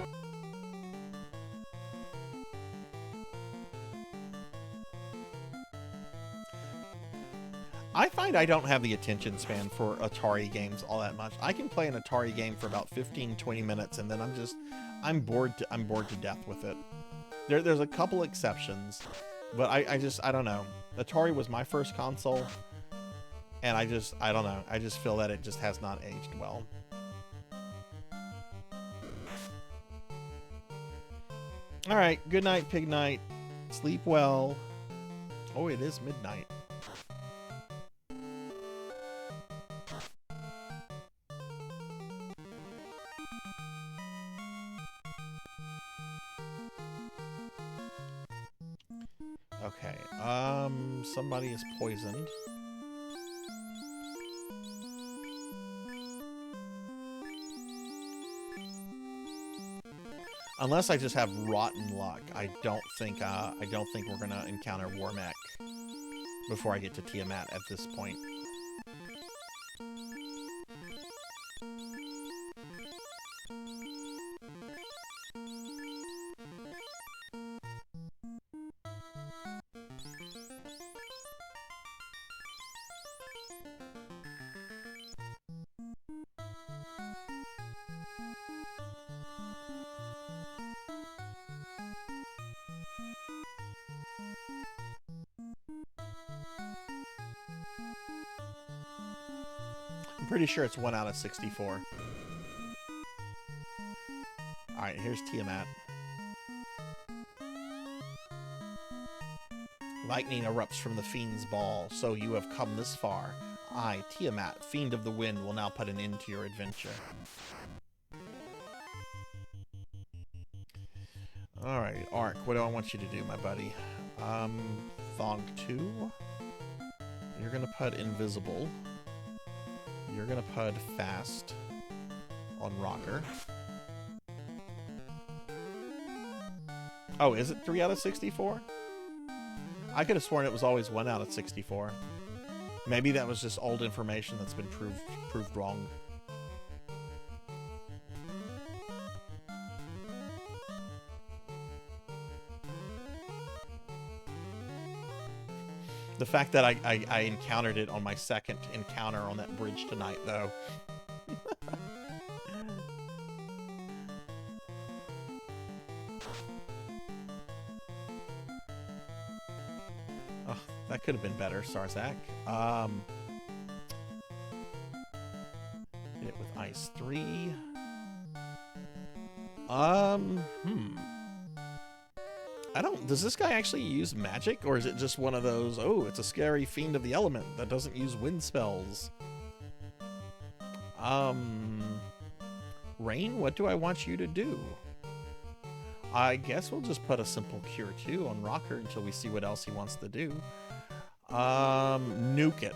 I find I don't have the attention span for Atari games all that much. I can play an Atari game for about 15-20 minutes, and then I'm bored to death with it. There's a couple exceptions, but I don't know. Atari was my first console, and I don't know. I just feel that it just has not aged well. All right, good night, Pig Night. Sleep well. Oh, it is midnight. Okay, somebody is poisoned. Unless I just have rotten luck, I don't think we're gonna encounter Warmech before I get to Tiamat at this point. Pretty sure it's 1 out of 64. Alright, here's Tiamat. Lightning erupts from the Fiend's ball, so you have come this far. I, Tiamat, Fiend of the Wind, will now put an end to your adventure. Alright, Ark, what do I want you to do, my buddy? Thong 2. You're gonna put Invisible. You're gonna put Fast on Rocker. Oh, is it 3 out of 64? I could have sworn it was always 1 out of 64. Maybe that was just old information that's been proved wrong. The fact that I encountered it on my second encounter on that bridge tonight, though. Oh, that could have been better, Sarzac. Hit it with Ice 3. Does this guy actually use magic, or is it just one of those, oh, it's a scary fiend of the element that doesn't use wind spells? Rain, what do I want you to do? I guess we'll just put a simple Cure 2 on Rocker until we see what else he wants to do. Nuke it.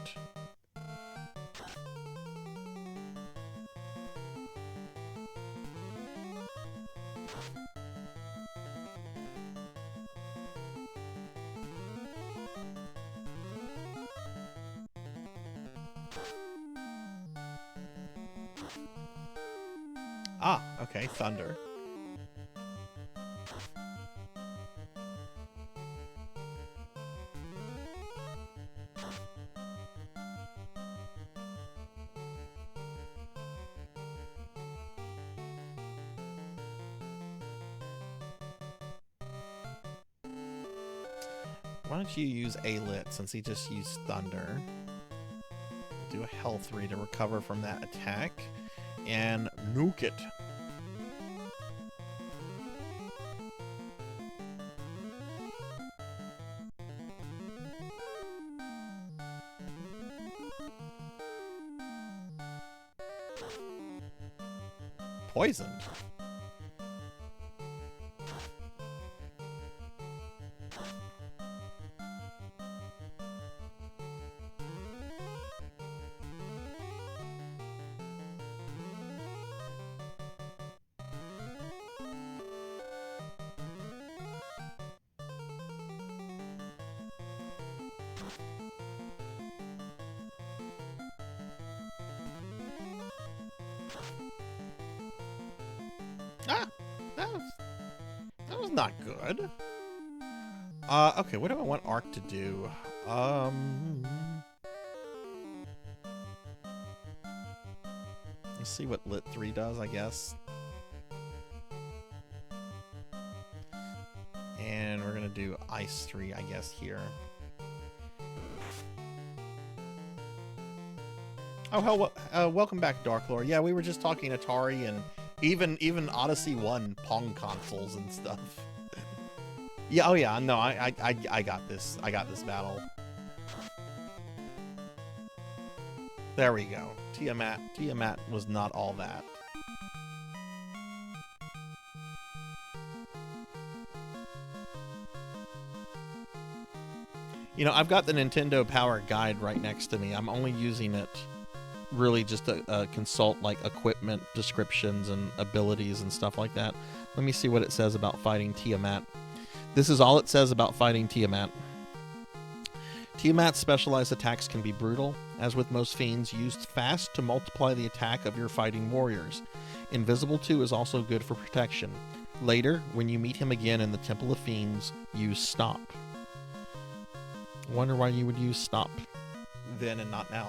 Ah, okay, Thunder. Why don't you use A-Lit since he just used Thunder? Do a health 3 to recover from that attack. And nuke it. Poisoned. Ah, that was not good. Okay, what do I want Arc to do? Let's see what Lit 3 does, I guess. And we're gonna do Ice 3, I guess, here. Oh, hell, welcome back, Darklore. Yeah, we were just talking Atari and even Odyssey 1 Pong consoles and stuff. Yeah, oh yeah, no, I got this. I got this battle. There we go. Tiamat was not all that. You know, I've got the Nintendo Power Guide right next to me. I'm only using it really just to consult like equipment descriptions and abilities and stuff like that. Let me see what it says about fighting Tiamat. This is all it says about fighting Tiamat. Tiamat's specialized attacks can be brutal. As with most fiends, used fast to multiply the attack of your fighting warriors. Invisible 2 is also good for protection. Later, when you meet him again in the Temple of Fiends, use Stop. I wonder why you would use Stop then and not now.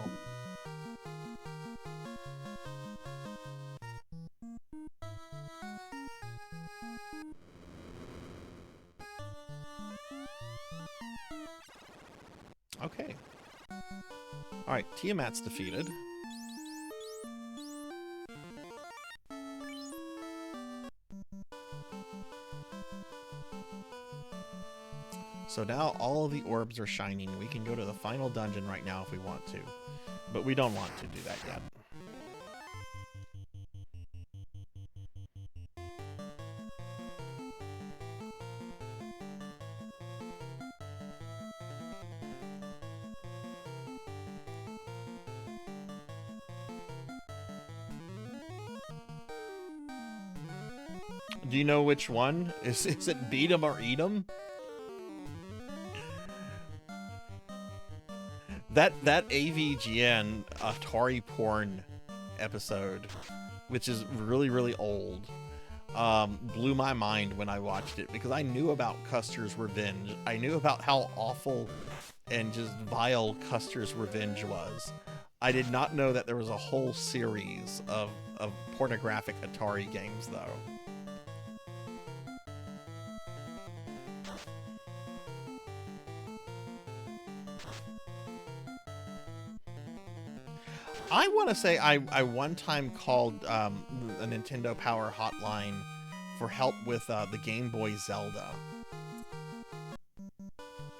Okay. Alright, Tiamat's defeated. So now all of the orbs are shining. We can go to the final dungeon right now if we want to. But we don't want to do that yet. Do you know which one? Is it beat 'em or eat 'em? That AVGN Atari porn episode, which is really, really old, blew my mind when I watched it because I knew about Custer's Revenge. I knew about how awful and just vile Custer's Revenge was. I did not know that there was a whole series of pornographic Atari games, though. I want to say I one time called a Nintendo Power Hotline for help with the Game Boy Zelda.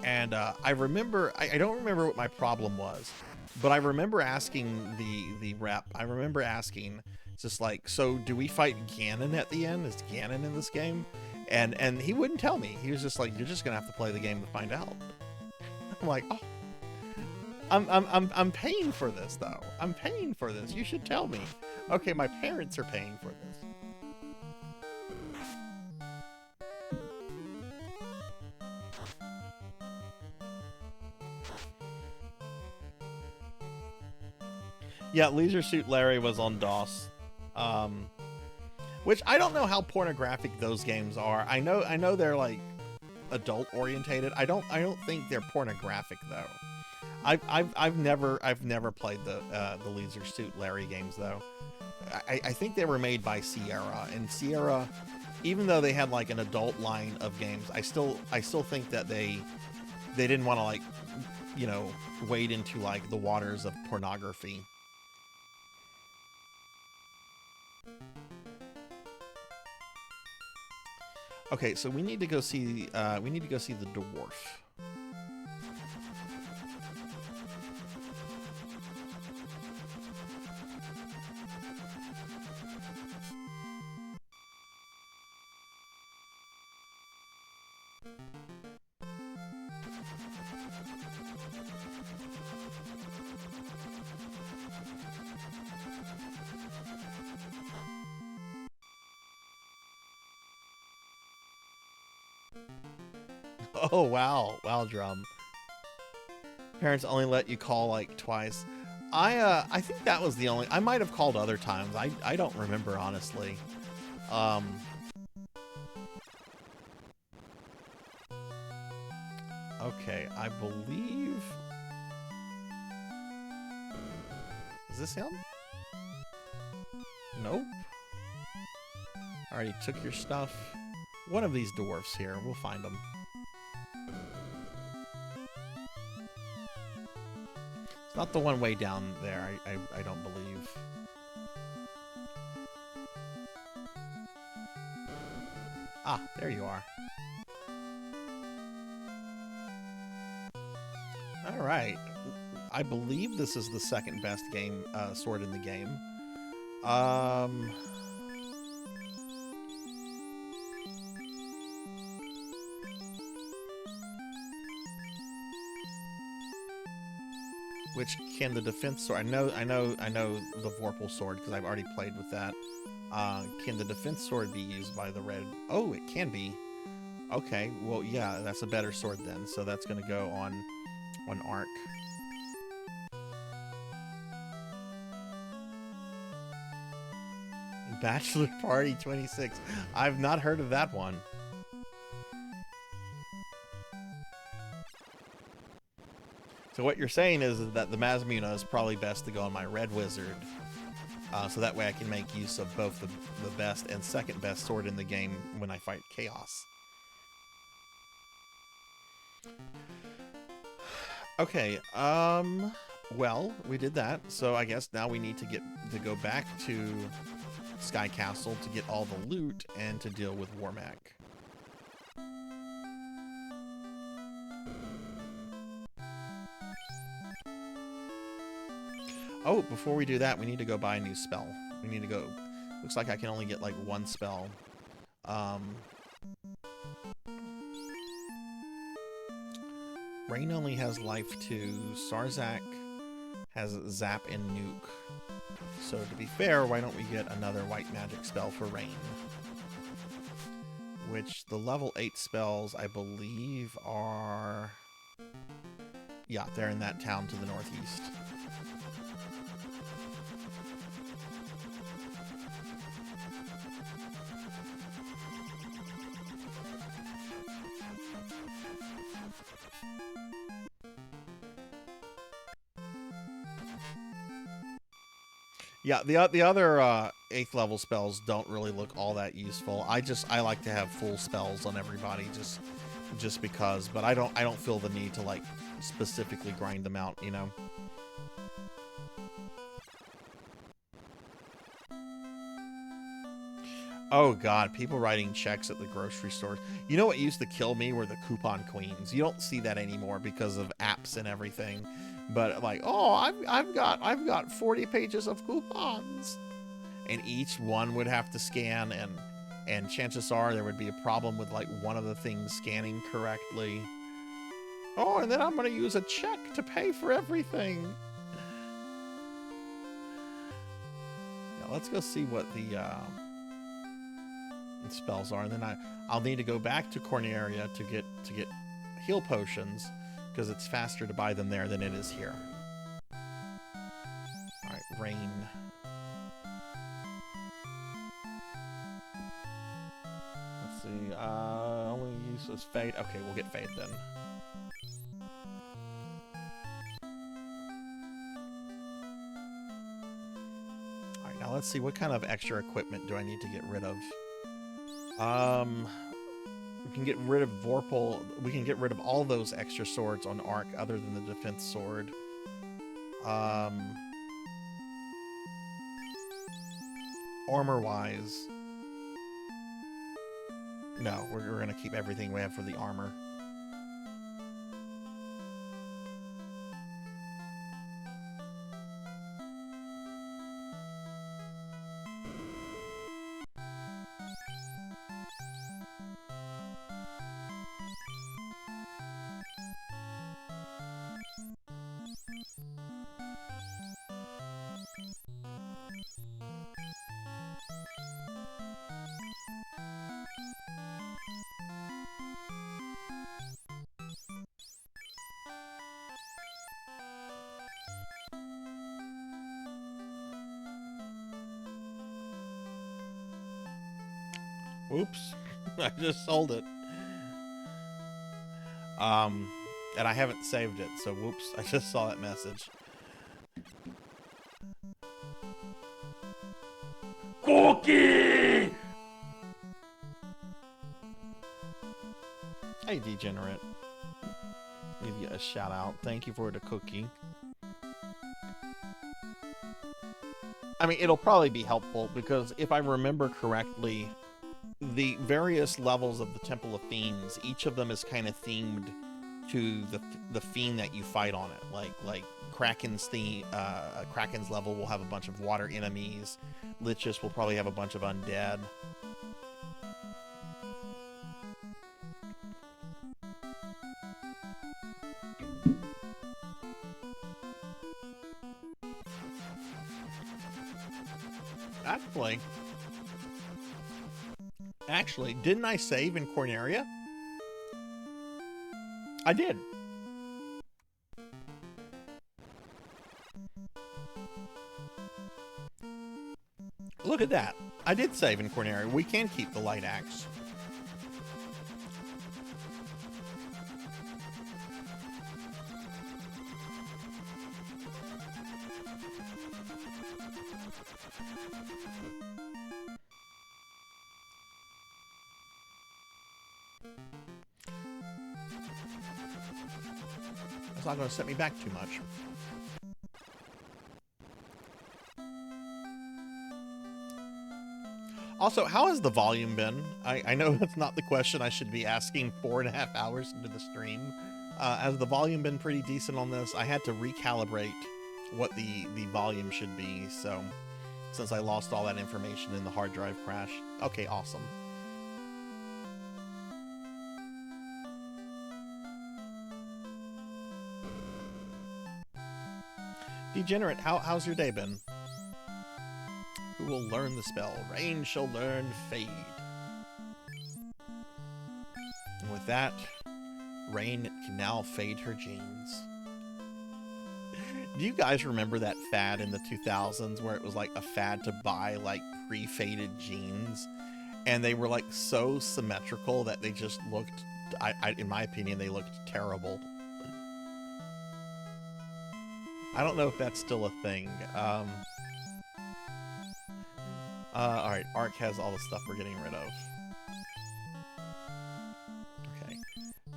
And I remember, I don't remember what my problem was, but I remember asking the rep, I remember asking, just like, so do we fight Ganon at the end? Is Ganon in this game? And he wouldn't tell me. He was just like, you're just going to have to play the game to find out. I'm like, oh. I'm paying for this, though. I'm paying for this. You should tell me. Okay, my parents are paying for this. Yeah, Leisure Suit Larry was on DOS. Which I don't know how pornographic those games are. I know they're like adult orientated. I don't think they're pornographic though. I've never played the Leisure Suit Larry games though. I think they were made by Sierra, and Sierra, even though they had like an adult line of games, I still think that they didn't want to, like, you know, wade into like the waters of pornography. Okay, so we need to go see the dwarf. Oh, wow. Wow, Drum. Parents only let you call like twice. I think that was the only... I might have called other times. I don't remember, honestly. Okay, I believe... Is this him? Nope. Alright, he took your stuff. One of these dwarfs here. We'll find them. It's not the one way down there, I don't believe. Ah, there you are. Alright. I believe this is the second best game sword in the game. Which can the defense sword? I know the Vorpal sword because I've already played with that. Can the defense sword be used by the red? Oh, it can be. Okay, well, yeah, that's a better sword then. So that's gonna go on Arc. Bachelor Party 26. I've not heard of that one. So what you're saying is that the Mazmuna is probably best to go on my Red Wizard. So that way I can make use of both the best and second best sword in the game when I fight Chaos. Okay, well, we did that. So I guess now we need to go back to Sky Castle to get all the loot and to deal with Warmac. Oh, before we do that, we need to go buy a new spell. We need to go... Looks like I can only get, like, one spell. Rain only has life 2. Sarzac has Zap and Nuke. So, to be fair, why don't we get another white magic spell for Rain? which the level 8 spells, I believe, are... Yeah, they're in that town to the northeast. Yeah, the other 8th level spells don't really look all that useful. I like to have full spells on everybody just because, but I don't feel the need to like specifically grind them out, you know. Oh god, people writing checks at the grocery store. You know what used to kill me were the coupon queens. You don't see that anymore because of apps and everything. But like, oh, I've got 40 pages of coupons, and each one would have to scan, and chances are there would be a problem with like one of the things scanning correctly. Oh, and then I'm gonna use a check to pay for everything. Yeah, let's go see what the spells are, and then I'll need to go back to Corneria to get heal potions, because it's faster to buy them there than it is here. Alright, rain. Let's see, only use is fade. Okay, we'll get fade then. Alright, now let's see, what kind of extra equipment do I need to get rid of? We can get rid of Vorpal. We can get rid of all those extra swords on Arc other than the defense sword. Armor-wise, no, we're going to keep everything we have for the armor. Oops, I just sold it. And I haven't saved it, so whoops, I just saw that message. Cookie! Hey, Degenerate. Give you a shout out. Thank you for the cookie. I mean, it'll probably be helpful because if I remember correctly, the various levels of the Temple of Fiends, each of them is kind of themed to the fiend that you fight on it. Like Kraken's theme, Kraken's level will have a bunch of water enemies. Lichus will probably have a bunch of undead. Actually, didn't I save in Corneria? I did. Look at that. I did save in Corneria. We can keep the light axe. It's not going to set me back too much. Also, how has the volume been? I know that's not the question I should be asking 4.5 hours into the stream. Has the volume been pretty decent on this? I had to recalibrate what the volume should be, so since I lost all that information in the hard drive crash. Okay, awesome. Degenerate, how's your day been? Who will learn the spell? Rain shall learn Fade. with that, Rain can now fade her jeans. Do you guys remember that fad in the 2000s where it was like a fad to buy like pre-faded jeans? And they were like so symmetrical that they just looked, in my opinion, they looked terrible. I don't know if that's still a thing. Alright, Ark has all the stuff we're getting rid of. Okay.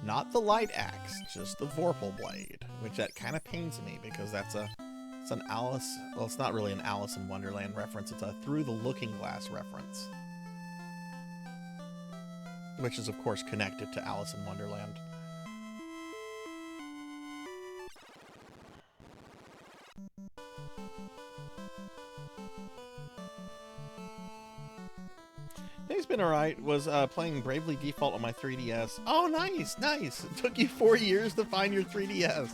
Not the light axe, just the Vorpal blade, which that kind of pains me because it's an Alice, well, it's not really an Alice in Wonderland reference, it's a Through the Looking Glass reference. Which is, of course, connected to Alice in Wonderland. It's been alright. Was playing Bravely Default on my 3DS. Oh, nice, nice. It took you 4 years to find your 3DS.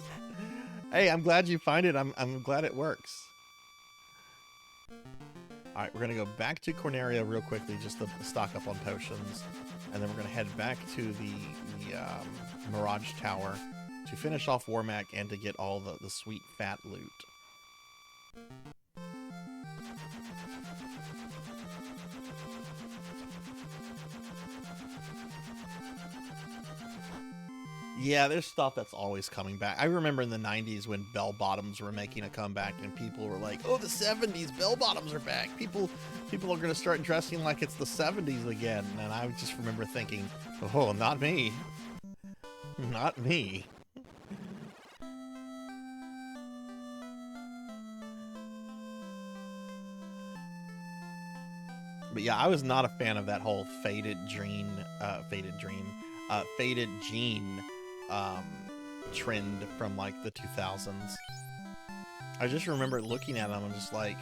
Hey, I'm glad you find it. I'm glad it works. Alright, we're going to go back to Corneria real quickly just to stock up on potions. And then we're going to head back to the Mirage Tower to finish off Warmac and to get all the sweet fat loot. Yeah, there's stuff that's always coming back. I remember in the 90s when bell bottoms were making a comeback and people were like, oh, the 70s, bell bottoms are back. People are going to start dressing like it's the 70s again. And I just remember thinking, oh, not me. Not me. But yeah, I was not a fan of that whole faded jean trend from like the 2000s. I just remember looking at them and just like,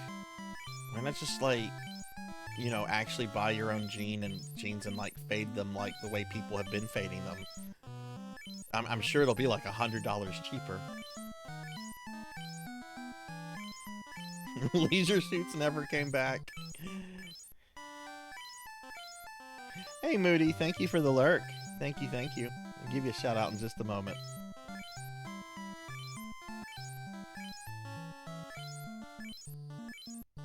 why not just like, you know, actually buy your own jeans and like fade them like the way people have been fading them. I'm sure it'll be like $100 cheaper. Leisure suits never came back. Hey Moody, thank you for the lurk. Thank you, thank you. I'll give you a shout out in just a moment.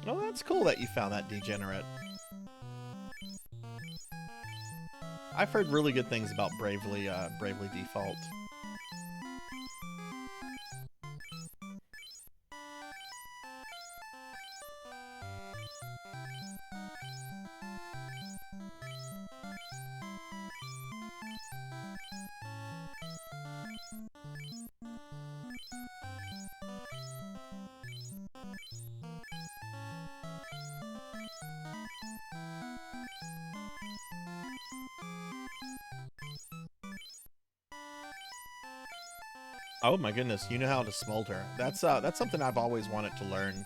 Oh, that's cool that you found that degenerate. I've heard really good things about Bravely Default. Oh my goodness, you know how to smolder. That's something I've always wanted to learn,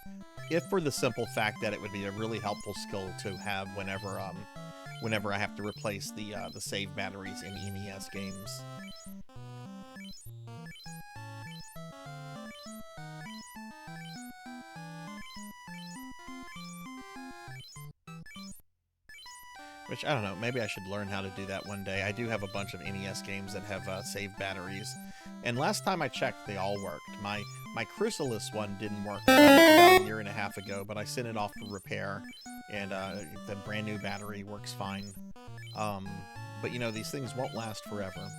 if for the simple fact that it would be a really helpful skill to have whenever I have to replace the save batteries in NES games. Which, I don't know, maybe I should learn how to do that one day. I do have a bunch of NES games that have save batteries. And last time I checked, they all worked. My Chrysalis one didn't work about a year and a half ago, but I sent it off for repair. And the brand new battery works fine. But, you know, these things won't last forever.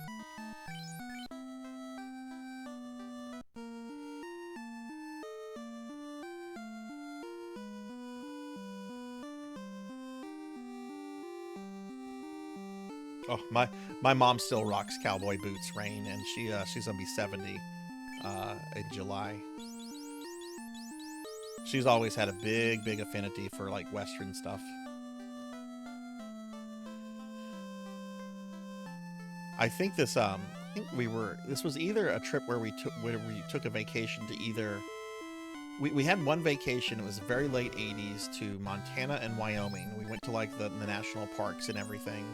Oh, my mom still rocks cowboy boots, Rain, and she's gonna be 70 in July. She's always had a big affinity for like Western stuff. I think this was either a trip where we took a vacation to either. We had one vacation. It was very late 80s to Montana and Wyoming. We went to like the national parks and everything.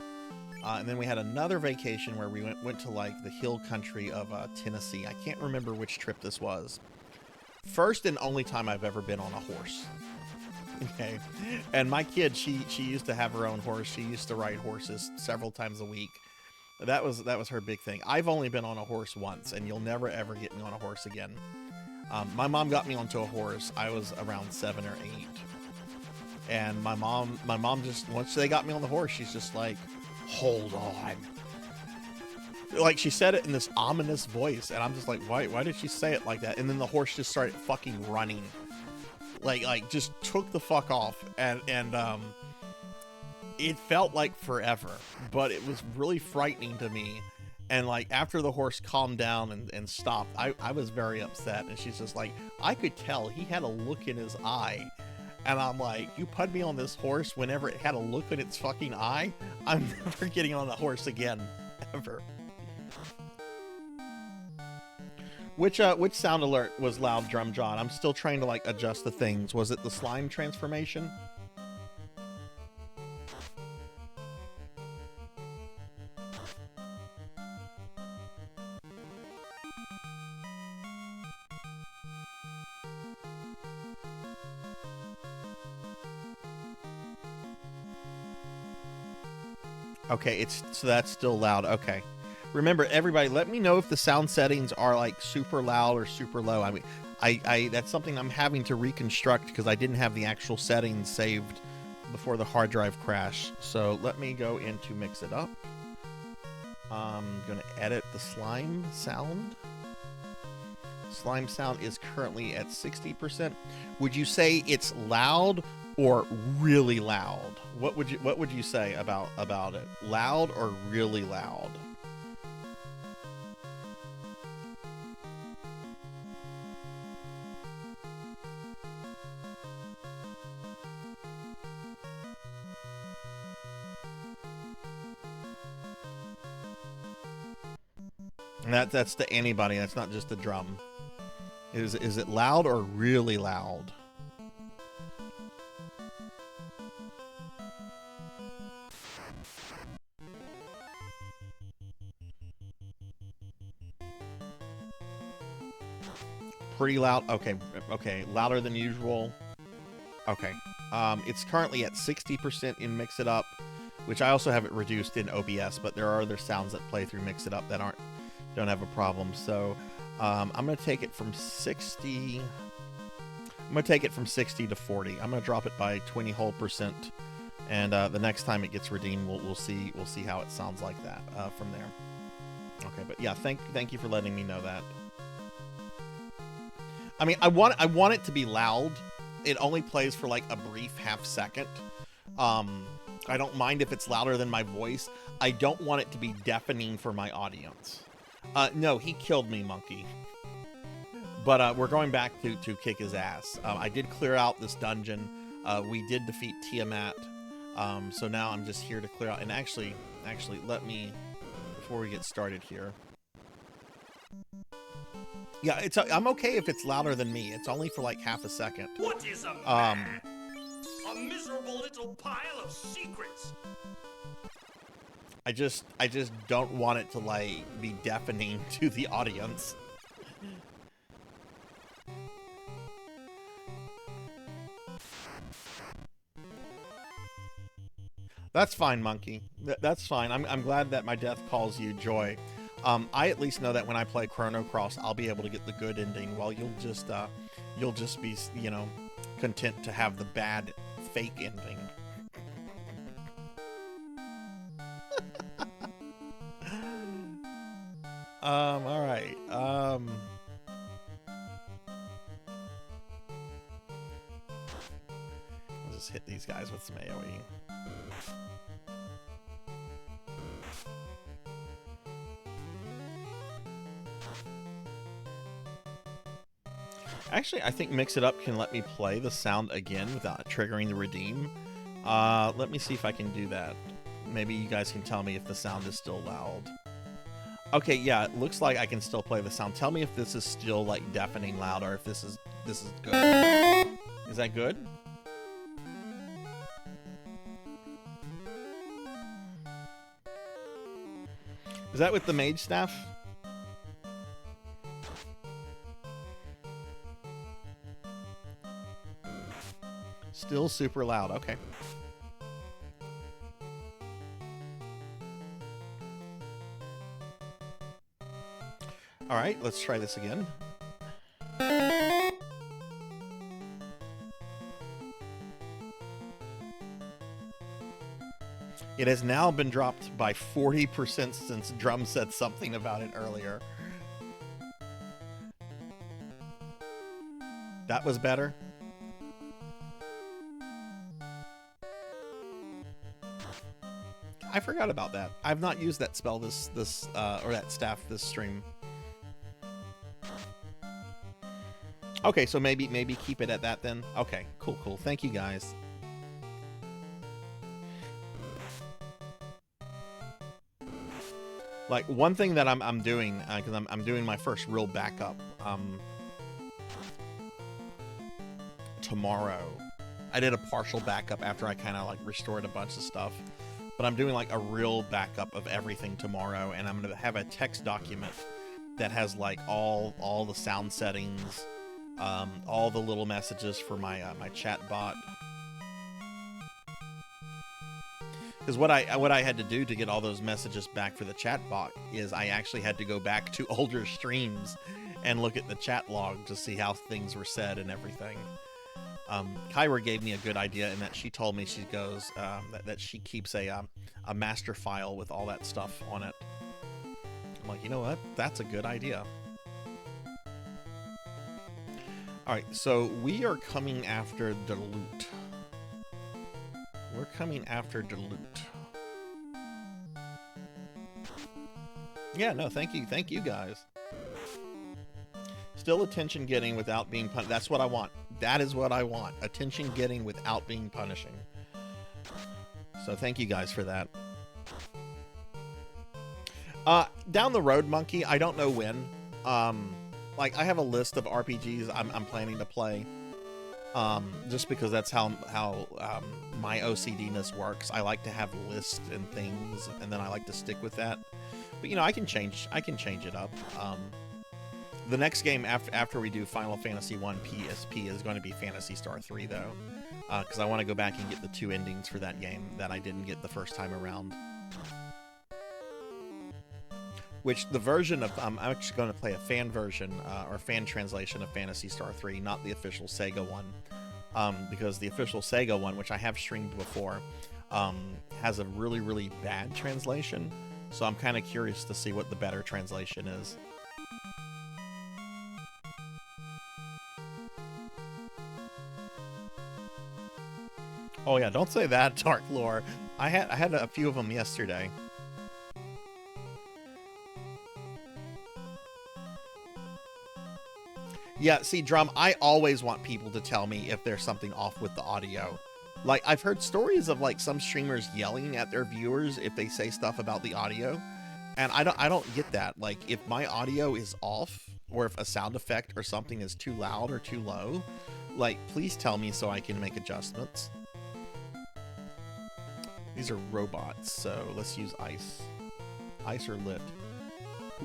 And then we had another vacation where we went to like the hill country of Tennessee. I can't remember which trip this was. First and only time I've ever been on a horse. Okay. And my kid, she used to have her own horse. She used to ride horses several times a week. That was her big thing. I've only been on a horse once, and you'll never ever get me on a horse again. My mom got me onto a horse. I was around 7 or 8, and my mom just, once they got me on the horse, she's just like, hold on. Like, she said it in this ominous voice, and I'm just like, why did she say it like that? And then the horse just started fucking running, like just took the fuck off, and it felt like forever, but it was really frightening to me. And like, after the horse calmed down and stopped, I was very upset. And she's just like, I could tell he had a look in his eye. And I'm like, you put me on this horse whenever it had a look in its fucking eye? I'm never getting on a horse again, ever. Which sound alert was loud, Drum John? I'm still trying to like adjust the things. Was it the slime transformation? Okay, so that's still loud. Okay. Remember, everybody, let me know if the sound settings are like super loud or super low. I mean, I that's something I'm having to reconstruct because I didn't have the actual settings saved before the hard drive crashed. So let me go into Mix It Up. I'm going to edit the slime sound. Slime sound is currently at 60%. Would you say it's loud or really loud? What would you say about it? Loud or really loud? And that's to anybody. That's not just the drum. Is it loud or really loud? Pretty loud. Okay, louder than usual. Okay. It's currently at 60% in Mix It Up, which I also have it reduced in OBS, but there are other sounds that play through Mix It Up that don't have a problem. So I'm gonna take it from 60. I'm gonna take it from 60 to 40. I'm gonna drop it by 20 whole %, and the next time it gets redeemed, we'll see how it sounds like that from there. Okay, but yeah, thank you for letting me know that. I mean, I want it to be loud. It only plays for like a brief half second. I don't mind if it's louder than my voice. I don't want it to be deafening for my audience. No, he killed me, Monkey. But we're going back to kick his ass. I did clear out this dungeon. We did defeat Tiamat. So now I'm just here to clear out. And actually, let me, before we get started here. Yeah, I'm okay if it's louder than me. It's only for like half a second. What is a man? A miserable little pile of secrets. I just don't want it to like be deafening to the audience. That's fine, Monkey. That's fine. I'm glad that my death calls you joy. I at least know that when I play Chrono Cross, I'll be able to get the good ending, while you'll just be, you know, content to have the bad fake ending. All right. I'll just hit these guys with some AoE. Actually, I think Mix It Up can let me play the sound again without triggering the redeem. Let me see if I can do that. Maybe you guys can tell me if the sound is still loud. Okay, yeah, it looks like I can still play the sound. Tell me if this is still like deafening loud, or if this is good. Is that good? Is that with the mage staff? Still super loud. Okay. All right, let's try this again. It has now been dropped by 40% since Drum said something about it earlier. That was better. I forgot about that. I've not used that spell or that staff this stream. Okay, so maybe keep it at that then. Okay, cool. Thank you guys. Like one thing that I'm doing because I'm doing my first real backup tomorrow. I did a partial backup after I kind of like restored a bunch of stuff, but I'm doing like a real backup of everything tomorrow, and I'm gonna have a text document that has like all the sound settings, all the little messages for my my chat bot. Because what I had to do to get all those messages back for the chat bot is I actually had to go back to older streams and look at the chat log to see how things were said and everything. Kyra gave me a good idea in that she told me, she goes that she keeps a master file with all that stuff on it. I'm like, you know what? That's a good idea. All right, so we are coming after the loot. We're coming after the loot. Yeah, no, thank you guys. Still attention getting without being punished. That's what I want. That is what I want. Attention getting without being punishing. So thank you guys for that. Down the road, Monkey, I don't know when. Like I have a list of RPGs I'm planning to play. Just because that's how my OCD-ness works. I like to have lists and things, and then I like to stick with that. But you know, I can change it up. The next game after we do Final Fantasy 1 PSP is going to be Phantasy Star 3, though, because I want to go back and get the 2 endings for that game that I didn't get the first time around. Which the version of I'm actually going to play a fan version or fan translation of Phantasy Star 3, not the official Sega one, because the official Sega one, which I have streamed before, has a really bad translation. So I'm kind of curious to see what the better translation is. Oh yeah, don't say that, Dark Lore. I had a few of them yesterday. Yeah, see, Drum, I always want people to tell me if there's something off with the audio. Like, I've heard stories of, like, some streamers yelling at their viewers if they say stuff about the audio. And I don't get that. Like, if my audio is off, or if a sound effect or something is too loud or too low, like, please tell me so I can make adjustments. These are robots, so let's use ice. Ice or lit.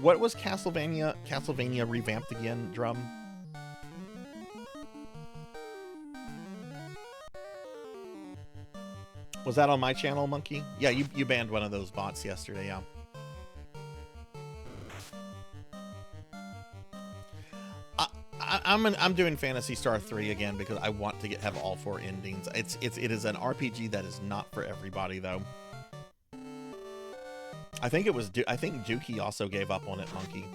What was Castlevania revamped again, Drum? Was that on my channel, Monkey? Yeah, you banned one of those bots yesterday, yeah. I'm doing Phantasy Star 3 again because I want to have all 4 endings. It is an RPG that is not for everybody, though. I think Dookie also gave up on it, Monkey.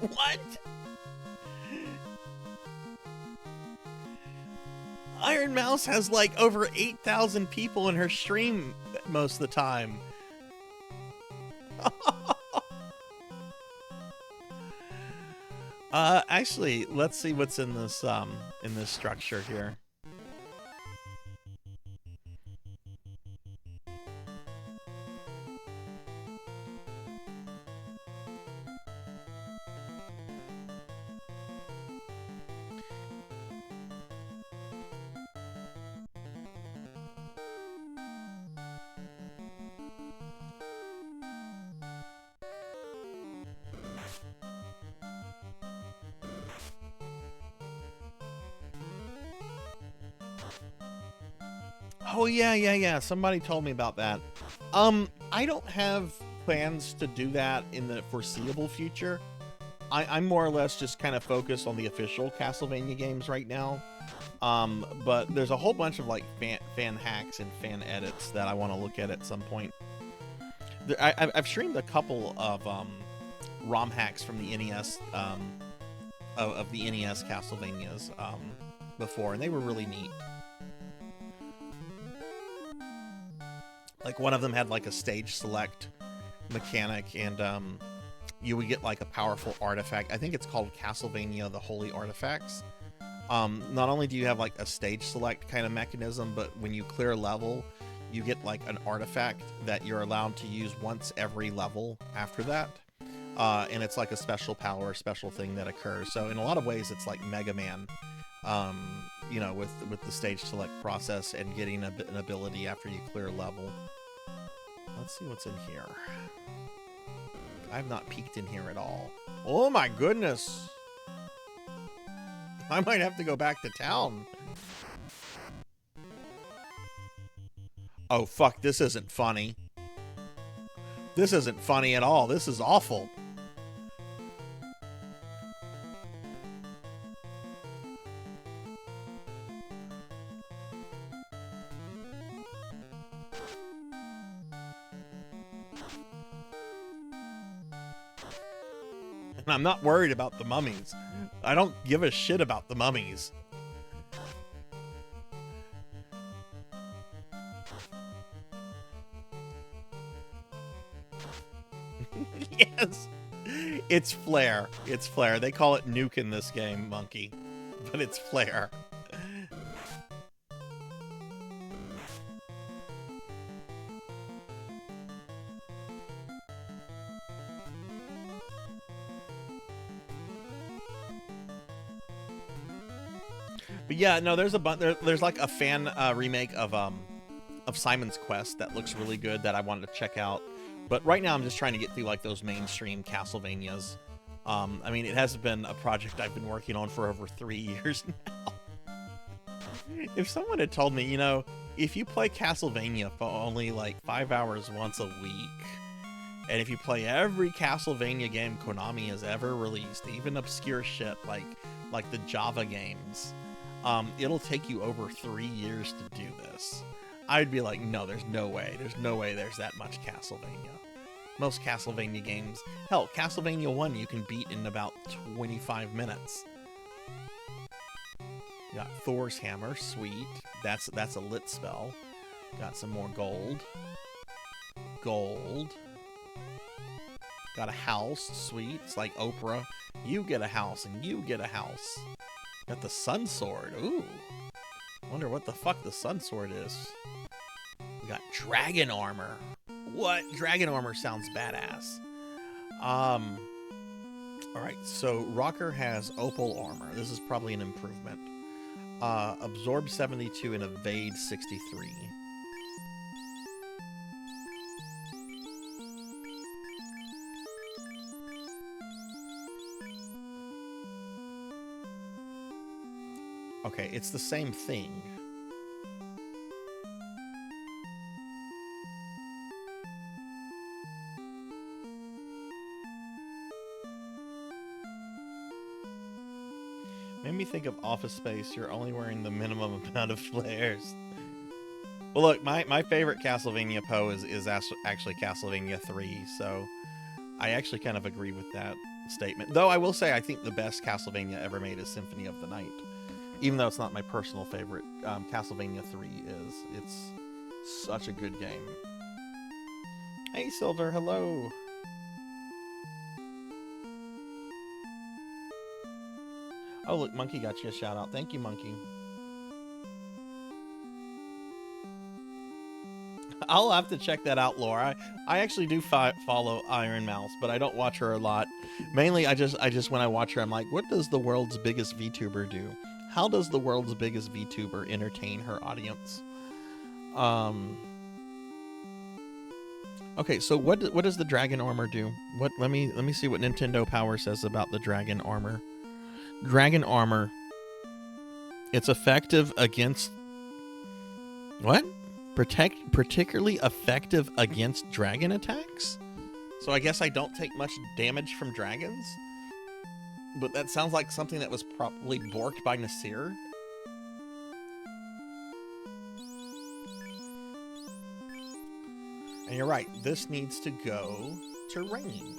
What? Iron Mouse has like over 8,000 people in her stream most of the time. Actually, let's see what's in this structure here. Oh yeah. Somebody told me about that. I don't have plans to do that in the foreseeable future. I'm more or less just kind of focused on the official Castlevania games right now. But there's a whole bunch of like fan hacks and fan edits that I want to look at some point. I've streamed a couple of ROM hacks from the NES of the NES Castlevanias before, and they were really neat. Like one of them had like a stage select mechanic, and you would get like a powerful artifact. I think it's called Castlevania the Holy Artifacts. Not only do you have like a stage select kind of mechanism, but when you clear a level, you get like an artifact that you're allowed to use once every level after that. And it's like a special power, special thing that occurs. So in a lot of ways, it's like Mega Man, you know, with the stage select process and getting an ability after you clear a level. Let's see what's in here. I've not peeked in here at all. Oh my goodness. I might have to go back to town. Oh fuck, this isn't funny. This isn't funny at all. This is awful. And I'm not worried about the mummies. I don't give a shit about the mummies. Yes. It's Flare. It's Flare. They call it Nuke in this game, Monkey. But it's Flare. But yeah, no, there's there's like a fan remake of Simon's Quest that looks really good that I wanted to check out. But right now I'm just trying to get through like those mainstream Castlevanias. I mean, it has been a project I've been working on for over 3 years now. If someone had told me, you know, if you play Castlevania for only like 5 hours once a week, and if you play every Castlevania game Konami has ever released, even obscure shit like the Java games, it'll take you over 3 years to do this. I'd be like, no, there's no way. There's no way there's that much Castlevania. Most Castlevania games, hell, Castlevania 1 you can beat in about 25 minutes. You got Thor's Hammer, sweet. That's a lit spell. Got some more gold. Gold. Got a house, sweet. It's like Oprah. You get a house and you get a house. Got the Sun Sword, ooh. Wonder what the fuck the Sun Sword is. We got Dragon Armor. What? Dragon Armor sounds badass. Alright, so Rocker has Opal Armor. This is probably an improvement. Absorb 72 and Evade 63. Okay, it's the same thing. Made me think of Office Space. You're only wearing the minimum amount of flares. Well, look, my favorite Castlevania Poe is actually Castlevania 3, so I actually kind of agree with that statement. Though I will say I think the best Castlevania ever made is Symphony of the Night. Even though it's not my personal favorite, Castlevania 3 is. It's such a good game. Hey, Silver, hello. Oh, look, Monkey got you a shout out. Thank you, Monkey. I'll have to check that out, Laura. I actually do follow Iron Mouse, but I don't watch her a lot. Mainly, I just when I watch her, I'm like, what does the world's biggest VTuber do? How does the world's biggest VTuber entertain her audience? Okay, so what does the Dragon Armor do? Let me see what Nintendo Power says about the Dragon Armor. Dragon Armor. It's effective against What? Particularly effective against dragon attacks? So I guess I don't take much damage from dragons? But that sounds like something that was probably borked by Nasir. And you're right, this needs to go to Rain.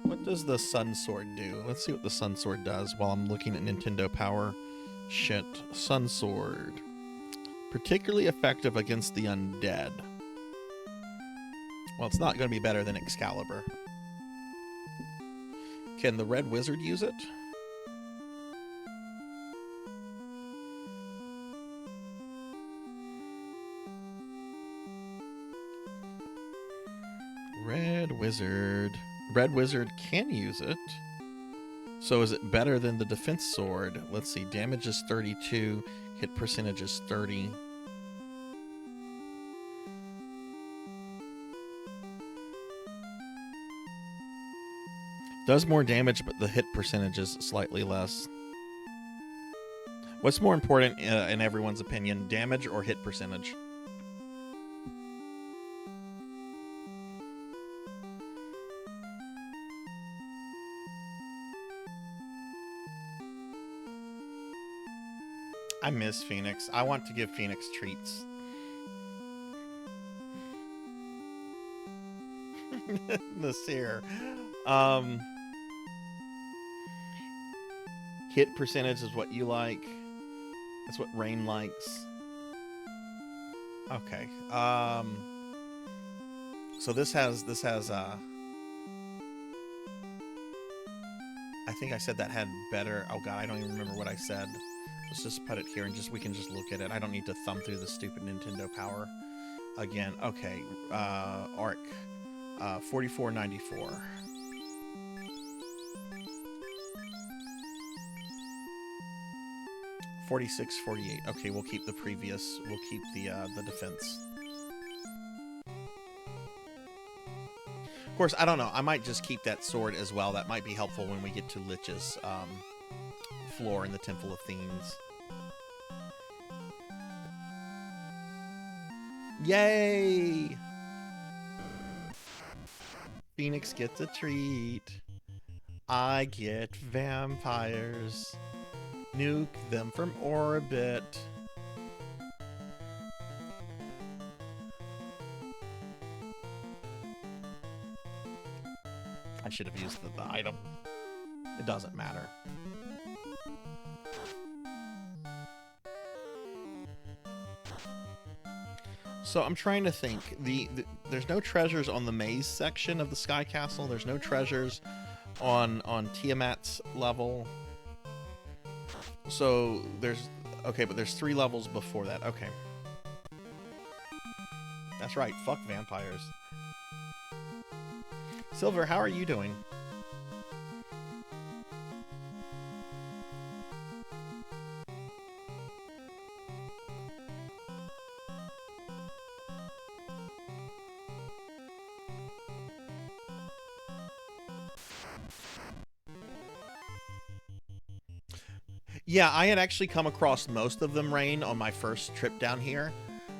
What does the Sun Sword do? Let's see what the Sun Sword does while I'm looking at Nintendo Power. Shit. Sun Sword. Particularly effective against the undead. Well, it's not going to be better than Excalibur. Can the Red Wizard use it? Red Wizard. Red Wizard can use it. So is it better than the Defense Sword? Let's see. Damage is 32. Hit percentage is 30. Does more damage, but the hit percentage is slightly less. What's more important in everyone's opinion, damage or hit percentage? I miss Phoenix. I want to give Phoenix treats. Nasir. Hit percentage is what you like. That's what Rain likes. Okay. So this has I think I said that had better. Oh god, I don't even remember what I said. Let's just put it here and we can just look at it. I don't need to thumb through the stupid Nintendo Power again. Okay. Arc. 4494. $46.48. Okay, we'll keep the previous. We'll keep the defense. Of course, I don't know. I might just keep that sword as well. That might be helpful when we get to Lich's floor in the Temple of Fiends. Yay! Phoenix gets a treat. I get vampires. Nuke them from orbit. I should have used the item. It doesn't matter. So I'm trying to think. There's no treasures on the maze section of the Sky Castle. There's no treasures on Tiamat's level. So there's but there's 3 levels before that. Okay. That's right. Fuck vampires. Silver, how are you doing? Yeah, I had actually come across most of them, Rain, on my first trip down here.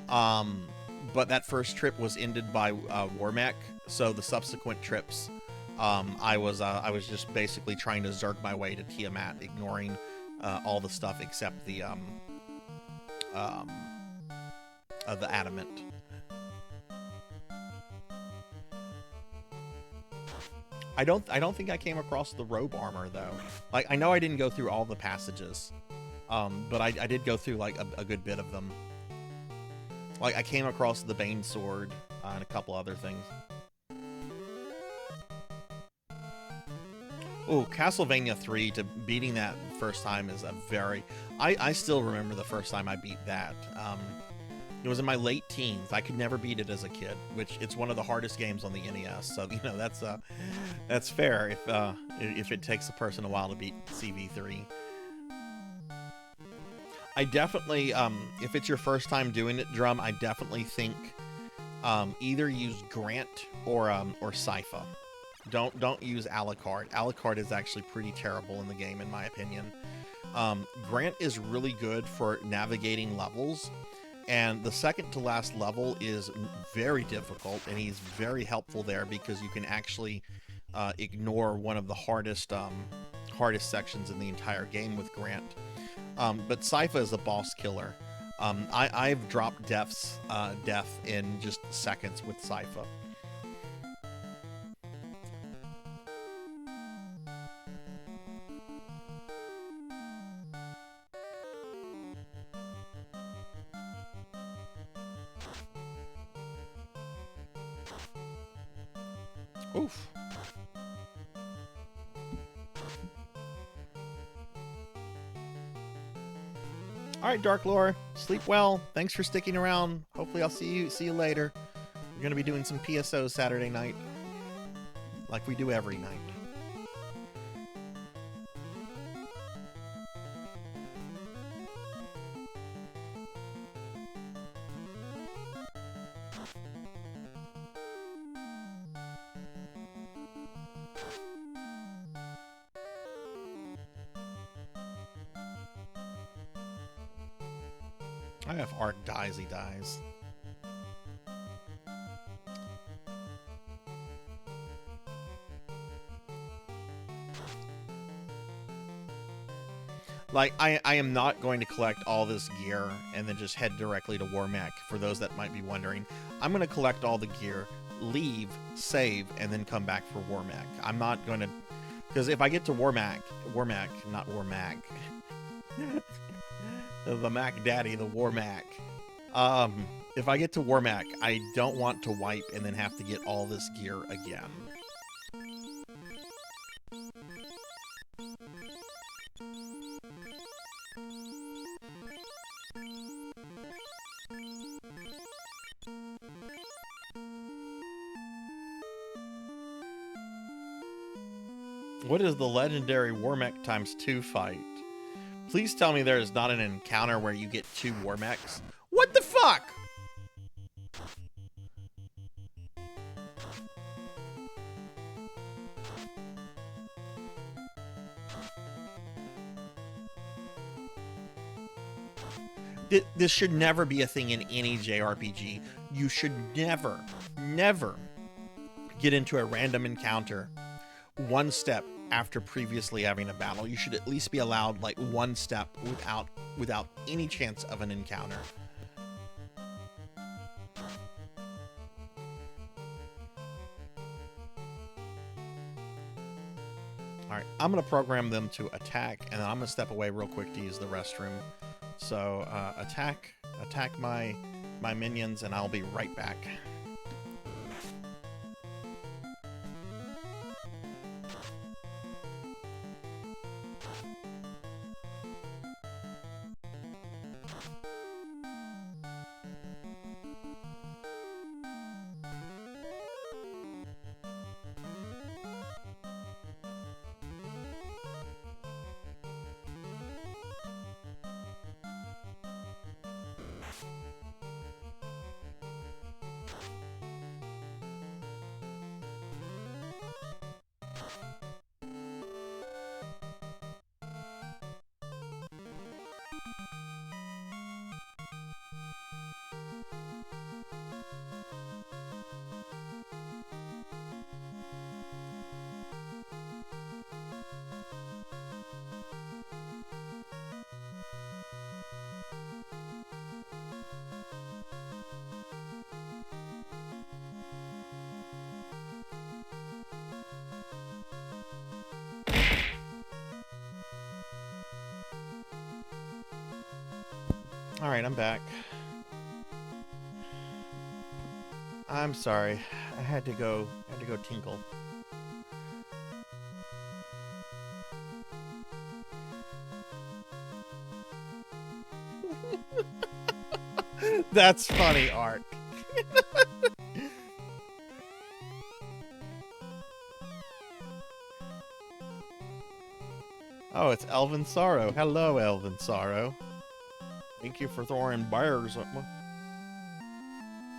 But that first trip was ended by Warmech, so the subsequent trips, I was just basically trying to zerg my way to Tiamat, ignoring all the stuff except the adamant. I don't think I came across the robe armor though. Like, I know I didn't go through all the passages, but I did go through like a good bit of them. Like, I came across the Bane sword and a couple other things. Oh, Castlevania 3, to beating that first time is a very... I still remember the first time I beat that. It was in my late teens. I could never beat it as a kid, which it's one of the hardest games on the NES. So, you know, that's fair if it takes a person a while to beat CV3. I definitely, if it's your first time doing it, Drum, I definitely think either use Grant or Sypha. Don't use Alucard. Alucard is actually pretty terrible in the game, in my opinion. Grant is really good for navigating levels, and the second to last level is very difficult, and he's very helpful there because you can actually ignore one of the hardest sections in the entire game with Grant. But Sypha is a boss killer. I've dropped death in just seconds with Sypha. Oof. All right, Dark Lore, sleep well. Thanks for sticking around. Hopefully I'll see you later. We're going to be doing some PSOs Saturday night, like we do every night. I have Art dies, he dies. Like, I am not going to collect all this gear and then just head directly to Warmac, for those that might be wondering. I'm going to collect all the gear, leave, save, and then come back for Warmac. I'm not going to... Because if I get to Warmac, not Warmac. The Mac Daddy, the Warmac. If I get to Warmac, I don't want to wipe and then have to get all this gear again. What is the legendary Warmech ×2 fight? Please tell me there is not an encounter where you get 2 Warmechs. What the fuck? This should never be a thing in any JRPG. You should never get into a random encounter one step after previously having a battle. You should at least be allowed like one step without any chance of an encounter. Alright, I'm going to program them to attack, and then I'm going to step away real quick to use the restroom. So, attack my minions, and I'll be right back. All right, I'm back. I'm sorry. I had to go tinkle. That's funny, Art. Oh, it's Elvin Sorrow. Hello, Elvin Sorrow. Thank you for throwing bears at me.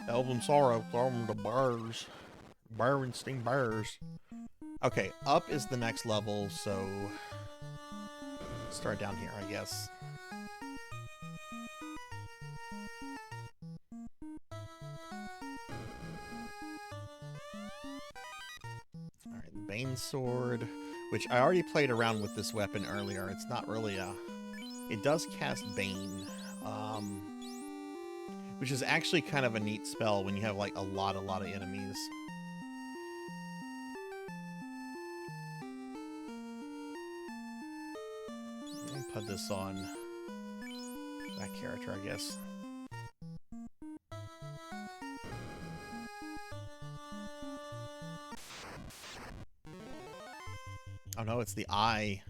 Elvin Sorrow, throw them the bears. Berenstain Bears. Okay, up is the next level, so start down here, I guess. Alright, the Bane Sword, which I already played around with this weapon earlier. It's not really a... It does cast Bane, which is actually kind of a neat spell when you have, like, a lot of enemies. I'll put this on that character, I guess. Oh no, it's the eye.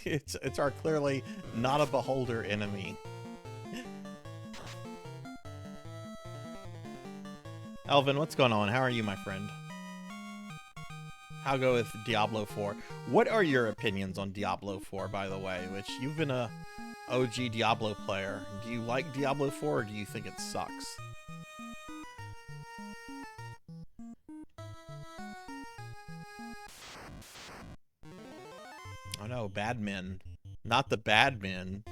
It's our clearly not a beholder enemy. Elvin, what's going on? How are you, my friend? How go with Diablo 4? What are your opinions on Diablo 4, by the way? Which you've been a OG Diablo player. Do you like Diablo 4 or do you think it sucks? Oh no, bad men. Not the bad men.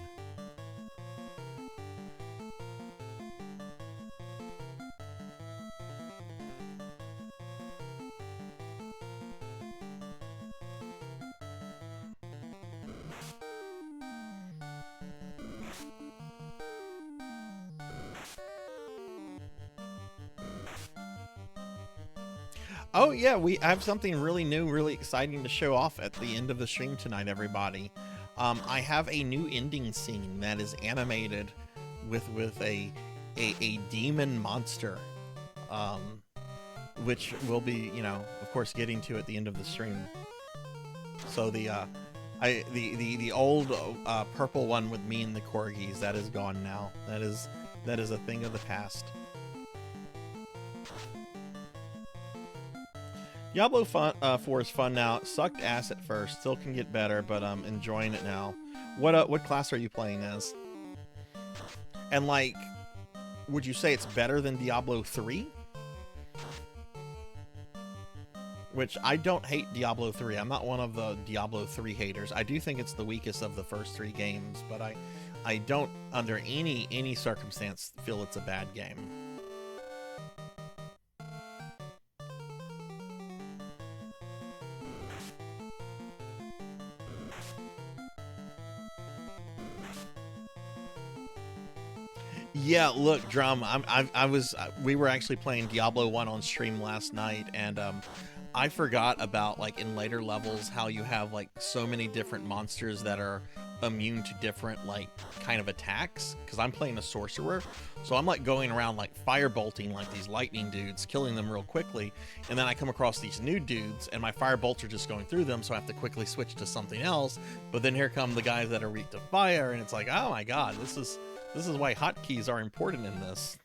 Oh yeah, we have something really new, really exciting to show off at the end of the stream tonight, everybody. I have a new ending scene that is animated with a demon monster, which we'll be, you know, of course, getting to at the end of the stream. So the old purple one with me and the corgis, that is gone now. That is a thing of the past. Diablo 4 is fun now. It sucked ass at first. Still can get better, but I'm enjoying it now. What class are you playing as? And like, would you say it's better than Diablo 3? Which I don't hate Diablo 3. I'm not one of the Diablo 3 haters. I do think it's the weakest of the first 3 games, but I don't under any circumstance feel it's a bad game. Yeah, look, Drum, we were actually playing Diablo 1 on stream last night, and I forgot about, like, in later levels, how you have, like, so many different monsters that are immune to different, like, kind of attacks, because I'm playing a sorcerer, so I'm, like, going around, like, firebolting, like, these lightning dudes, killing them real quickly, and then I come across these new dudes, and my firebolts are just going through them, so I have to quickly switch to something else, but then here come the guys that are weak to fire, and it's like, oh my god, this is why hotkeys are important in this.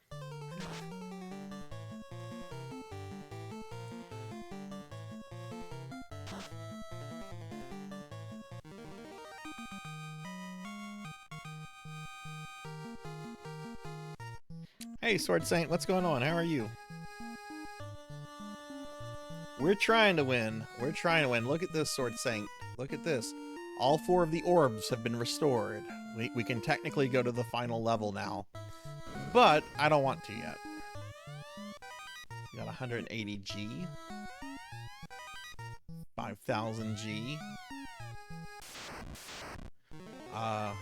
Hey, Sword Saint, what's going on? How are you? We're trying to win. We're trying to win. Look at this, Sword Saint. Look at this. All 4 of the orbs have been restored. We can technically go to the final level now. But I don't want to yet. We got 180 G. 5,000 G. A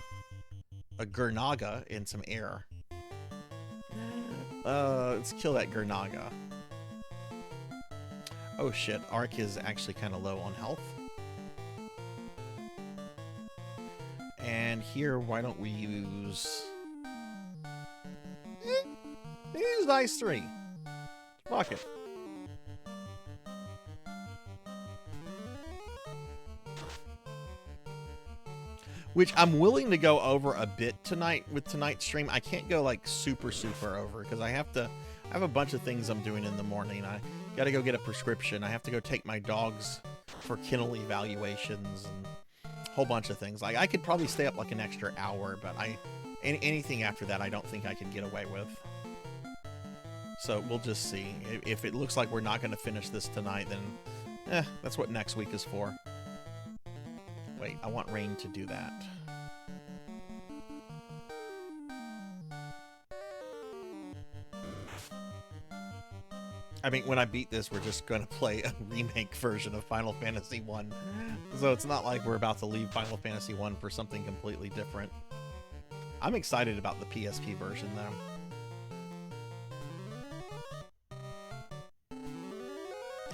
Gurnaga and some air. Let's kill that Gurnaga. Oh shit, Ark is actually kind of low on health. And here, why don't we use... use Ice 3. Fuck it. Which I'm willing to go over a bit tonight with tonight's stream. I can't go like super over because I have a bunch of things I'm doing in the morning. I gotta go get a prescription. I have to go take my dogs for kennel evaluations and a whole bunch of things. Like I could probably stay up like an extra hour, but anything after that I don't think I can get away with. So we'll just see. If it looks like we're not going to finish this tonight, then that's what next week is for. Wait, I want Rain to do that. I mean, when I beat this, we're just going to play a remake version of Final Fantasy 1. So it's not like we're about to leave Final Fantasy 1 for something completely different. I'm excited about the PSP version, though.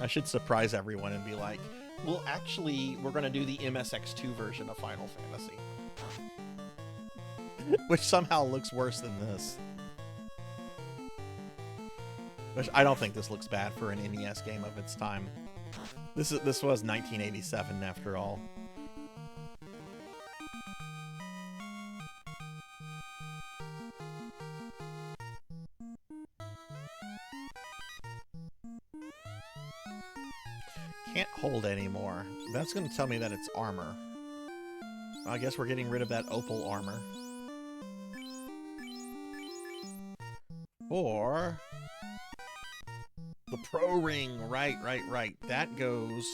I should surprise everyone and be like, well, actually, we're going to do the MSX2 version of Final Fantasy. Which somehow looks worse than this. Which I don't think this looks bad for an NES game of its time. This was 1987 after all. Can't hold anymore. That's going to tell me that it's armor. I guess we're getting rid of that opal armor. Or the Pro Ring. Right. That goes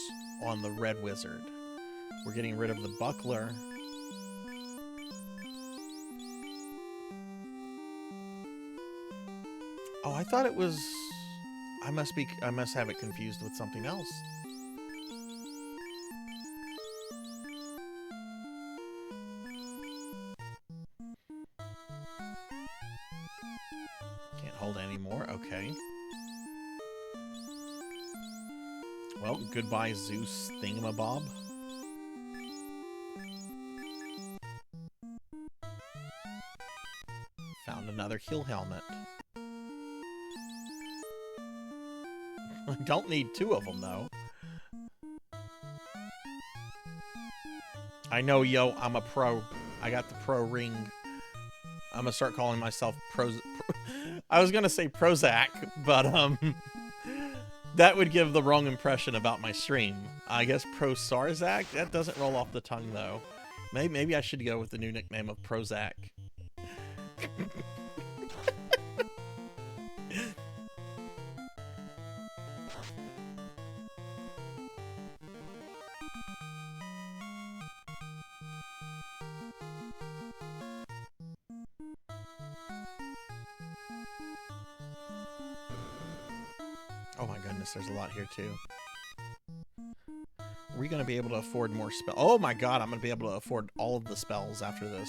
on the Red Wizard. We're getting rid of the buckler. Oh, I thought it was... I must have it confused with something else. Can't hold anymore. Okay. Well, goodbye, Zeus thingamabob. Found another kill helmet. I don't need two of them, though. I know, yo, I'm a pro. I got the pro ring. I'm gonna start calling myself I was gonna say Prozac, but, that would give the wrong impression about my stream. I guess Pro Sarzac? That doesn't roll off the tongue, though. Maybe I should go with the new nickname of Prozac. Oh my goodness, there's a lot here too. Are we going to be able to afford more spells? Oh my god, I'm going to be able to afford all of the spells after this.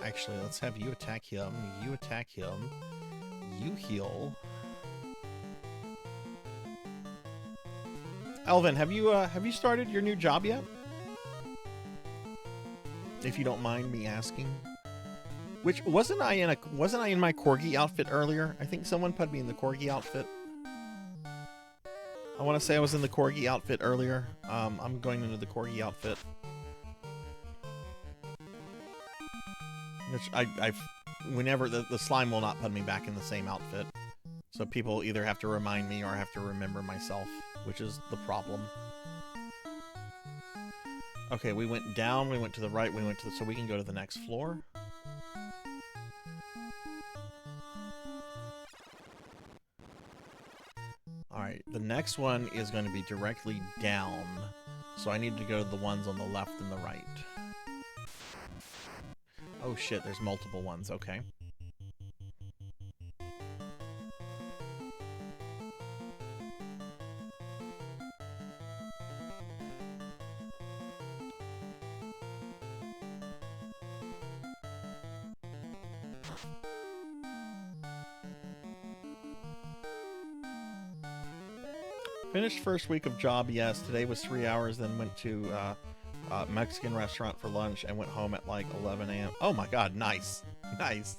Actually, let's have you attack him. You attack him. You heal. Elvin, have you started your new job yet? If you don't mind me asking. Which wasn't I in my corgi outfit earlier? I think someone put me in the corgi outfit. I want to say I was in the corgi outfit earlier. I'm going into the corgi outfit. Which whenever the slime will not put me back in the same outfit. So people either have to remind me or I have to remember myself, which is the problem. Okay, we went down, we went to the right, we went to so we can go to the next floor. Alright, the next one is going to be directly down. So I need to go to the ones on the left and the right. Oh shit, there's multiple ones, okay. Finished first week of job, yes. Today was 3 hours, then went to Mexican restaurant for lunch and went home at like 11 a.m. Oh my god, nice. Nice.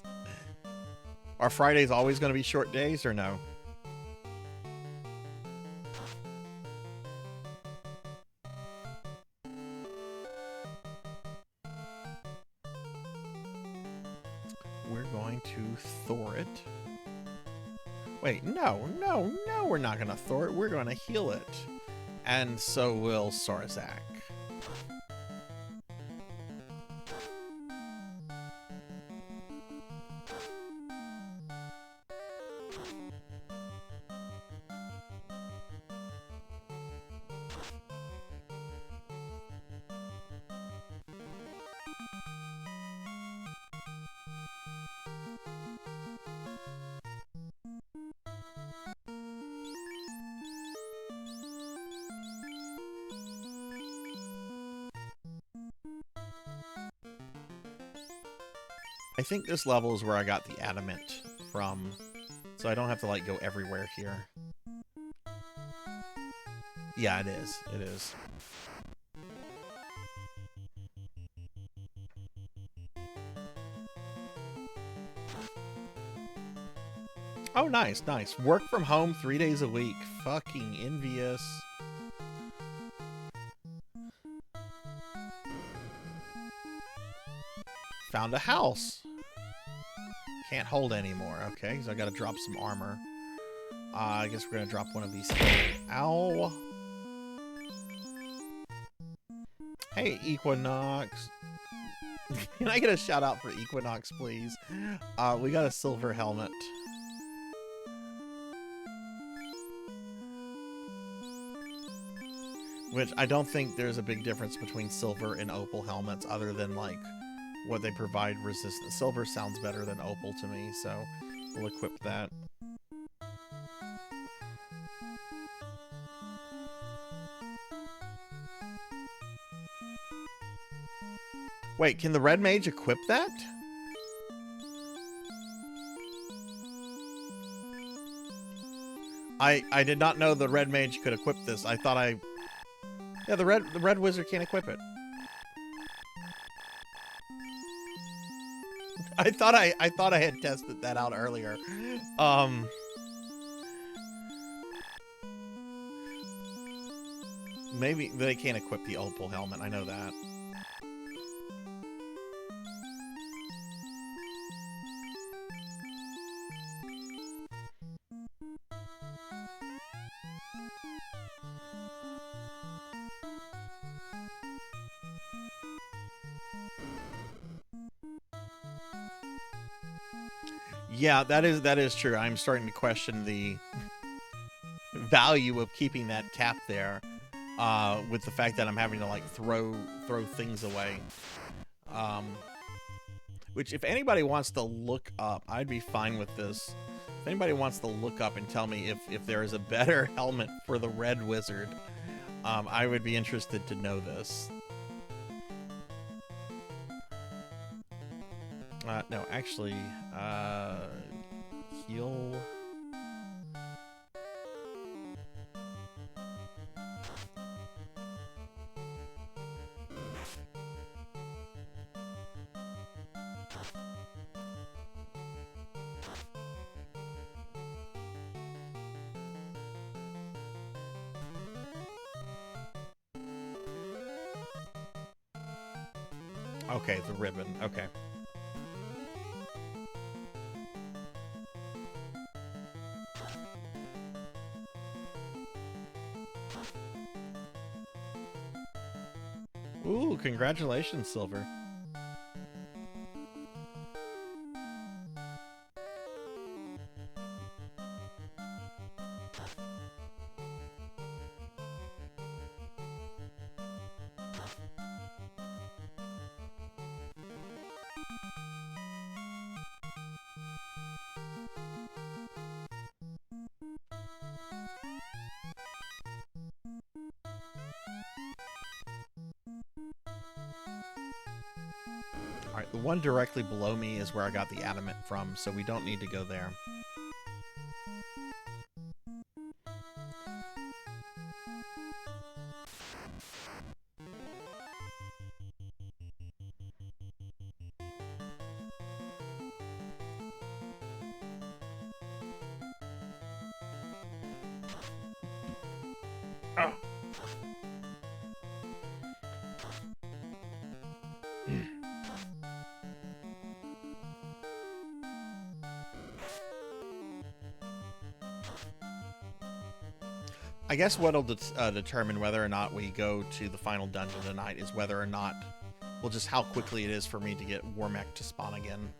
Are Fridays always going to be short days or no? We're going to Thor it. Wait, no, we're not going to Thor it. We're going to heal it. And so will Sarzac. I think this level is where I got the adamant from, so I don't have to like go everywhere here. Yeah, it is. It is. Oh, nice, nice. Work from home 3 days a week. Fucking envious. Found a house. Can't hold anymore. Okay, so I gotta drop some armor. I guess we're gonna drop one of these. Ow. Hey, Equinox. Can I get a shout out for Equinox, please? We got a silver helmet. Which I don't think there's a big difference between silver and opal helmets other than like what they provide resistance. Silver sounds better than opal to me, so we'll equip that. Wait, can the red mage equip that? I did not know the red mage could equip this. I thought yeah, the red wizard can't equip it. I thought I had tested that out earlier. Maybe they can't equip the opal helmet. I know that. Yeah, that is true. I'm starting to question the value of keeping that cap there, with the fact that I'm having to like throw things away. Which, if anybody wants to look up, I'd be fine with this. If anybody wants to look up and tell me if there is a better helmet for the red wizard, I would be interested to know this. No, actually, heal. Okay, the ribbon. Okay. Ooh, congratulations, Silver. Alright, the one directly below me is where I got the adamant from, so we don't need to go there. I guess what'll determine whether or not we go to the final dungeon tonight is whether or not, well, just how quickly it is for me to get Wormek to spawn again.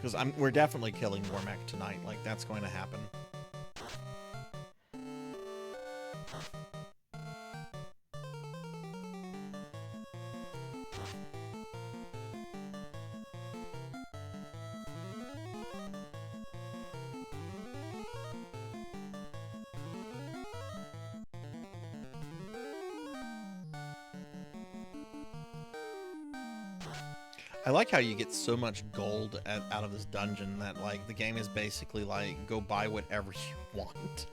Because we're definitely killing Wormek tonight. Like, that's going to happen. I like how you get so much gold out of this dungeon that, like, the game is basically like, go buy whatever you want.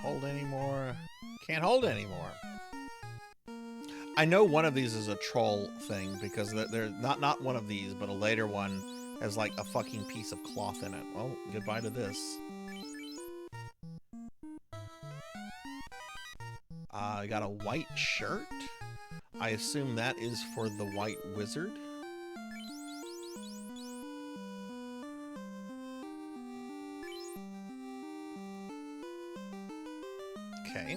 Hold anymore. Can't hold anymore. I know one of these is a troll thing because they're not one of these, but a later one has like a fucking piece of cloth in it. Well, goodbye to this. I got a white shirt. I assume that is for the White Wizard. Okay.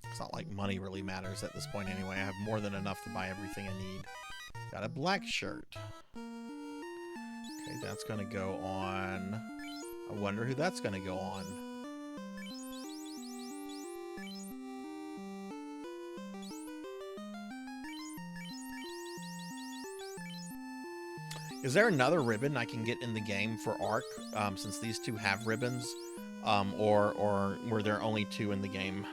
It's not like money really matters at this point anyway. I have more than enough to buy everything I need. Got a black shirt. Okay, that's gonna go on. I wonder who that's gonna go on. Is there another ribbon I can get in the game for Arc, since these two have ribbons, or were there only two in the game?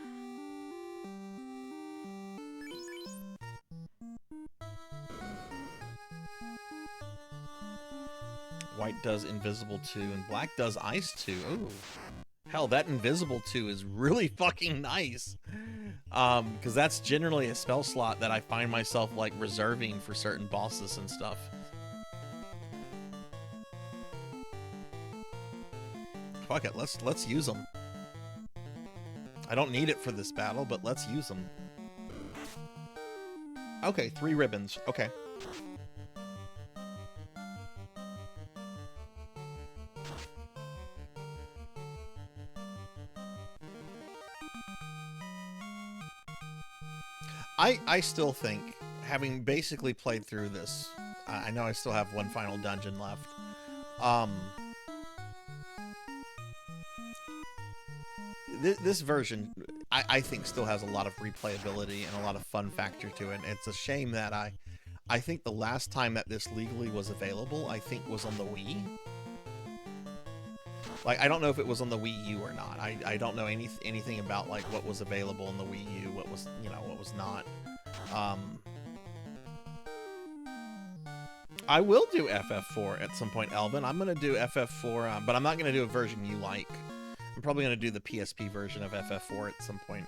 White does Invisible 2, and Black does Ice 2. Ooh. Hell, that Invisible 2 is really fucking nice. Because that's generally a spell slot that I find myself, like, reserving for certain bosses and stuff. Fuck it, let's use them. I don't need it for this battle, but let's use them. Okay, 3 ribbons. Okay. I still think, having basically played through this, I know I still have one final dungeon left. This version, I think, still has a lot of replayability and a lot of fun factor to it. It's a shame that I think the last time that this legally was available, I think, was on the Wii. Like, I don't know if it was on the Wii U or not. I don't know anything about, like, what was available on the Wii U, what was, you know, what was not. I will do FF4 at some point, Elvin. I'm going to do FF4, but I'm not going to do a version you like. I'm probably going to do the PSP version of FF4 at some point.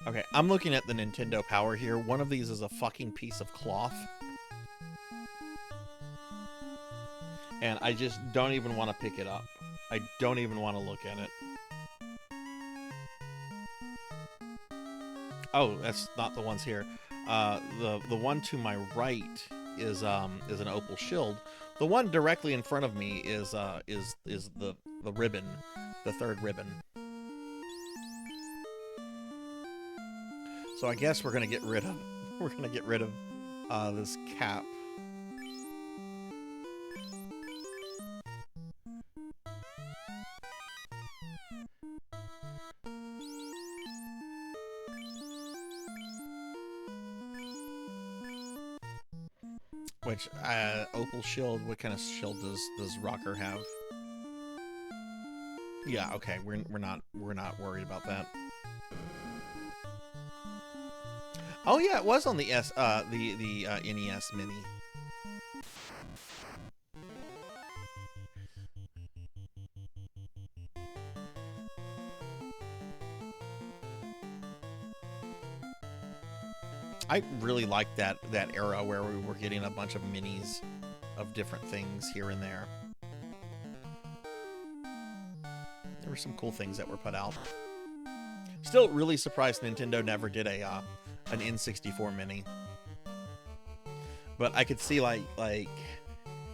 Okay, I'm looking at the Nintendo Power here. One of these is a fucking piece of cloth. And I just don't even want to pick it up. I don't even want to look at it. Oh, that's not the ones here. The one to my right is an opal shield. The one directly in front of me is the ribbon, the third ribbon. So I guess we're gonna get rid of this cap. Which opal shield? What kind of shield does Rocker have? Yeah, okay, we're not worried about that. Oh yeah, it was on the NES Mini. I really liked that era where we were getting a bunch of minis of different things here and there. There were some cool things that were put out. Still really surprised Nintendo never did an N64 mini. But I could see like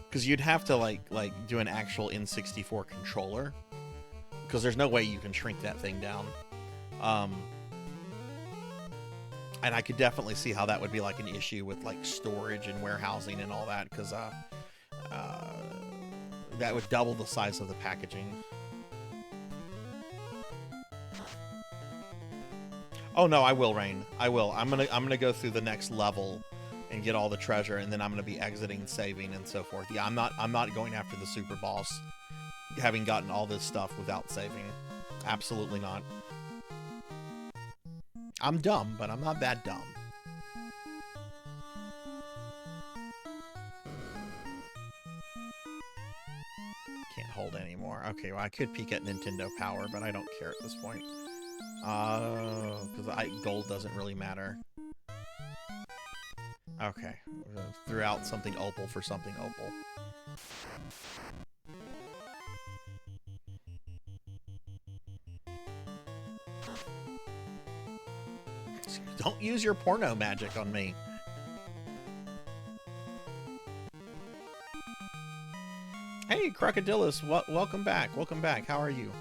because you'd have to like do an actual N64 controller, because there's no way you can shrink that thing down. And I could definitely see how that would be like an issue with like storage and warehousing and all that, because that would double the size of the packaging. Oh no, I will, Rain. I will. I'm gonna go through the next level and get all the treasure, and then I'm gonna be exiting, saving, and so forth. Yeah, I'm not going after the super boss, having gotten all this stuff without saving. Absolutely not. I'm dumb, but I'm not that dumb. Can't hold anymore. Okay, well, I could peek at Nintendo Power, but I don't care at this point. Because gold doesn't really matter. Okay, threw out something opal for something opal. Don't use your porno magic on me. Hey, Crocodilus, welcome back. Welcome back. How are you?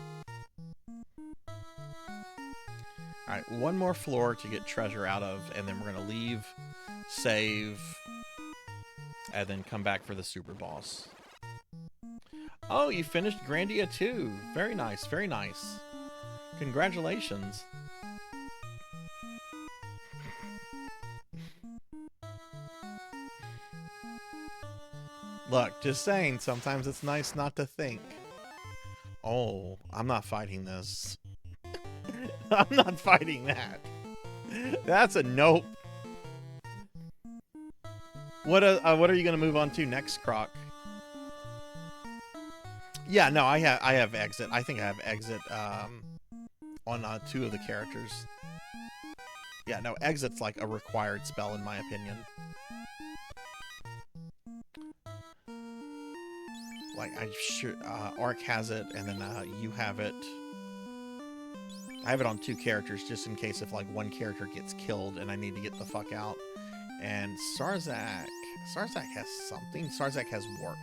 Alright, one more floor to get treasure out of, and then we're going to leave, save, and then come back for the super boss. Oh, you finished Grandia 2. Very nice, very nice. Congratulations. Look, just saying, sometimes it's nice not to think. Oh, I'm not fighting this. I'm not fighting that. That's a nope. What are you gonna move on to next, Croc? Yeah, no, I have exit. I think I have exit on 2 of the characters. Yeah, no, exit's like a required spell in my opinion. Like, I sure Ark has it, and then you have it. I have it on 2 characters just in case if like one character gets killed and I need to get the fuck out. And Sarzac has something. Sarzac has warp.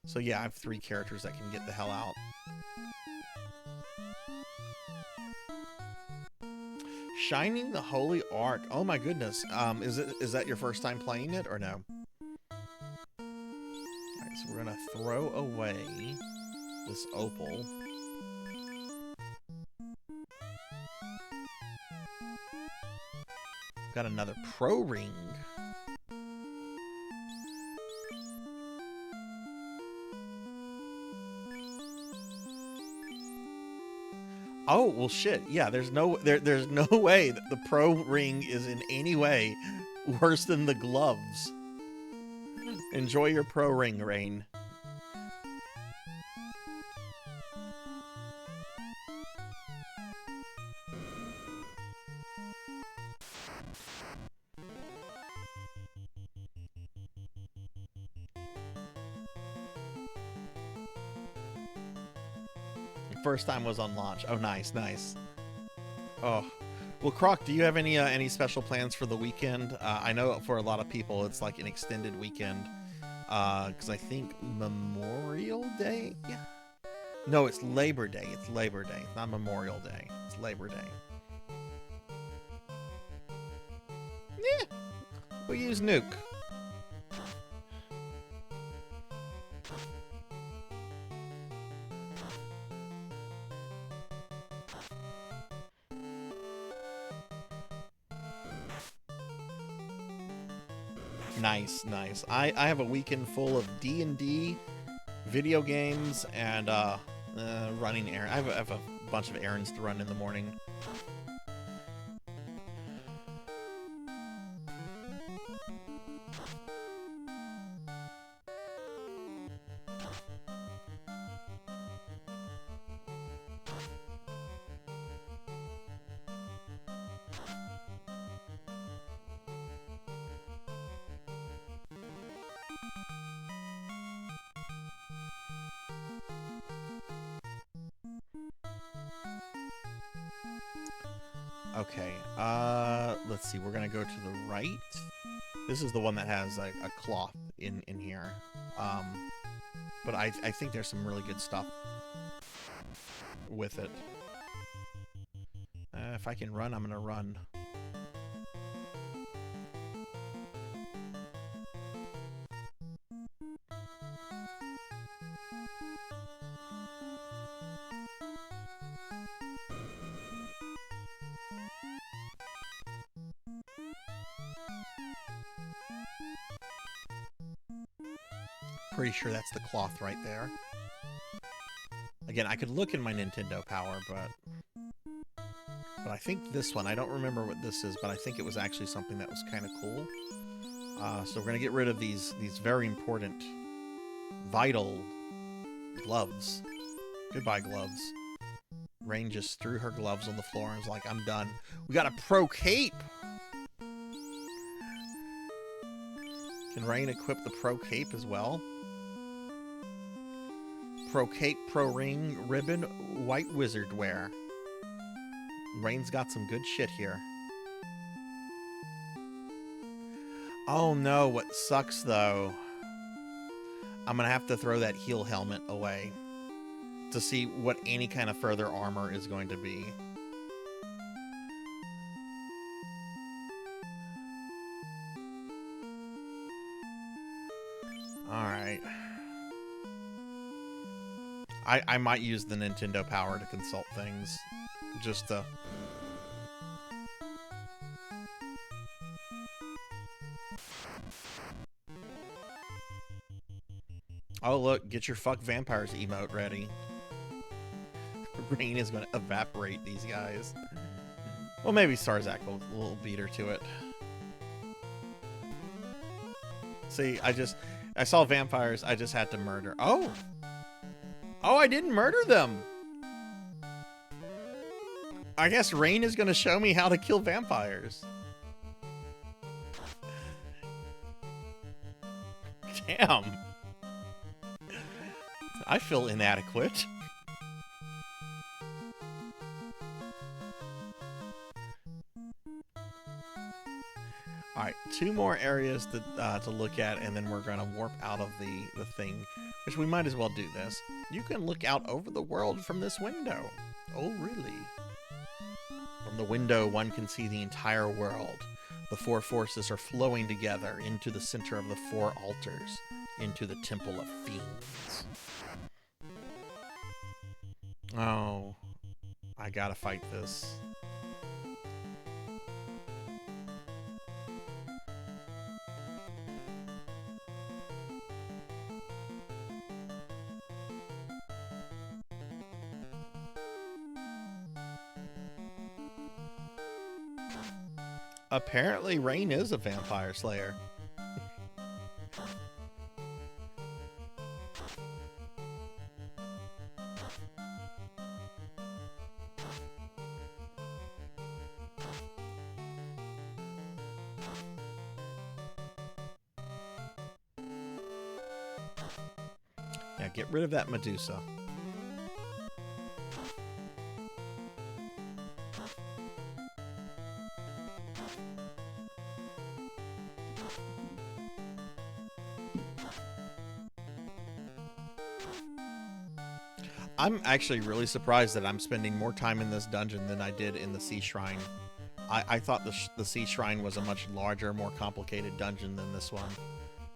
So yeah, I have 3 characters that can get the hell out. Shining the Holy Ark. Oh my goodness. Is that your first time playing it or no? Alright, so we're gonna throw away this opal. Got another pro ring. Oh, well shit. Yeah, there's no way that the pro ring is in any way worse than the gloves. Enjoy your pro ring, Rain. First time was on launch. Oh, nice, nice. Oh, Well, Croc, do you have any special plans for the weekend? I know for a lot of people it's like an extended weekend, because I think Memorial Day. No, it's Labor Day. It's Labor Day, not Memorial Day. It's Labor Day. Yeah, we'll use Nuke. Nice, nice. I have a weekend full of D&D, video games, and running errands. I have a bunch of errands to run in the morning. Okay, let's see, we're gonna go to the right. This is the one that has a cloth in here. But I think there's some really good stuff with it. If I can run, I'm gonna run. Pretty sure that's the cloth right there. Again, I could look in my Nintendo Power, but I think this one, I don't remember what this is, but I think it was actually something that was kind of cool. So we're gonna get rid of these very important, vital gloves. Goodbye, gloves. Rain just threw her gloves on the floor and was like, I'm done. We got a pro cape! Can Rain equip the pro cape as well? Pro cape, pro ring, ribbon, white wizard wear. Rain's got some good shit here. Oh no, what sucks though, I'm gonna have to throw that heel helmet away to see what any kind of further armor is going to be. Alright. I might use the Nintendo Power to consult things. Just to... Oh look, get your fuck vampires emote ready. Rain is going to evaporate these guys. Well, maybe Sarzac will beat her to it. See, I saw vampires, I just had to murder. Oh! Oh, I didn't murder them! I guess Rain is going to show me how to kill vampires. Damn. I feel inadequate. Alright, 2 more areas to look at, and then we're going to warp out of the thing, which we might as well do this. You can look out over the world from this window. Oh, really? From the window, one can see the entire world. The 4 forces are flowing together into the center of the 4 altars, into the Temple of Fiends. Oh, I gotta fight this. Apparently, Rain is a vampire slayer. Yeah, get rid of that Medusa. I'm actually really surprised that I'm spending more time in this dungeon than I did in the Sea Shrine. I thought the Sea Shrine was a much larger, more complicated dungeon than this one.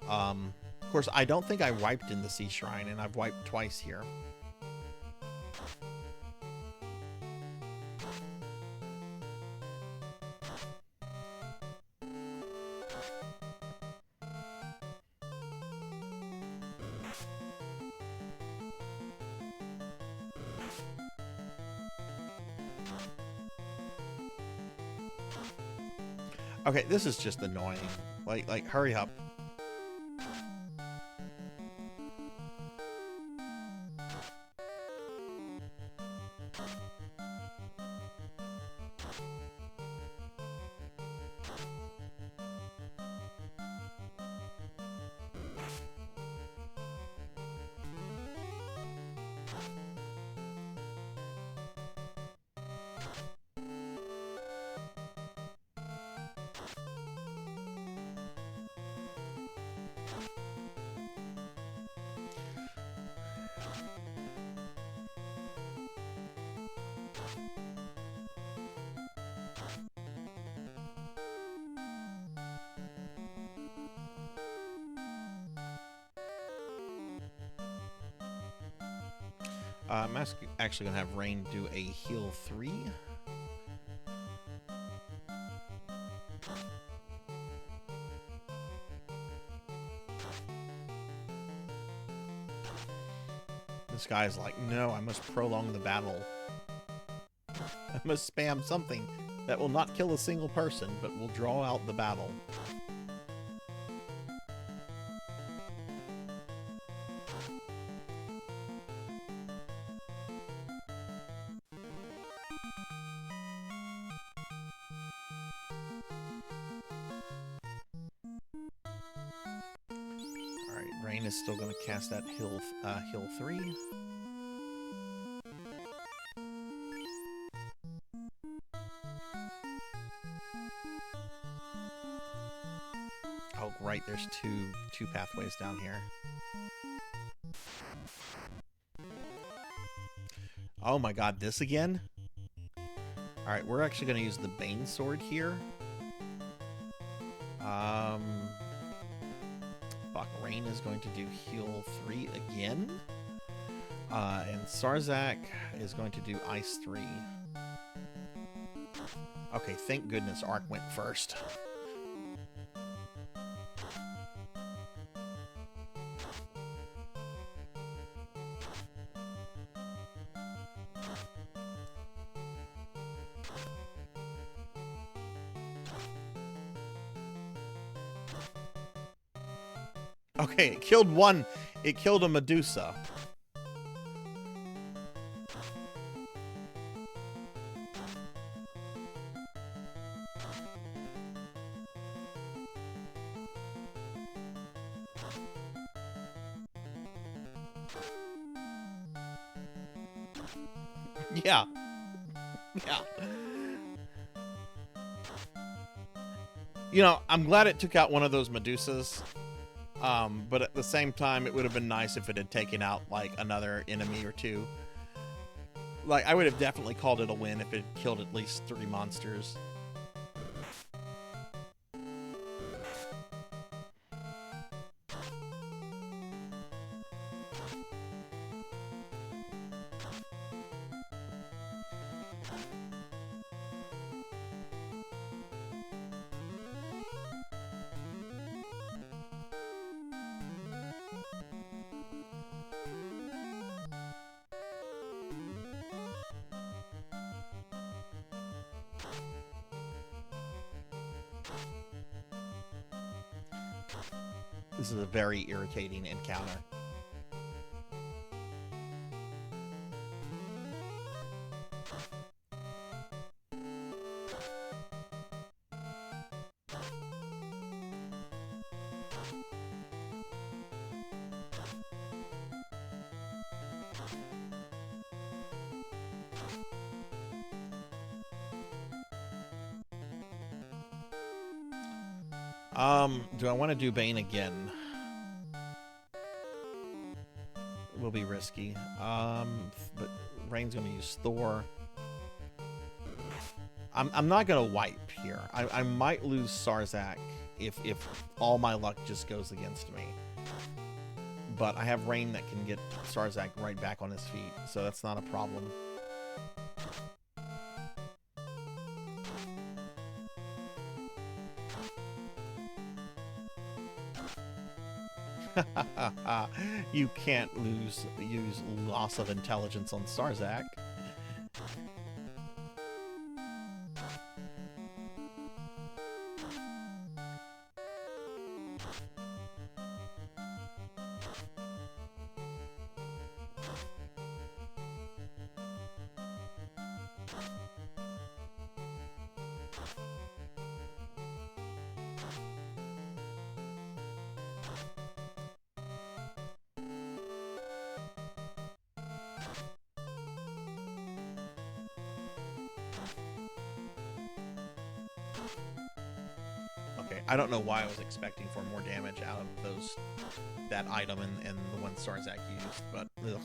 Of course, I don't think I wiped in the Sea Shrine, and I've wiped twice here. Okay, this is just annoying. Like, hurry up. I'm actually going to have Rain do a heal 3. This guy's like, no, I must prolong the battle. I must spam something that will not kill a single person, but will draw out the battle. Rain is still going to cast that heal 3. Oh, right, there's two pathways down here. Oh my god, this again? Alright, we're actually going to use the Bane Sword here. Rain is going to do heal 3 again. And Sarzac is going to do ice 3. Okay, thank goodness Arc went first. Okay, it killed one. It killed a Medusa. Yeah. Yeah. You know, I'm glad it took out one of those Medusas. But at the same time, it would have been nice if it had taken out, like, another enemy or two. Like, I would have definitely called it a win if it had killed at least 3 monsters. This is a very irritating encounter. Do I want to do Bane again? It will be risky. But Rain's gonna use Thor. I'm not gonna wipe here. I might lose Sarzac if all my luck just goes against me. But I have Rain that can get Sarzac right back on his feet, so that's not a problem. You can't use loss of intelligence on Sarzac. I don't know why I was expecting for more damage out of that item and the one Sarzac used, but ugh.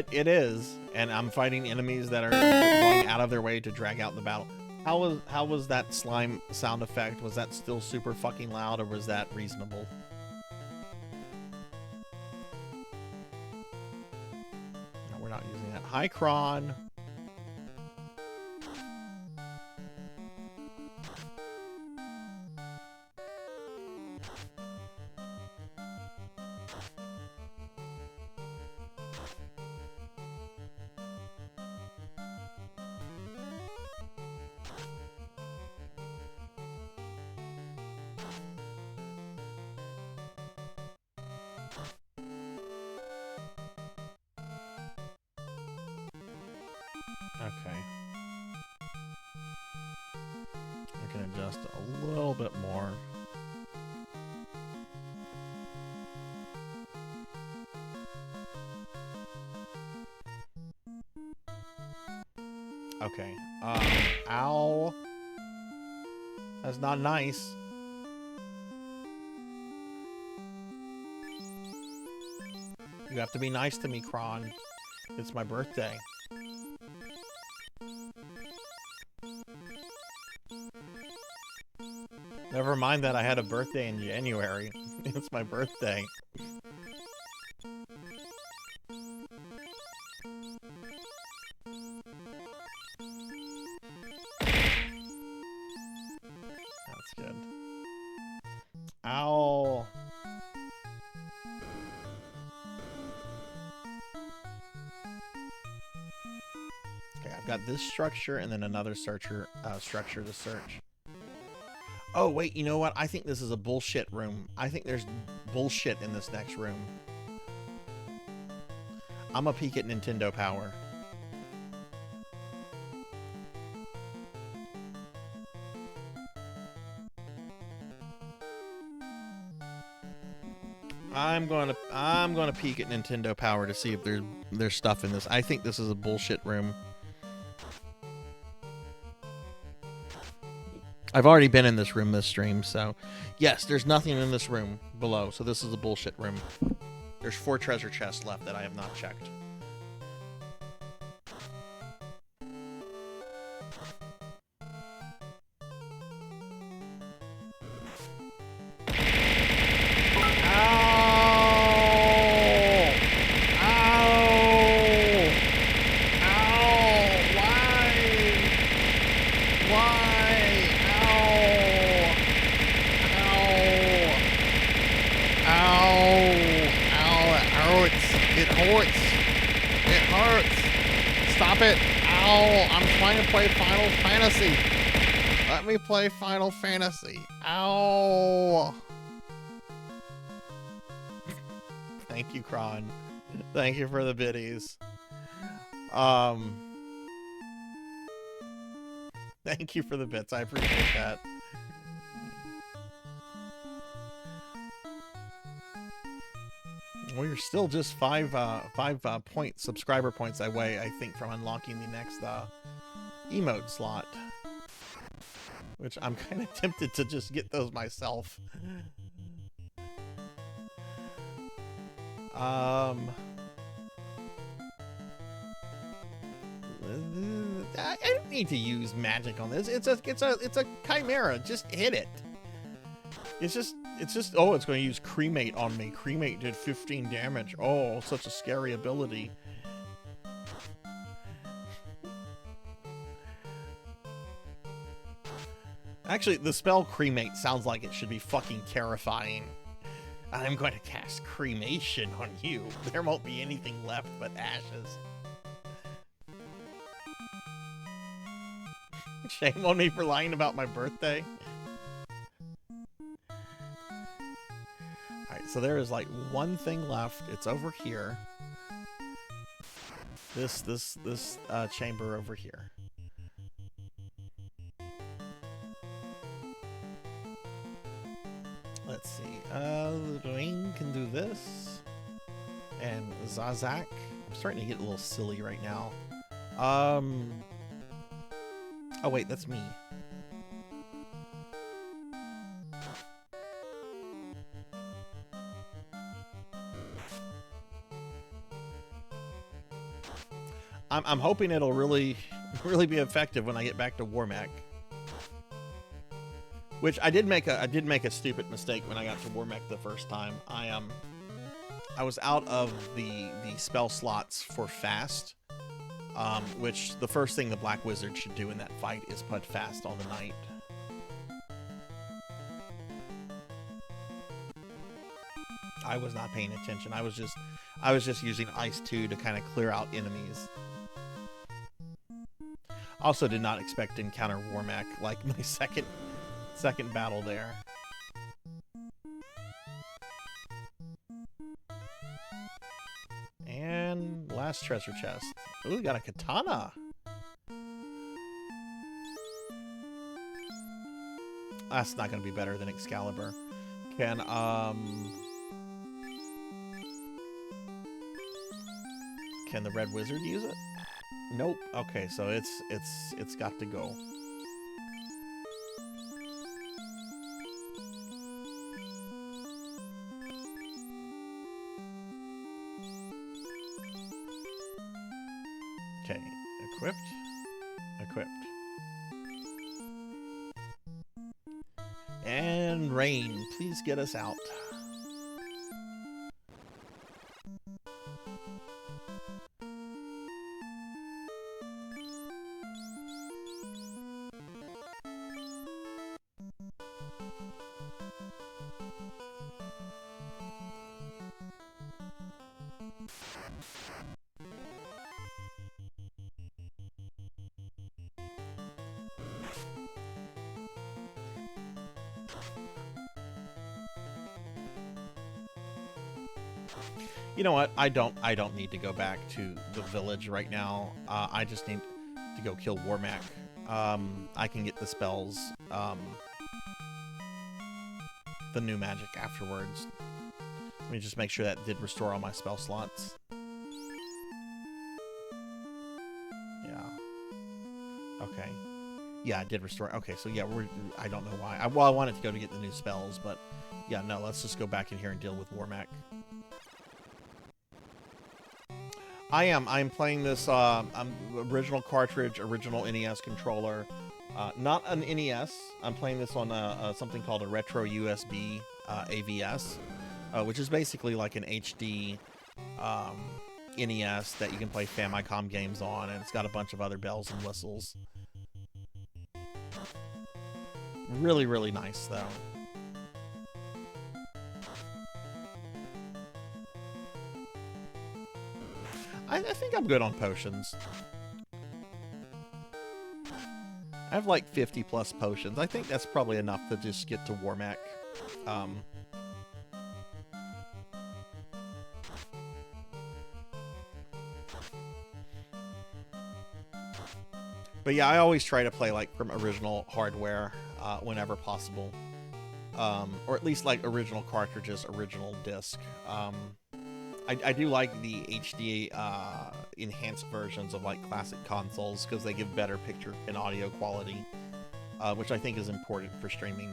It is, and I'm fighting enemies that are going out of their way to drag out the battle. How was that slime sound effect? Was that still super fucking loud, or was that reasonable? No, we're not using that. Hi, Kron. Okay. I can adjust a little bit more. Okay. Ow. That's not nice. You have to be nice to me, Kron. It's my birthday. Never mind that I had a birthday in January. It's my birthday. That's good. Ow. Okay, I've got this structure and then another structure to search. Oh, wait, you know what? I think this is a bullshit room. I think there's bullshit in this next room. I'm gonna peek at Nintendo Power. I'm gonna peek at Nintendo Power to see if there's stuff in this. I think this is a bullshit room. I've already been in this room this stream, so yes, there's nothing in this room below, so this is a bullshit room. There's 4 treasure chests left that I have not checked. Play Final Fantasy. Ow! Thank you, Kron. Thank you for the biddies. Thank you for the bits. I appreciate that. Well, you're still just five subscriber points away, I think, from unlocking the next emote slot. Which I'm kind of tempted to just get those myself. I don't need to use magic on this. It's a chimera. Just hit it. It's just oh, it's going to use cremate on me. Cremate did 15 damage. Oh, such a scary ability. Actually, the spell cremate sounds like it should be fucking terrifying. I'm going to cast cremation on you. There won't be anything left but ashes. Shame on me for lying about my birthday. Alright, so there is like one thing left. It's over here. This chamber over here. Let's see. Dwayne can do this. And Sarzac. I'm starting to get a little silly right now. Oh wait, that's me. I'm hoping it'll really be effective when I get back to Warmech. Which I did make a stupid mistake when I got to Warmech the first time. I was out of the spell slots for fast. Which the first thing the Black Wizard should do in that fight is put fast on the knight. I was not paying attention. I was just using Ice 2 to kind of clear out enemies. Also did not expect to encounter Warmech, like my second battle there. And last treasure chest. Ooh, we got a katana. That's not going to be better than Excalibur. Can the Red Wizard use it? Nope. Okay, so it's got to go. Okay, equipped. And Rain, please get us out. You know what? I don't need to go back to the village right now. I just need to go kill Warmech. I can get the spells, the new magic afterwards. Let me just make sure that did restore all my spell slots. Yeah. Okay. Yeah, it did restore. Okay, so yeah, I don't know why. I wanted to go to get the new spells, but yeah, no, let's just go back in here and deal with Warmech. I'm playing this original cartridge, original NES controller. Not an NES. I'm playing this on something called a retro USB AVS, which is basically like an HD NES that you can play Famicom games on, and it's got a bunch of other bells and whistles. Really, really nice, though. I think I'm good on potions. I have like 50 plus potions. I think that's probably enough to just get to Warmech. But yeah, I always try to play like from original hardware whenever possible. Or at least like original cartridges, original disc. I do like the HD enhanced versions of like classic consoles because they give better picture and audio quality, which I think is important for streaming.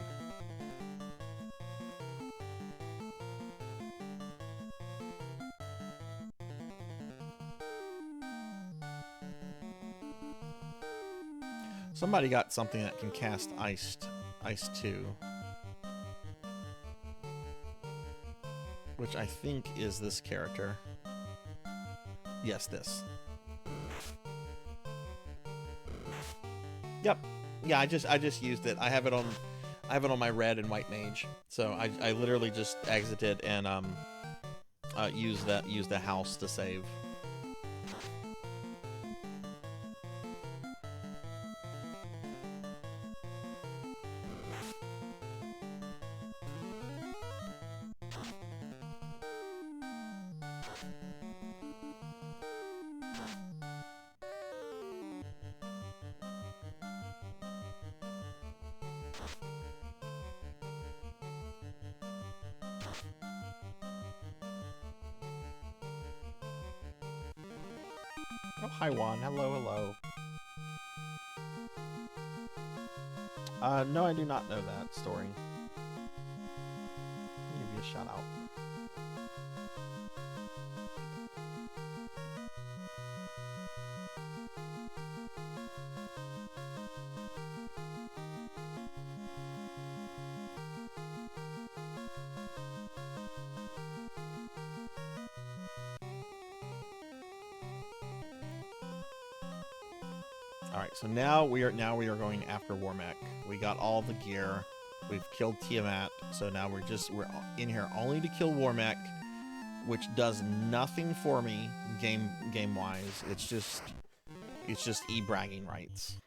Somebody got something that can cast Ice 2. Which I think is this character. Yes, this. Yep. Yeah, I just used it. I have it on my red and white mage. So I literally just exited and use the house to save. Oh, hi Juan. Hello. No, I do not know that story. I'll give you a shout out. Alright, so now we are going after Warmech. We got all the gear. We've killed Tiamat, so now we're in here only to kill Warmech, which does nothing for me game wise. It's just bragging rights.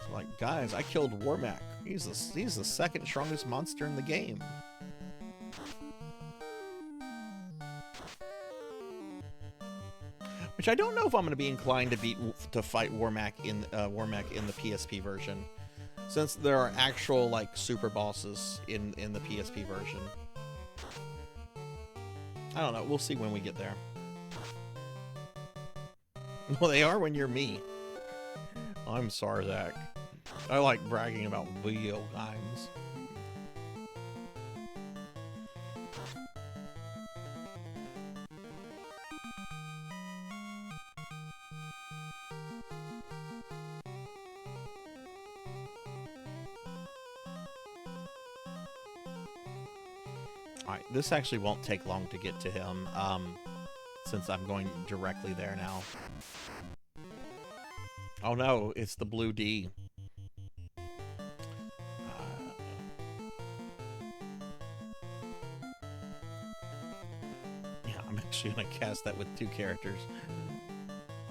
So like, guys, I killed Warmech. He's the second strongest monster in the game. Which I don't know if I'm going to be inclined to fight Warmech in the PSP version, since there are actual like super bosses in the PSP version. I don't know. We'll see when we get there. Well, they are when you're me. I'm Sarzac. I like bragging about video games. Alright, this actually won't take long to get to him, since I'm going directly there now. Oh no, it's the blue D. Gonna cast that with 2 characters.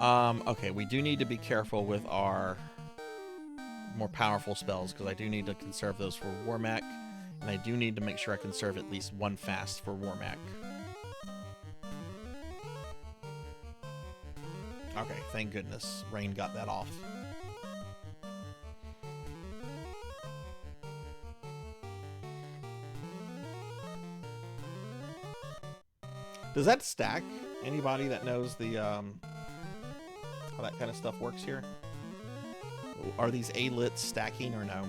Okay, we do need to be careful with our more powerful spells, because I do need to conserve those for Warmech, and I do need to make sure I conserve at least 1 fast for Warmech. Okay, thank goodness Rain got that off. Does that stack? Anybody that knows the how that kind of stuff works here? Are these A-lits stacking or no?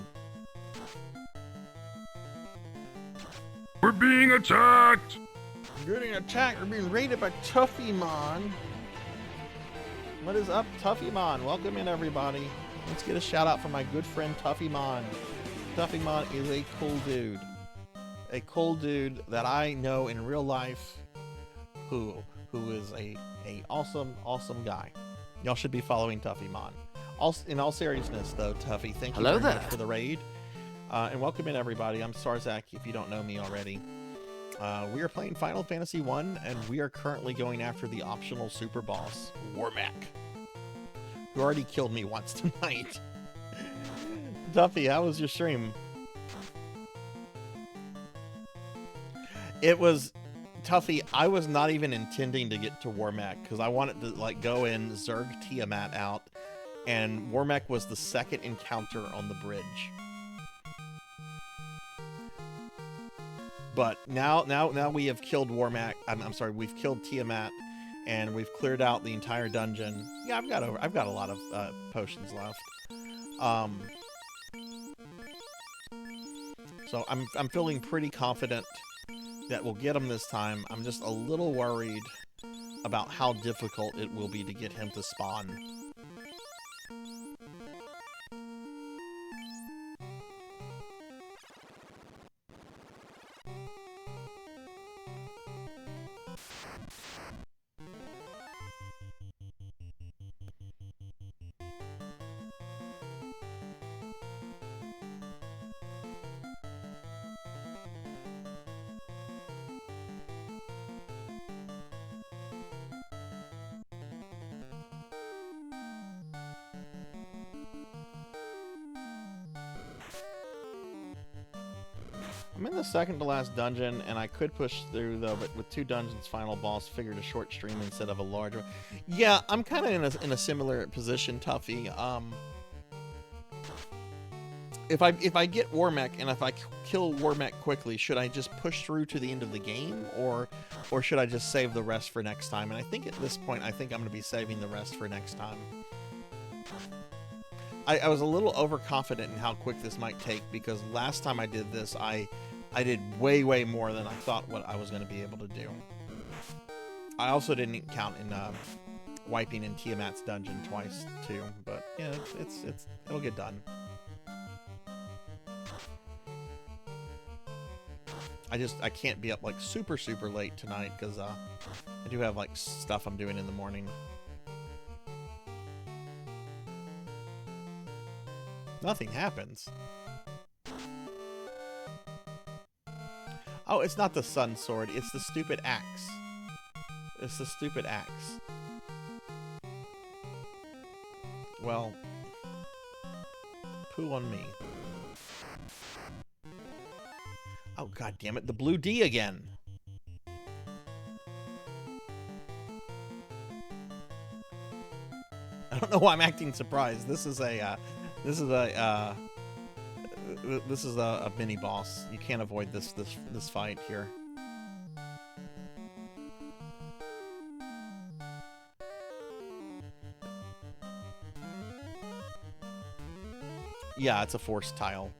We're being attacked! We're getting attacked. We're being raided by Tuffymon. What is up, Tuffymon? Welcome in, everybody. Let's get a shout out for my good friend Tuffymon. Tuffymon is a cool dude. A cool dude that I know in real life. Who is a awesome guy. Y'all should be following Tuffymon. In all seriousness, though, Tuffy, thank you very much for the raid. And welcome in, everybody. I'm Sarzac, if you don't know me already. We are playing Final Fantasy 1, and we are currently going after the optional super boss, Warmech, who already killed me once tonight. Tuffy, how was your stream? It was Tuffy. I was not even intending to get to Warmac because I wanted to like go in Zerg Tiamat out, and Warmac was the second encounter on the bridge. But now we have killed Warmac. I'm sorry, we've killed Tiamat, and we've cleared out the entire dungeon. Yeah, I've got a lot of potions left. So I'm feeling pretty confident that we'll get him this time. I'm just a little worried about how difficult it will be to get him to spawn. I'm in the second to last dungeon, and I could push through though, but with 2 dungeons, final boss, figured a short stream instead of a large one. Yeah, I'm kind of in a similar position, Tuffy. If I get Warmac and if I kill Warmac quickly, should I just push through to the end of the game, or should I just save the rest for next time? And I think at this point, I think I'm going to be saving the rest for next time. I was a little overconfident in how quick this might take, because last time I did this, I did way more than I thought what I was going to be able to do. I also didn't count in wiping in Tiamat's dungeon twice too, but yeah, it'll get done. I can't be up like super late tonight because I do have like stuff I'm doing in the morning. Nothing happens. Oh, it's not the sun sword. It's the stupid axe. It's the stupid axe. Well, poo on me. Oh, god damn it. The blue D again. I don't know why I'm acting surprised. This is a mini boss. You can't avoid this fight here. Yeah, it's a force tile.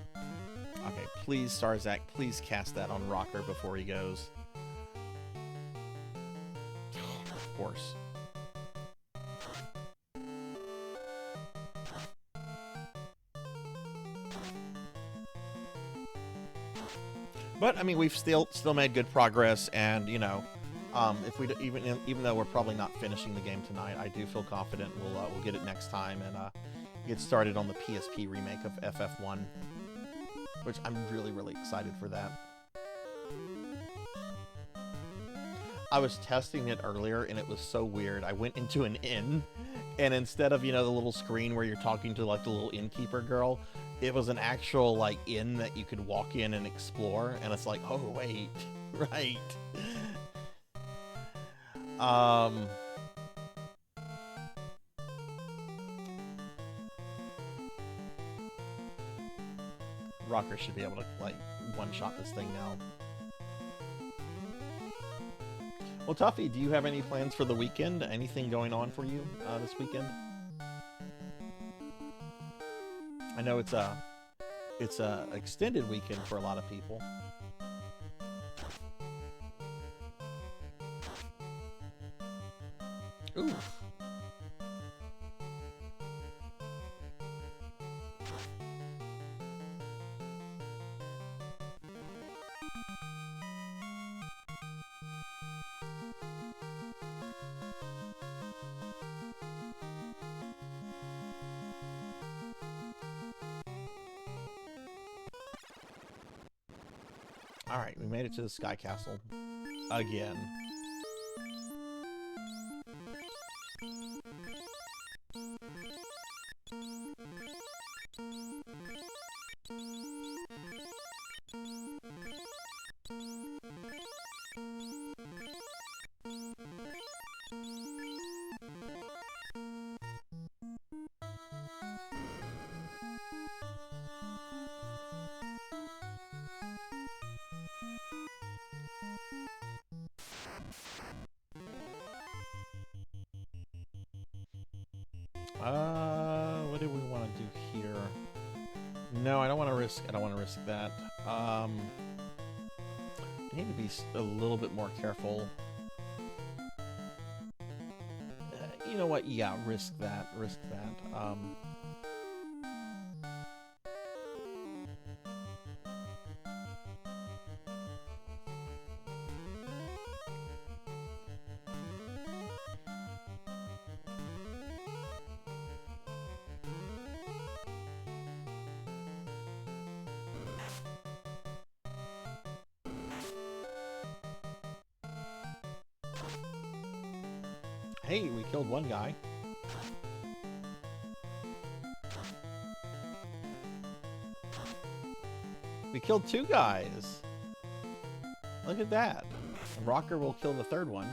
Okay, please, Sarzac, please cast that on Rocker before he goes. Of course. But I mean, we've still made good progress, and you know, if we even though we're probably not finishing the game tonight, I do feel confident we'll get it next time and get started on the PSP remake of FF1, which I'm really excited for that. I was testing it earlier, and it was so weird. I went into an inn, and instead of, you know, the little screen where you're talking to like the little innkeeper girl, it was an actual like inn that you could walk in and explore, and it's like, oh wait, right. Rocker should be able to like one-shot this thing now. Well, Tuffy, do you have any plans for the weekend? Anything going on for you this weekend? I know it's a extended weekend for a lot of people. Ooh. Alright, we made it to the Sky Castle. Again. What do we want to do here? No, I don't want to risk. I don't want to risk that. I need to be a little bit more careful. You know what? Yeah, risk that. Risk that. Hey, we killed one guy. We killed two guys. Look at that. Rocker will kill the third one.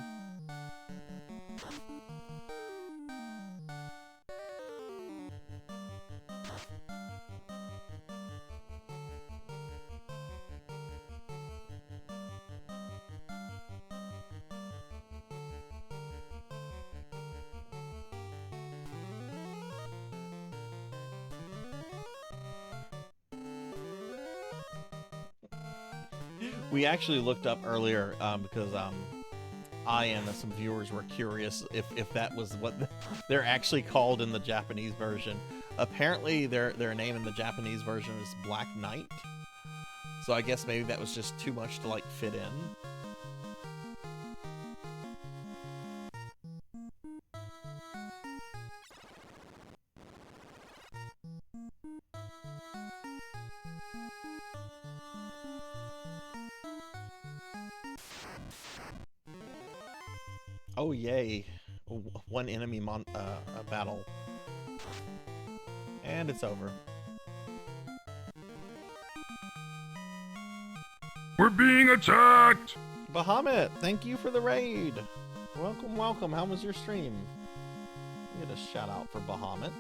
We actually looked up earlier because I and some viewers were curious if that was what they're actually called in the Japanese version. Apparently, their name in the Japanese version is Black Knight. So I guess maybe that was just too much to like fit in. Oh yay! One enemy battle, and it's over. We're being attacked! Bahamut, thank you for the raid. Welcome, welcome. How was your stream? Get a shout out for Bahamut.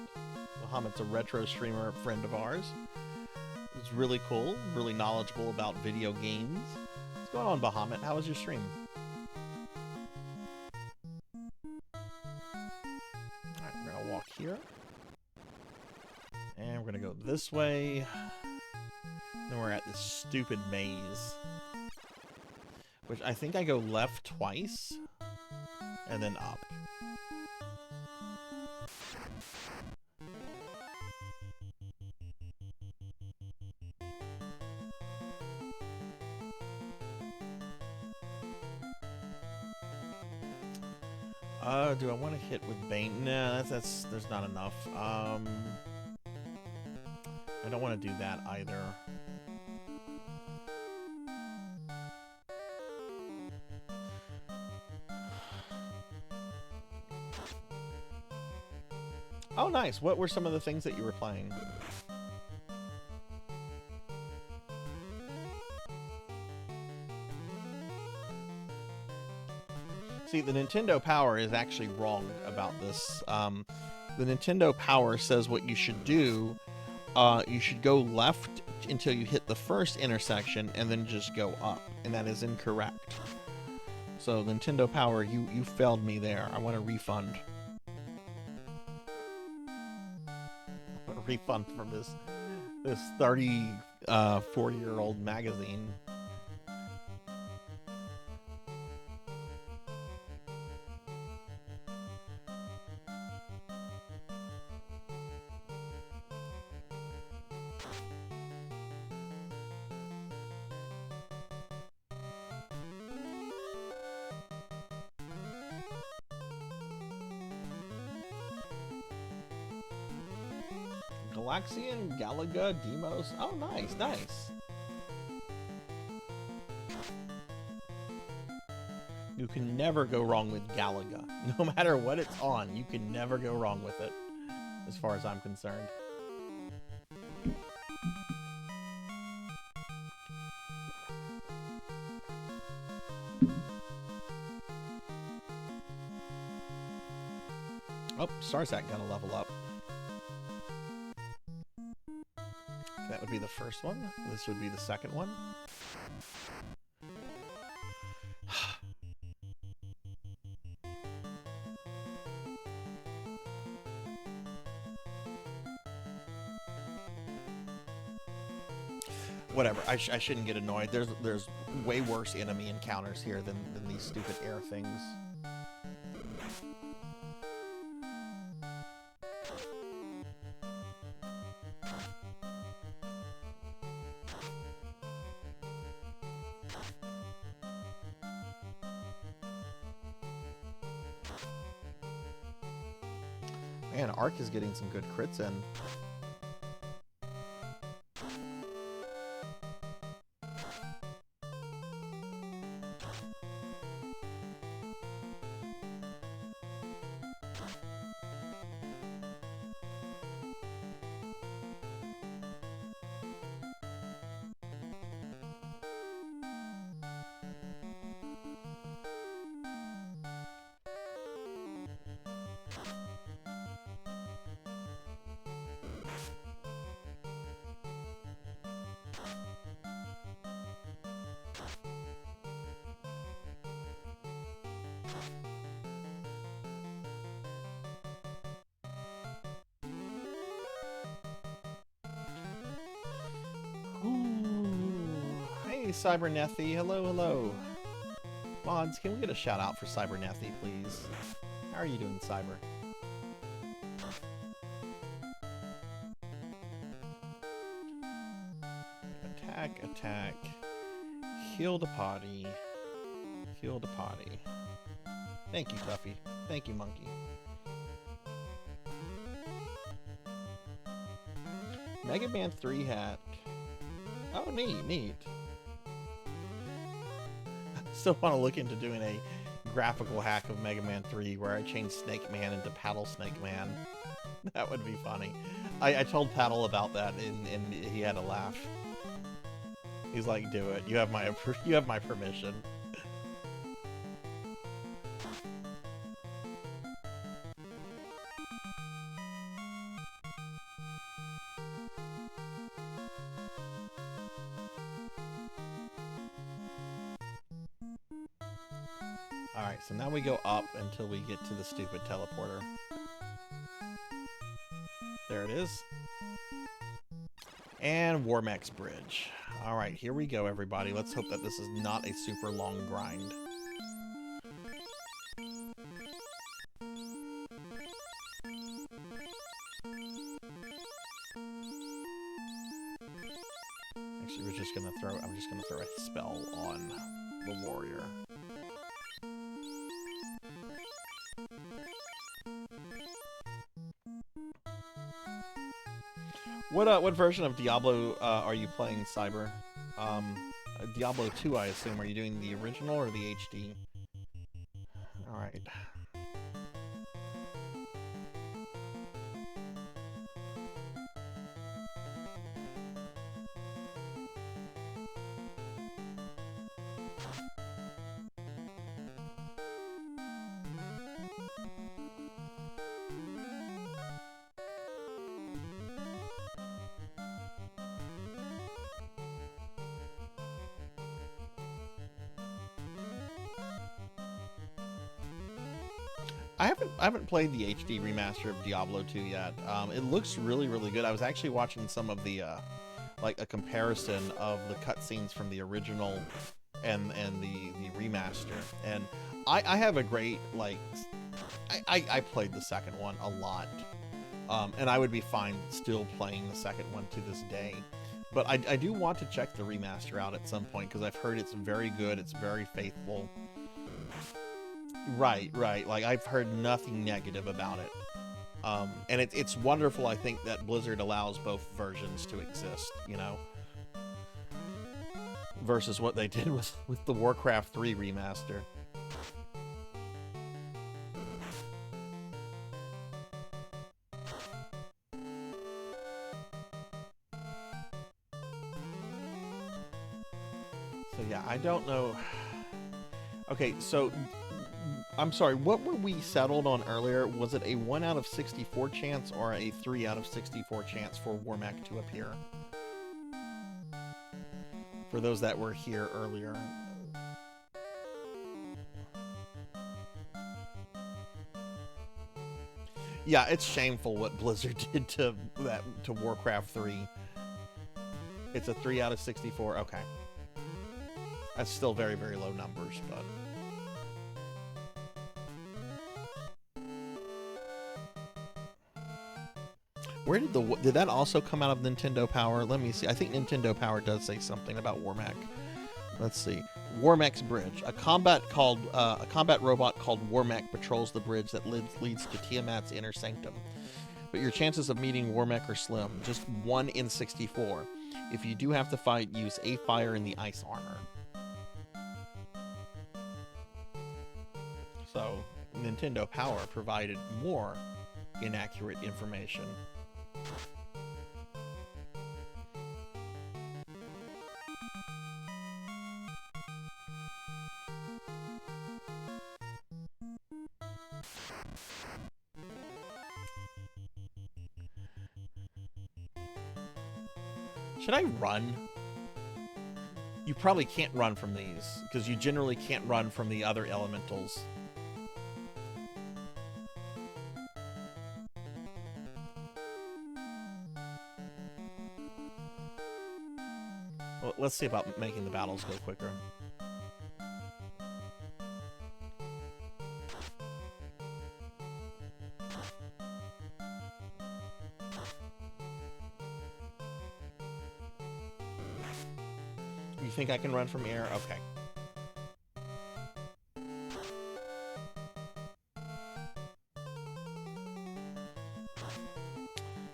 Bahamut's a retro streamer, friend of ours. It's really cool, really knowledgeable about video games. What's going on, Bahamut? How was your stream? Here, and we're gonna go this way. Then we're at this stupid maze, which I think I go left twice and then up. Do I want to hit with Bane? No, that's there's not enough. I don't want to do that either. Oh, nice. What were some of the things that you were playing? See, the Nintendo Power is actually wrong about this. The Nintendo Power says what you should do, you should go left until you hit the first intersection and then just go up, and that is incorrect. So Nintendo Power, you failed me there. I want a refund. A refund from this 34-year-old magazine. Galaxian, Galaga, Demos. Oh, nice, nice. You can never go wrong with Galaga. No matter what it's on, you can never go wrong with it, as far as I'm concerned. Oh, Sarzac got a level up. That would be the first one. This would be the second one. Whatever. I shouldn't get annoyed. There's way worse enemy encounters here than these stupid air things. Man, Ark is getting some good crits in. Hey, Cybernethy. Hello, hello. Mods, can we get a shout out for Cybernethy, please? How are you doing, Cyber? Attack, attack. Heal the potty. Heal the potty. Thank you, Tuffy. Thank you, Monkey. Mega Man 3 hat. Oh, neat, neat. Still want to look into doing a graphical hack of Mega Man 3 where I change Snake Man into Paddle Snake Man. That would be funny. I told Paddle about that and he had a laugh. He's like, do it. You have my permission. Alright, so now we go up until we get to the stupid teleporter. There it is. And Warmax Bridge. Alright, here we go, everybody. Let's hope that this is not a super long grind. Actually, I'm just gonna throw a spell on the warrior. What version of Diablo are you playing, Cyber? Diablo 2, I assume. Are you doing the original or the HD? Alright. I haven't played the HD remaster of Diablo 2 yet. It looks really, really good. I was actually watching some of the, like a comparison of the cutscenes from the original and the remaster. And I have a great, like, I played the second one a lot. And I would be fine still playing the second one to this day. But I do want to check the remaster out at some point because I've heard it's very good. It's very faithful. Right. Like, I've heard nothing negative about it. And it's wonderful, I think, that Blizzard allows both versions to exist, you know? Versus what they did with the Warcraft 3 remaster. So, yeah, I don't know. Okay, so I'm sorry, what were we settled on earlier? Was it a 1 out of 64 chance or a 3 out of 64 chance for Warmac to appear? For those that were here earlier. Yeah, it's shameful what Blizzard did to Warcraft 3. It's a 3 out of 64. Okay. That's still very, very low numbers, but... Where did that also come out of Nintendo Power? Let me see. I think Nintendo Power does say something about Warmac. Let's see. Warmac's Bridge. A combat robot called Warmac patrols the bridge that leads to Tiamat's inner sanctum. But your chances of meeting Warmac are slim. Just 1 in 64. If you do have to fight, use a fire in the ice armor. So, Nintendo Power provided more inaccurate information. Should I run? You probably can't run from these, because you generally can't run from the other elementals. Well, let's see about making the battles go quicker. You think I can run from air? Okay.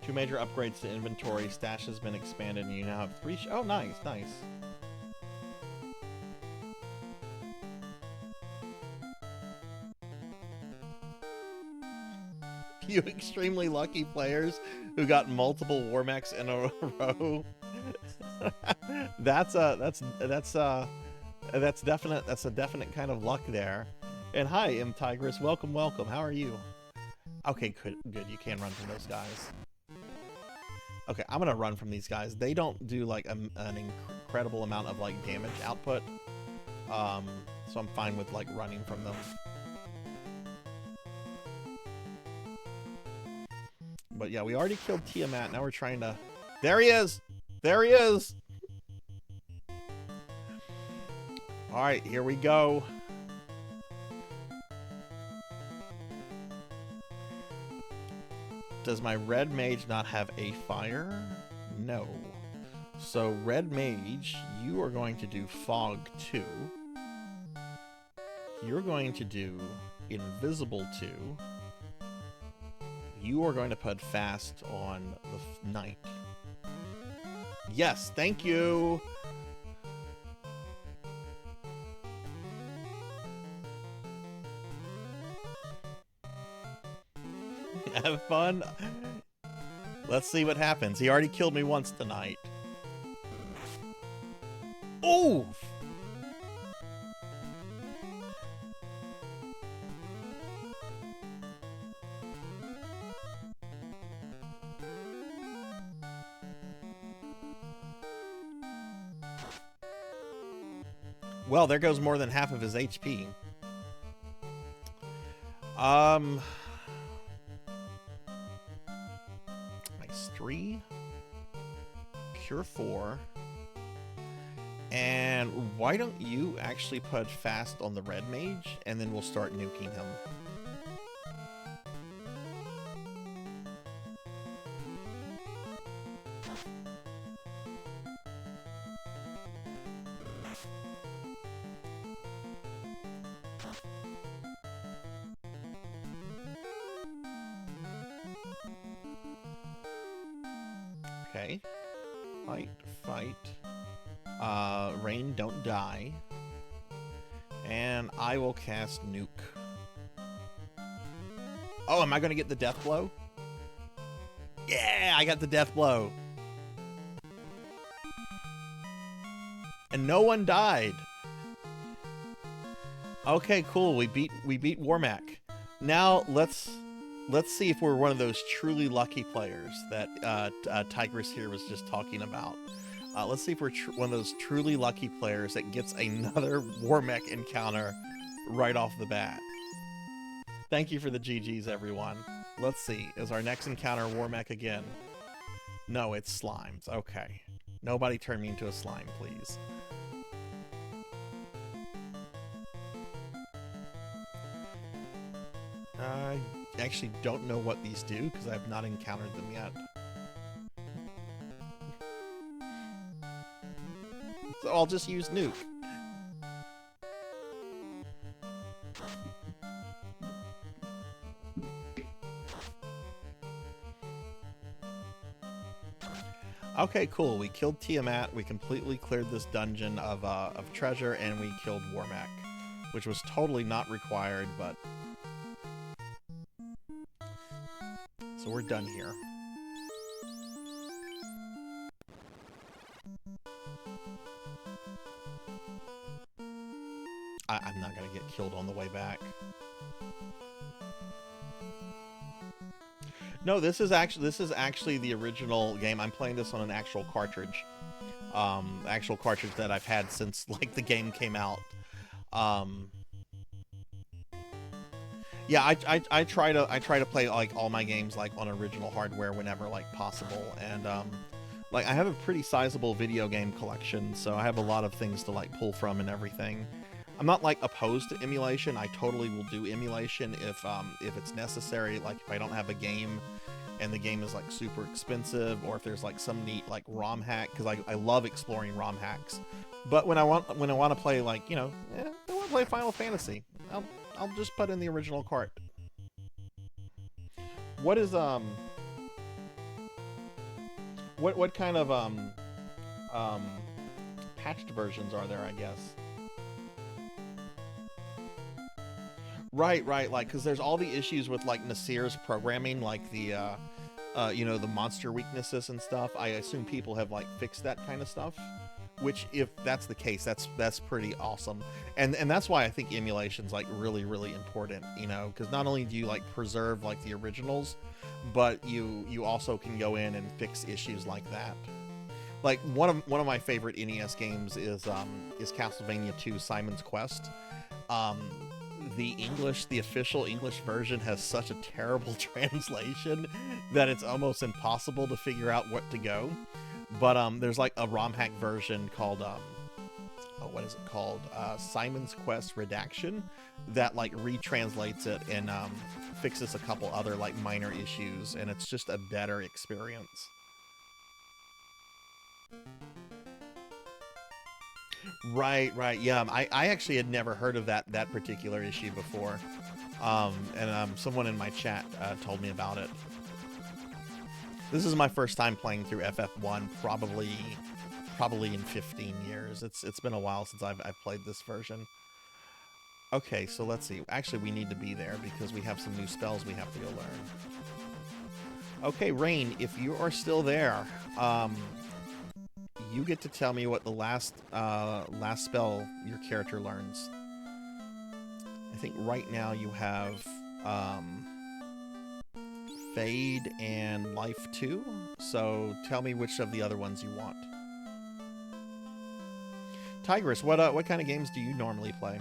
Two major upgrades to inventory. Stash has been expanded and you now have 3 oh, nice, nice. You extremely lucky players who got multiple Warmacs in a row. That's a definite kind of luck there. And hi, ENVtuber, welcome, welcome. How are you? Okay, good. You can run from those guys. Okay, I'm gonna run from these guys. They don't do like an incredible amount of like damage output, so I'm fine with like running from them. But yeah, we already killed Tiamat. Now we're trying to. There he is. There he is! Alright, here we go. Does my red mage not have a fire? No. So, red mage, you are going to do fog 2. You're going to do invisible 2. You are going to put fast on the knight. Yes, thank you. Have fun. Let's see what happens. He already killed me once tonight. Oh! Well, there goes more than half of his HP. Nice 3. Pure 4. And why don't you actually put fast on the red mage, and then we'll start nuking him. Okay. Fight, fight. Rain, don't die. And I will cast Nuke. Oh, am I going to get the death blow? Yeah, I got the death blow. And no one died. Okay, cool. We beat Warmac. Now let's see if we're one of those truly lucky players that Tigress here was just talking about. Let's see if we're one of those truly lucky players that gets another Warmac encounter right off the bat. Thank you for the GGs, everyone. Let's see. Is our next encounter Warmac again? No, it's Slimes. Okay. Nobody turn me into a slime, please. I actually don't know what these do because I've not encountered them yet. So I'll just use Nuke. Okay, cool. We killed Tiamat. We completely cleared this dungeon of treasure, and we killed Warmac, which was totally not required, but so we're done here. I'm not gonna get killed on the way back. No, this is actually the original game. I'm playing this on an actual cartridge. Actual cartridge that I've had since like the game came out. Yeah, I try to play like all my games like on original hardware whenever like possible, and like I have a pretty sizable video game collection, so I have a lot of things to like pull from and everything. I'm not like opposed to emulation. I totally will do emulation if it's necessary. Like if I don't have a game and the game is like super expensive, or if there's like some neat like ROM hack, because I love exploring ROM hacks. But when I want to play like, you know, I want to play Final Fantasy, I'll just put in the original cart. What is what kind of patched versions are there, I guess? Right, like, because there's all the issues with, like, Nasir's programming, like the, you know, the monster weaknesses and stuff. I assume people have, like, fixed that kind of stuff, which, if that's the case, that's pretty awesome. And that's why I think emulation's, like, really, really important, you know, because not only do you, like, preserve, like, the originals, but you also can go in and fix issues like that. Like, one of my favorite NES games is Castlevania 2 Simon's Quest. The official English version has such a terrible translation that it's almost impossible to figure out what to go. But there's like a ROM hack version called what is it called? Simon's Quest Redaction, that like retranslates it and fixes a couple other like minor issues, and it's just a better experience. Right, yeah. I actually had never heard of that particular issue before, and someone in my chat told me about it. This is my first time playing through FF1, probably in 15 years. It's been a while since I've played this version. Okay, so let's see. Actually, we need to be there because we have some new spells we have to go learn. Okay, Rain, if you are still there, you get to tell me what the last spell your character learns. I think right now you have Fade and Life 2. So tell me which of the other ones you want. Tigress, what kind of games do you normally play?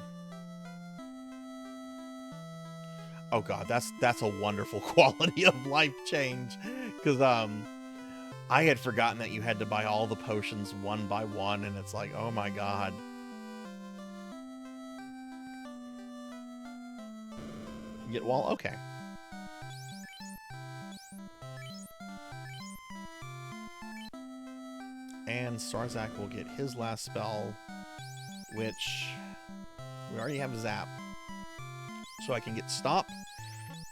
Oh god, that's a wonderful quality of life change, because I had forgotten that you had to buy all the potions one by one, and it's like, oh my god. Get wall? Okay. And Sarzac will get his last spell, which we already have Zap. So I can get Stop,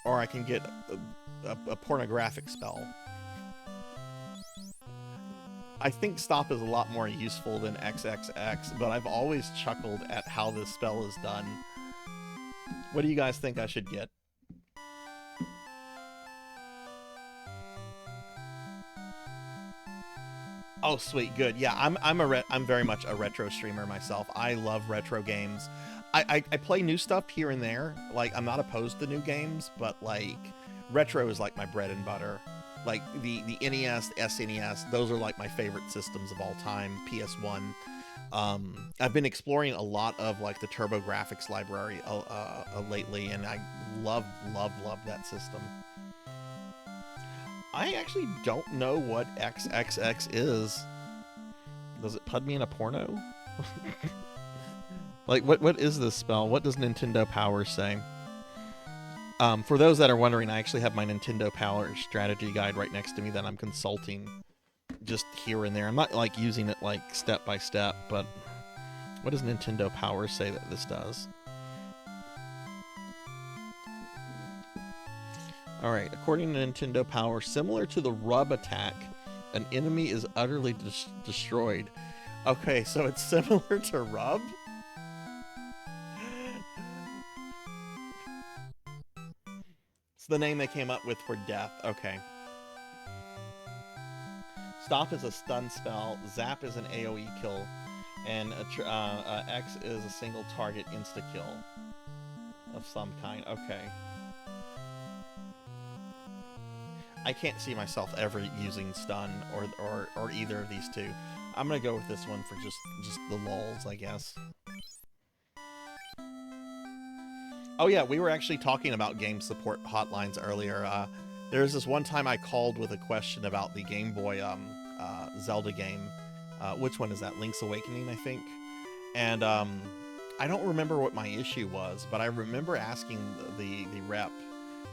or I can get a pornographic spell. I think Stop is a lot more useful than XXX, but I've always chuckled at how this spell is done. What do you guys think I should get? Oh, sweet, good. Yeah, I'm very much a retro streamer myself. I love retro games. I play new stuff here and there. Like, I'm not opposed to new games, but like retro is like my bread and butter. Like the NES, SNES, those are like my favorite systems of all time. PS1. I've been exploring a lot of like the TurboGrafx library lately, and I love that system. I actually don't know what XXX is. Does it put me in a porno? Like, what is this spell? What does Nintendo Power say? For those that are wondering, I actually have my Nintendo Power strategy guide right next to me that I'm consulting just here and there. I'm not, like, using it, like, step by step, but what does Nintendo Power say that this does? Alright, according to Nintendo Power, similar to the rub attack, an enemy is utterly destroyed. Okay, so it's similar to rub? It's the name they came up with for death. Okay. Stop is a stun spell, Zap is an AoE kill, and X is a single target insta-kill of some kind. Okay. I can't see myself ever using stun or either of these two. I'm gonna go with this one for just the lulz, I guess. Oh yeah, we were actually talking about game support hotlines earlier. There was this one time I called with a question about the Game Boy Zelda game. Which one is that? Link's Awakening, I think. And I don't remember what my issue was, but I remember asking the rep,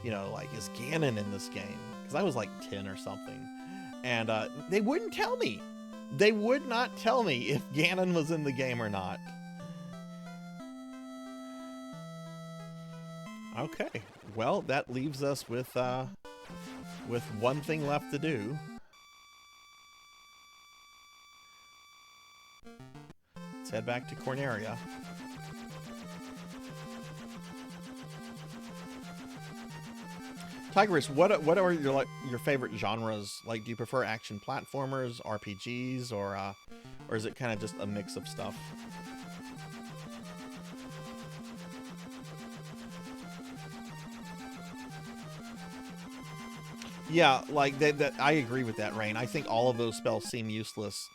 you know, like, is Ganon in this game? Because I was like 10 or something. And they wouldn't tell me. They would not tell me if Ganon was in the game or not. Okay, well, that leaves us with one thing left to do. Let's head back to Corneria. Tigress, what are your favorite genres? Like, do you prefer action platformers, RPGs, or is it kind of just a mix of stuff? Yeah, like that. I agree with that, Rain. I think all of those spells seem useless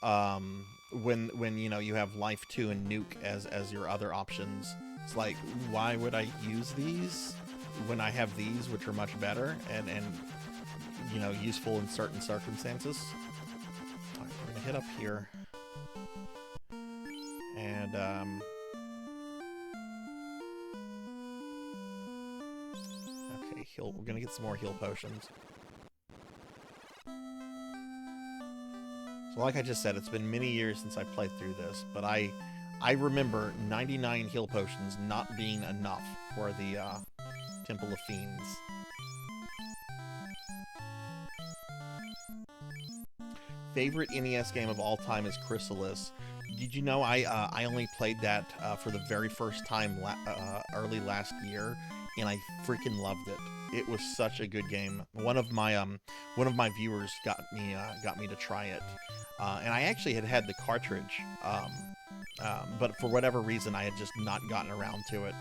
when you know you have Life 2 and Nuke as your other options. It's like, why would I use these when I have these, which are much better and you know, useful in certain circumstances? All right, we're gonna hit up here and okay, heal. We're gonna get some more heal potions. So like I just said, it's been many years since I played through this, but I remember 99 heal potions not being enough for the Temple of Fiends. Favorite NES game of all time is Chrysalis. Did you know I only played that for the very first time early last year, and I freaking loved it. It was such a good game. One of my viewers got me to try it, and I actually had the cartridge, but for whatever reason I had just not gotten around to it.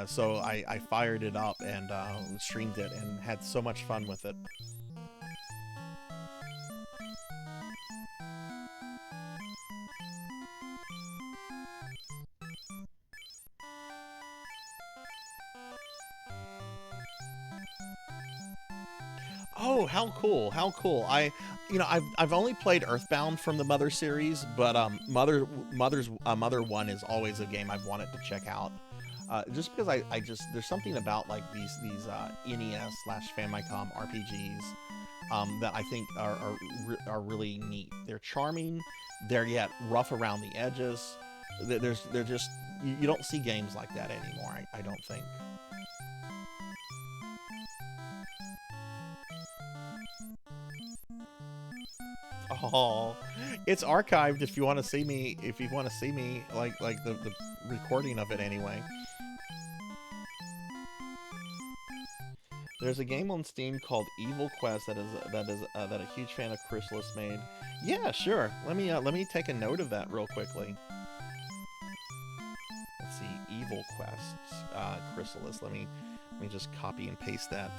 So I fired it up and streamed it and had so much fun with it. Oh, how cool! How cool! I've only played Earthbound from the Mother series, but Mother 1 is always a game I've wanted to check out. Just because I just there's something about like these NES/Famicom RPGs that I think are really neat. They're charming. They're yet rough around the edges. They're just you don't see games like that anymore. I don't think. Oh, it's archived if you want to see me. If you want to see me, like the recording of it anyway. There's a game on Steam called Evil Quest that a huge fan of Chrysalis made. Yeah, sure. Let me take a note of that real quickly. Let's see, Evil Quest, Chrysalis. Let me just copy and paste that.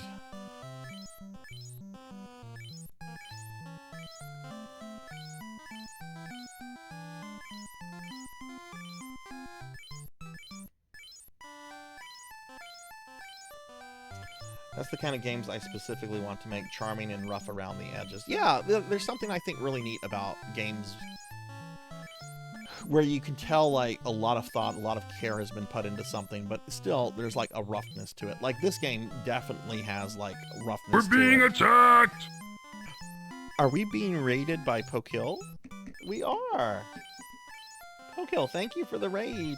That's the kind of games I specifically want to make charming and rough around the edges. Yeah, there's something I think really neat about games where you can tell like a lot of thought, a lot of care has been put into something, but still there's like a roughness to it. Like this game definitely has like roughness We're to being it. attacked! Are we being raided by Pokill? We are. Pokill, thank you for the raid.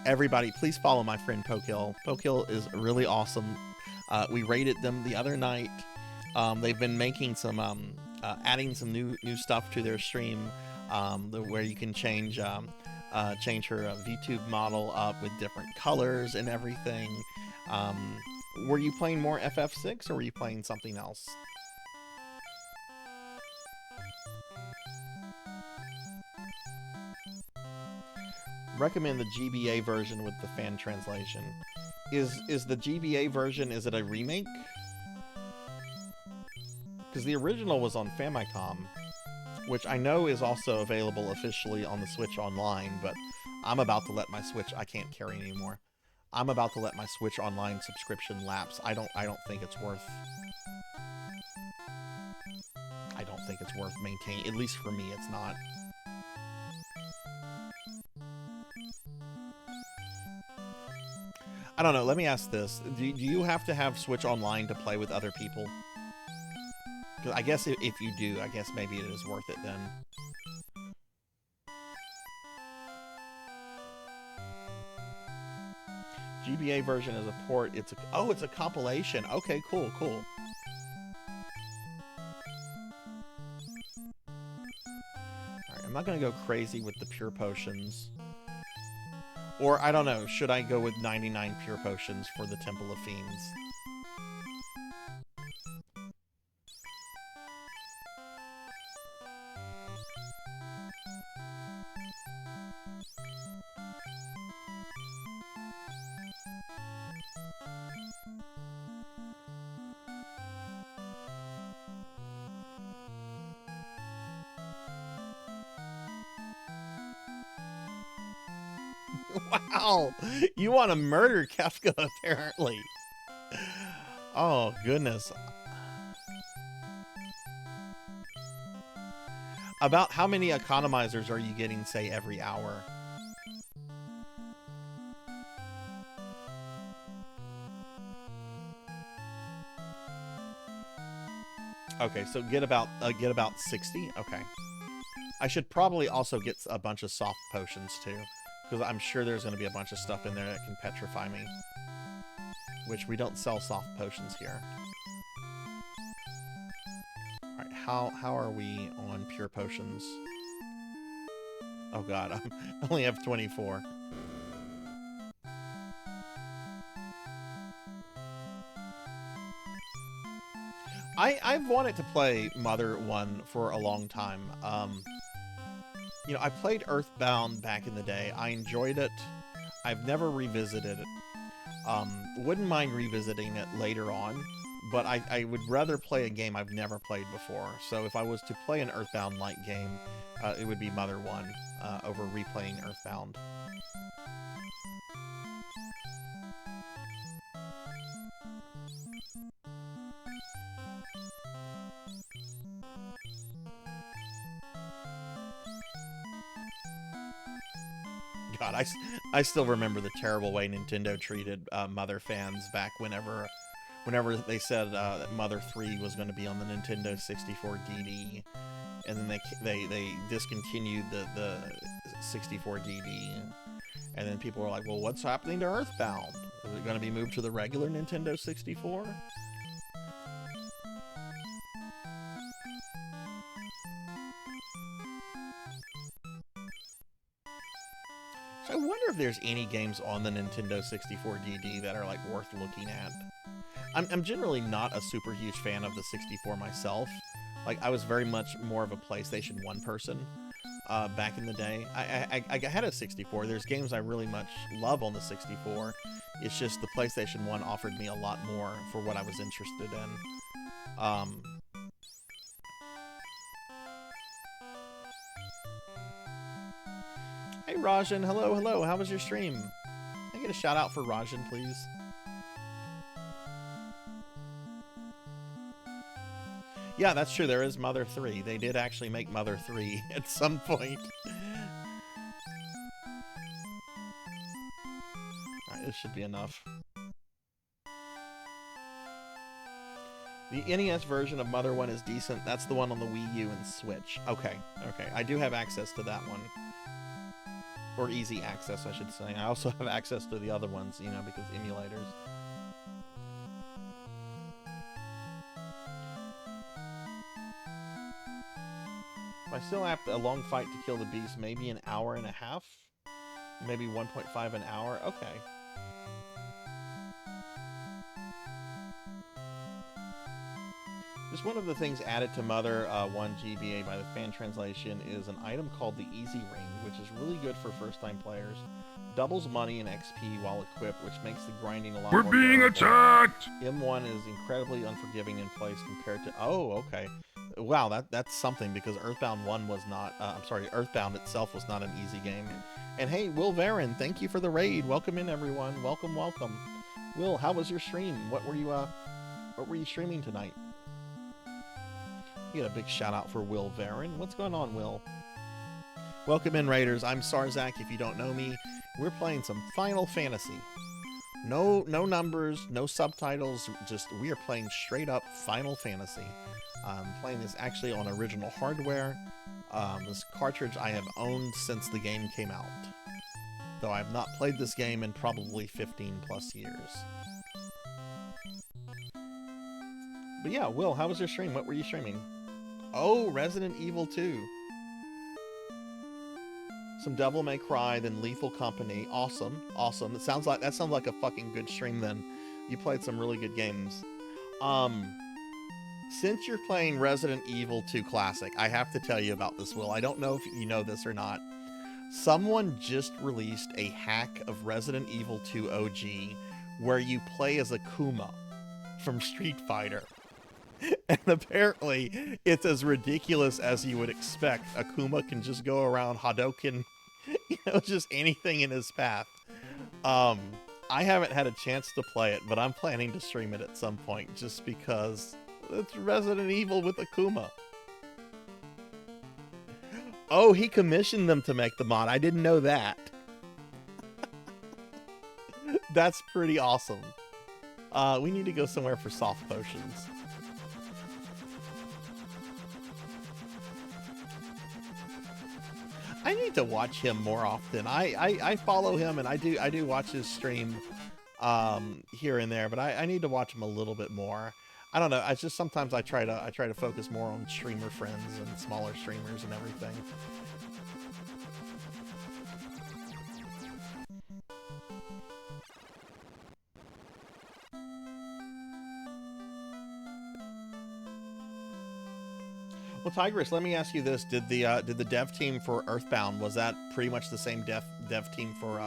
Everybody, please follow my friend Pokill. Pokill is really awesome. We raided them the other night. They've been making some, adding some new stuff to their stream, where you can change her VTube model up with different colors and everything. Were you playing more FF6 or were you playing something else? Recommend the GBA version with the fan translation. Is the GBA version, is it a remake? Because the original was on Famicom, which I know is also available officially on the Switch Online, but I'm about to let my Switch, I can't carry anymore. I'm about to let my Switch Online subscription lapse. I don't think it's worth maintaining. At least for me, it's not. I don't know, let me ask this. Do you have to have Switch Online to play with other people? Because I guess if you do, I guess maybe it is worth it then. GBA version is a port. It's a compilation. Okay, cool. Alright, I'm not gonna go crazy with the pure potions. Or, I don't know, should I go with 99 pure potions for the Temple of Fiends? Wow! You want to murder Kefka, apparently. Oh, goodness. About how many economizers are you getting, say, every hour? Okay, so get about 60? Okay. I should probably also get a bunch of soft potions, too. Because I'm sure there's going to be a bunch of stuff in there that can petrify me. Which we don't sell soft potions here. Alright, how are we on pure potions? Oh god, I only have 24. I've wanted to play Mother 1 for a long time. You know, I played Earthbound back in the day. I enjoyed it. I've never revisited it. Wouldn't mind revisiting it later on, but I would rather play a game I've never played before. So if I was to play an Earthbound-like game, it would be Mother 1 over replaying Earthbound. God, I still remember the terrible way Nintendo treated Mother fans back whenever they said that Mother 3 was going to be on the Nintendo 64 DD, and then they discontinued the 64 DD, and then people were like, well, what's happening to Earthbound? Is it going to be moved to the regular Nintendo 64? I wonder if there's any games on the Nintendo 64 DD that are like worth looking at. I'm generally not a super huge fan of the 64 myself. Like, I was very much more of a PlayStation 1 person back in the day. I had a 64. There's games I really much love on the 64. It's just the PlayStation 1 offered me a lot more for what I was interested in. Hey Rajan, hello, how was your stream? Can I get a shout out for Rajan, please? Yeah, that's true. There is Mother 3. They did actually make Mother 3 at some point. Alright, this should be enough. The NES version of Mother 1 is decent. That's the one on the Wii U and Switch. Okay, okay. I do have access to that one. Or easy access, I should say. I also have access to the other ones, you know, because emulators. I still have a long fight to kill the beast, maybe an hour and a half? Maybe 1.5 an hour? Okay. Just one of the things added to Mother 1 GBA by the fan translation is an item called the Easy Ring, which is really good for first-time players. Doubles money and XP while equipped, which makes the grinding a lot more We're being bearable. attacked! M1 is incredibly unforgiving in place compared to... Oh, okay. Wow, that's something, because Earthbound 1 was not... I'm sorry, Earthbound itself was not an easy game. And hey, Will Varon, thank you for the raid. Welcome in, everyone. Welcome, welcome. Will, how was your stream? What were you streaming tonight? You get a big shout out for Will Varon. What's going on, Will? Welcome in, Raiders. I'm Sarzac. If you don't know me, we're playing some Final Fantasy. No numbers, no subtitles. Just we are playing straight up Final Fantasy. I'm playing this actually on original hardware. This cartridge I have owned since the game came out, though I have not played this game in probably 15 plus years. But yeah, Will, how was your stream? What were you streaming? Oh, Resident Evil 2. Some Devil May Cry, then Lethal Company. Awesome, awesome. That sounds like a fucking good stream. Then you played some really good games. Since you're playing Resident Evil 2 Classic, I have to tell you about this, Will. I don't know if you know this or not. Someone just released a hack of Resident Evil 2 OG where you play as Akuma from Street Fighter. And apparently, it's as ridiculous as you would expect. Akuma can just go around Hadouken, you know, just anything in his path. I haven't had a chance to play it, but I'm planning to stream it at some point, just because it's Resident Evil with Akuma. Oh, he commissioned them to make the mod. I didn't know that. That's pretty awesome. We need to go somewhere for soft potions. I need to watch him more often. I follow him and I do watch his stream here and there, but I need to watch him a little bit more. I don't know. I just sometimes I try to focus more on streamer friends and smaller streamers and everything. Well, Tigress, let me ask you this: did the dev team for Earthbound, was that pretty much the same dev team for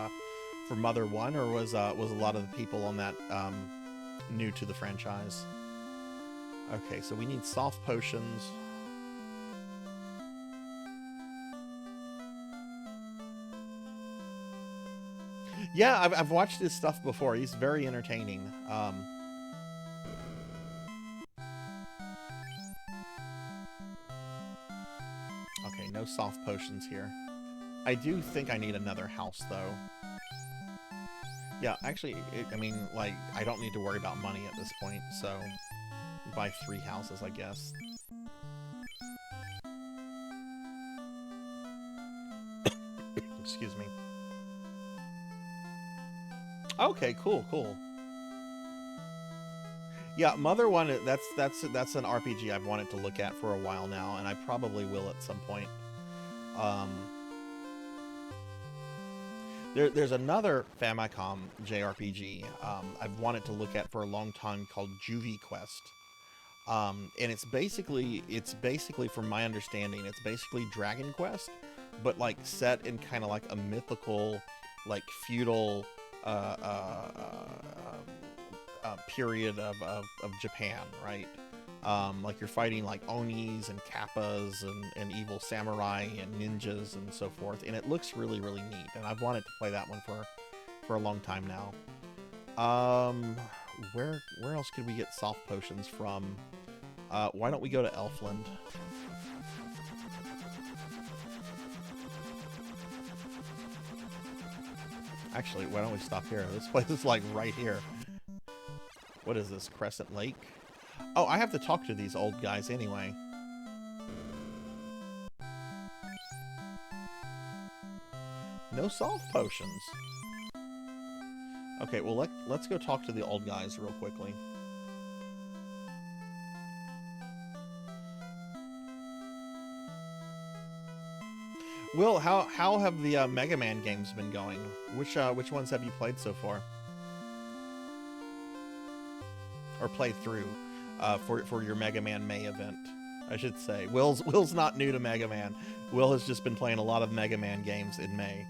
Mother 1, or was a lot of the people on that new to the franchise? Okay, so we need soft potions. Yeah, I've watched his stuff before. He's very entertaining. Okay, no soft potions here. I do think I need another house, though. Yeah, actually, I mean, like, I don't need to worry about money at this point, so buy 3 houses, I guess. Excuse me. Okay, cool. Yeah, Mother 1, that's an RPG I've wanted to look at for a while now, and I probably will at some point. There's another Famicom JRPG I've wanted to look at for a long time called Juvie Quest. And it's basically, from my understanding, it's basically Dragon Quest, but like set in kind of like a mythical, like feudal period of Japan, right? Like you're fighting like Onis and Kappas and evil samurai and ninjas and so forth, and it looks really, really neat, and I've wanted to play that one for a long time now. Where else could we get soft potions from? Why don't we go to Elfland? Actually, why don't we stop here? This place is like right here. What is this, Crescent Lake? Oh, I have to talk to these old guys anyway. No soft potions. Okay, well, let's go talk to the old guys real quickly. Will, how have the Mega Man games been going? Which ones have you played so far? Or played through for your Mega Man May event, I should say. Will's not new to Mega Man. Will has just been playing a lot of Mega Man games in May.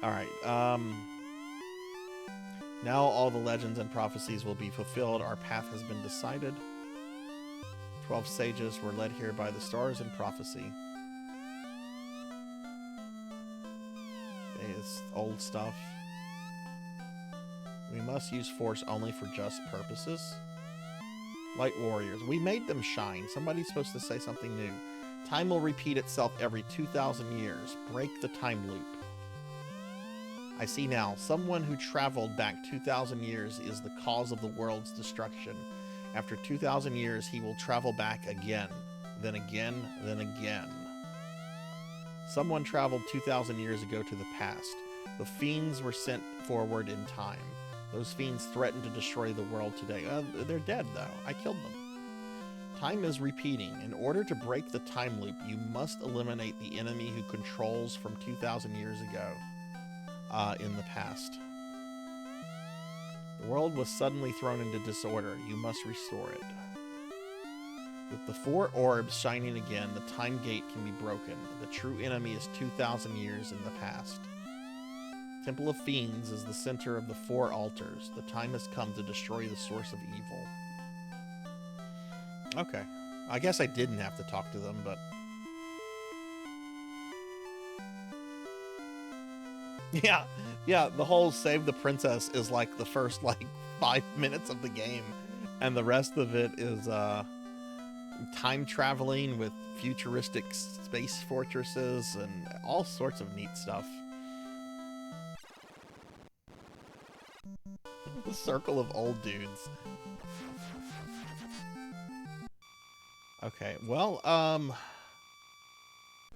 Alright, now all the legends and prophecies will be fulfilled. Our path has been decided. 12 sages were led here by the stars in prophecy. It's old stuff. We must use force only for just purposes. Light warriors. We made them shine. Somebody's supposed to say something new. Time will repeat itself every 2,000 years. Break the time loop. I see now. Someone who traveled back 2,000 years is the cause of the world's destruction. After 2,000 years, he will travel back again. Then again, then again. Someone traveled 2,000 years ago to the past. The fiends were sent forward in time. Those fiends threaten to destroy the world today. They're dead, though. I killed them. Time is repeating. In order to break the time loop, you must eliminate the enemy who controls from 2,000 years ago in the past. The world was suddenly thrown into disorder. You must restore it. With the 4 orbs shining again, the time gate can be broken. The true enemy is 2,000 years in the past. Temple of Fiends is the center of the 4 altars. The time has come to destroy the source of evil. Okay. I guess I didn't have to talk to them, but... Yeah, the whole save the princess is like the first, 5 minutes of the game. And the rest of it is, time traveling with futuristic space fortresses and all sorts of neat stuff. The circle of old dudes. Okay, well,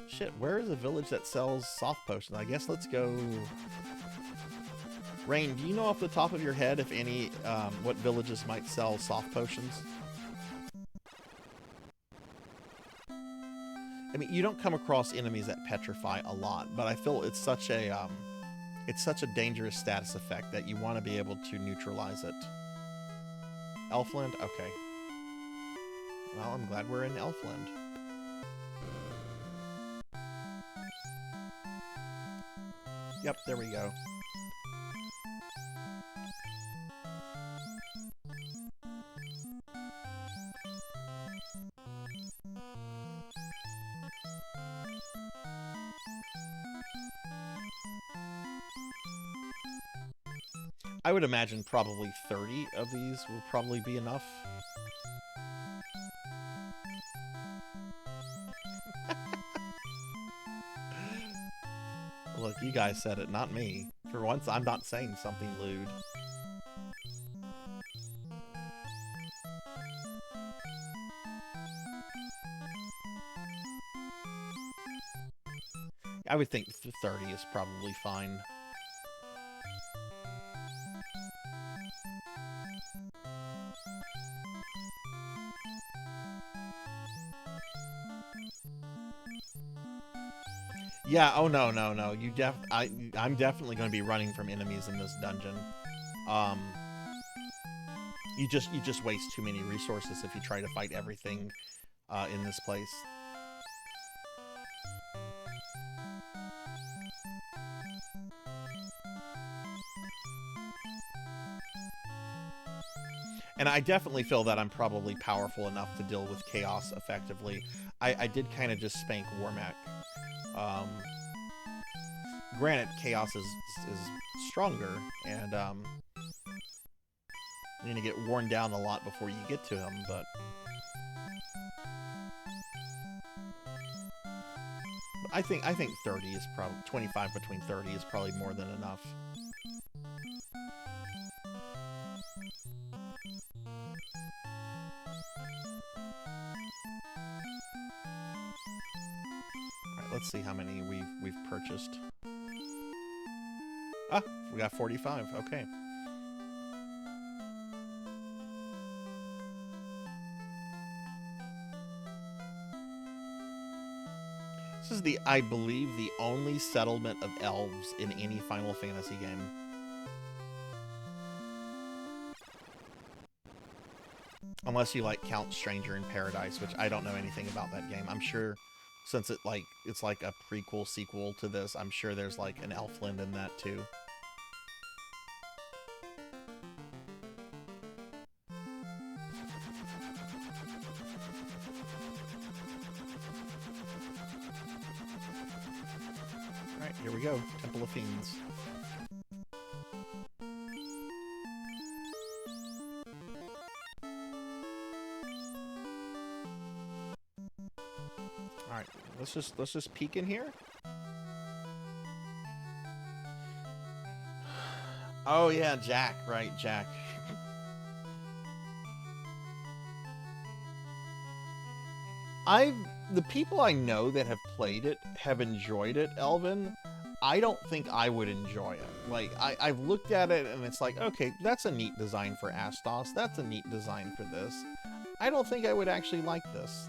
shit, where is a village that sells soft potions? I guess let's go... Rain, do you know off the top of your head if any, what villages might sell soft potions? I mean, you don't come across enemies that petrify a lot, but I feel it's such a dangerous status effect that you want to be able to neutralize it. Elfland? Okay. Well, I'm glad we're in Elfland. Yep, there we go. I would imagine probably 30 of these will probably be enough. Look, you guys said it, not me. For once, I'm not saying something lewd. I would think 30 is probably fine. Yeah, oh no. I'm definitely going to be running from enemies in this dungeon. You just waste too many resources if you try to fight everything in this place. And I definitely feel that I'm probably powerful enough to deal with chaos effectively. I did kind of just spank Warmac. Granted, chaos is stronger, and You're gonna get worn down a lot before you get to him, but I think 30 is probably 25 between 30 is probably more than enough. All right, let's see how many we've purchased. Ah, we got 45. Okay. This is I believe, the only settlement of elves in any Final Fantasy game. Unless you, like, count Stranger in Paradise, which I don't know anything about that game. I'm sure, since it's like a prequel sequel to this, I'm sure there's, like, an Elfland in that, too. Here we go, Temple of Fiends. All right, let's just peek in here. Oh yeah, Jack, right, Jack. The people I know that have played it have enjoyed it, Elvin. I don't think I would enjoy it. Like, I've looked at it and it's like, okay, that's a neat design for Astos. That's a neat design for this. I don't think I would actually like this.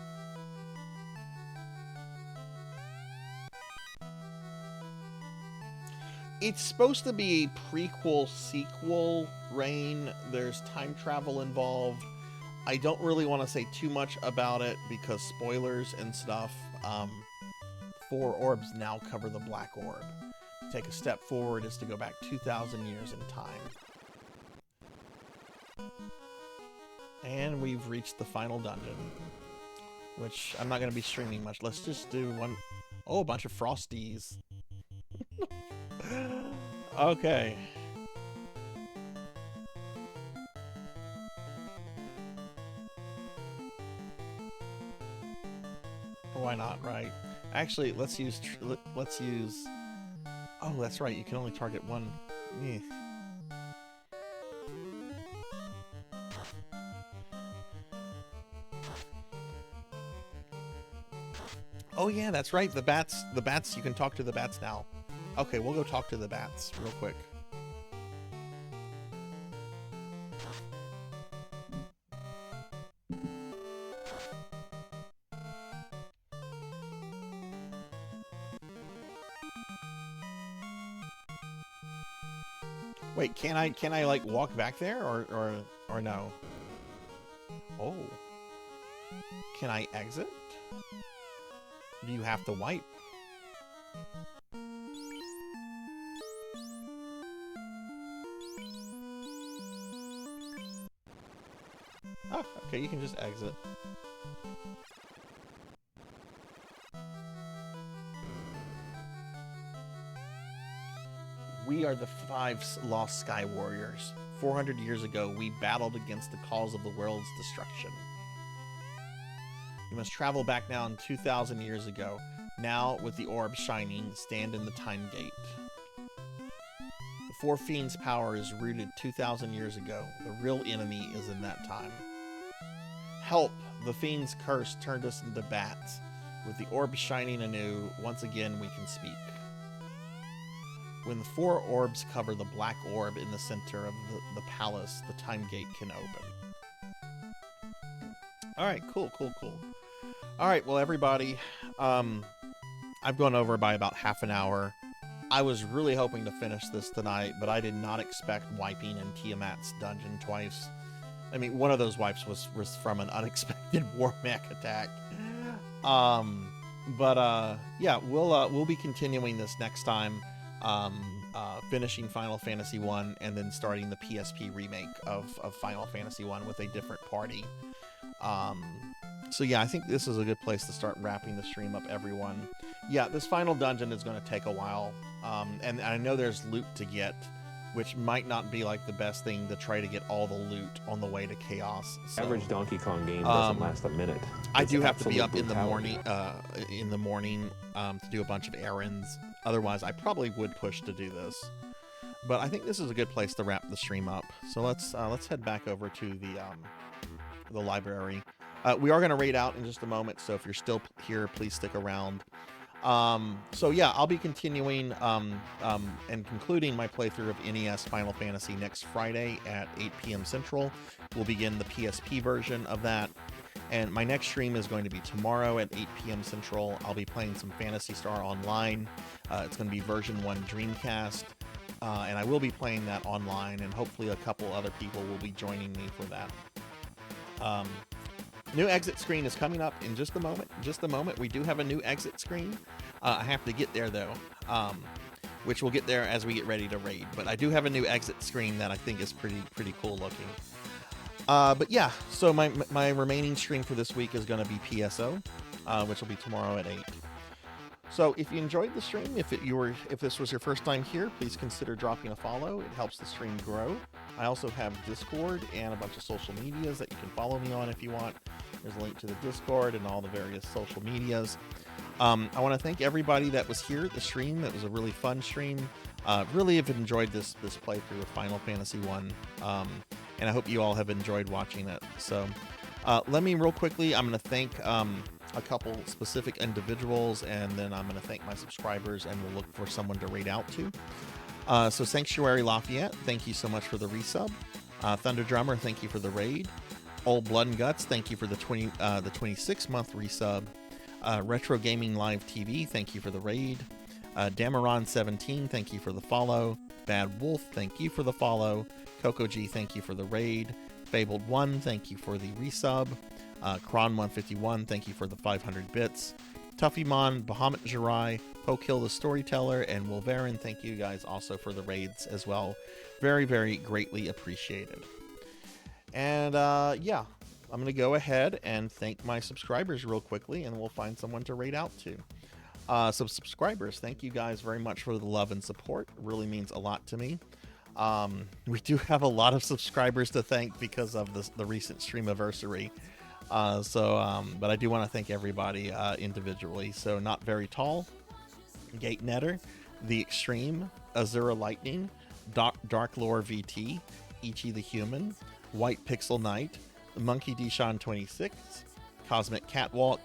It's supposed to be a prequel, sequel reign. There's time travel involved. I don't really want to say too much about it because spoilers and stuff. 4 orbs now cover the black orb. To take a step forward is to go back 2,000 years in time. And we've reached the final dungeon, which I'm not going to be streaming much. Let's just do one. Oh, a bunch of frosties. Okay. Why not, right? Actually, let's use. Oh, that's right. You can only target one. Eh. Oh yeah, that's right. The bats. You can talk to the bats now. Okay, we'll go talk to the bats real quick. Wait, can I like walk back there or no? Oh. Can I exit? Do you have to wipe? Oh, okay, you can just exit. We are the 5 lost Sky Warriors. 400 years ago, we battled against the cause of the world's destruction. You must travel back now in 2,000 years ago. Now, with the orb shining, stand in the time gate. The 4 Fiends' power is rooted 2,000 years ago. The real enemy is in that time. Help! The Fiends' curse turned us into bats. With the orb shining anew, once again we can speak. When the 4 orbs cover the black orb in the center of the palace, the time gate can open. Alright, cool. Alright, well everybody, I've gone over by about half an hour. I was really hoping to finish this tonight, but I did not expect wiping in Tiamat's dungeon twice. I mean, one of those wipes was from an unexpected war mech attack. Yeah, we'll be continuing this next time. Finishing Final Fantasy 1 and then starting the PSP remake of Final Fantasy 1 with a different party. So yeah, I think this is a good place to start wrapping the stream up, everyone. Yeah, this final dungeon is going to take a while, and I know there's loot to get, which might not be like the best thing to try to get all the loot on the way to Chaos. So, Average Donkey Kong game doesn't last a minute. I It's do have to be absolute up brutality. in the morning to do a bunch of errands. Otherwise, I probably would push to do this. But I think this is a good place to wrap the stream up. So let's head back over to the library. We are going to raid out in just a moment, so if you're still here, please stick around. So yeah, I'll be continuing and concluding my playthrough of NES Final Fantasy next Friday at 8 p.m. Central. We'll begin the PSP version of that. And my next stream is going to be tomorrow at 8 p.m. Central. I'll be playing some Phantasy Star Online. It's going to be version 1 Dreamcast. And I will be playing that online, and hopefully a couple other people will be joining me for that. New exit screen is coming up in just a moment. Just a moment. We do have a new exit screen. I have to get there though, which we'll get there as we get ready to raid. But I do have a new exit screen that I think is pretty cool looking. But yeah, so my remaining stream for this week is going to be PSO, which will be tomorrow at 8. So if you enjoyed the stream, if this was your first time here, please consider dropping a follow. It helps the stream grow. I also have Discord and a bunch of social medias that you can follow me on if you want. There's a link to the Discord and all the various social medias. I want to thank everybody that was here at the stream. That was a really fun stream. Really have enjoyed this playthrough of Final Fantasy 1. And I hope you all have enjoyed watching it. So let me real quickly, I'm going to thank a couple specific individuals, and then I'm going to thank my subscribers, and we'll look for someone to raid out to. So Sanctuary Lafayette, thank you so much for the resub. Thunder Drummer, thank you for the raid. Old Blood and Guts, thank you for the 26-month resub. Retro Gaming Live TV, thank you for the raid. Damaron17, thank you for the follow. Bad Wolf, thank you for the follow. Coco G, thank you for the raid. Fabled 1, thank you for the resub. Kron151, thank you for the 500 bits. Tuffymon, Bahamut Jirai, Pokill the Storyteller, and Wolverine, thank you guys also for the raids as well. Very, very greatly appreciated. And yeah, I'm going to go ahead and thank my subscribers real quickly, and we'll find someone to raid out to. So subscribers, thank you guys very much for the love and support. It really means a lot to me. We do have a lot of subscribers to thank because of the recent streamiversary. But I do want to thank everybody individually. So Not Very Tall, Gate Netter, The Extreme, Azura Lightning, Dark Lore VT, Ichi the Human, White Pixel Knight, Monkey Deshawn 26, Cosmic Catwalk,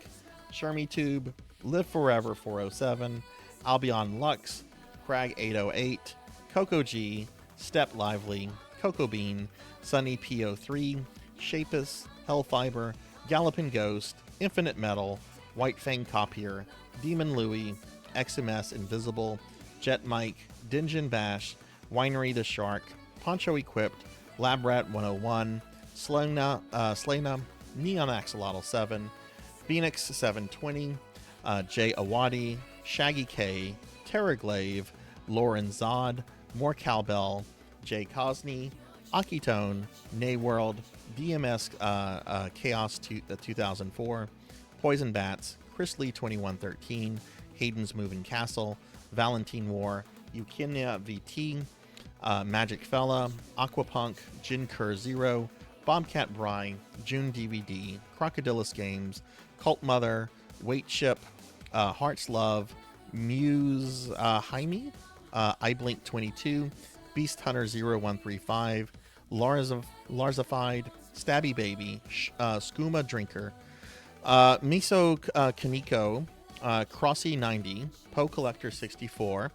ShermyTube, Live Forever 407, Albion Lux, Crag 808, Coco G, Step Lively, Coco Bean, Sunny P03, Shapus, Hellfiber, Galloping Ghost, Infinite Metal, White Fang Copier, Demon Louie, XMS Invisible, Jet Mike, Dinjin Bash, Winery the Shark, Poncho Equipped, Labrat 101, Slana, Neon Axolotl 7, Phoenix 720, Jay Awadi, Shaggy K, Terraglaive, Lauren Zod, More Cowbell, Jay Cosney, Akitone, Nayworld, DMS Chaos 2004, Poison Bats, Chris Lee 2113, Hayden's Moving Castle, Valentine War, Eukinia VT, Magic Fella, Aquapunk, Jin Kerr Zero, Bobcat Bry, June DVD, Crocodilus Games, Cult Mother, Weight Ship, Heart's Love, Muse Jaime, iBlink 22, Beast Hunter 0135, Larzified, Stabby Baby, Skooma Drinker, Miso Kaneko, Crossy 90, Poe Collector 64,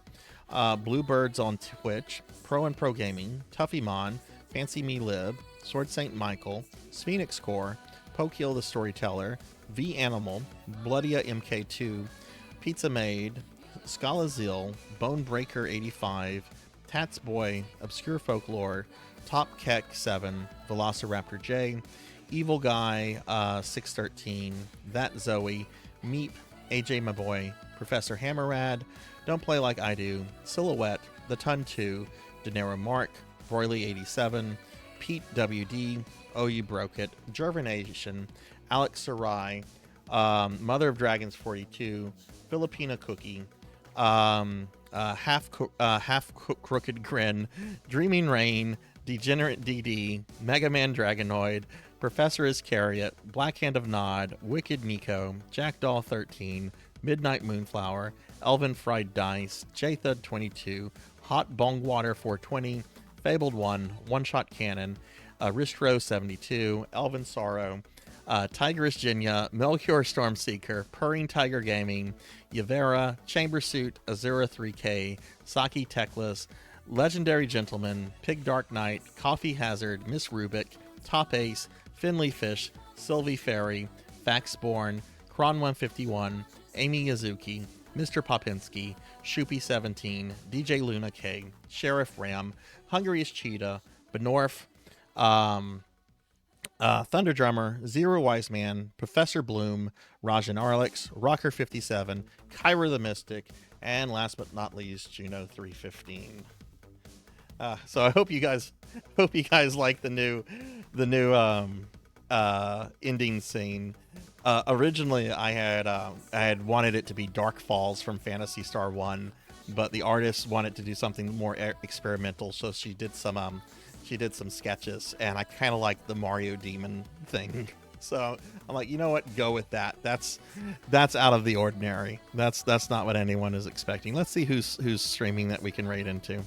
Bluebirds on Twitch, Pro and Pro Gaming, Tuffymon, Fancy Me Lib, Sword Saint Michael, Sphenix Core, Pokill the Storyteller, V Animal, Bloodia MK2, Pizza Maid, Scalazil, Bone Breaker 85, Tats Boy, Obscure Folklore, Top Keck 7, Velociraptor J, Evil Guy 613, That Zoe, Meep, AJ My Boy, Professor Hammerrad, Don't Play Like I Do, Silhouette, The Ton 2, Denero Mark, Broily 87, Pete WD, Oh You Broke It, Jervination, Alex Sarai, Mother of Dragons 42, Filipina Cookie, Crooked Grin, Dreaming Rain, Degenerate DD, Mega Man Dragonoid, Professor Iscariot, Black Hand of Nod, Wicked Nico, Jackdaw 13, Midnight Moonflower, Elvin Fried Dice, Jthud 22, Hot Bongwater 420, Fabled 1, One Shot Cannon, Ristro 72, Elvin Sorrow, Tigress Jinya, Melchior Stormseeker, Purring Tiger Gaming, Yavera, Chamber Suit, Azura 3K, Saki Techless, Legendary Gentleman, Pig Dark Knight, Coffee Hazard, Miss Rubik, Top Ace, Finley Fish, Sylvie Fairy, Faxborn, Kron 151, Amy Yazuki, Mr. Popinski, Shoopy 17, DJ Luna K, Sheriff Ram, Hungriest Cheetah, Benorf, Thunder Drummer, Zero Wise Man, Professor Bloom, Rajan Arlix, Rocker 57, Kyra the Mystic, and last but not least, Juno 315. So I hope you guys like the new ending scene. Originally, I had wanted it to be Dark Falls from Phantasy Star 1, but the artist wanted to do something more experimental, so she did some sketches, and I kind of like the Mario Demon thing. So I'm like, you know what? Go with that. That's out of the ordinary. That's not what anyone is expecting. Let's see who's streaming that we can raid into.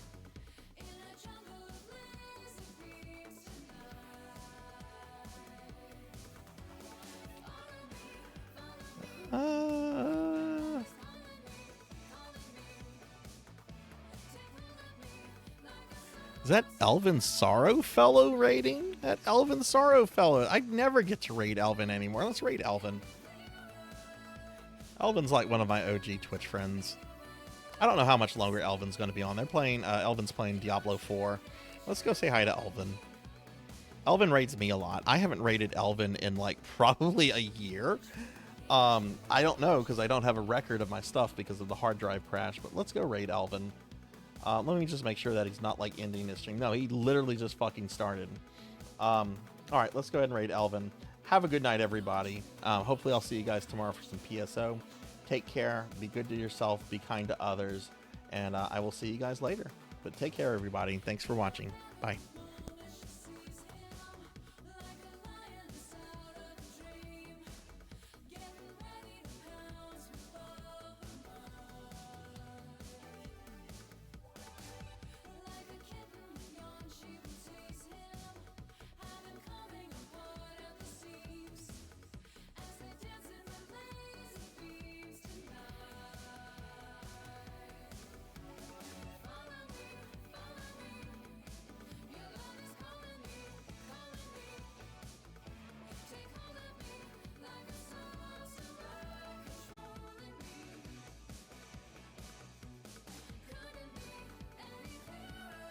Is that Elvin Sorrowfellow raiding? That Elvin Sorrowfellow. I never get to raid Elvin anymore. Let's raid Elvin. Elvin's like one of my OG Twitch friends. I don't know how much longer Elvin's going to be on. They're playing, Elvin's playing Diablo 4. Let's go say hi to Elvin. Elvin raids me a lot. I haven't raided Elvin in like probably a year. I don't know because I don't have a record of my stuff because of the hard drive crash, but let's go raid Elvin. Let me just make sure that he's not like ending his stream. No, he literally just fucking started. All right, let's go ahead and raid Elvin. Have a good night, everybody. Hopefully I'll see you guys tomorrow for some PSO. Take care. Be good to yourself. Be kind to others. And I will see you guys later. But take care, everybody. Thanks for watching. Bye.